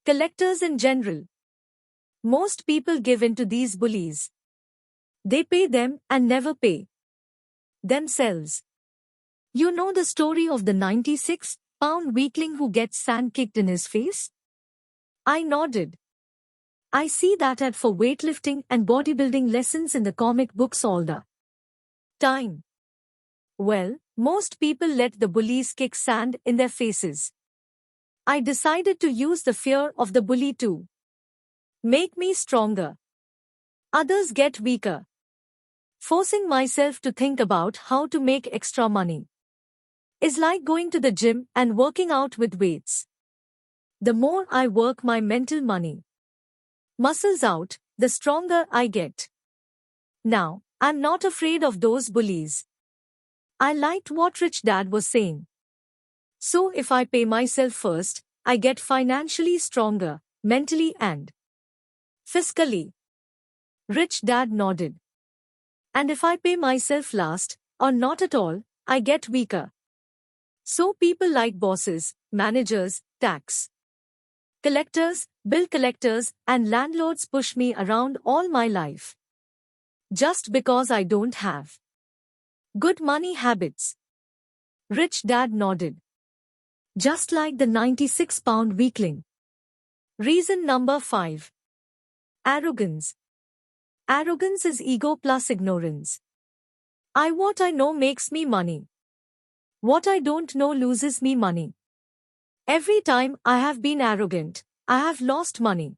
collectors in general. Most people give in to these bullies. They pay them and never pay themselves. You know the story of the 96-pound weakling who gets sand kicked in his face? I nodded. I see that ad for weightlifting and bodybuilding lessons in the comic books all the time. Well, most people let the bullies kick sand in their faces. I decided to use the fear of the bully to make me stronger. Others get weaker. Forcing myself to think about how to make extra money is like going to the gym and working out with weights. The more I work my mental muscles out, the stronger I get. Now, I'm not afraid of those bullies. I liked what rich dad was saying. So if I pay myself first, I get financially stronger, mentally and fiscally. Rich dad nodded. And if I pay myself last, or not at all, I get weaker. So people like bosses, managers, tax collectors, bill collectors, and landlords push me around all my life. Just because I don't have good money habits. Rich dad nodded. Just like the 96-pound weakling. Reason number 5. Arrogance. Arrogance is ego plus ignorance. What I know makes me money. What I don't know loses me money. Every time I have been arrogant, I have lost money.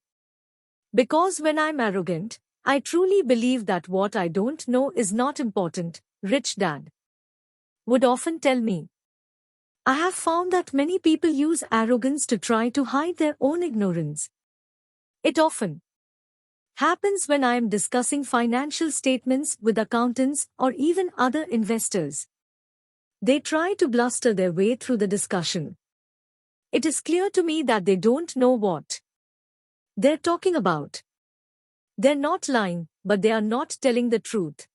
Because when I'm arrogant, I truly believe that what I don't know is not important, Rich Dad would often tell me. I have found that many people use arrogance to try to hide their own ignorance. It often happens when I am discussing financial statements with accountants or even other investors. They try to bluster their way through the discussion. It is clear to me that they don't know what they're talking about. They're not lying, but they are not telling the truth.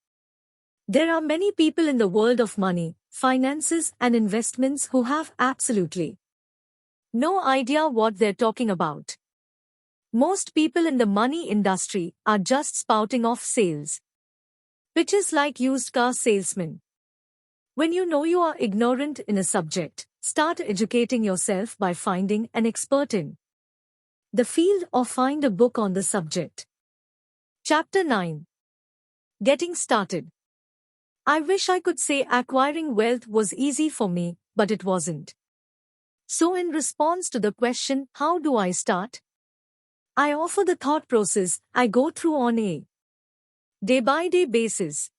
There are many people in the world of money, finances, and investments who have absolutely no idea what they're talking about. Most people in the money industry are just spouting off sales pitches like used car salesmen. When you know you are ignorant in a subject, start educating yourself by finding an expert in the field or find a book on the subject. Chapter 9. Getting Started. I wish I could say acquiring wealth was easy for me, but it wasn't. So in response to the question, how do I start? I offer the thought process I go through on a day-by-day basis.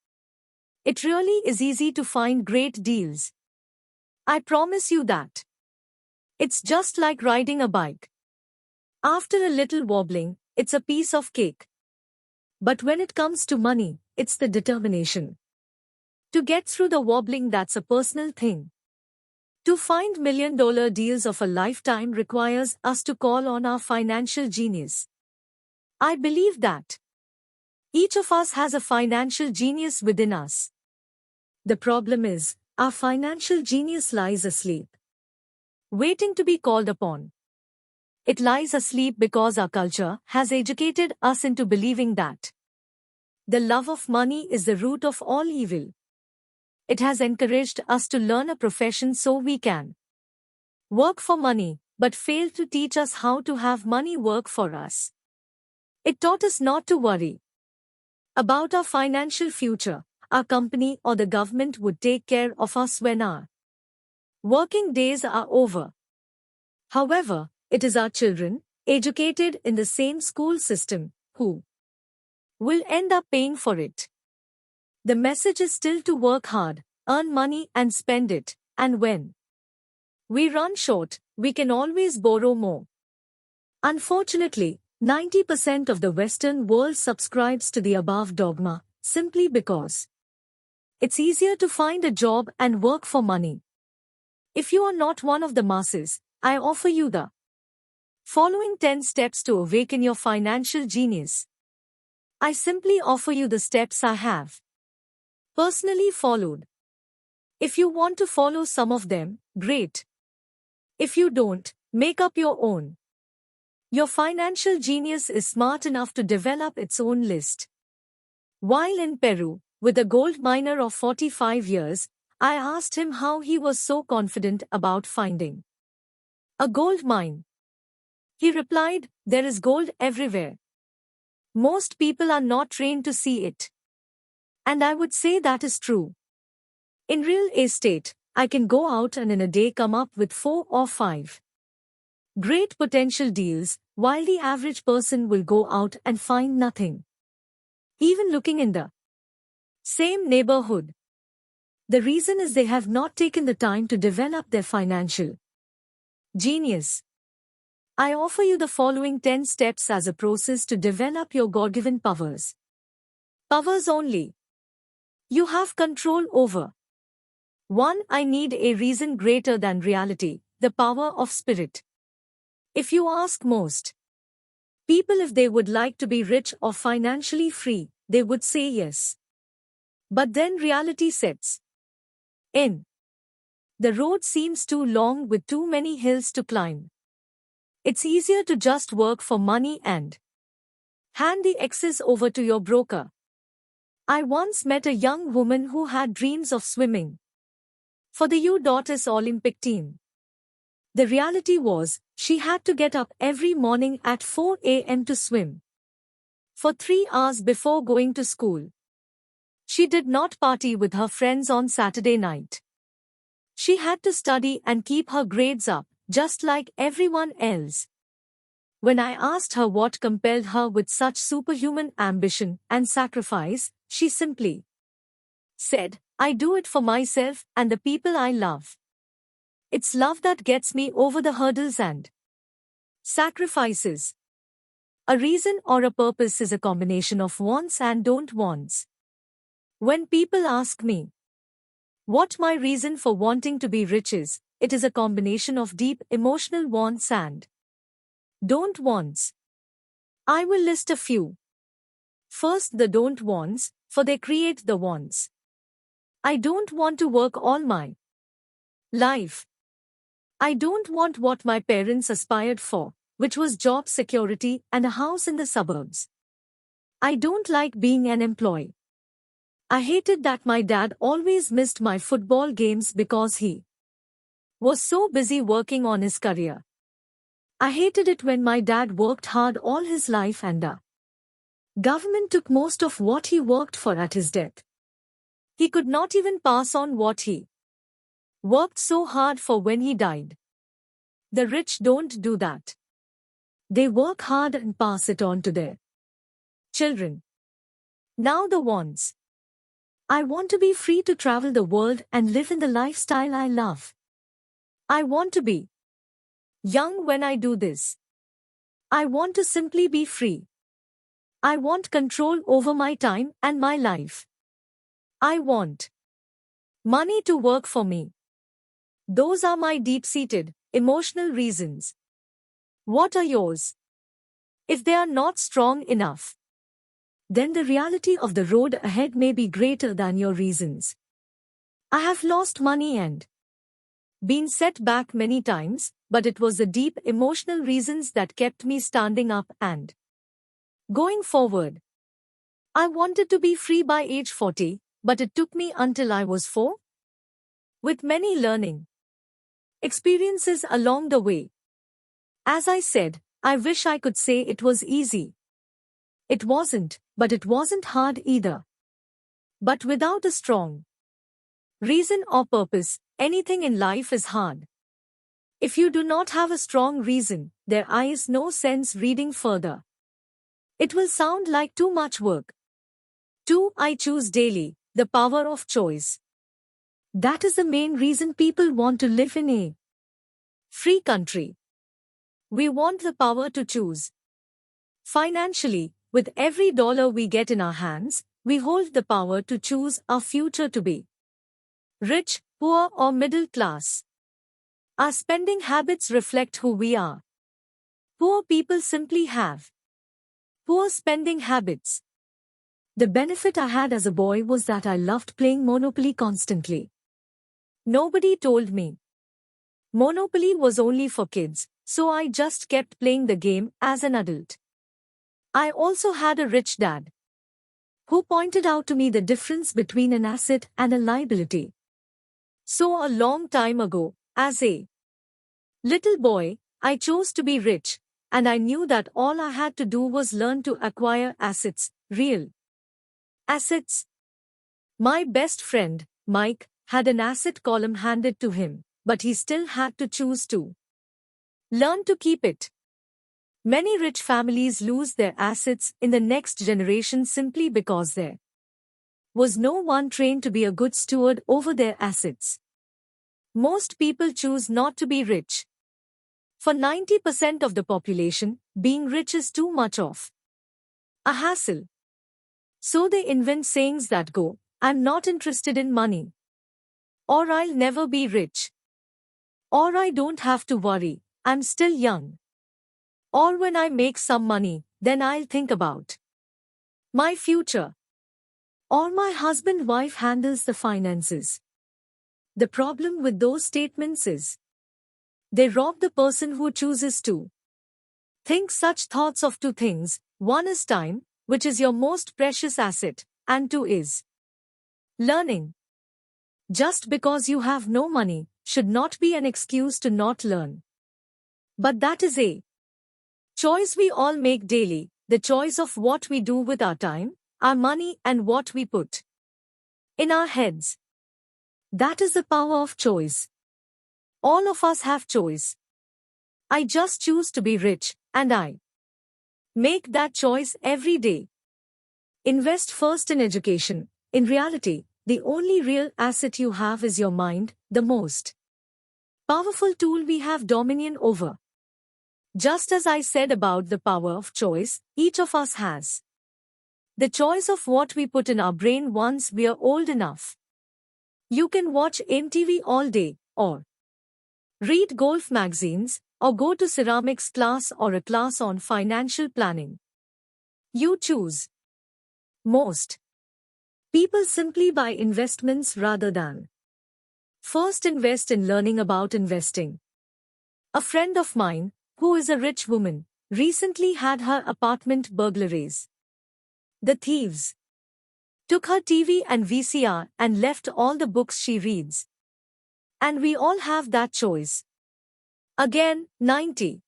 It really is easy to find great deals. I promise you that. It's just like riding a bike. After a little wobbling, it's a piece of cake. But when it comes to money, it's the determination to get through the wobbling that's a personal thing. To find million-dollar deals of a lifetime requires us to call on our financial genius. I believe that each of us has a financial genius within us. The problem is, our financial genius lies asleep, waiting to be called upon. It lies asleep because our culture has educated us into believing that the love of money is the root of all evil. It has encouraged us to learn a profession so we can work for money, but failed to teach us how to have money work for us. It taught us not to worry about our financial future. Our company or the government would take care of us when our working days are over. However, it is our children, educated in the same school system, who will end up paying for it. The message is still to work hard, earn money and spend it, and when we run short, we can always borrow more. Unfortunately, 90% of the Western world subscribes to the above dogma, simply because it's easier to find a job and work for money. If you are not one of the masses, I offer you the following 10 steps to awaken your financial genius. I simply offer you the steps I have personally followed. If you want to follow some of them, great. If you don't, make up your own. Your financial genius is smart enough to develop its own list. While in Peru, with a gold miner of 45 years, I asked him how he was so confident about finding a gold mine. He replied, "There is gold everywhere. Most people are not trained to see it." And I would say that is true. In real estate, I can go out and in a day come up with 4 or 5 great potential deals, while the average person will go out and find nothing, even looking in the same neighborhood. The reason is they have not taken the time to develop their financial genius. I offer you the following 10 steps as a process to develop your God-given powers. Powers only you have control over. 1. I need a reason greater than reality, the power of spirit. If you ask most people if they would like to be rich or financially free, they would say yes. But then reality sets in. The road seems too long with too many hills to climb. It's easier to just work for money and hand the excess over to your broker. I once met a young woman who had dreams of swimming for the U.S. Olympic team. The reality was, she had to get up every morning at 4 a.m. to swim for 3 hours before going to school. She did not party with her friends on Saturday night. She had to study and keep her grades up, just like everyone else. When I asked her what compelled her with such superhuman ambition and sacrifice, she simply said, I do it for myself and the people I love. It's love that gets me over the hurdles and sacrifices. A reason or a purpose is a combination of wants and don't wants. When people ask me what my reason for wanting to be rich is, it is a combination of deep emotional wants and don't wants. I will list a few. First, the don't wants, for they create the wants. I don't want to work all my life. I don't want what my parents aspired for, which was job security and a house in the suburbs. I don't like being an employee. I hated that my dad always missed my football games because he was so busy working on his career. I hated it when my dad worked hard all his life and the government took most of what he worked for at his death. He could not even pass on what he worked so hard for when he died. The rich don't do that. They work hard and pass it on to their children. Now the wants. I want to be free to travel the world and live in the lifestyle I love. I want to be young when I do this. I want to simply be free. I want control over my time and my life. I want money to work for me. Those are my deep-seated, emotional reasons. What are yours? If they are not strong enough, then the reality of the road ahead may be greater than your reasons. I have lost money and been set back many times, but it was the deep emotional reasons that kept me standing up and going forward. I wanted to be free by age 40, but it took me until I was 4. With many learning experiences along the way. As I said, I wish I could say it was easy. It wasn't, but it wasn't hard either. But without a strong reason or purpose, anything in life is hard. If you do not have a strong reason, there is no sense reading further. It will sound like too much work. 2. I choose daily, the power of choice. That is the main reason people want to live in a free country. We want the power to choose. Financially, with every dollar we get in our hands, we hold the power to choose our future to be rich, poor, or middle class. Our spending habits reflect who we are. Poor people simply have poor spending habits. The benefit I had as a boy was that I loved playing Monopoly constantly. Nobody told me Monopoly was only for kids, so I just kept playing the game as an adult. I also had a rich dad who pointed out to me the difference between an asset and a liability. So a long time ago, as a little boy, I chose to be rich, and I knew that all I had to do was learn to acquire assets, real assets. My best friend, Mike, had an asset column handed to him, but he still had to choose to learn to keep it. Many rich families lose their assets in the next generation simply because there was no one trained to be a good steward over their assets. Most people choose not to be rich. For 90% of the population, being rich is too much of a hassle. So they invent sayings that go, I'm not interested in money. Or I'll never be rich. Or I don't have to worry, I'm still young. Or when I make some money, then I'll think about my future. Or my husband-wife handles the finances. The problem with those statements is they rob the person who chooses to think such thoughts of 2 things. 1 is time, which is your most precious asset, and 2 is learning. Just because you have no money should not be an excuse to not learn. But that is a choice we all make daily, the choice of what we do with our time, our money, and what we put in our heads. That is the power of choice. All of us have choice. I just choose to be rich, and I make that choice every day. Invest first in education. In reality, the only real asset you have is your mind, the most powerful tool we have dominion over. Just as I said about the power of choice, each of us has the choice of what we put in our brain once we are old enough. You can watch MTV all day, or read golf magazines, or go to ceramics class or a class on financial planning. You choose. Most people simply buy investments rather than first invest in learning about investing. A friend of mine, who is a rich woman, recently had her apartment burglarized. The thieves took her TV and VCR and left all the books she reads. And we all have that choice. Again, 90%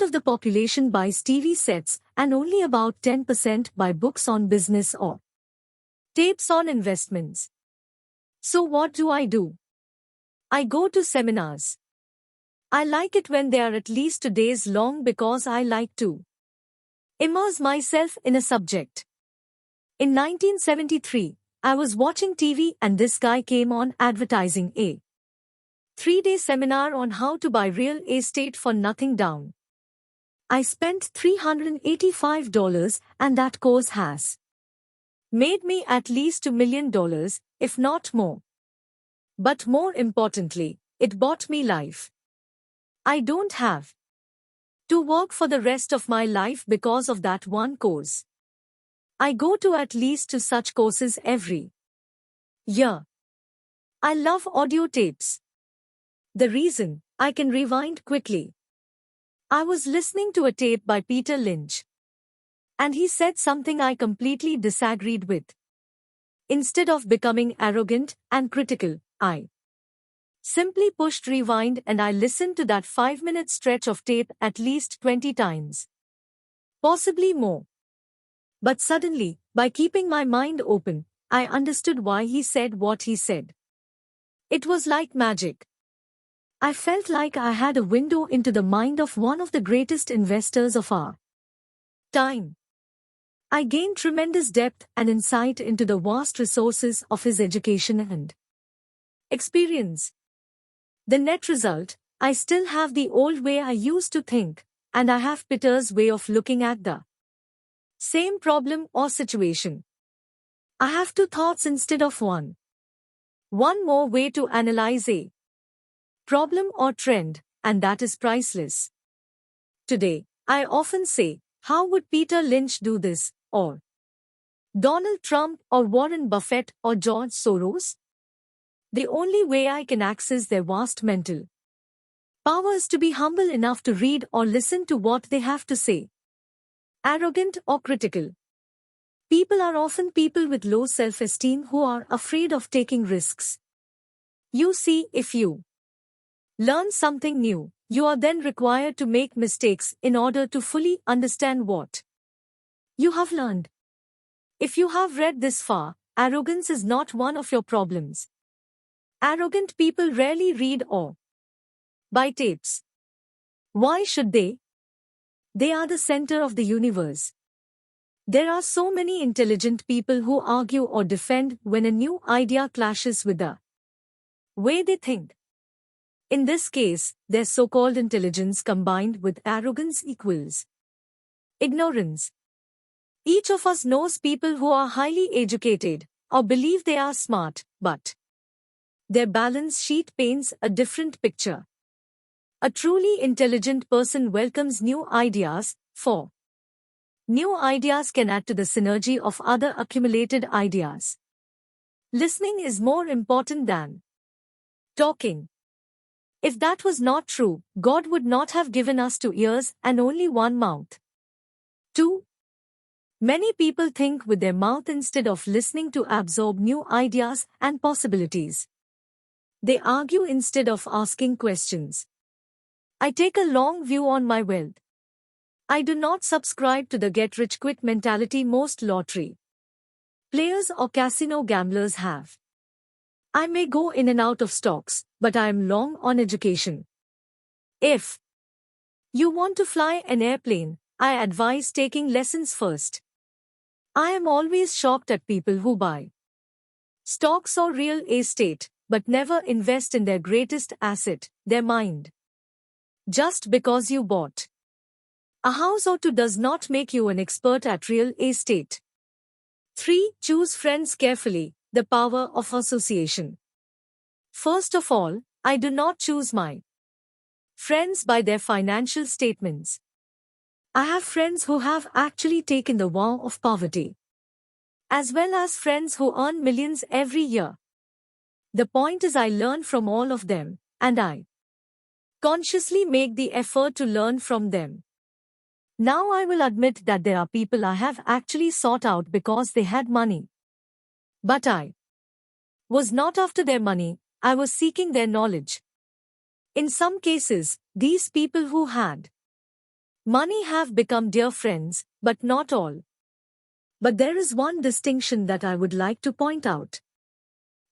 of the population buys TV sets and only about 10% buy books on business or tapes on investments. So what do? I go to seminars. I like it when they are at least 2 days long because I like to immerse myself in a subject. In 1973, I was watching TV and this guy came on advertising a 3-day seminar on how to buy real estate for nothing down. I spent $385 and that course has made me at least $2 million, if not more. But more importantly, it bought me life. I don't have to work for the rest of my life because of that one course. I go to at least 2 such courses every year. I love audio tapes. The reason I can rewind quickly. I was listening to a tape by Peter Lynch, and he said something I completely disagreed with. Instead of becoming arrogant and critical, I simply pushed rewind and I listened to that 5-minute stretch of tape at least 20 times. Possibly more. But suddenly, by keeping my mind open, I understood why he said what he said. It was like magic. I felt like I had a window into the mind of one of the greatest investors of our time. I gained tremendous depth and insight into the vast resources of his education and experience. The net result, I still have the old way I used to think, and I have Peter's way of looking at the same problem or situation. I have 2 thoughts instead of one. One more way to analyze a problem or trend, and that is priceless. Today, I often say, how would Peter Lynch do this, or Donald Trump or Warren Buffett or George Soros? The only way I can access their vast mental power is to be humble enough to read or listen to what they have to say. Arrogant or critical people are often people with low self-esteem who are afraid of taking risks. You see, if you learn something new, you are then required to make mistakes in order to fully understand what you have learned. If you have read this far, arrogance is not one of your problems. Arrogant people rarely read or buy tapes. Why should they? They are the center of the universe. There are so many intelligent people who argue or defend when a new idea clashes with the way they think. In this case, their so-called intelligence combined with arrogance equals ignorance. Each of us knows people who are highly educated or believe they are smart, but their balance sheet paints a different picture. A truly intelligent person welcomes new ideas, for new ideas can add to the synergy of other accumulated ideas. Listening is more important than talking. If that was not true, God would not have given us 2 ears and only 1 mouth. 2. Many people think with their mouth instead of listening to absorb new ideas and possibilities. They argue instead of asking questions. I take a long view on my wealth. I do not subscribe to the get-rich-quick mentality most lottery players or casino gamblers have. I may go in and out of stocks, but I am long on education. If You want to fly an airplane? I advise taking lessons first. I am always shocked at people who buy stocks or real estate, but never invest in their greatest asset, their mind. Just because you bought a house or two does not make you an expert at real estate. 3. Choose friends carefully, the power of association. First of all, I do not choose my friends by their financial statements. I have friends who have actually taken the vow of poverty, as well as friends who earn millions every year. The point is I learn from all of them, and I consciously make the effort to learn from them. Now I will admit that there are people I have actually sought out because they had money. But I was not after their money, I was seeking their knowledge. In some cases, these people who had money have become dear friends, but not all. But there is one distinction that I would like to point out.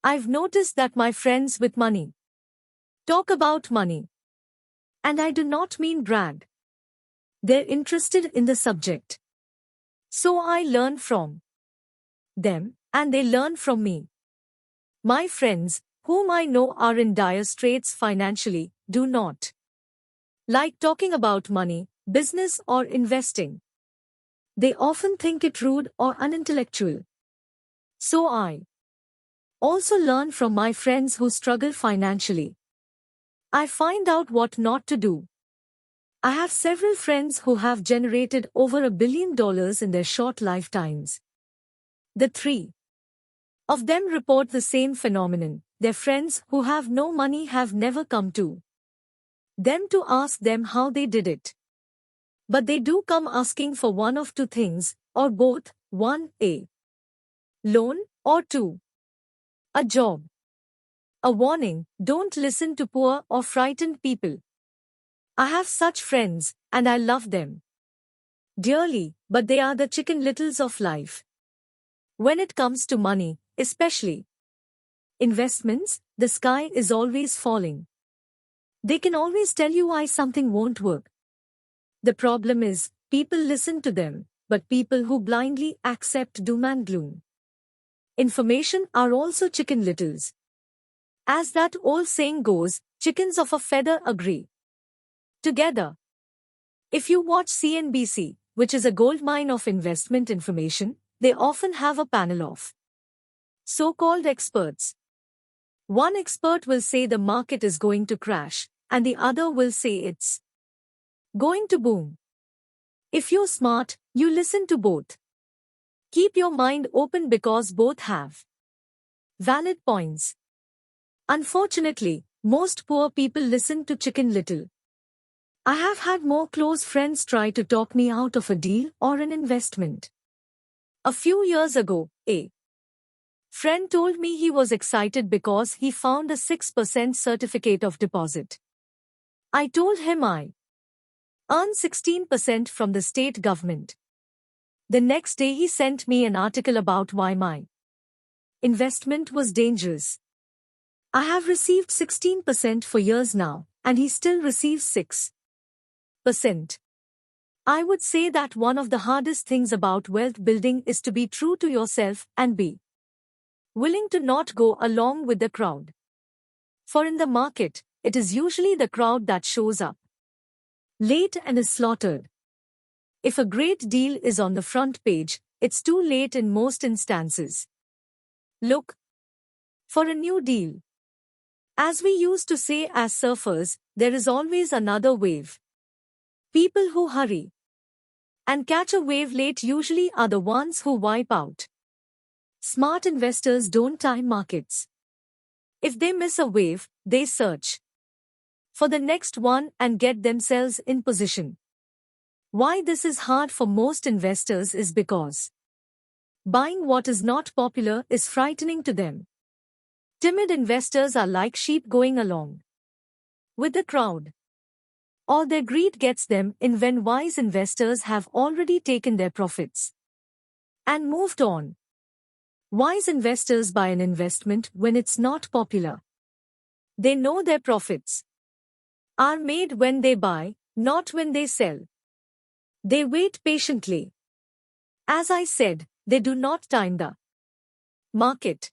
I've noticed that my friends with money talk about money. And I do not mean brag. They're interested in the subject. So I learn from them, and they learn from me. My friends, whom I know are in dire straits financially, do not like talking about money, business, or investing. They often think it rude or unintellectual. So I also learn from my friends who struggle financially. I find out what not to do. I have several friends who have generated over $1 billion in their short lifetimes. The 3 of them report the same phenomenon. Their friends who have no money have never come to them to ask them how they did it. But they do come asking for one of two things, or both: 1. A loan, or 2. A job. A warning: don't listen to poor or frightened people. I have such friends, and I love them dearly, but they are the chicken littles of life. When it comes to money, especially investments, the sky is always falling. They can always tell you why something won't work. The problem is, people listen to them, but people who blindly accept doom and gloom information are also chicken littles. As that old saying goes, chickens of a feather agree together. If you watch CNBC, which is a goldmine of investment information, they often have a panel of so-called experts. One expert will say the market is going to crash, and the other will say it's going to boom. If you're smart, you listen to both. Keep your mind open because both have valid points. Unfortunately, most poor people listen to Chicken Little. I have had more close friends try to talk me out of a deal or an investment. A few years ago, a friend told me he was excited because he found a 6% certificate of deposit. I told him I earn 16% from the state government. The next day he sent me an article about why my investment was dangerous. I have received 16% for years now, and he still receives 6%. I would say that one of the hardest things about wealth building is to be true to yourself and be willing to not go along with the crowd. For in the market, it is usually the crowd that shows up late and is slaughtered. If a great deal is on the front page, it's too late in most instances. Look for a new deal. As we used to say as surfers, there is always another wave. People who hurry and catch a wave late usually are the ones who wipe out. Smart investors don't time markets. If they miss a wave, they search for the next one and get themselves in position. Why this is hard for most investors is because buying what is not popular is frightening to them. Timid investors are like sheep going along with the crowd, or their greed gets them in when wise investors have already taken their profits and moved on. Wise investors buy an investment when it's not popular. They know their profits are made when they buy, Not when they sell. They wait patiently. As I said, they do not time the market.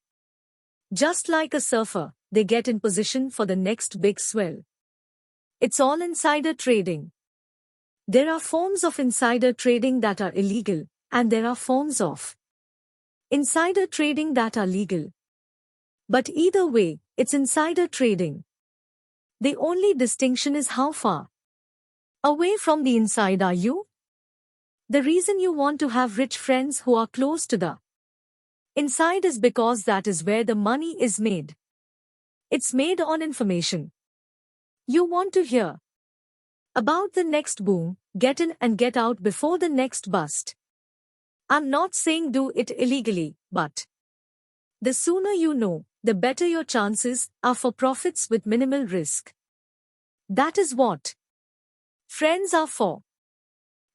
Just like a surfer, they get in position for the next big swell. It's all insider trading. There are forms of insider trading that are illegal, and there are forms of insider trading that are legal. But either way, it's insider trading. The only distinction is how far away from the inside are you? The reason you want to have rich friends who are close to the inside is because that is where the money is made. It's made on information. You want to hear about the next boom, get in and get out before the next bust. I'm not saying do it illegally, but the sooner you know, the better your chances are for profits with minimal risk. That is what friends are for.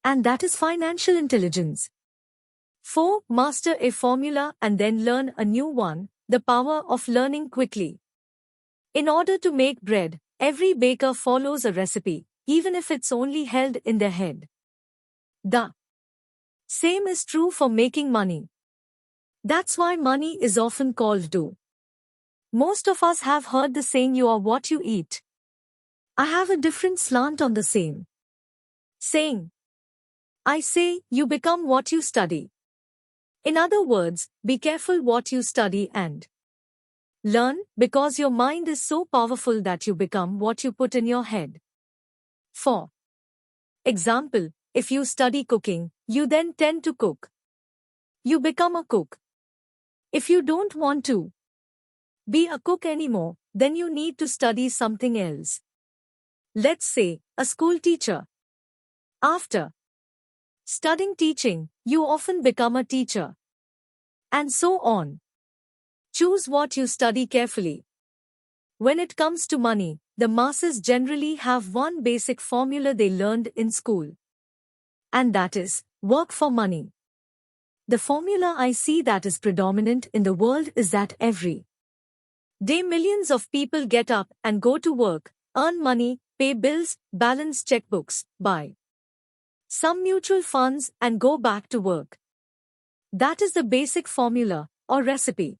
And that is financial intelligence. 4. Master a formula and then learn a new one, the power of learning quickly. In order to make bread, every baker follows a recipe, even if it's only held in their head. The same is true for making money. That's why money is often called dough. Most of us have heard the saying you are what you eat. I have a different slant on the same saying. I say, you become what you study. In other words, be careful what you study and learn, because your mind is so powerful that you become what you put in your head. For example, if you study cooking, you then tend to cook. You become a cook. If you don't want to be a cook anymore, then you need to study something else. Let's say, a school teacher. After studying teaching, you often become a teacher. And so on. Choose what you study carefully. When it comes to money, the masses generally have one basic formula they learned in school. And that is, work for money. The formula I see that is predominant in the world is that every day millions of people get up and go to work, earn money, pay bills, balance checkbooks, buy some mutual funds and go back to work. That is the basic formula, or recipe.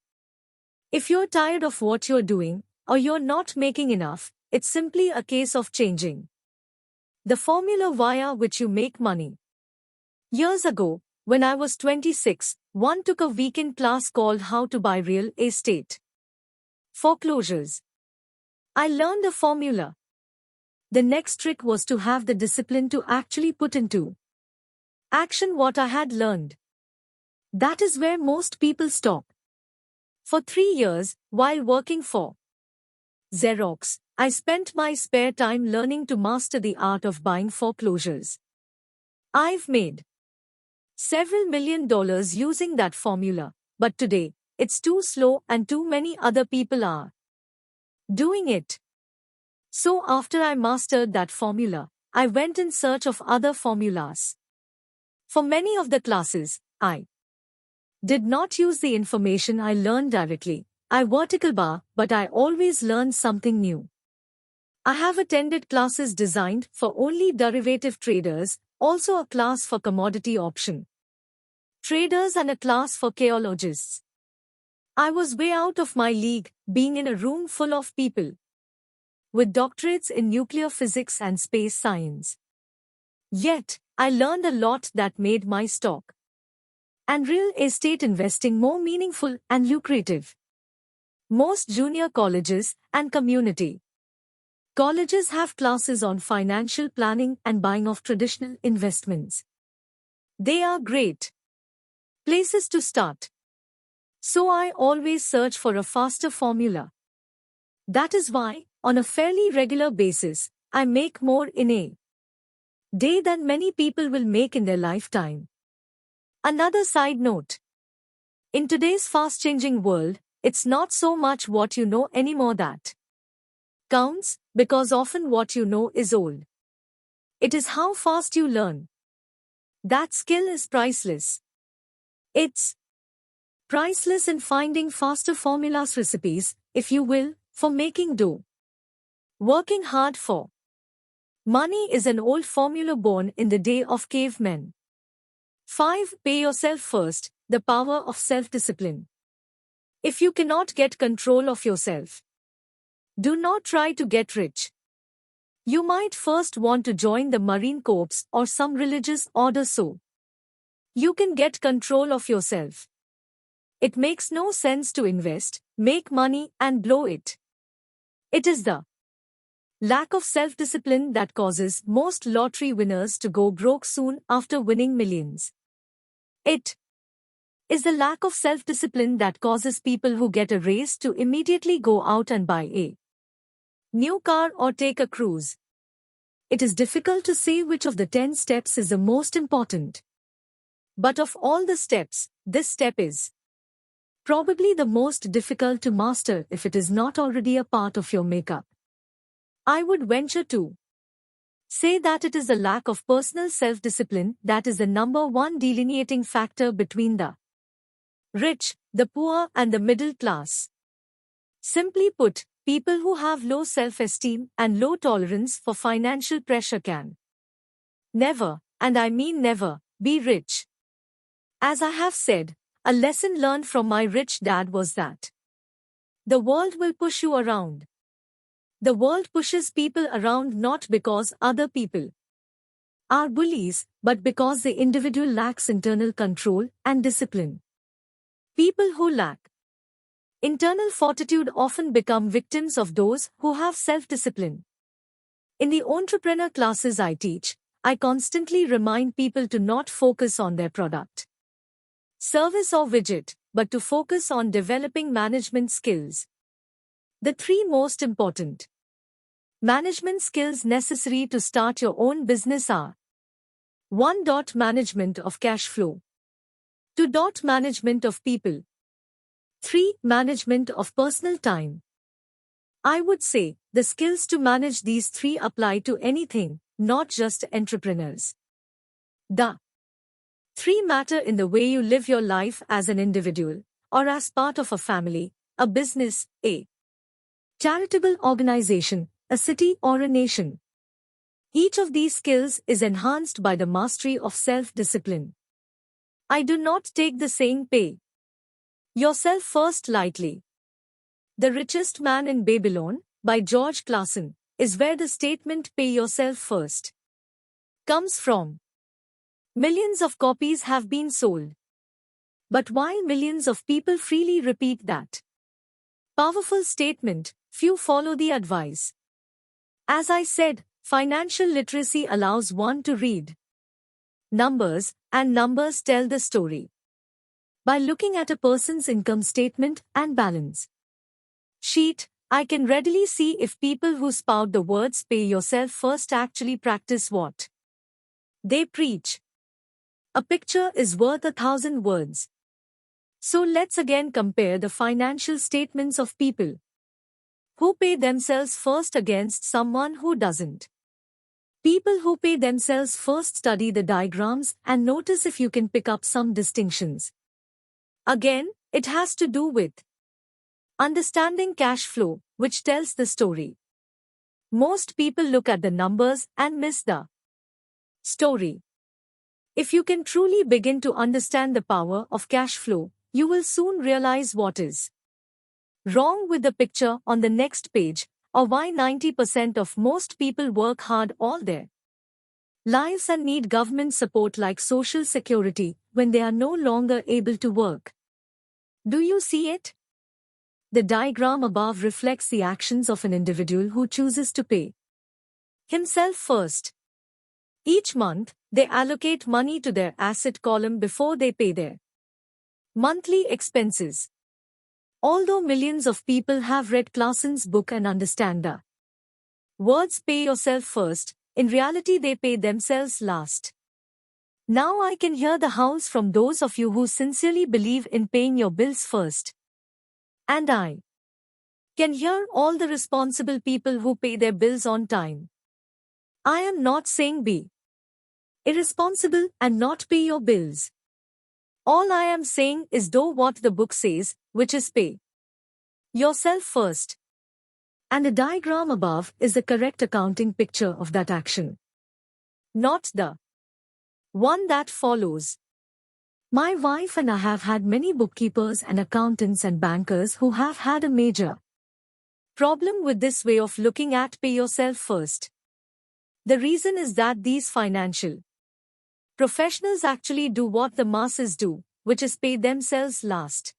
If you're tired of what you're doing, or you're not making enough, it's simply a case of changing the formula via which you make money. Years ago, when I was 26, one took a weekend class called How to Buy Real Estate Foreclosures. I learned a formula. The next trick was to have the discipline to actually put into action what I had learned. That is where most people stop. For 3 years, while working for Xerox, I spent my spare time learning to master the art of buying foreclosures. I've made several $1 million using that formula, but today, it's too slow and too many other people are doing it. So after I mastered that formula, I went in search of other formulas. For many of the classes, I did not use the information I learned directly. I vertical bar, but I always learned something new. I have attended classes designed for only derivative traders, also a class for commodity option traders and a class for chaologists. I was way out of my league, being in a room full of people with doctorates in nuclear physics and space science. Yet, I learned a lot that made my stock and real estate investing more meaningful and lucrative. Most junior colleges and community colleges have classes on financial planning and buying of traditional investments. They are great places to start. So I always search for a faster formula. That is why, on a fairly regular basis, I make more in a day than many people will make in their lifetime. Another side note. In today's fast-changing world, it's not so much what you know anymore that counts, because often what you know is old. It is how fast you learn. That skill is priceless. It's priceless in finding faster formulas, recipes, if you will, for making dough. Working hard for Money is an old formula born in the day of cavemen. 5. Pay yourself first, the power of self-discipline. If you cannot get control of yourself, do not try to get rich. You might first want to join the Marine Corps or some religious order so you can get control of yourself. It makes no sense to invest, make money and blow it. It is the lack of self-discipline that causes most lottery winners to go broke soon after winning millions. It is the lack of self-discipline that causes people who get a raise to immediately go out and buy a new car or take a cruise. It is difficult to say which of the 10 steps is the most important. But of all the steps, this step is probably the most difficult to master if it is not already a part of your makeup. I would venture to say that it is the lack of personal self-discipline that is the number one delineating factor between the rich, the poor and the middle class. Simply put, people who have low self-esteem and low tolerance for financial pressure can never, and I mean never, be rich. As I have said, a lesson learned from my rich dad was that the world will push you around. The world pushes people around not because other people are bullies, but because the individual lacks internal control and discipline. People who lack internal fortitude often become victims of those who have self-discipline. In the entrepreneur classes I teach, I constantly remind people to not focus on their product, service or widget, but to focus on developing management skills. The 3 most important management skills necessary to start your own business are 1. Management of cash flow. 2. Management of people. 3. Management of personal time. I would say the skills to manage these 3 apply to anything, not just entrepreneurs. The 3 matter in the way you live your life as an individual, or as part of a family, a business, a charitable organization, a city or a nation. Each of these skills is enhanced by the mastery of self-discipline. I do not take the saying pay yourself first lightly. The Richest Man in Babylon, by George Clason, is where the statement pay yourself first comes from. Millions of copies have been sold. But while millions of people freely repeat that powerful statement, few follow the advice. As I said, financial literacy allows one to read numbers, and numbers tell the story. By looking at a person's income statement and balance sheet, I can readily see if people who spout the words pay yourself first actually practice what they preach. A picture is worth 1,000 words. So let's again compare the financial statements of people who pay themselves first against someone who doesn't. People who pay themselves first study the diagrams and notice if you can pick up some distinctions. Again, it has to do with understanding cash flow, which tells the story. Most people look at the numbers and miss the story. If you can truly begin to understand the power of cash flow, you will soon realize what is wrong with the picture on the next page, or why 90% of most people work hard all their lives and need government support like Social Security when they are no longer able to work. Do you see it? The diagram above reflects the actions of an individual who chooses to pay himself first. Each month, they allocate money to their asset column before they pay their monthly expenses. Although millions of people have read Clason's book and understand the words pay yourself first, in reality they pay themselves last. Now I can hear the howls from those of you who sincerely believe in paying your bills first. And I can hear all the responsible people who pay their bills on time. I am not saying be irresponsible and not pay your bills. All I am saying is do what the book says, which is pay yourself first. And the diagram above is the correct accounting picture of that action, not the one that follows. My wife and I have had many bookkeepers and accountants and bankers who have had a major problem with this way of looking at pay yourself first. The reason is that these financial professionals actually do what the masses do, which is pay themselves last.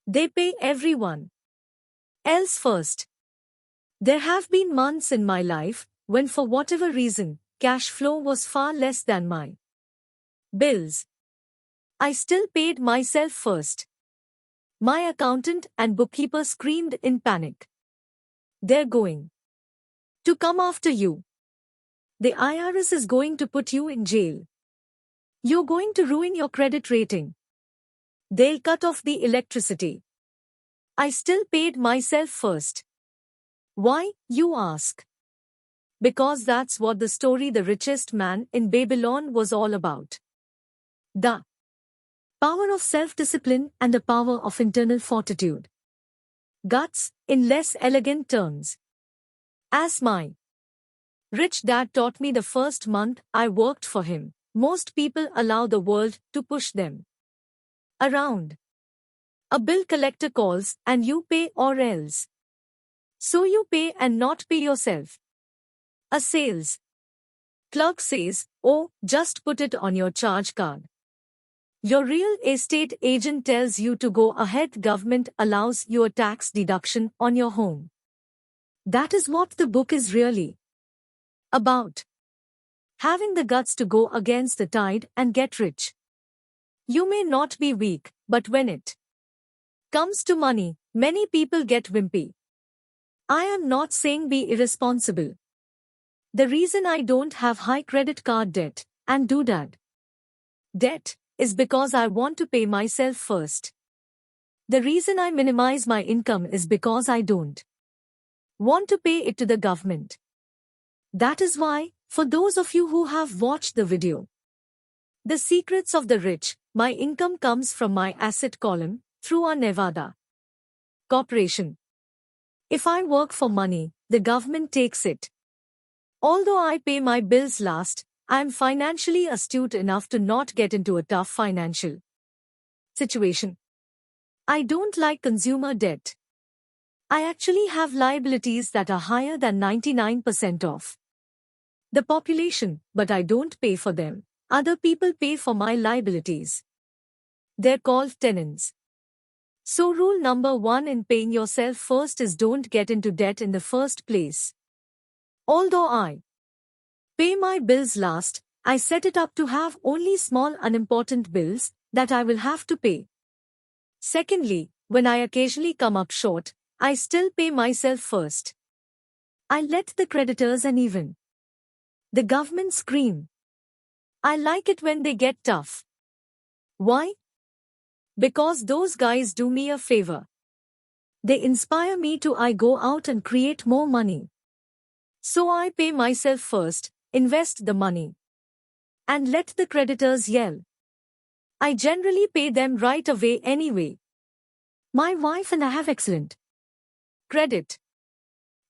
They pay everyone else first. There have been months in my life when, for whatever reason, cash flow was far less than my bills. I still paid myself first. My accountant and bookkeeper screamed in panic. They're going to come after you. The IRS is going to put you in jail. You're going to ruin your credit rating. They'll cut off the electricity. I still paid myself first. Why, you ask? Because that's what the story The Richest Man in Babylon was all about. The power of self-discipline and the power of internal fortitude. Guts, in less elegant terms. As my rich dad taught me the first month I worked for him, most people allow the world to push them around. A bill collector calls and you pay or else. So you pay and not pay yourself. A sales clerk says, "Oh, just put it on your charge card." Your real estate agent tells you to go ahead. Government allows you a tax deduction on your home. That is what the book is really about. Having the guts to go against the tide and get rich. You may not be weak, but when it comes to money, many people get wimpy. I am not saying be irresponsible. The reason I don't have high credit card debt and doodad debt is because I want to pay myself first. The reason I minimize my income is because I don't want to pay it to the government. That is why, for those of you who have watched the video, The Secrets of the Rich, my income comes from my asset column through a Nevada corporation. If I work for money, the government takes it. Although I pay my bills last, I am financially astute enough to not get into a tough financial situation. I don't like consumer debt. I actually have liabilities that are higher than 99% of the population, but I don't pay for them. Other people pay for my liabilities. They're called tenants. So rule number 1 in paying yourself first is don't get into debt in the first place. Although I pay my bills last, I set it up to have only small unimportant bills that I will have to pay. Secondly, when I occasionally come up short, I still pay myself first. I let the creditors and even the government scream. I like it when they get tough. Why? Because those guys do me a favor. They inspire me to go out and create more money. So I pay myself first, invest the money, and let the creditors yell. I generally pay them right away anyway. My wife and I have excellent credit.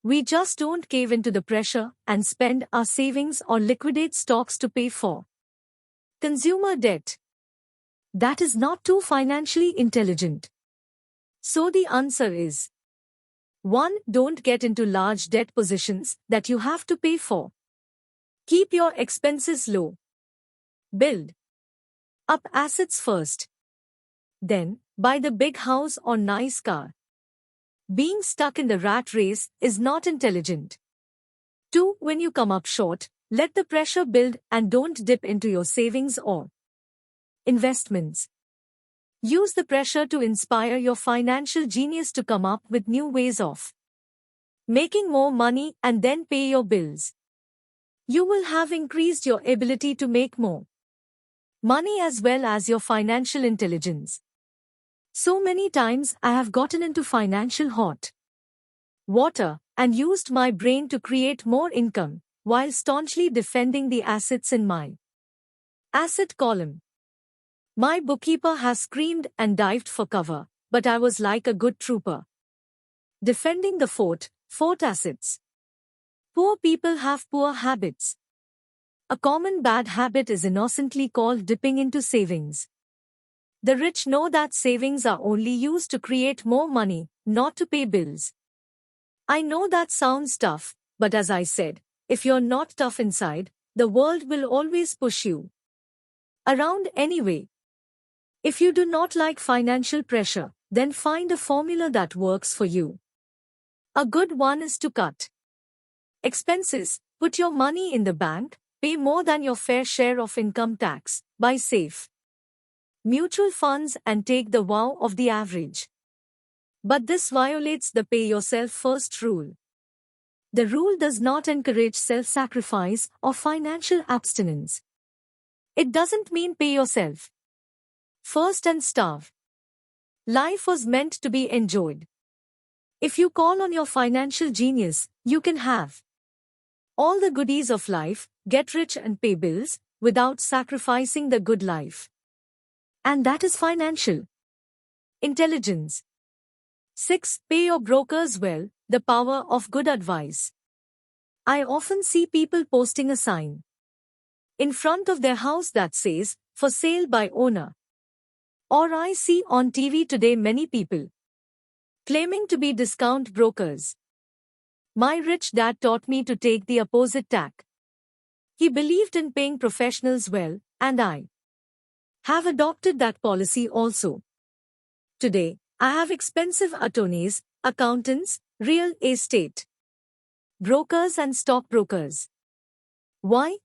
We just don't cave into the pressure and spend our savings or liquidate stocks to pay for consumer debt. That is not too financially intelligent. So the answer is 1. Don't get into large debt positions that you have to pay for. Keep your expenses low. Build up assets first. Then, buy the big house or nice car. Being stuck in the rat race is not intelligent. 2. When you come up short, let the pressure build and don't dip into your savings or investments. Use the pressure to inspire your financial genius to come up with new ways of making more money and then pay your bills. You will have increased your ability to make more money as well as your financial intelligence. So many times I have gotten into financial hot water and used my brain to create more income while staunchly defending the assets in my asset column. My bookkeeper has screamed and dived for cover, but I was like a good trooper, defending the fort, Fourth, assets. Poor people have poor habits. A common bad habit is innocently called dipping into savings. The rich know that savings are only used to create more money, not to pay bills. I know that sounds tough, but as I said, if you're not tough inside, the world will always push you around anyway. If you do not like financial pressure, then find a formula that works for you. A good one is to cut expenses, put your money in the bank, pay more than your fair share of income tax, buy safe mutual funds and take the vow of the average. But this violates the pay yourself first rule. The rule does not encourage self-sacrifice or financial abstinence. It doesn't mean pay yourself first and starve. Life was meant to be enjoyed. If you call on your financial genius, you can have all the goodies of life, get rich and pay bills, without sacrificing the good life. And that is financial intelligence. 6. Pay your brokers well, the power of good advice. I often see people posting a sign in front of their house that says, for sale by owner. Or I see on TV today many people claiming to be discount brokers. My rich dad taught me to take the opposite tack. He believed in paying professionals well, and I have adopted that policy also. Today, I have expensive attorneys, accountants, real estate brokers and stockbrokers. Why?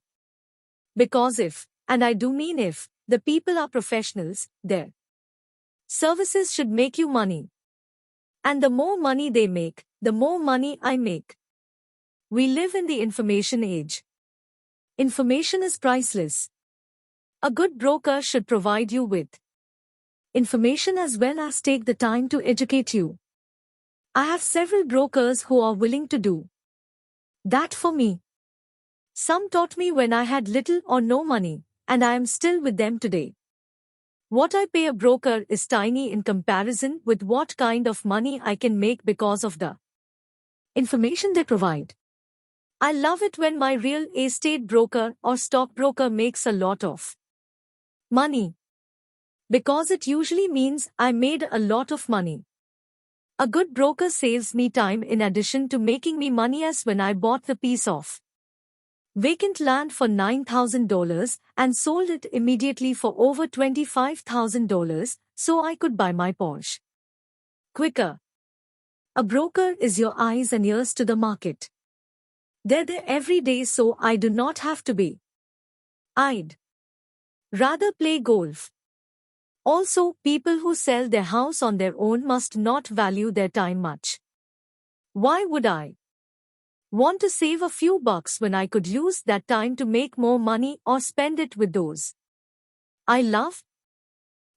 Because if, and I do mean if, the people are professionals, their services should make you money. And the more money they make, the more money I make. We live in the information age. Information is priceless. A good broker should provide you with information as well as take the time to educate you. I have several brokers who are willing to do that for me. Some taught me when I had little or no money, and I am still with them today. What I pay a broker is tiny in comparison with what kind of money I can make because of the information they provide. I love it when my real estate broker or stockbroker makes a lot of money, because it usually means I made a lot of money. A good broker saves me time in addition to making me money, as when I bought the piece of vacant land for $9,000 and sold it immediately for over $25,000 so I could buy my Porsche quicker. A broker is your eyes and ears to the market. They're there every day so I do not have to be. I'd rather play golf. Also, people who sell their house on their own must not value their time much. Why would I want to save a few bucks when I could use that time to make more money or spend it with those I love?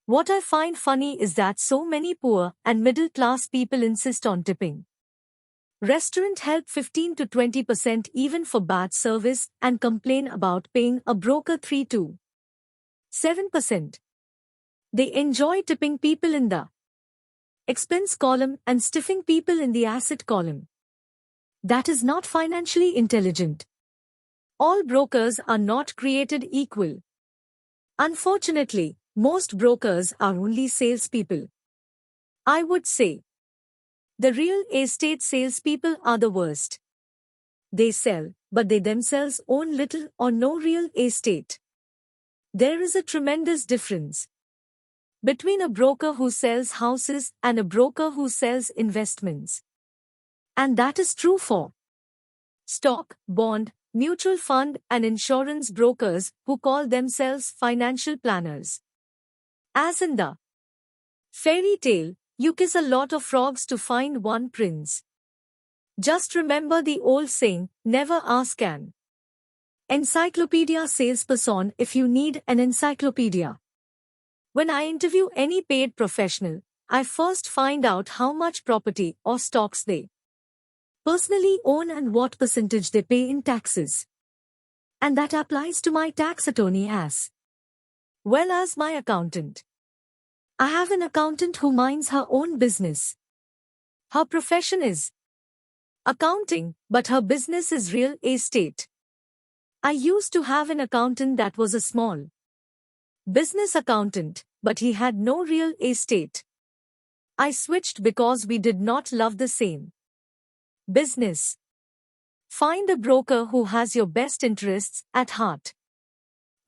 What I find funny is that so many poor and middle-class people insist on tipping restaurant help 15 to 20% even for bad service and complain about paying a broker 3 to 7%. They enjoy tipping people in the expense column and stiffing people in the asset column. That is not financially intelligent. All brokers are not created equal. Unfortunately, most brokers are only salespeople. I would say the real estate salespeople are the worst. They sell, but they themselves own little or no real estate. There is a tremendous difference between a broker who sells houses and a broker who sells investments. And that is true for stock, bond, mutual fund, and insurance brokers who call themselves financial planners. As in the fairy tale, you kiss a lot of frogs to find one prince. Just remember the old saying, never ask an encyclopedia salesperson if you need an encyclopedia. When I interview any paid professional, I first find out how much property or stocks they personally own and what percentage they pay in taxes. And that applies to my tax attorney as well as my accountant. I have an accountant who minds her own business. Her profession is accounting, but her business is real estate. I used to have an accountant that was a small business accountant, but he had no real estate. I switched because we did not love the same business. Find a broker who has your best interests at heart.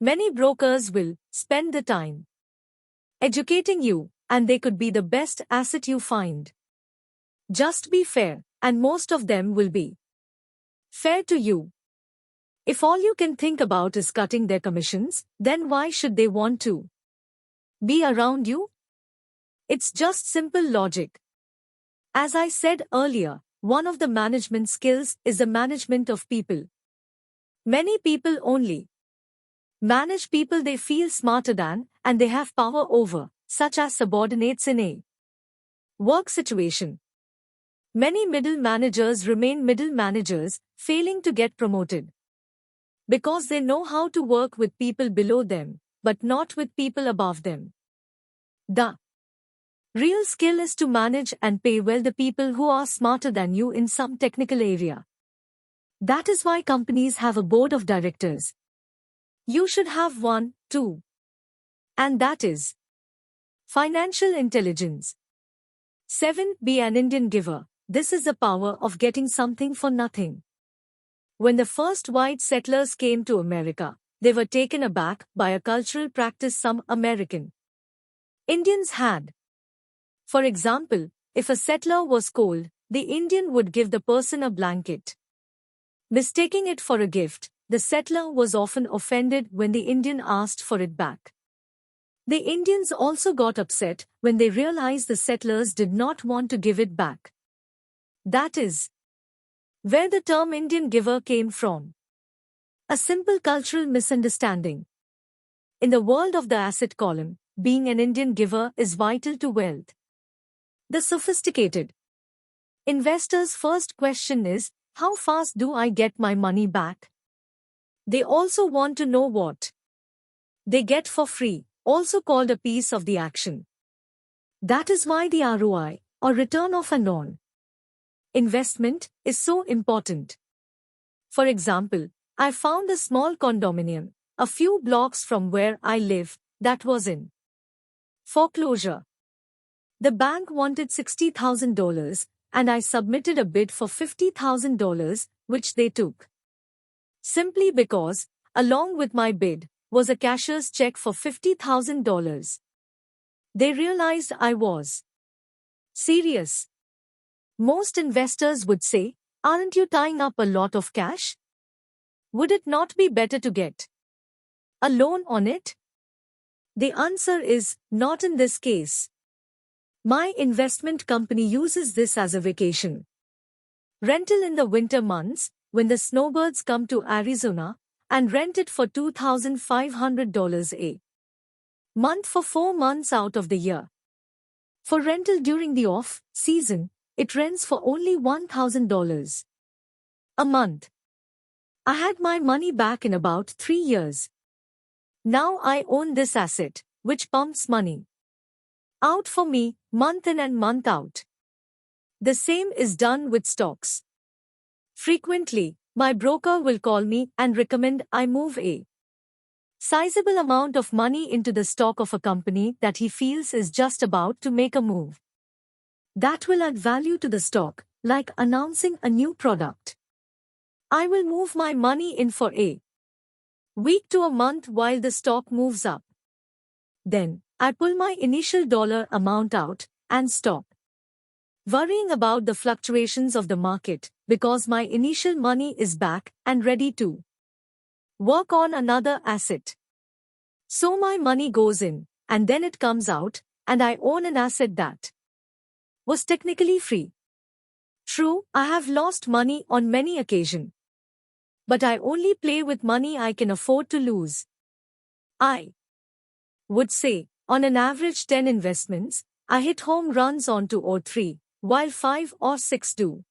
Many brokers will spend the time educating you, and they could be the best asset you find. Just be fair, and most of them will be fair to you. If all you can think about is cutting their commissions, then why should they want to be around you? It's just simple logic. As I said earlier, one of the management skills is the management of people. Many people only manage people they feel smarter than and they have power over, such as subordinates in a work situation. Many middle managers remain middle managers, failing to get promoted because they know how to work with people below them, but not with people above them. The real skill is to manage and pay well the people who are smarter than you in some technical area. That is why companies have a board of directors. You should have one, too. And that is financial intelligence. 7. Be an Indian giver. This is the power of getting something for nothing. When the first white settlers came to America, they were taken aback by a cultural practice some American Indians had. For example, if a settler was cold, the Indian would give the person a blanket. Mistaking it for a gift, the settler was often offended when the Indian asked for it back. The Indians also got upset when they realized the settlers did not want to give it back. That is where the term Indian giver came from. A simple cultural misunderstanding. In the world of the asset column, being an Indian giver is vital to wealth. The sophisticated investor's first question is, how fast do I get my money back? They also want to know what they get for free, also called a piece of the action. That is why the ROI, or return of an on investment, is so important. For example, I found a small condominium, a few blocks from where I live, that was in foreclosure. The bank wanted $60,000, and I submitted a bid for $50,000, which they took. Simply because, along with my bid, was a cashier's check for $50,000. They realized I was serious. Most investors would say, aren't you tying up a lot of cash? Would it not be better to get a loan on it? The answer is, not in this case. My investment company uses this as a vacation rental in the winter months, when the snowbirds come to Arizona, and rent it for $2,500 a month for 4 months out of the year. For rental during the off-season, it rents for only $1,000 a month. I had my money back in about 3 years. Now I own this asset, which pumps money out for me, month in and month out. The same is done with stocks. Frequently, my broker will call me and recommend I move a sizable amount of money into the stock of a company that he feels is just about to make a move that will add value to the stock, like announcing a new product. I will move my money in for a week to a month while the stock moves up. Then, I pull my initial dollar amount out and stop worrying about the fluctuations of the market, because my initial money is back and ready to work on another asset. So my money goes in, and then it comes out, and I own an asset that was technically free. True, I have lost money on many occasions. But I only play with money I can afford to lose. I would say, on an average 10 investments, I hit home runs on 2 or 3, while 5 or 6 do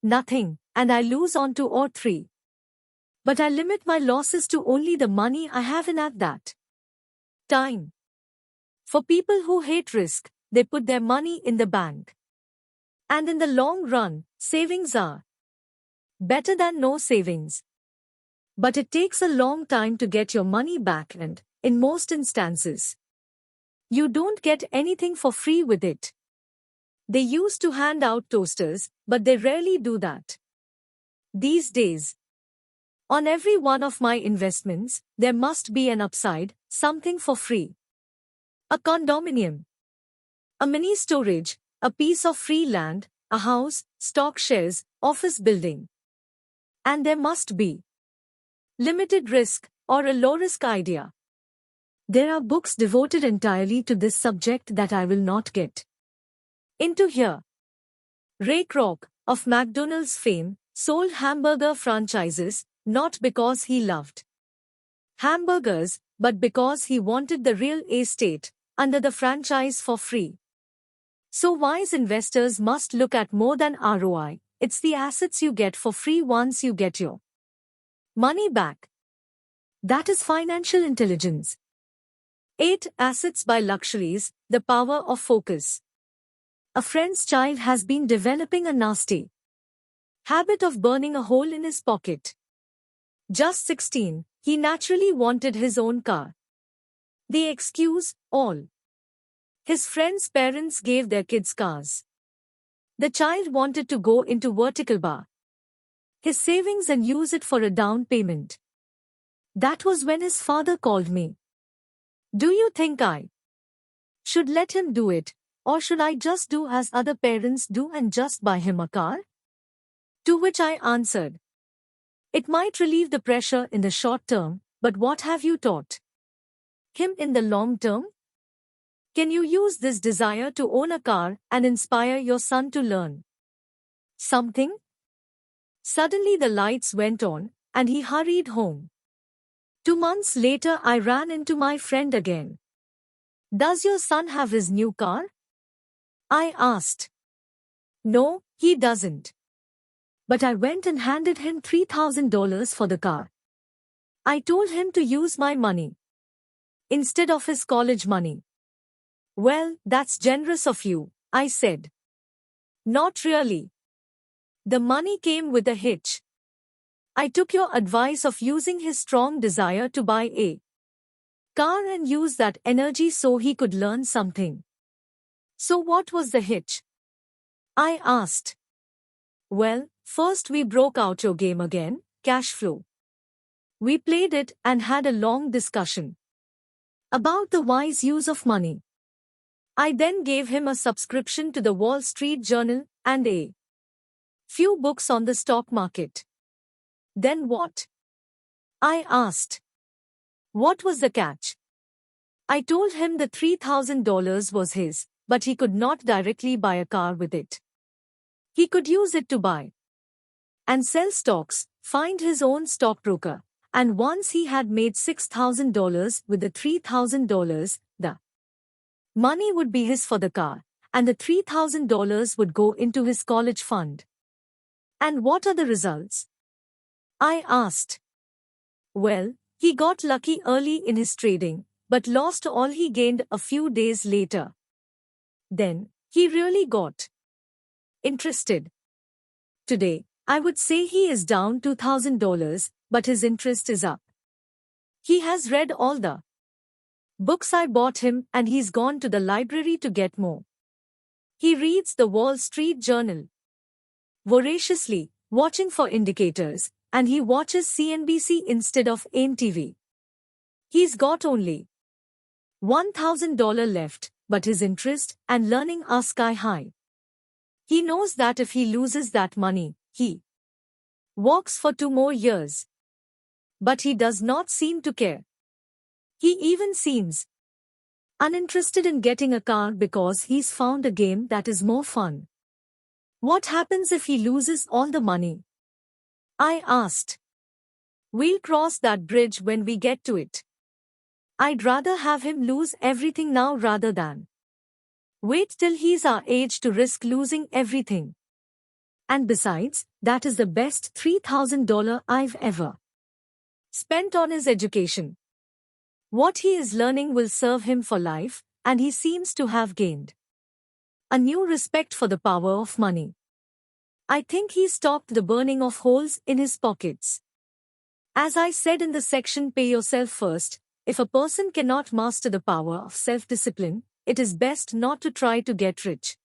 nothing, and I lose on 2 or 3. But I limit my losses to only the money I have in at that time. For people who hate risk, they put their money in the bank. And in the long run, savings are better than no savings. But it takes a long time to get your money back, and, in most instances, you don't get anything for free with it. They used to hand out toasters, but they rarely do that these days. On every one of my investments, there must be an upside, something for free. A condominium, a mini storage, a piece of free land, a house, stock shares, office building. And there must be limited risk or a low risk idea. There are books devoted entirely to this subject that I will not get into here. Ray Kroc, of McDonald's fame, sold hamburger franchises, not because he loved hamburgers, but because he wanted the real estate under the franchise for free. So wise investors must look at more than ROI. It's the assets you get for free once you get your money back. That is financial intelligence. 8. Assets buy luxuries, the power of focus. A friend's child has been developing a nasty habit of burning a hole in his pocket. Just 16, he naturally wanted his own car. The excuse, all his friends' parents gave their kids cars. The child wanted to go into vertical bar his savings and use it for a down payment. That was when his father called me. Do you think I should let him do it, or should I just do as other parents do and just buy him a car? To which I answered, it might relieve the pressure in the short term, but what have you taught him in the long term? Can you use this desire to own a car and inspire your son to learn something? Suddenly the lights went on, and he hurried home. 2 months later I ran into my friend again. Does your son have his new car? I asked. No, he doesn't. But I went and handed him $3,000 for the car. I told him to use my money instead of his college money. Well, that's generous of you, I said. Not really. The money came with a hitch. I took your advice of using his strong desire to buy a car and use that energy so he could learn something. So what was the hitch? I asked. Well, first we broke out your game again, cash flow. We played it and had a long discussion about the wise use of money. I then gave him a subscription to the Wall Street Journal and a few books on the stock market. Then what? I asked. What was the catch? I told him the $3,000 was his, but he could not directly buy a car with it. He could use it to buy and sell stocks, find his own stockbroker, and once he had made $6,000 with the $3,000, the money would be his for the car, and the $3,000 would go into his college fund. And what are the results? I asked. Well, he got lucky early in his trading, but lost all he gained a few days later. Then, he really got interested. Today, I would say he is down $2,000, but his interest is up. He has read all the books I bought him and he's gone to the library to get more. He reads the Wall Street Journal voraciously, watching for indicators, and he watches CNBC instead of AIM TV. He's got only $1,000 left, but his interest and learning are sky high. He knows that if he loses that money, he walks for 2 more years. But he does not seem to care. He even seems uninterested in getting a car because he's found a game that is more fun. What happens if he loses all the money? I asked. We'll cross that bridge when we get to it. I'd rather have him lose everything now rather than wait till he's our age to risk losing everything. And besides, that is the best $3,000 I've ever spent on his education. What he is learning will serve him for life, and he seems to have gained a new respect for the power of money. I think he stopped the burning of holes in his pockets. As I said in the section Pay Yourself First, if a person cannot master the power of self-discipline, it is best not to try to get rich.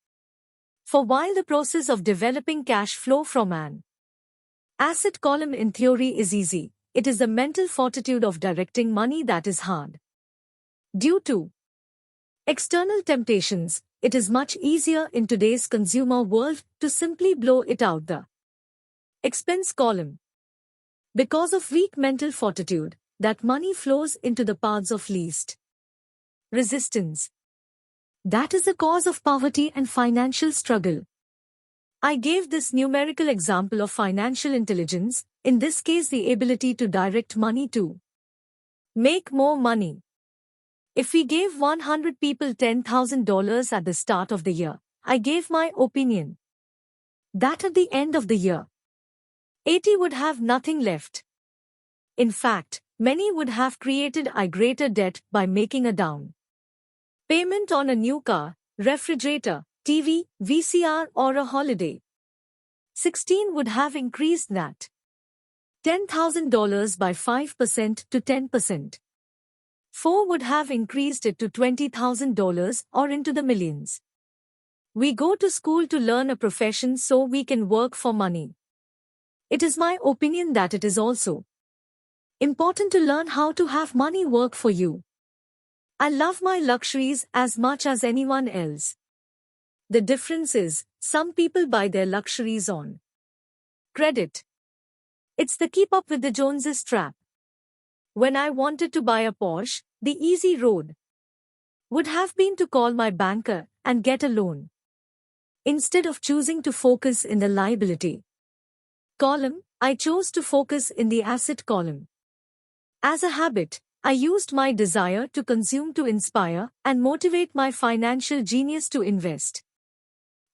For while the process of developing cash flow from an asset column in theory is easy, it is the mental fortitude of directing money that is hard. Due to external temptations, it is much easier in today's consumer world to simply blow it out the expense column. Because of weak mental fortitude, that money flows into the paths of least resistance. That is the cause of poverty and financial struggle. I gave this numerical example of financial intelligence, in this case the ability to direct money to make more money. If we gave 100 people $10,000 at the start of the year, I gave my opinion that at the end of the year, 80 would have nothing left. In fact, many would have created a greater debt by making a down payment on a new car, refrigerator, TV, VCR or a holiday. 16 would have increased that $10,000 by 5% to 10%. 4 would have increased it to $20,000 or into the millions. We go to school to learn a profession so we can work for money. It is my opinion that it is also important to learn how to have money work for you. I love my luxuries as much as anyone else. The difference is, some people buy their luxuries on credit. It's the keep up with the Joneses trap. When I wanted to buy a Porsche, the easy road would have been to call my banker and get a loan. Instead of choosing to focus in the liability column, I chose to focus in the asset column. As a habit, I used my desire to consume to inspire and motivate my financial genius to invest.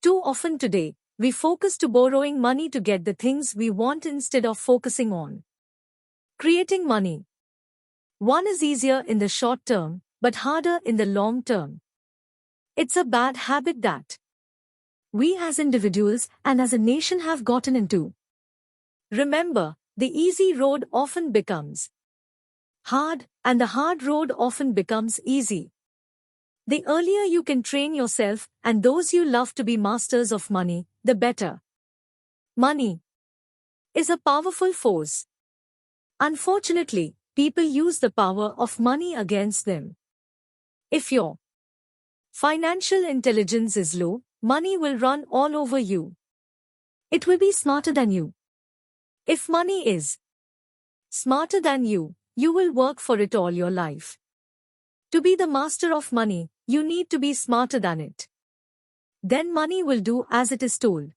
Too often today, we focus to borrowing money to get the things we want instead of focusing on creating money. One is easier in the short term, but harder in the long term. It's a bad habit that we as individuals and as a nation have gotten into. Remember, the easy road often becomes hard, and the hard road often becomes easy. The earlier you can train yourself and those you love to be masters of money, the better. Money is a powerful force. Unfortunately, people use the power of money against them. If your financial intelligence is low, money will run all over you. It will be smarter than you. If money is smarter than you, you will work for it all your life. To be the master of money, you need to be smarter than it. Then money will do as it is told.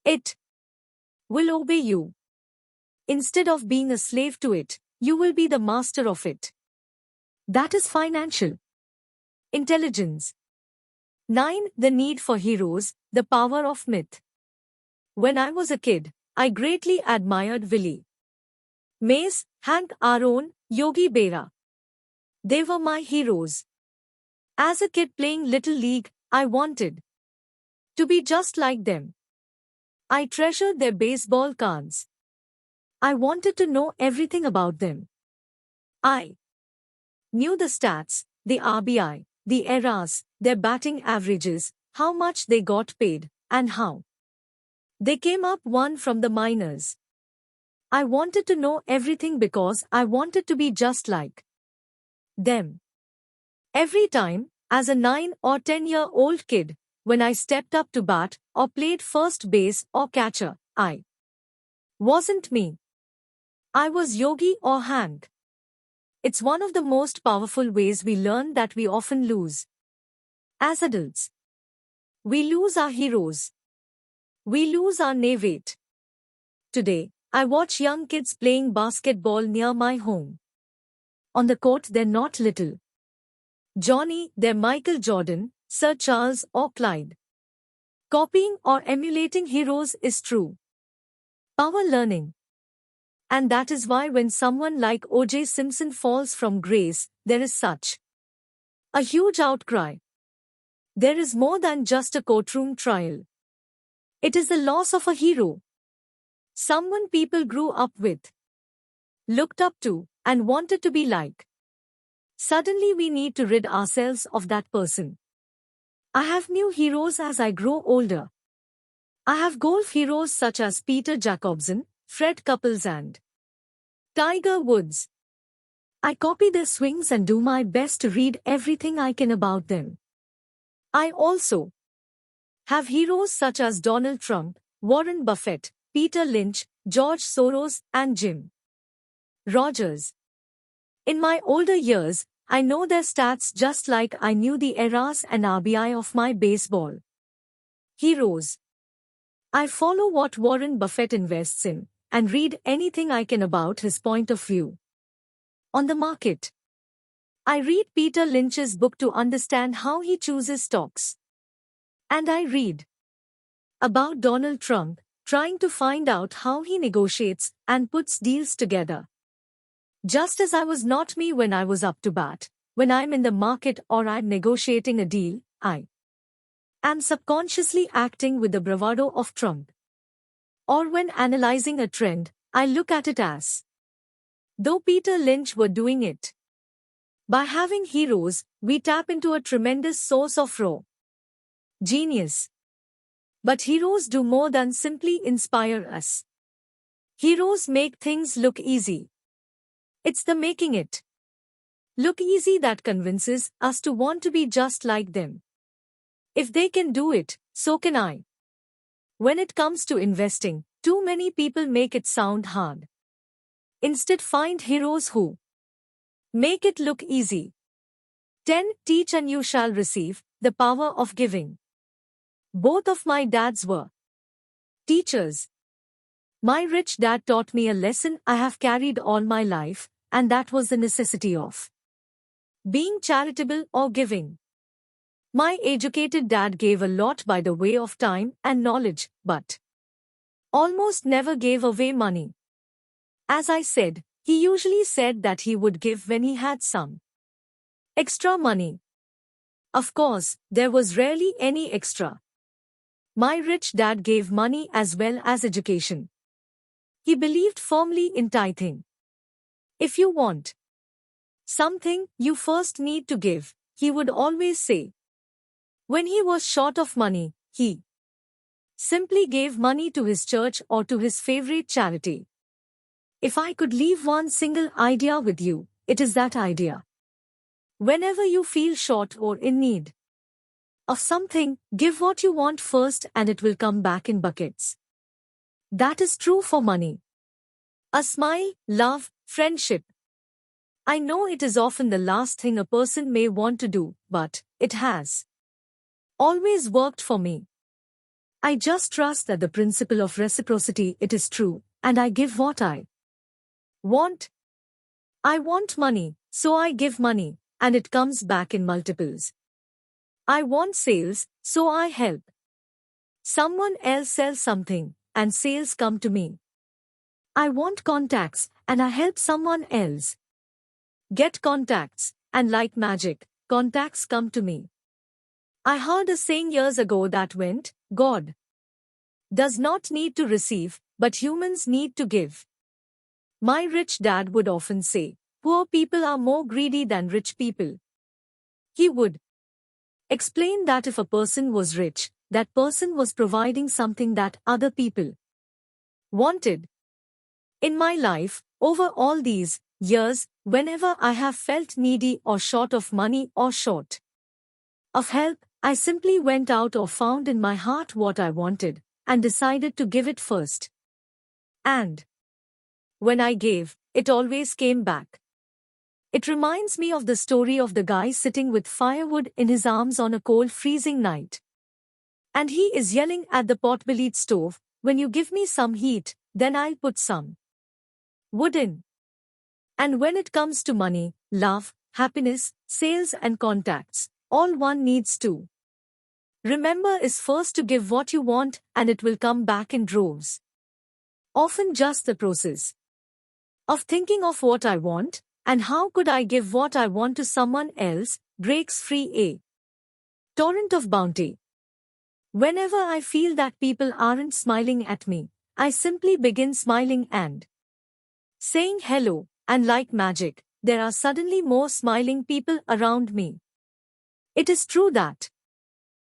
It will obey you. Instead of being a slave to it, you will be the master of it. That is financial intelligence. 9. The need for heroes, the power of myth. When I was a kid, I greatly admired Willie Mays, Hank Aaron, Yogi Berra. They were my heroes. As a kid playing Little League, I wanted to be just like them. I treasured their baseball cards. I wanted to know everything about them. I knew the stats, the RBI, the eras, their batting averages, how much they got paid, and how they came up one from the minors. I wanted to know everything because I wanted to be just like them. Every time, as a 9 or 10-year-old kid, when I stepped up to bat or played first base or catcher, I wasn't me. I was Yogi or Hank. It's one of the most powerful ways we learn that we often lose. As adults, we lose our heroes. We lose our navigate. Today, I watch young kids playing basketball near my home. On the court, they're not little Johnny, they're Michael Jordan, Sir Charles or Clyde. Copying or emulating heroes is true power learning. And that is why when someone like O.J. Simpson falls from grace, there is such a huge outcry. There is more than just a courtroom trial. It is the loss of a hero. Someone people grew up with, looked up to, and wanted to be like. Suddenly we need to rid ourselves of that person. I have new heroes as I grow older. I have golf heroes such as Peter Jacobsen, Fred Couples and Tiger Woods. I copy their swings and do my best to read everything I can about them. I also have heroes such as Donald Trump, Warren Buffett, Peter Lynch, George Soros, and Jim Rogers. In my older years, I know their stats just like I knew the eras and RBI of my baseball heroes. I follow what Warren Buffett invests in and read anything I can about his point of view on the market. I read Peter Lynch's book to understand how he chooses stocks. And I read about Donald Trump, trying to find out how he negotiates and puts deals together. Just as I was not me when I was up to bat, when I'm in the market or I'm negotiating a deal, I am subconsciously acting with the bravado of Trump. Or when analyzing a trend, I look at it as though Peter Lynch were doing it. By having heroes, we tap into a tremendous source of raw genius. But heroes do more than simply inspire us. Heroes make things look easy. It's the making it look easy that convinces us to want to be just like them. If they can do it, so can I. When it comes to investing, too many people make it sound hard. Instead, find heroes who make it look easy. 10. Teach and you shall receive, the power of giving. Both of my dads were teachers. My rich dad taught me a lesson I have carried all my life, and that was the necessity of being charitable or giving. My educated dad gave a lot by the way of time and knowledge, but almost never gave away money. As I said, he usually said that he would give when he had some extra money. Of course, there was rarely any extra. My rich dad gave money as well as education. He believed firmly in tithing. If you want something, you first need to give, he would always say. When he was short of money, he simply gave money to his church or to his favorite charity. If I could leave one single idea with you, it is that idea. Whenever you feel short or in need of something, give what you want first and it will come back in buckets. That is true for money. A smile, love, friendship. I know it is often the last thing a person may want to do, but it has always worked for me. I just trust that the principle of reciprocity, it is true, and I give what I want. I want money, so I give money, and it comes back in multiples. I want sales, so I help someone else sell something, and sales come to me. I want contacts, and I help someone else get contacts, and like magic, contacts come to me. I heard a saying years ago that went, God does not need to receive, but humans need to give. My rich dad would often say, poor people are more greedy than rich people. He would explain that if a person was rich, that person was providing something that other people wanted. In my life, over all these years, whenever I have felt needy or short of money or short of help, I simply went out or found in my heart what I wanted, and decided to give it first. And when I gave, it always came back. It reminds me of the story of the guy sitting with firewood in his arms on a cold freezing night. And he is yelling at the pot-bellied stove, when you give me some heat, then I'll put some wood in. And when it comes to money, love, happiness, sales and contacts, all one needs to remember is first to give what you want and it will come back in droves. Often just the process of thinking of what I want, and how could I give what I want to someone else, breaks free a Torrent of bounty. Whenever I feel that people aren't smiling at me, I simply begin smiling and saying hello, and like magic, there are suddenly more smiling people around me. It is true that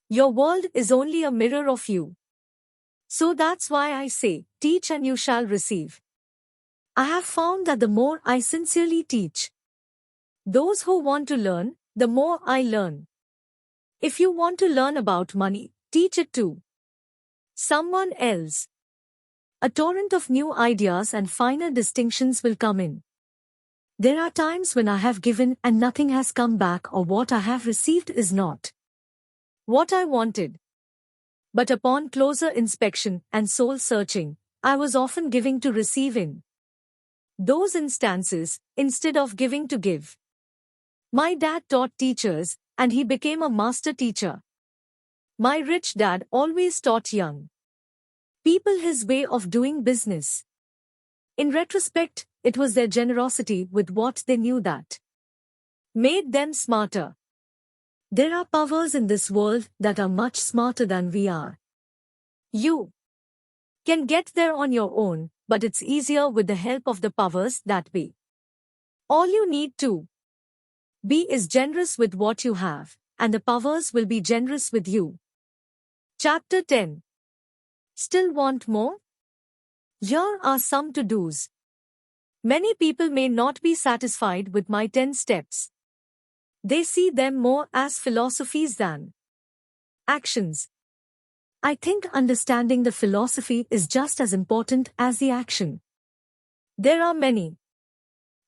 your world is only a mirror of you. So that's why I say, teach and you shall receive. I have found that the more I sincerely teach those who want to learn, the more I learn. If you want to learn about money, teach it to someone else. A torrent of new ideas and finer distinctions will come in. There are times when I have given and nothing has come back, or what I have received is not what I wanted. But upon closer inspection and soul searching, I was often giving to receive in those instances, instead of giving to give. My dad taught teachers, and he became a master teacher. My rich dad always taught young people his way of doing business. In retrospect, it was their generosity with what they knew that made them smarter. There are powers in this world that are much smarter than we are. You can get there on your own, but it's easier with the help of the powers that be. All you need to be is generous with what you have, and the powers will be generous with you. Chapter 10. Still want more? Here are some to-dos. Many people may not be satisfied with my 10 steps. They see them more as philosophies than actions. I think understanding the philosophy is just as important as the action. There are many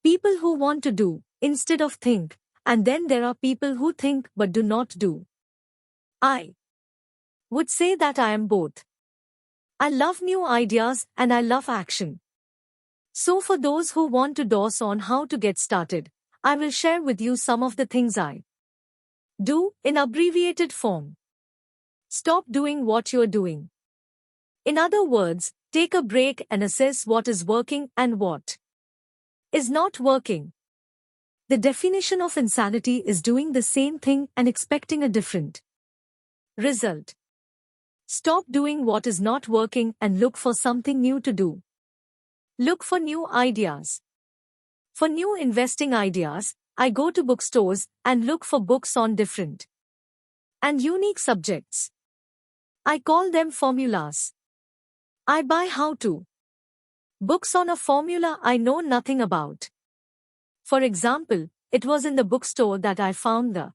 people who want to do instead of think, and then there are people who think but do not do. I would say that I am both. I love new ideas and I love action. So for those who want to doze on how to get started, I will share with you some of the things I do in abbreviated form. Stop doing what you're doing. In other words, take a break and assess what is working and what is not working. The definition of insanity is doing the same thing and expecting a different result. Stop doing what is not working and look for something new to do. Look for new ideas. For new investing ideas, I go to bookstores and look for books on different and unique subjects. I call them formulas. I buy how-to books on a formula I know nothing about. For example, it was in the bookstore that I found the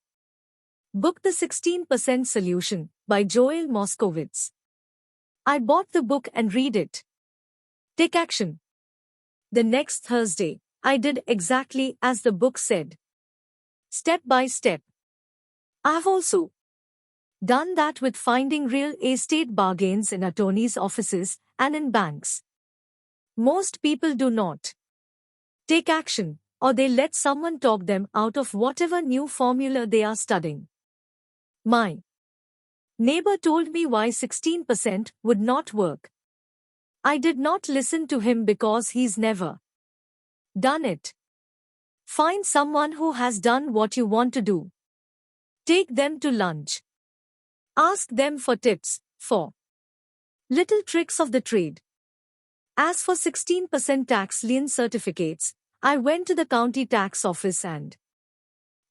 book The 16% Solution by Joel Moskowitz. I bought the book and read it. Take action. The next Thursday, I did exactly as the book said. Step by step. I've also done that with finding real estate bargains in attorneys' offices and in banks. Most people do not take action, or they let someone talk them out of whatever new formula they are studying. My neighbor told me why 16% would not work. I did not listen to him because he's never done it. Find someone who has done what you want to do. Take them to lunch. Ask them for tips, for little tricks of the trade. As for 16% tax lien certificates, I went to the county tax office and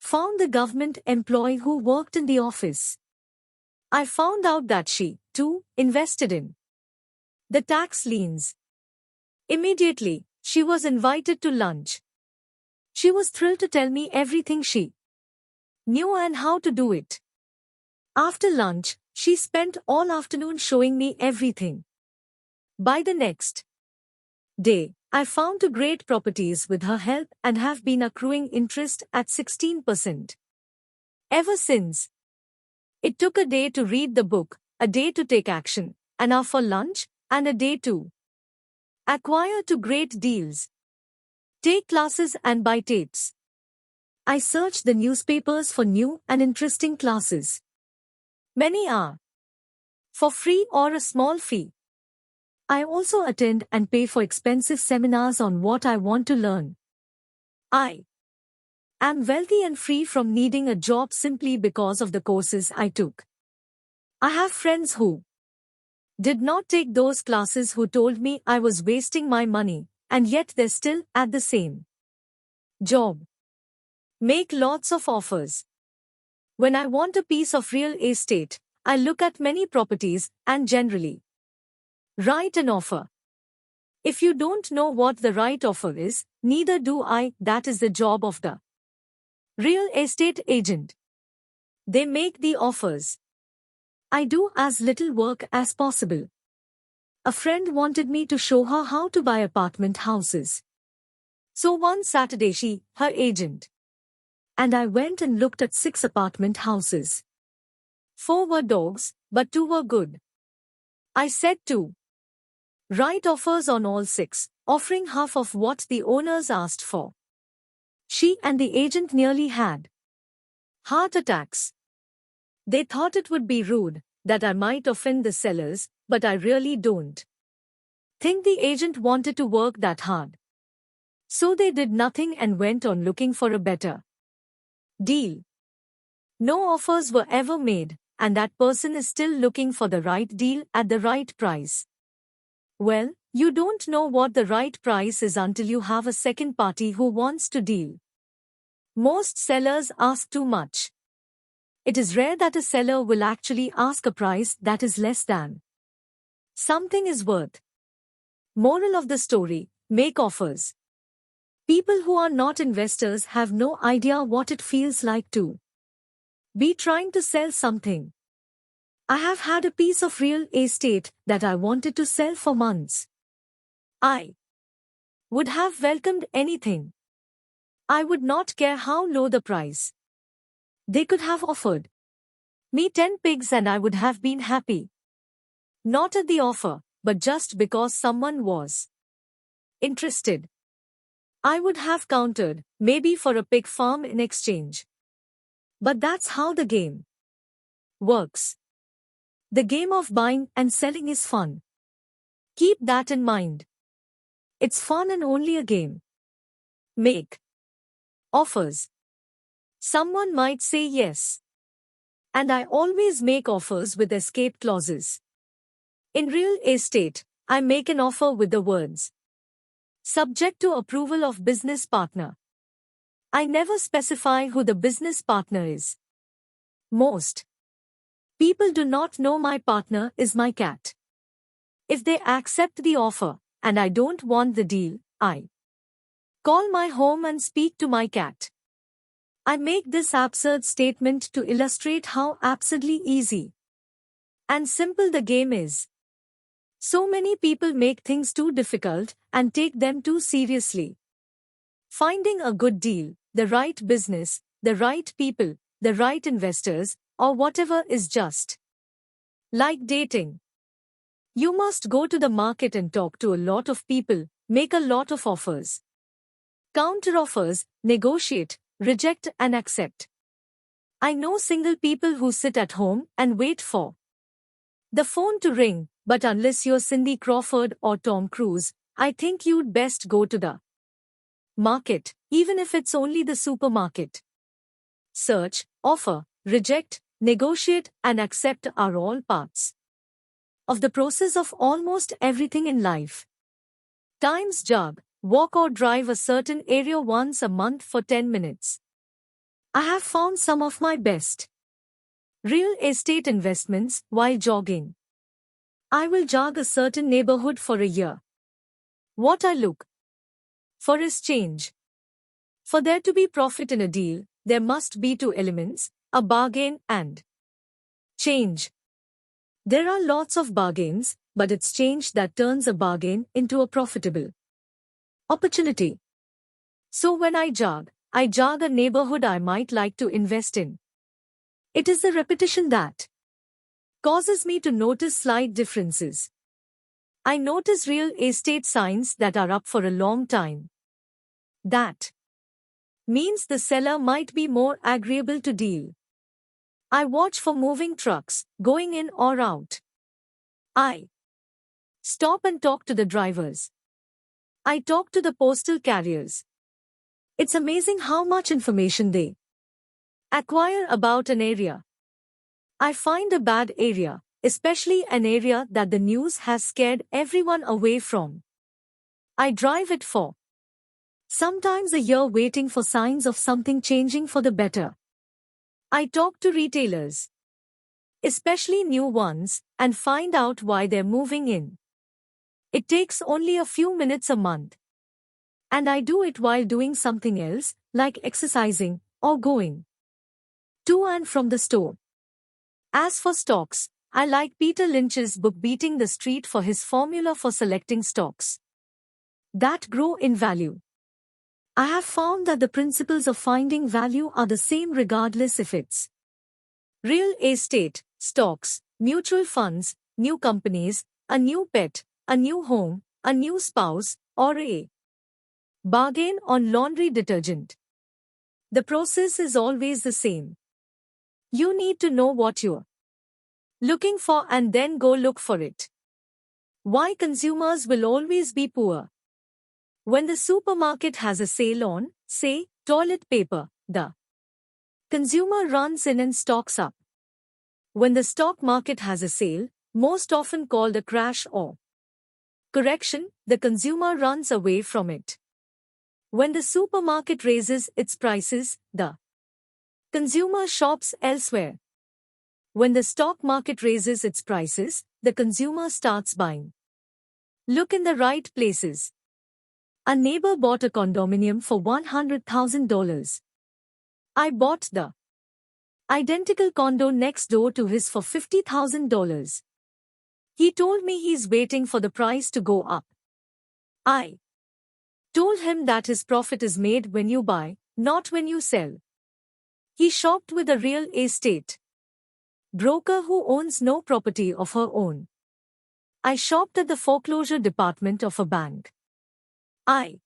found the government employee who worked in the office. I found out that she, too, invested in the tax liens. Immediately, she was invited to lunch. She was thrilled to tell me everything she knew and how to do it. After lunch, she spent all afternoon showing me everything. By the next day, I found 2 great properties with her help and have been accruing interest at 16% ever since. It took a day to read the book, a day to take action, an hour for lunch, and a day to acquire 2 great deals. Take classes and buy tapes. I search the newspapers for new and interesting classes. Many are for free or a small fee. I also attend and pay for expensive seminars on what I want to learn. I am wealthy and free from needing a job simply because of the courses I took. I have friends who did not take those classes who told me I was wasting my money, and yet they're still at the same job. Make lots of offers. When I want a piece of real estate, I look at many properties and generally write an offer. If you don't know what the right offer is, neither do I. That is the job of the real estate agent. They make the offers. I do as little work as possible. A friend wanted me to show her how to buy apartment houses. So one Saturday she, her agent, and I went and looked at 6 apartment houses. 4 were dogs, but 2 were good. I said to write offers on all 6, offering half of what the owners asked for. She and the agent nearly had heart attacks. They thought it would be rude, that I might offend the sellers, but I really don't think the agent wanted to work that hard. So they did nothing and went on looking for a better deal. No offers were ever made, and that person is still looking for the right deal at the right price. Well, you don't know what the right price is until you have a second party who wants to deal. Most sellers ask too much. It is rare that a seller will actually ask a price that is less than something is worth. Moral of the story: make offers. People who are not investors have no idea what it feels like to be trying to sell something. I have had a piece of real estate that I wanted to sell for months. I would have welcomed anything. I would not care how low the price. They could have offered me 10 pigs and I would have been happy. Not at the offer, but just because someone was interested. I would have countered, maybe for a pig farm in exchange. But that's how the game works. The game of buying and selling is fun. Keep that in mind. It's fun and only a game. Make offers. Someone might say yes. And I always make offers with escape clauses. In real estate, I make an offer with the words subject to approval of business partner. I never specify who the business partner is. Most people do not know my partner is my cat. If they accept the offer, and I don't want the deal, I call my home and speak to my cat. I make this absurd statement to illustrate how absurdly easy and simple the game is. So many people make things too difficult and take them too seriously. Finding a good deal, the right business, the right people, the right investors, or whatever is just like dating. You must go to the market and talk to a lot of people, make a lot of offers. Counter offers, negotiate, reject and accept. I know single people who sit at home and wait for the phone to ring, but unless you're Cindy Crawford or Tom Cruise, I think you'd best go to the market, even if it's only the supermarket. Search, offer, reject, negotiate, and accept are all parts of the process of almost everything in life. Times jog, walk or drive a certain area once a month for 10 minutes. I have found some of my best real estate investments while jogging. I will jog a certain neighborhood for a year. What I look for is change. For there to be profit in a deal, there must be 2 elements, a bargain and change. There are lots of bargains, but it's change that turns a bargain into a profitable opportunity. So when I jog a neighborhood I might like to invest in. It is the repetition that causes me to notice slight differences. I notice real estate signs that are up for a long time. That means the seller might be more agreeable to deal. I watch for moving trucks, going in or out. I stop and talk to the drivers. I talk to the postal carriers. It's amazing how much information they acquire about an area. I find a bad area, especially an area that the news has scared everyone away from. I drive it for sometimes a year waiting for signs of something changing for the better. I talk to retailers, especially new ones, and find out why they're moving in. It takes only a few minutes a month. And I do it while doing something else, like exercising or going to and from the store. As for stocks, I like Peter Lynch's book Beating the Street for his formula for selecting stocks that grow in value. I have found that the principles of finding value are the same regardless if it's real estate, stocks, mutual funds, new companies, a new pet, a new home, a new spouse, or a bargain on laundry detergent. The process is always the same. You need to know what you're looking for and then go look for it. Why consumers will always be poor? When the supermarket has a sale on, say, toilet paper, the consumer runs in and stocks up. When the stock market has a sale, most often called a crash or correction, the consumer runs away from it. When the supermarket raises its prices, the consumer shops elsewhere. When the stock market raises its prices, the consumer starts buying. Look in the right places. A neighbor bought a condominium for $100,000. I bought the identical condo next door to his for $50,000. He told me he's waiting for the price to go up. I told him that his profit is made when you buy, not when you sell. He shopped with a real estate broker who owns no property of her own. I shopped at the foreclosure department of a bank. I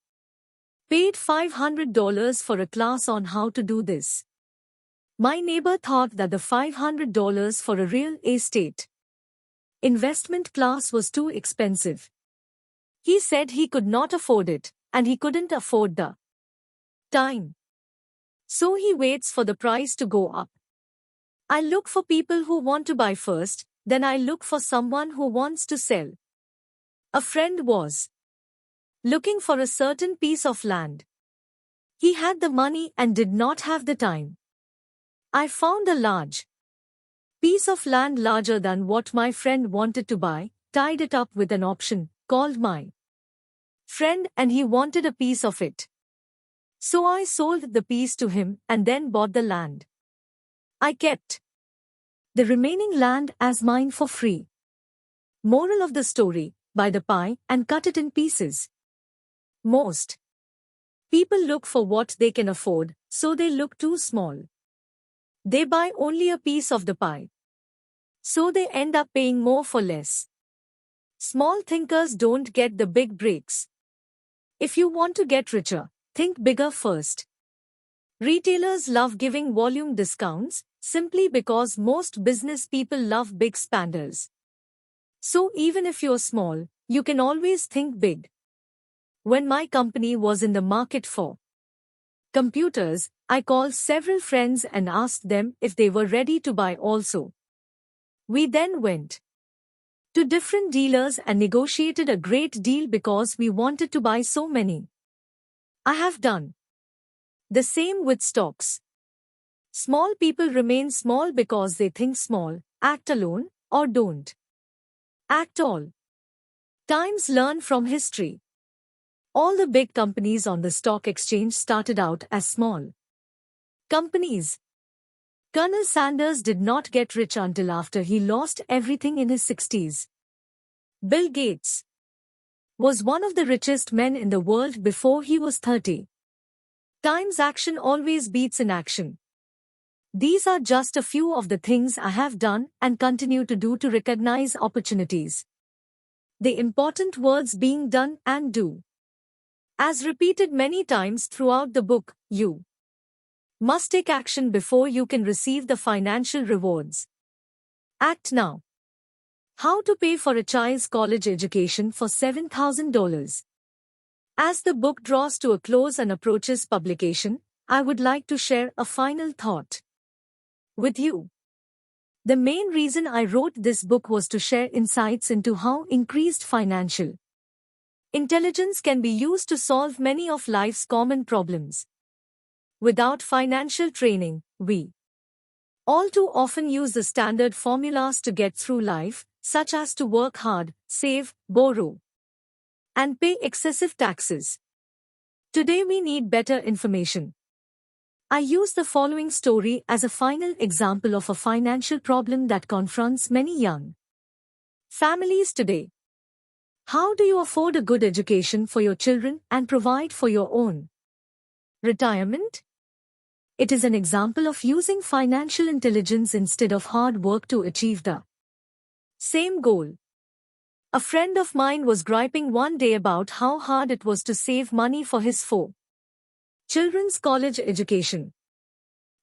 paid $500 for a class on how to do this. My neighbor thought that the $500 for a real estate investment class was too expensive. He said he could not afford it, and he couldn't afford the time. So he waits for the price to go up. I look for people who want to buy first, then I look for someone who wants to sell. A friend was looking for a certain piece of land. He had the money and did not have the time. I found a large piece of land larger than what my friend wanted to buy, tied it up with an option, called my friend, and he wanted a piece of it. So I sold the piece to him and then bought the land. I kept the remaining land as mine for free. Moral of the story: buy the pie and cut it in pieces. Most people look for what they can afford, so they look too small. They buy only a piece of the pie, so they end up paying more for less. Small thinkers don't get the big breaks. If you want to get richer, think bigger first. Retailers love giving volume discounts, simply because most business people love big spenders. So even if you're small, you can always think big. When my company was in the market for computers, I called several friends and asked them if they were ready to buy also. We then went to different dealers and negotiated a great deal because we wanted to buy so many. I have done the same with stocks. Small people remain small because they think small, act alone, or don't act all. Times learn from history. All the big companies on the stock exchange started out as small companies. Colonel Sanders did not get rich until after he lost everything in his 60s. Bill Gates was one of the richest men in the world before he was 30. Times action always beats inaction. These are just a few of the things I have done and continue to do to recognize opportunities. The important words being done and do. As repeated many times throughout the book, you must take action before you can receive the financial rewards. Act now. How to pay for a child's college education for $7,000. As the book draws to a close and approaches publication, I would like to share a final thought with you. The main reason I wrote this book was to share insights into how increased financial intelligence can be used to solve many of life's common problems. Without financial training, we all too often use the standard formulas to get through life, such as to work hard, save, borrow, and pay excessive taxes. Today we need better information. I use the following story as a final example of a financial problem that confronts many young families today. How do you afford a good education for your children and provide for your own retirement? It is an example of using financial intelligence instead of hard work to achieve the same goal. A friend of mine was griping one day about how hard it was to save money for his four children's college education.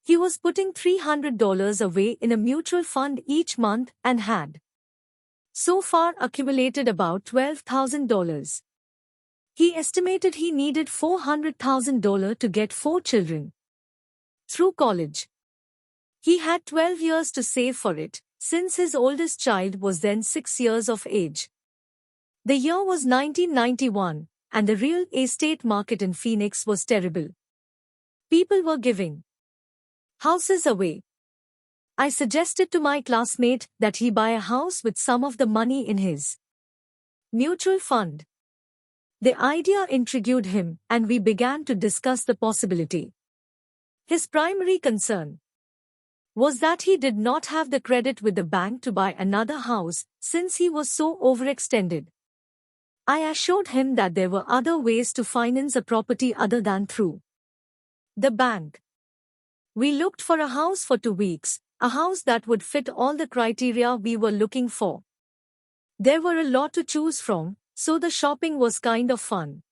He was putting $300 away in a mutual fund each month and had so far accumulated about $12,000. He estimated he needed $400,000 to get four children through college. He had 12 years to save for it, since his oldest child was then 6 years of age. The year was 1991, and the real estate market in Phoenix was terrible. People were giving houses away. I suggested to my classmate that he buy a house with some of the money in his mutual fund. The idea intrigued him, and we began to discuss the possibility. His primary concern was that he did not have the credit with the bank to buy another house, since he was so overextended. I assured him that there were other ways to finance a property other than through the bank. We looked for a house for 2 weeks, a house that would fit all the criteria we were looking for. There were a lot to choose from, so the shopping was kind of fun.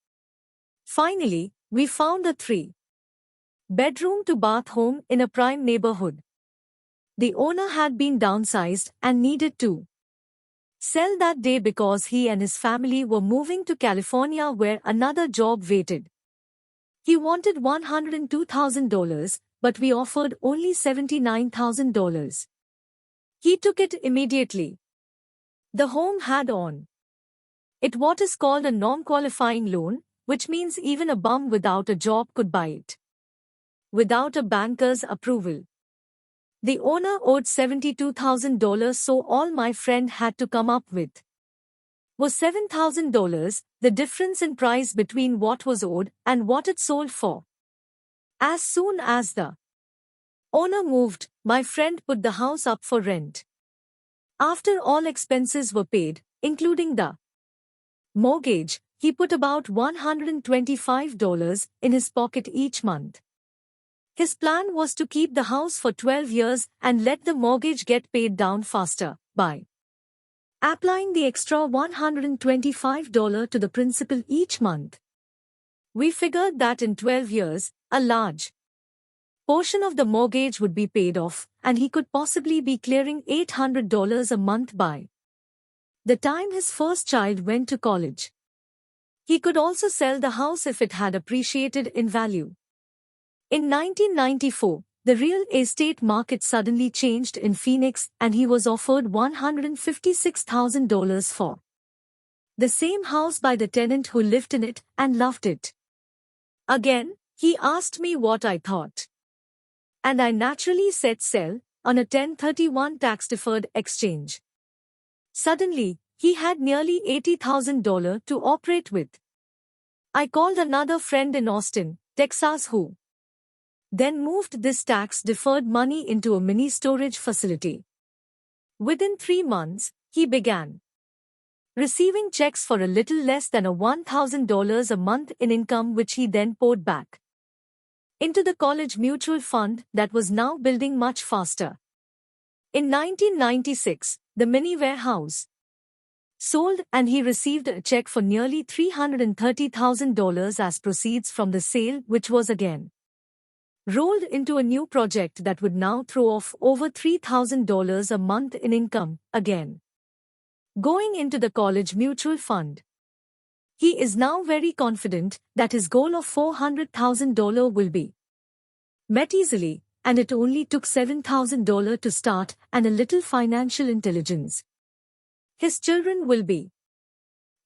Finally, we found a 3-bedroom to bath home in a prime neighborhood. The owner had been downsized and needed to sell that day because he and his family were moving to California where another job waited. He wanted $102,000, but we offered only $79,000. He took it immediately. The home had on it what is called a non-qualifying loan, which means even a bum without a job could buy it without a banker's approval. The owner owed $72,000, so all my friend had to come up with was $7,000, the difference in price between what was owed and what it sold for. As soon as the owner moved, my friend put the house up for rent. After all expenses were paid, including the mortgage, he put about $125 in his pocket each month. His plan was to keep the house for 12 years and let the mortgage get paid down faster by applying the extra $125 to the principal each month. We figured that in 12 years, a large portion of the mortgage would be paid off, and he could possibly be clearing $800 a month by the time his first child went to college. He could also sell the house if it had appreciated in value. In 1994, the real estate market suddenly changed in Phoenix and he was offered $156,000 for the same house by the tenant who lived in it and loved it. Again, he asked me what I thought. And I naturally said sell, on a 1031 tax-deferred exchange. Suddenly, he had nearly $80,000 to operate with. I called another friend in Austin, Texas who then moved this tax-deferred money into a mini storage facility. Within 3 months, he began receiving checks for a little less than $1,000 a month in income, which he then poured back into the college mutual fund that was now building much faster. In 1996, the mini warehouse sold and he received a check for nearly $330,000 as proceeds from the sale, which was again rolled into a new project that would now throw off over $3,000 a month in income, again going into the college mutual fund. He is now very confident that his goal of $400,000 will be met easily, and it only took $7,000 to start and a little financial intelligence. His children will be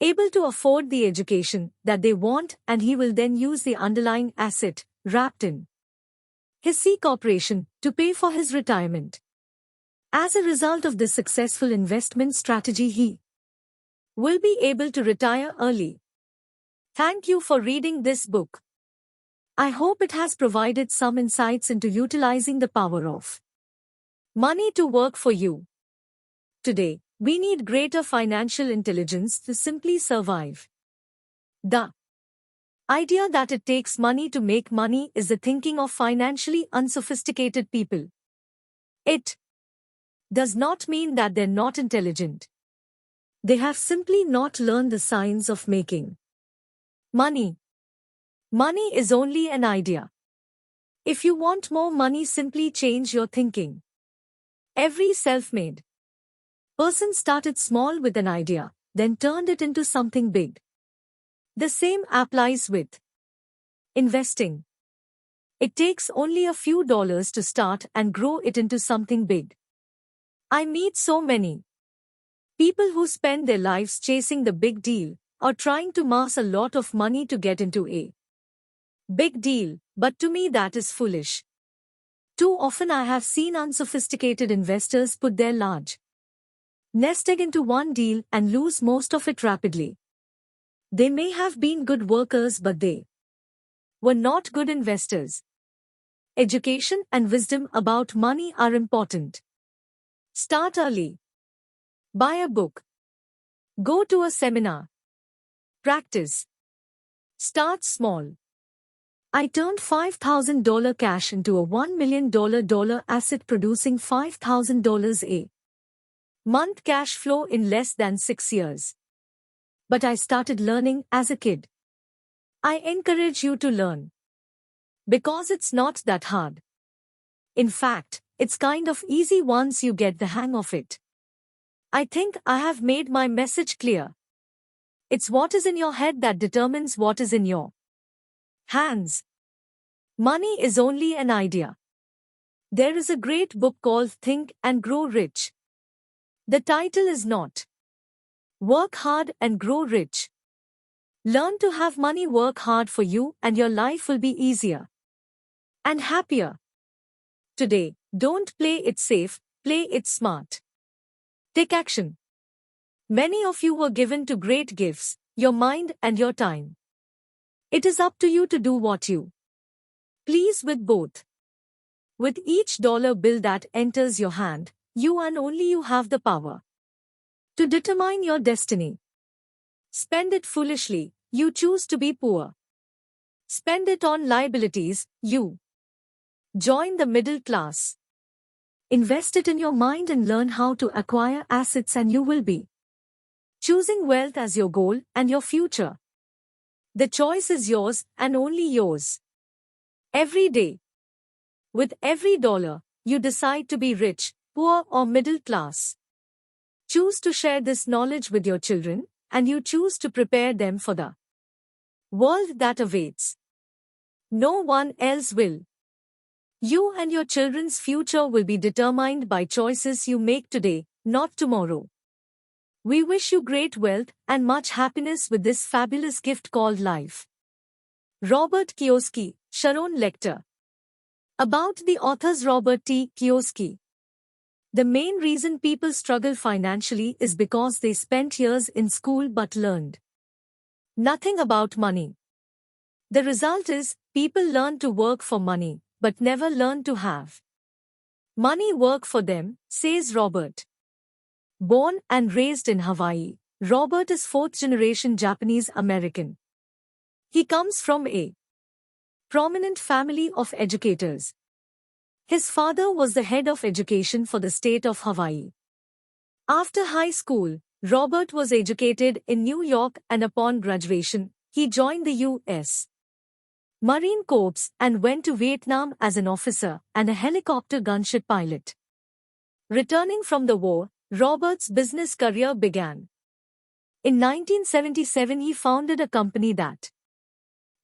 able to afford the education that they want, and he will then use the underlying asset, wrapped in his C corporation, to pay for his retirement. As a result of this successful investment strategy, he will be able to retire early. Thank you for reading this book. I hope it has provided some insights into utilizing the power of money to work for you. Today, we need greater financial intelligence to simply survive. The idea that it takes money to make money is the thinking of financially unsophisticated people. It does not mean that they're not intelligent. They have simply not learned the science of making money. Money is only an idea. If you want more money, simply change your thinking. Every self-made person started small with an idea, then turned it into something big. The same applies with investing. It takes only a few dollars to start and grow it into something big. I meet so many people who spend their lives chasing the big deal or trying to amass a lot of money to get into a big deal, but to me that is foolish. Too often I have seen unsophisticated investors put their large nest egg into one deal and lose most of it rapidly. They may have been good workers, but they were not good investors. Education and wisdom about money are important. Start early. Buy a book. Go to a seminar. Practice. Start small. I turned $5,000 cash into a $1 million asset, producing $5,000 a month cash flow in less than 6 years. But I started learning as a kid. I encourage you to learn, because it's not that hard. In fact, it's kind of easy once you get the hang of it. I think I have made my message clear. It's what is in your head that determines what is in your hands. Money is only an idea. There is a great book called Think and Grow Rich. The title is not Work Hard and Grow Rich. Learn to have money work hard for you, and your life will be easier and happier. Today, don't play it safe, play it smart. Take action. Many of you were given to great gifts, your mind and your time. It is up to you to do what you please with both. With each dollar bill that enters your hand, you and only you have the power to determine your destiny. Spend it foolishly, you choose to be poor. Spend it on liabilities, you join the middle class. Invest it in your mind and learn how to acquire assets, and you will be choosing wealth as your goal and your future. The choice is yours and only yours. Every day, with every dollar, you decide to be rich, poor or middle class. Choose to share this knowledge with your children, and you choose to prepare them for the world that awaits. No one else will. You and your children's future will be determined by choices you make today, not tomorrow. We wish you great wealth and much happiness with this fabulous gift called life. Robert Kiyosaki, Sharon Lecter. About the authors Robert T. Kiyosaki. The main reason people struggle financially is because they spent years in school but learned nothing about money. The result is, people learn to work for money, but never learn to have money work for them, says Robert. Born and raised in Hawaii, Robert is fourth-generation Japanese American. He comes from a prominent family of educators. His father was the head of education for the state of Hawaii. After high school, Robert was educated in New York, and upon graduation, he joined the U.S. Marine Corps and went to Vietnam as an officer and a helicopter gunship pilot. Returning from the war, Robert's business career began. In 1977 he founded a company that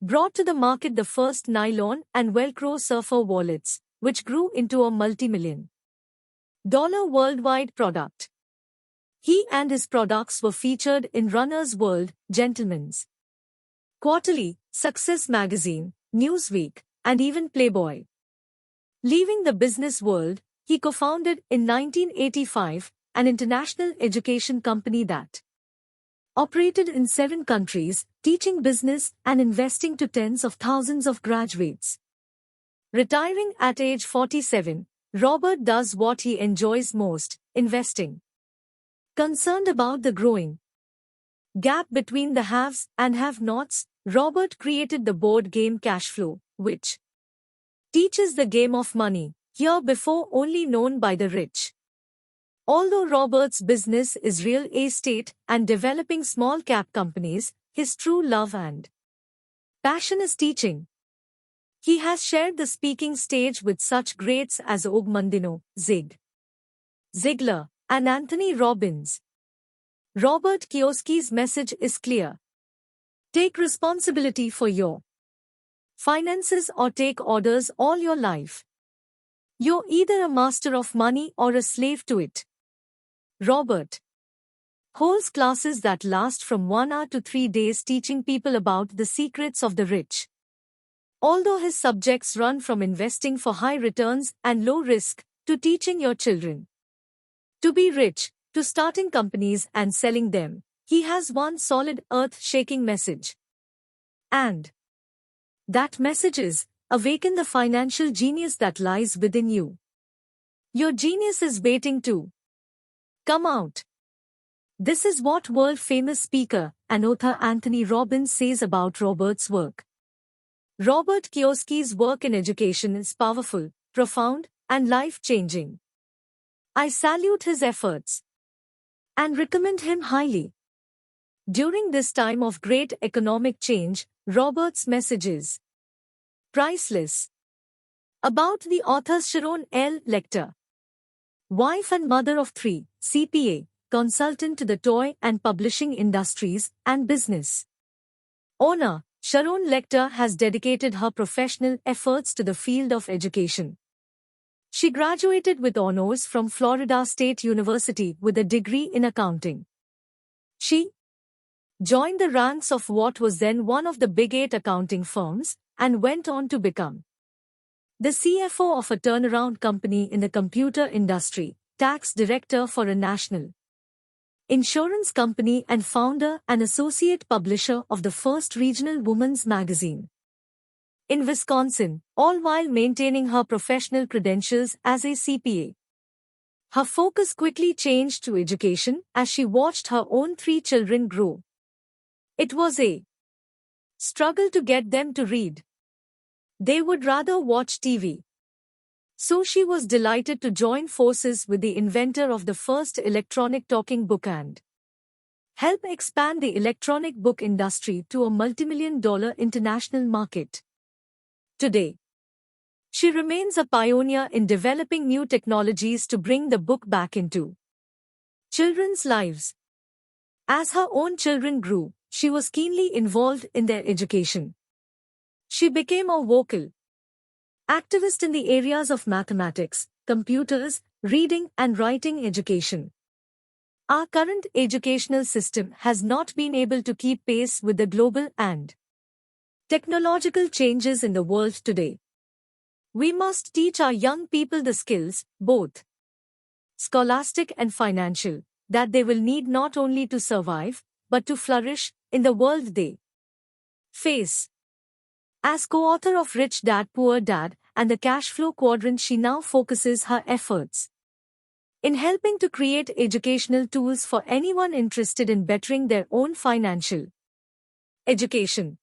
brought to the market the first nylon and Velcro surfer wallets, which grew into a multi-million-dollar worldwide product. He and his products were featured in Runner's World, Gentleman's Quarterly, Success Magazine, Newsweek, and even Playboy. Leaving the business world, he co-founded in 1985 an international education company that operated in 7 countries, teaching business and investing to tens of thousands of graduates. Retiring at age 47, Robert does what he enjoys most, investing. Concerned about the growing gap between the haves and have-nots, Robert created the board game Cash Flow, which teaches the game of money, here before only known by the rich. Although Robert's business is real estate and developing small-cap companies, his true love and passion is teaching. He has shared the speaking stage with such greats as Og Mandino, Zig Ziglar, and Anthony Robbins. Robert Kiyosaki's message is clear. Take responsibility for your finances or take orders all your life. You're either a master of money or a slave to it. Robert holds classes that last from 1 hour to 3 days teaching people about the secrets of the rich. Although his subjects run from investing for high returns and low risk, to teaching your children to be rich, to starting companies and selling them, he has one solid earth-shaking message. And that message is, awaken the financial genius that lies within you. Your genius is waiting to come out. This is what world-famous speaker and author Anthony Robbins says about Robert's work. Robert Kiyosaki's work in education is powerful, profound, and life-changing. I salute his efforts and recommend him highly. During this time of great economic change, Robert's message is priceless. About the author Sharon L. Lecter, wife and mother of 3, CPA, consultant to the toy and publishing industries, and business owner, Sharon Lecter has dedicated her professional efforts to the field of education. She graduated with honors from Florida State University with a degree in accounting. She joined the ranks of what was then one of the Big 8 accounting firms and went on to become the CFO of a turnaround company in the computer industry, tax director for a national insurance company and founder and associate publisher of the first regional women's magazine in Wisconsin, all while maintaining her professional credentials as a CPA. Her focus quickly changed to education as she watched her own 3 children grow. It was a struggle to get them to read. They would rather watch TV. So she was delighted to join forces with the inventor of the first electronic talking book and help expand the electronic book industry to a multimillion-dollar international market. Today, she remains a pioneer in developing new technologies to bring the book back into children's lives. As her own children grew, she was keenly involved in their education. She became a vocal activist in the areas of mathematics, computers, reading and writing education. Our current educational system has not been able to keep pace with the global and technological changes in the world today. We must teach our young people the skills, both scholastic and financial, that they will need not only to survive, but to flourish in the world they face. As co-author of Rich Dad Poor Dad and the Cash Flow Quadrant, she now focuses her efforts in helping to create educational tools for anyone interested in bettering their own financial education.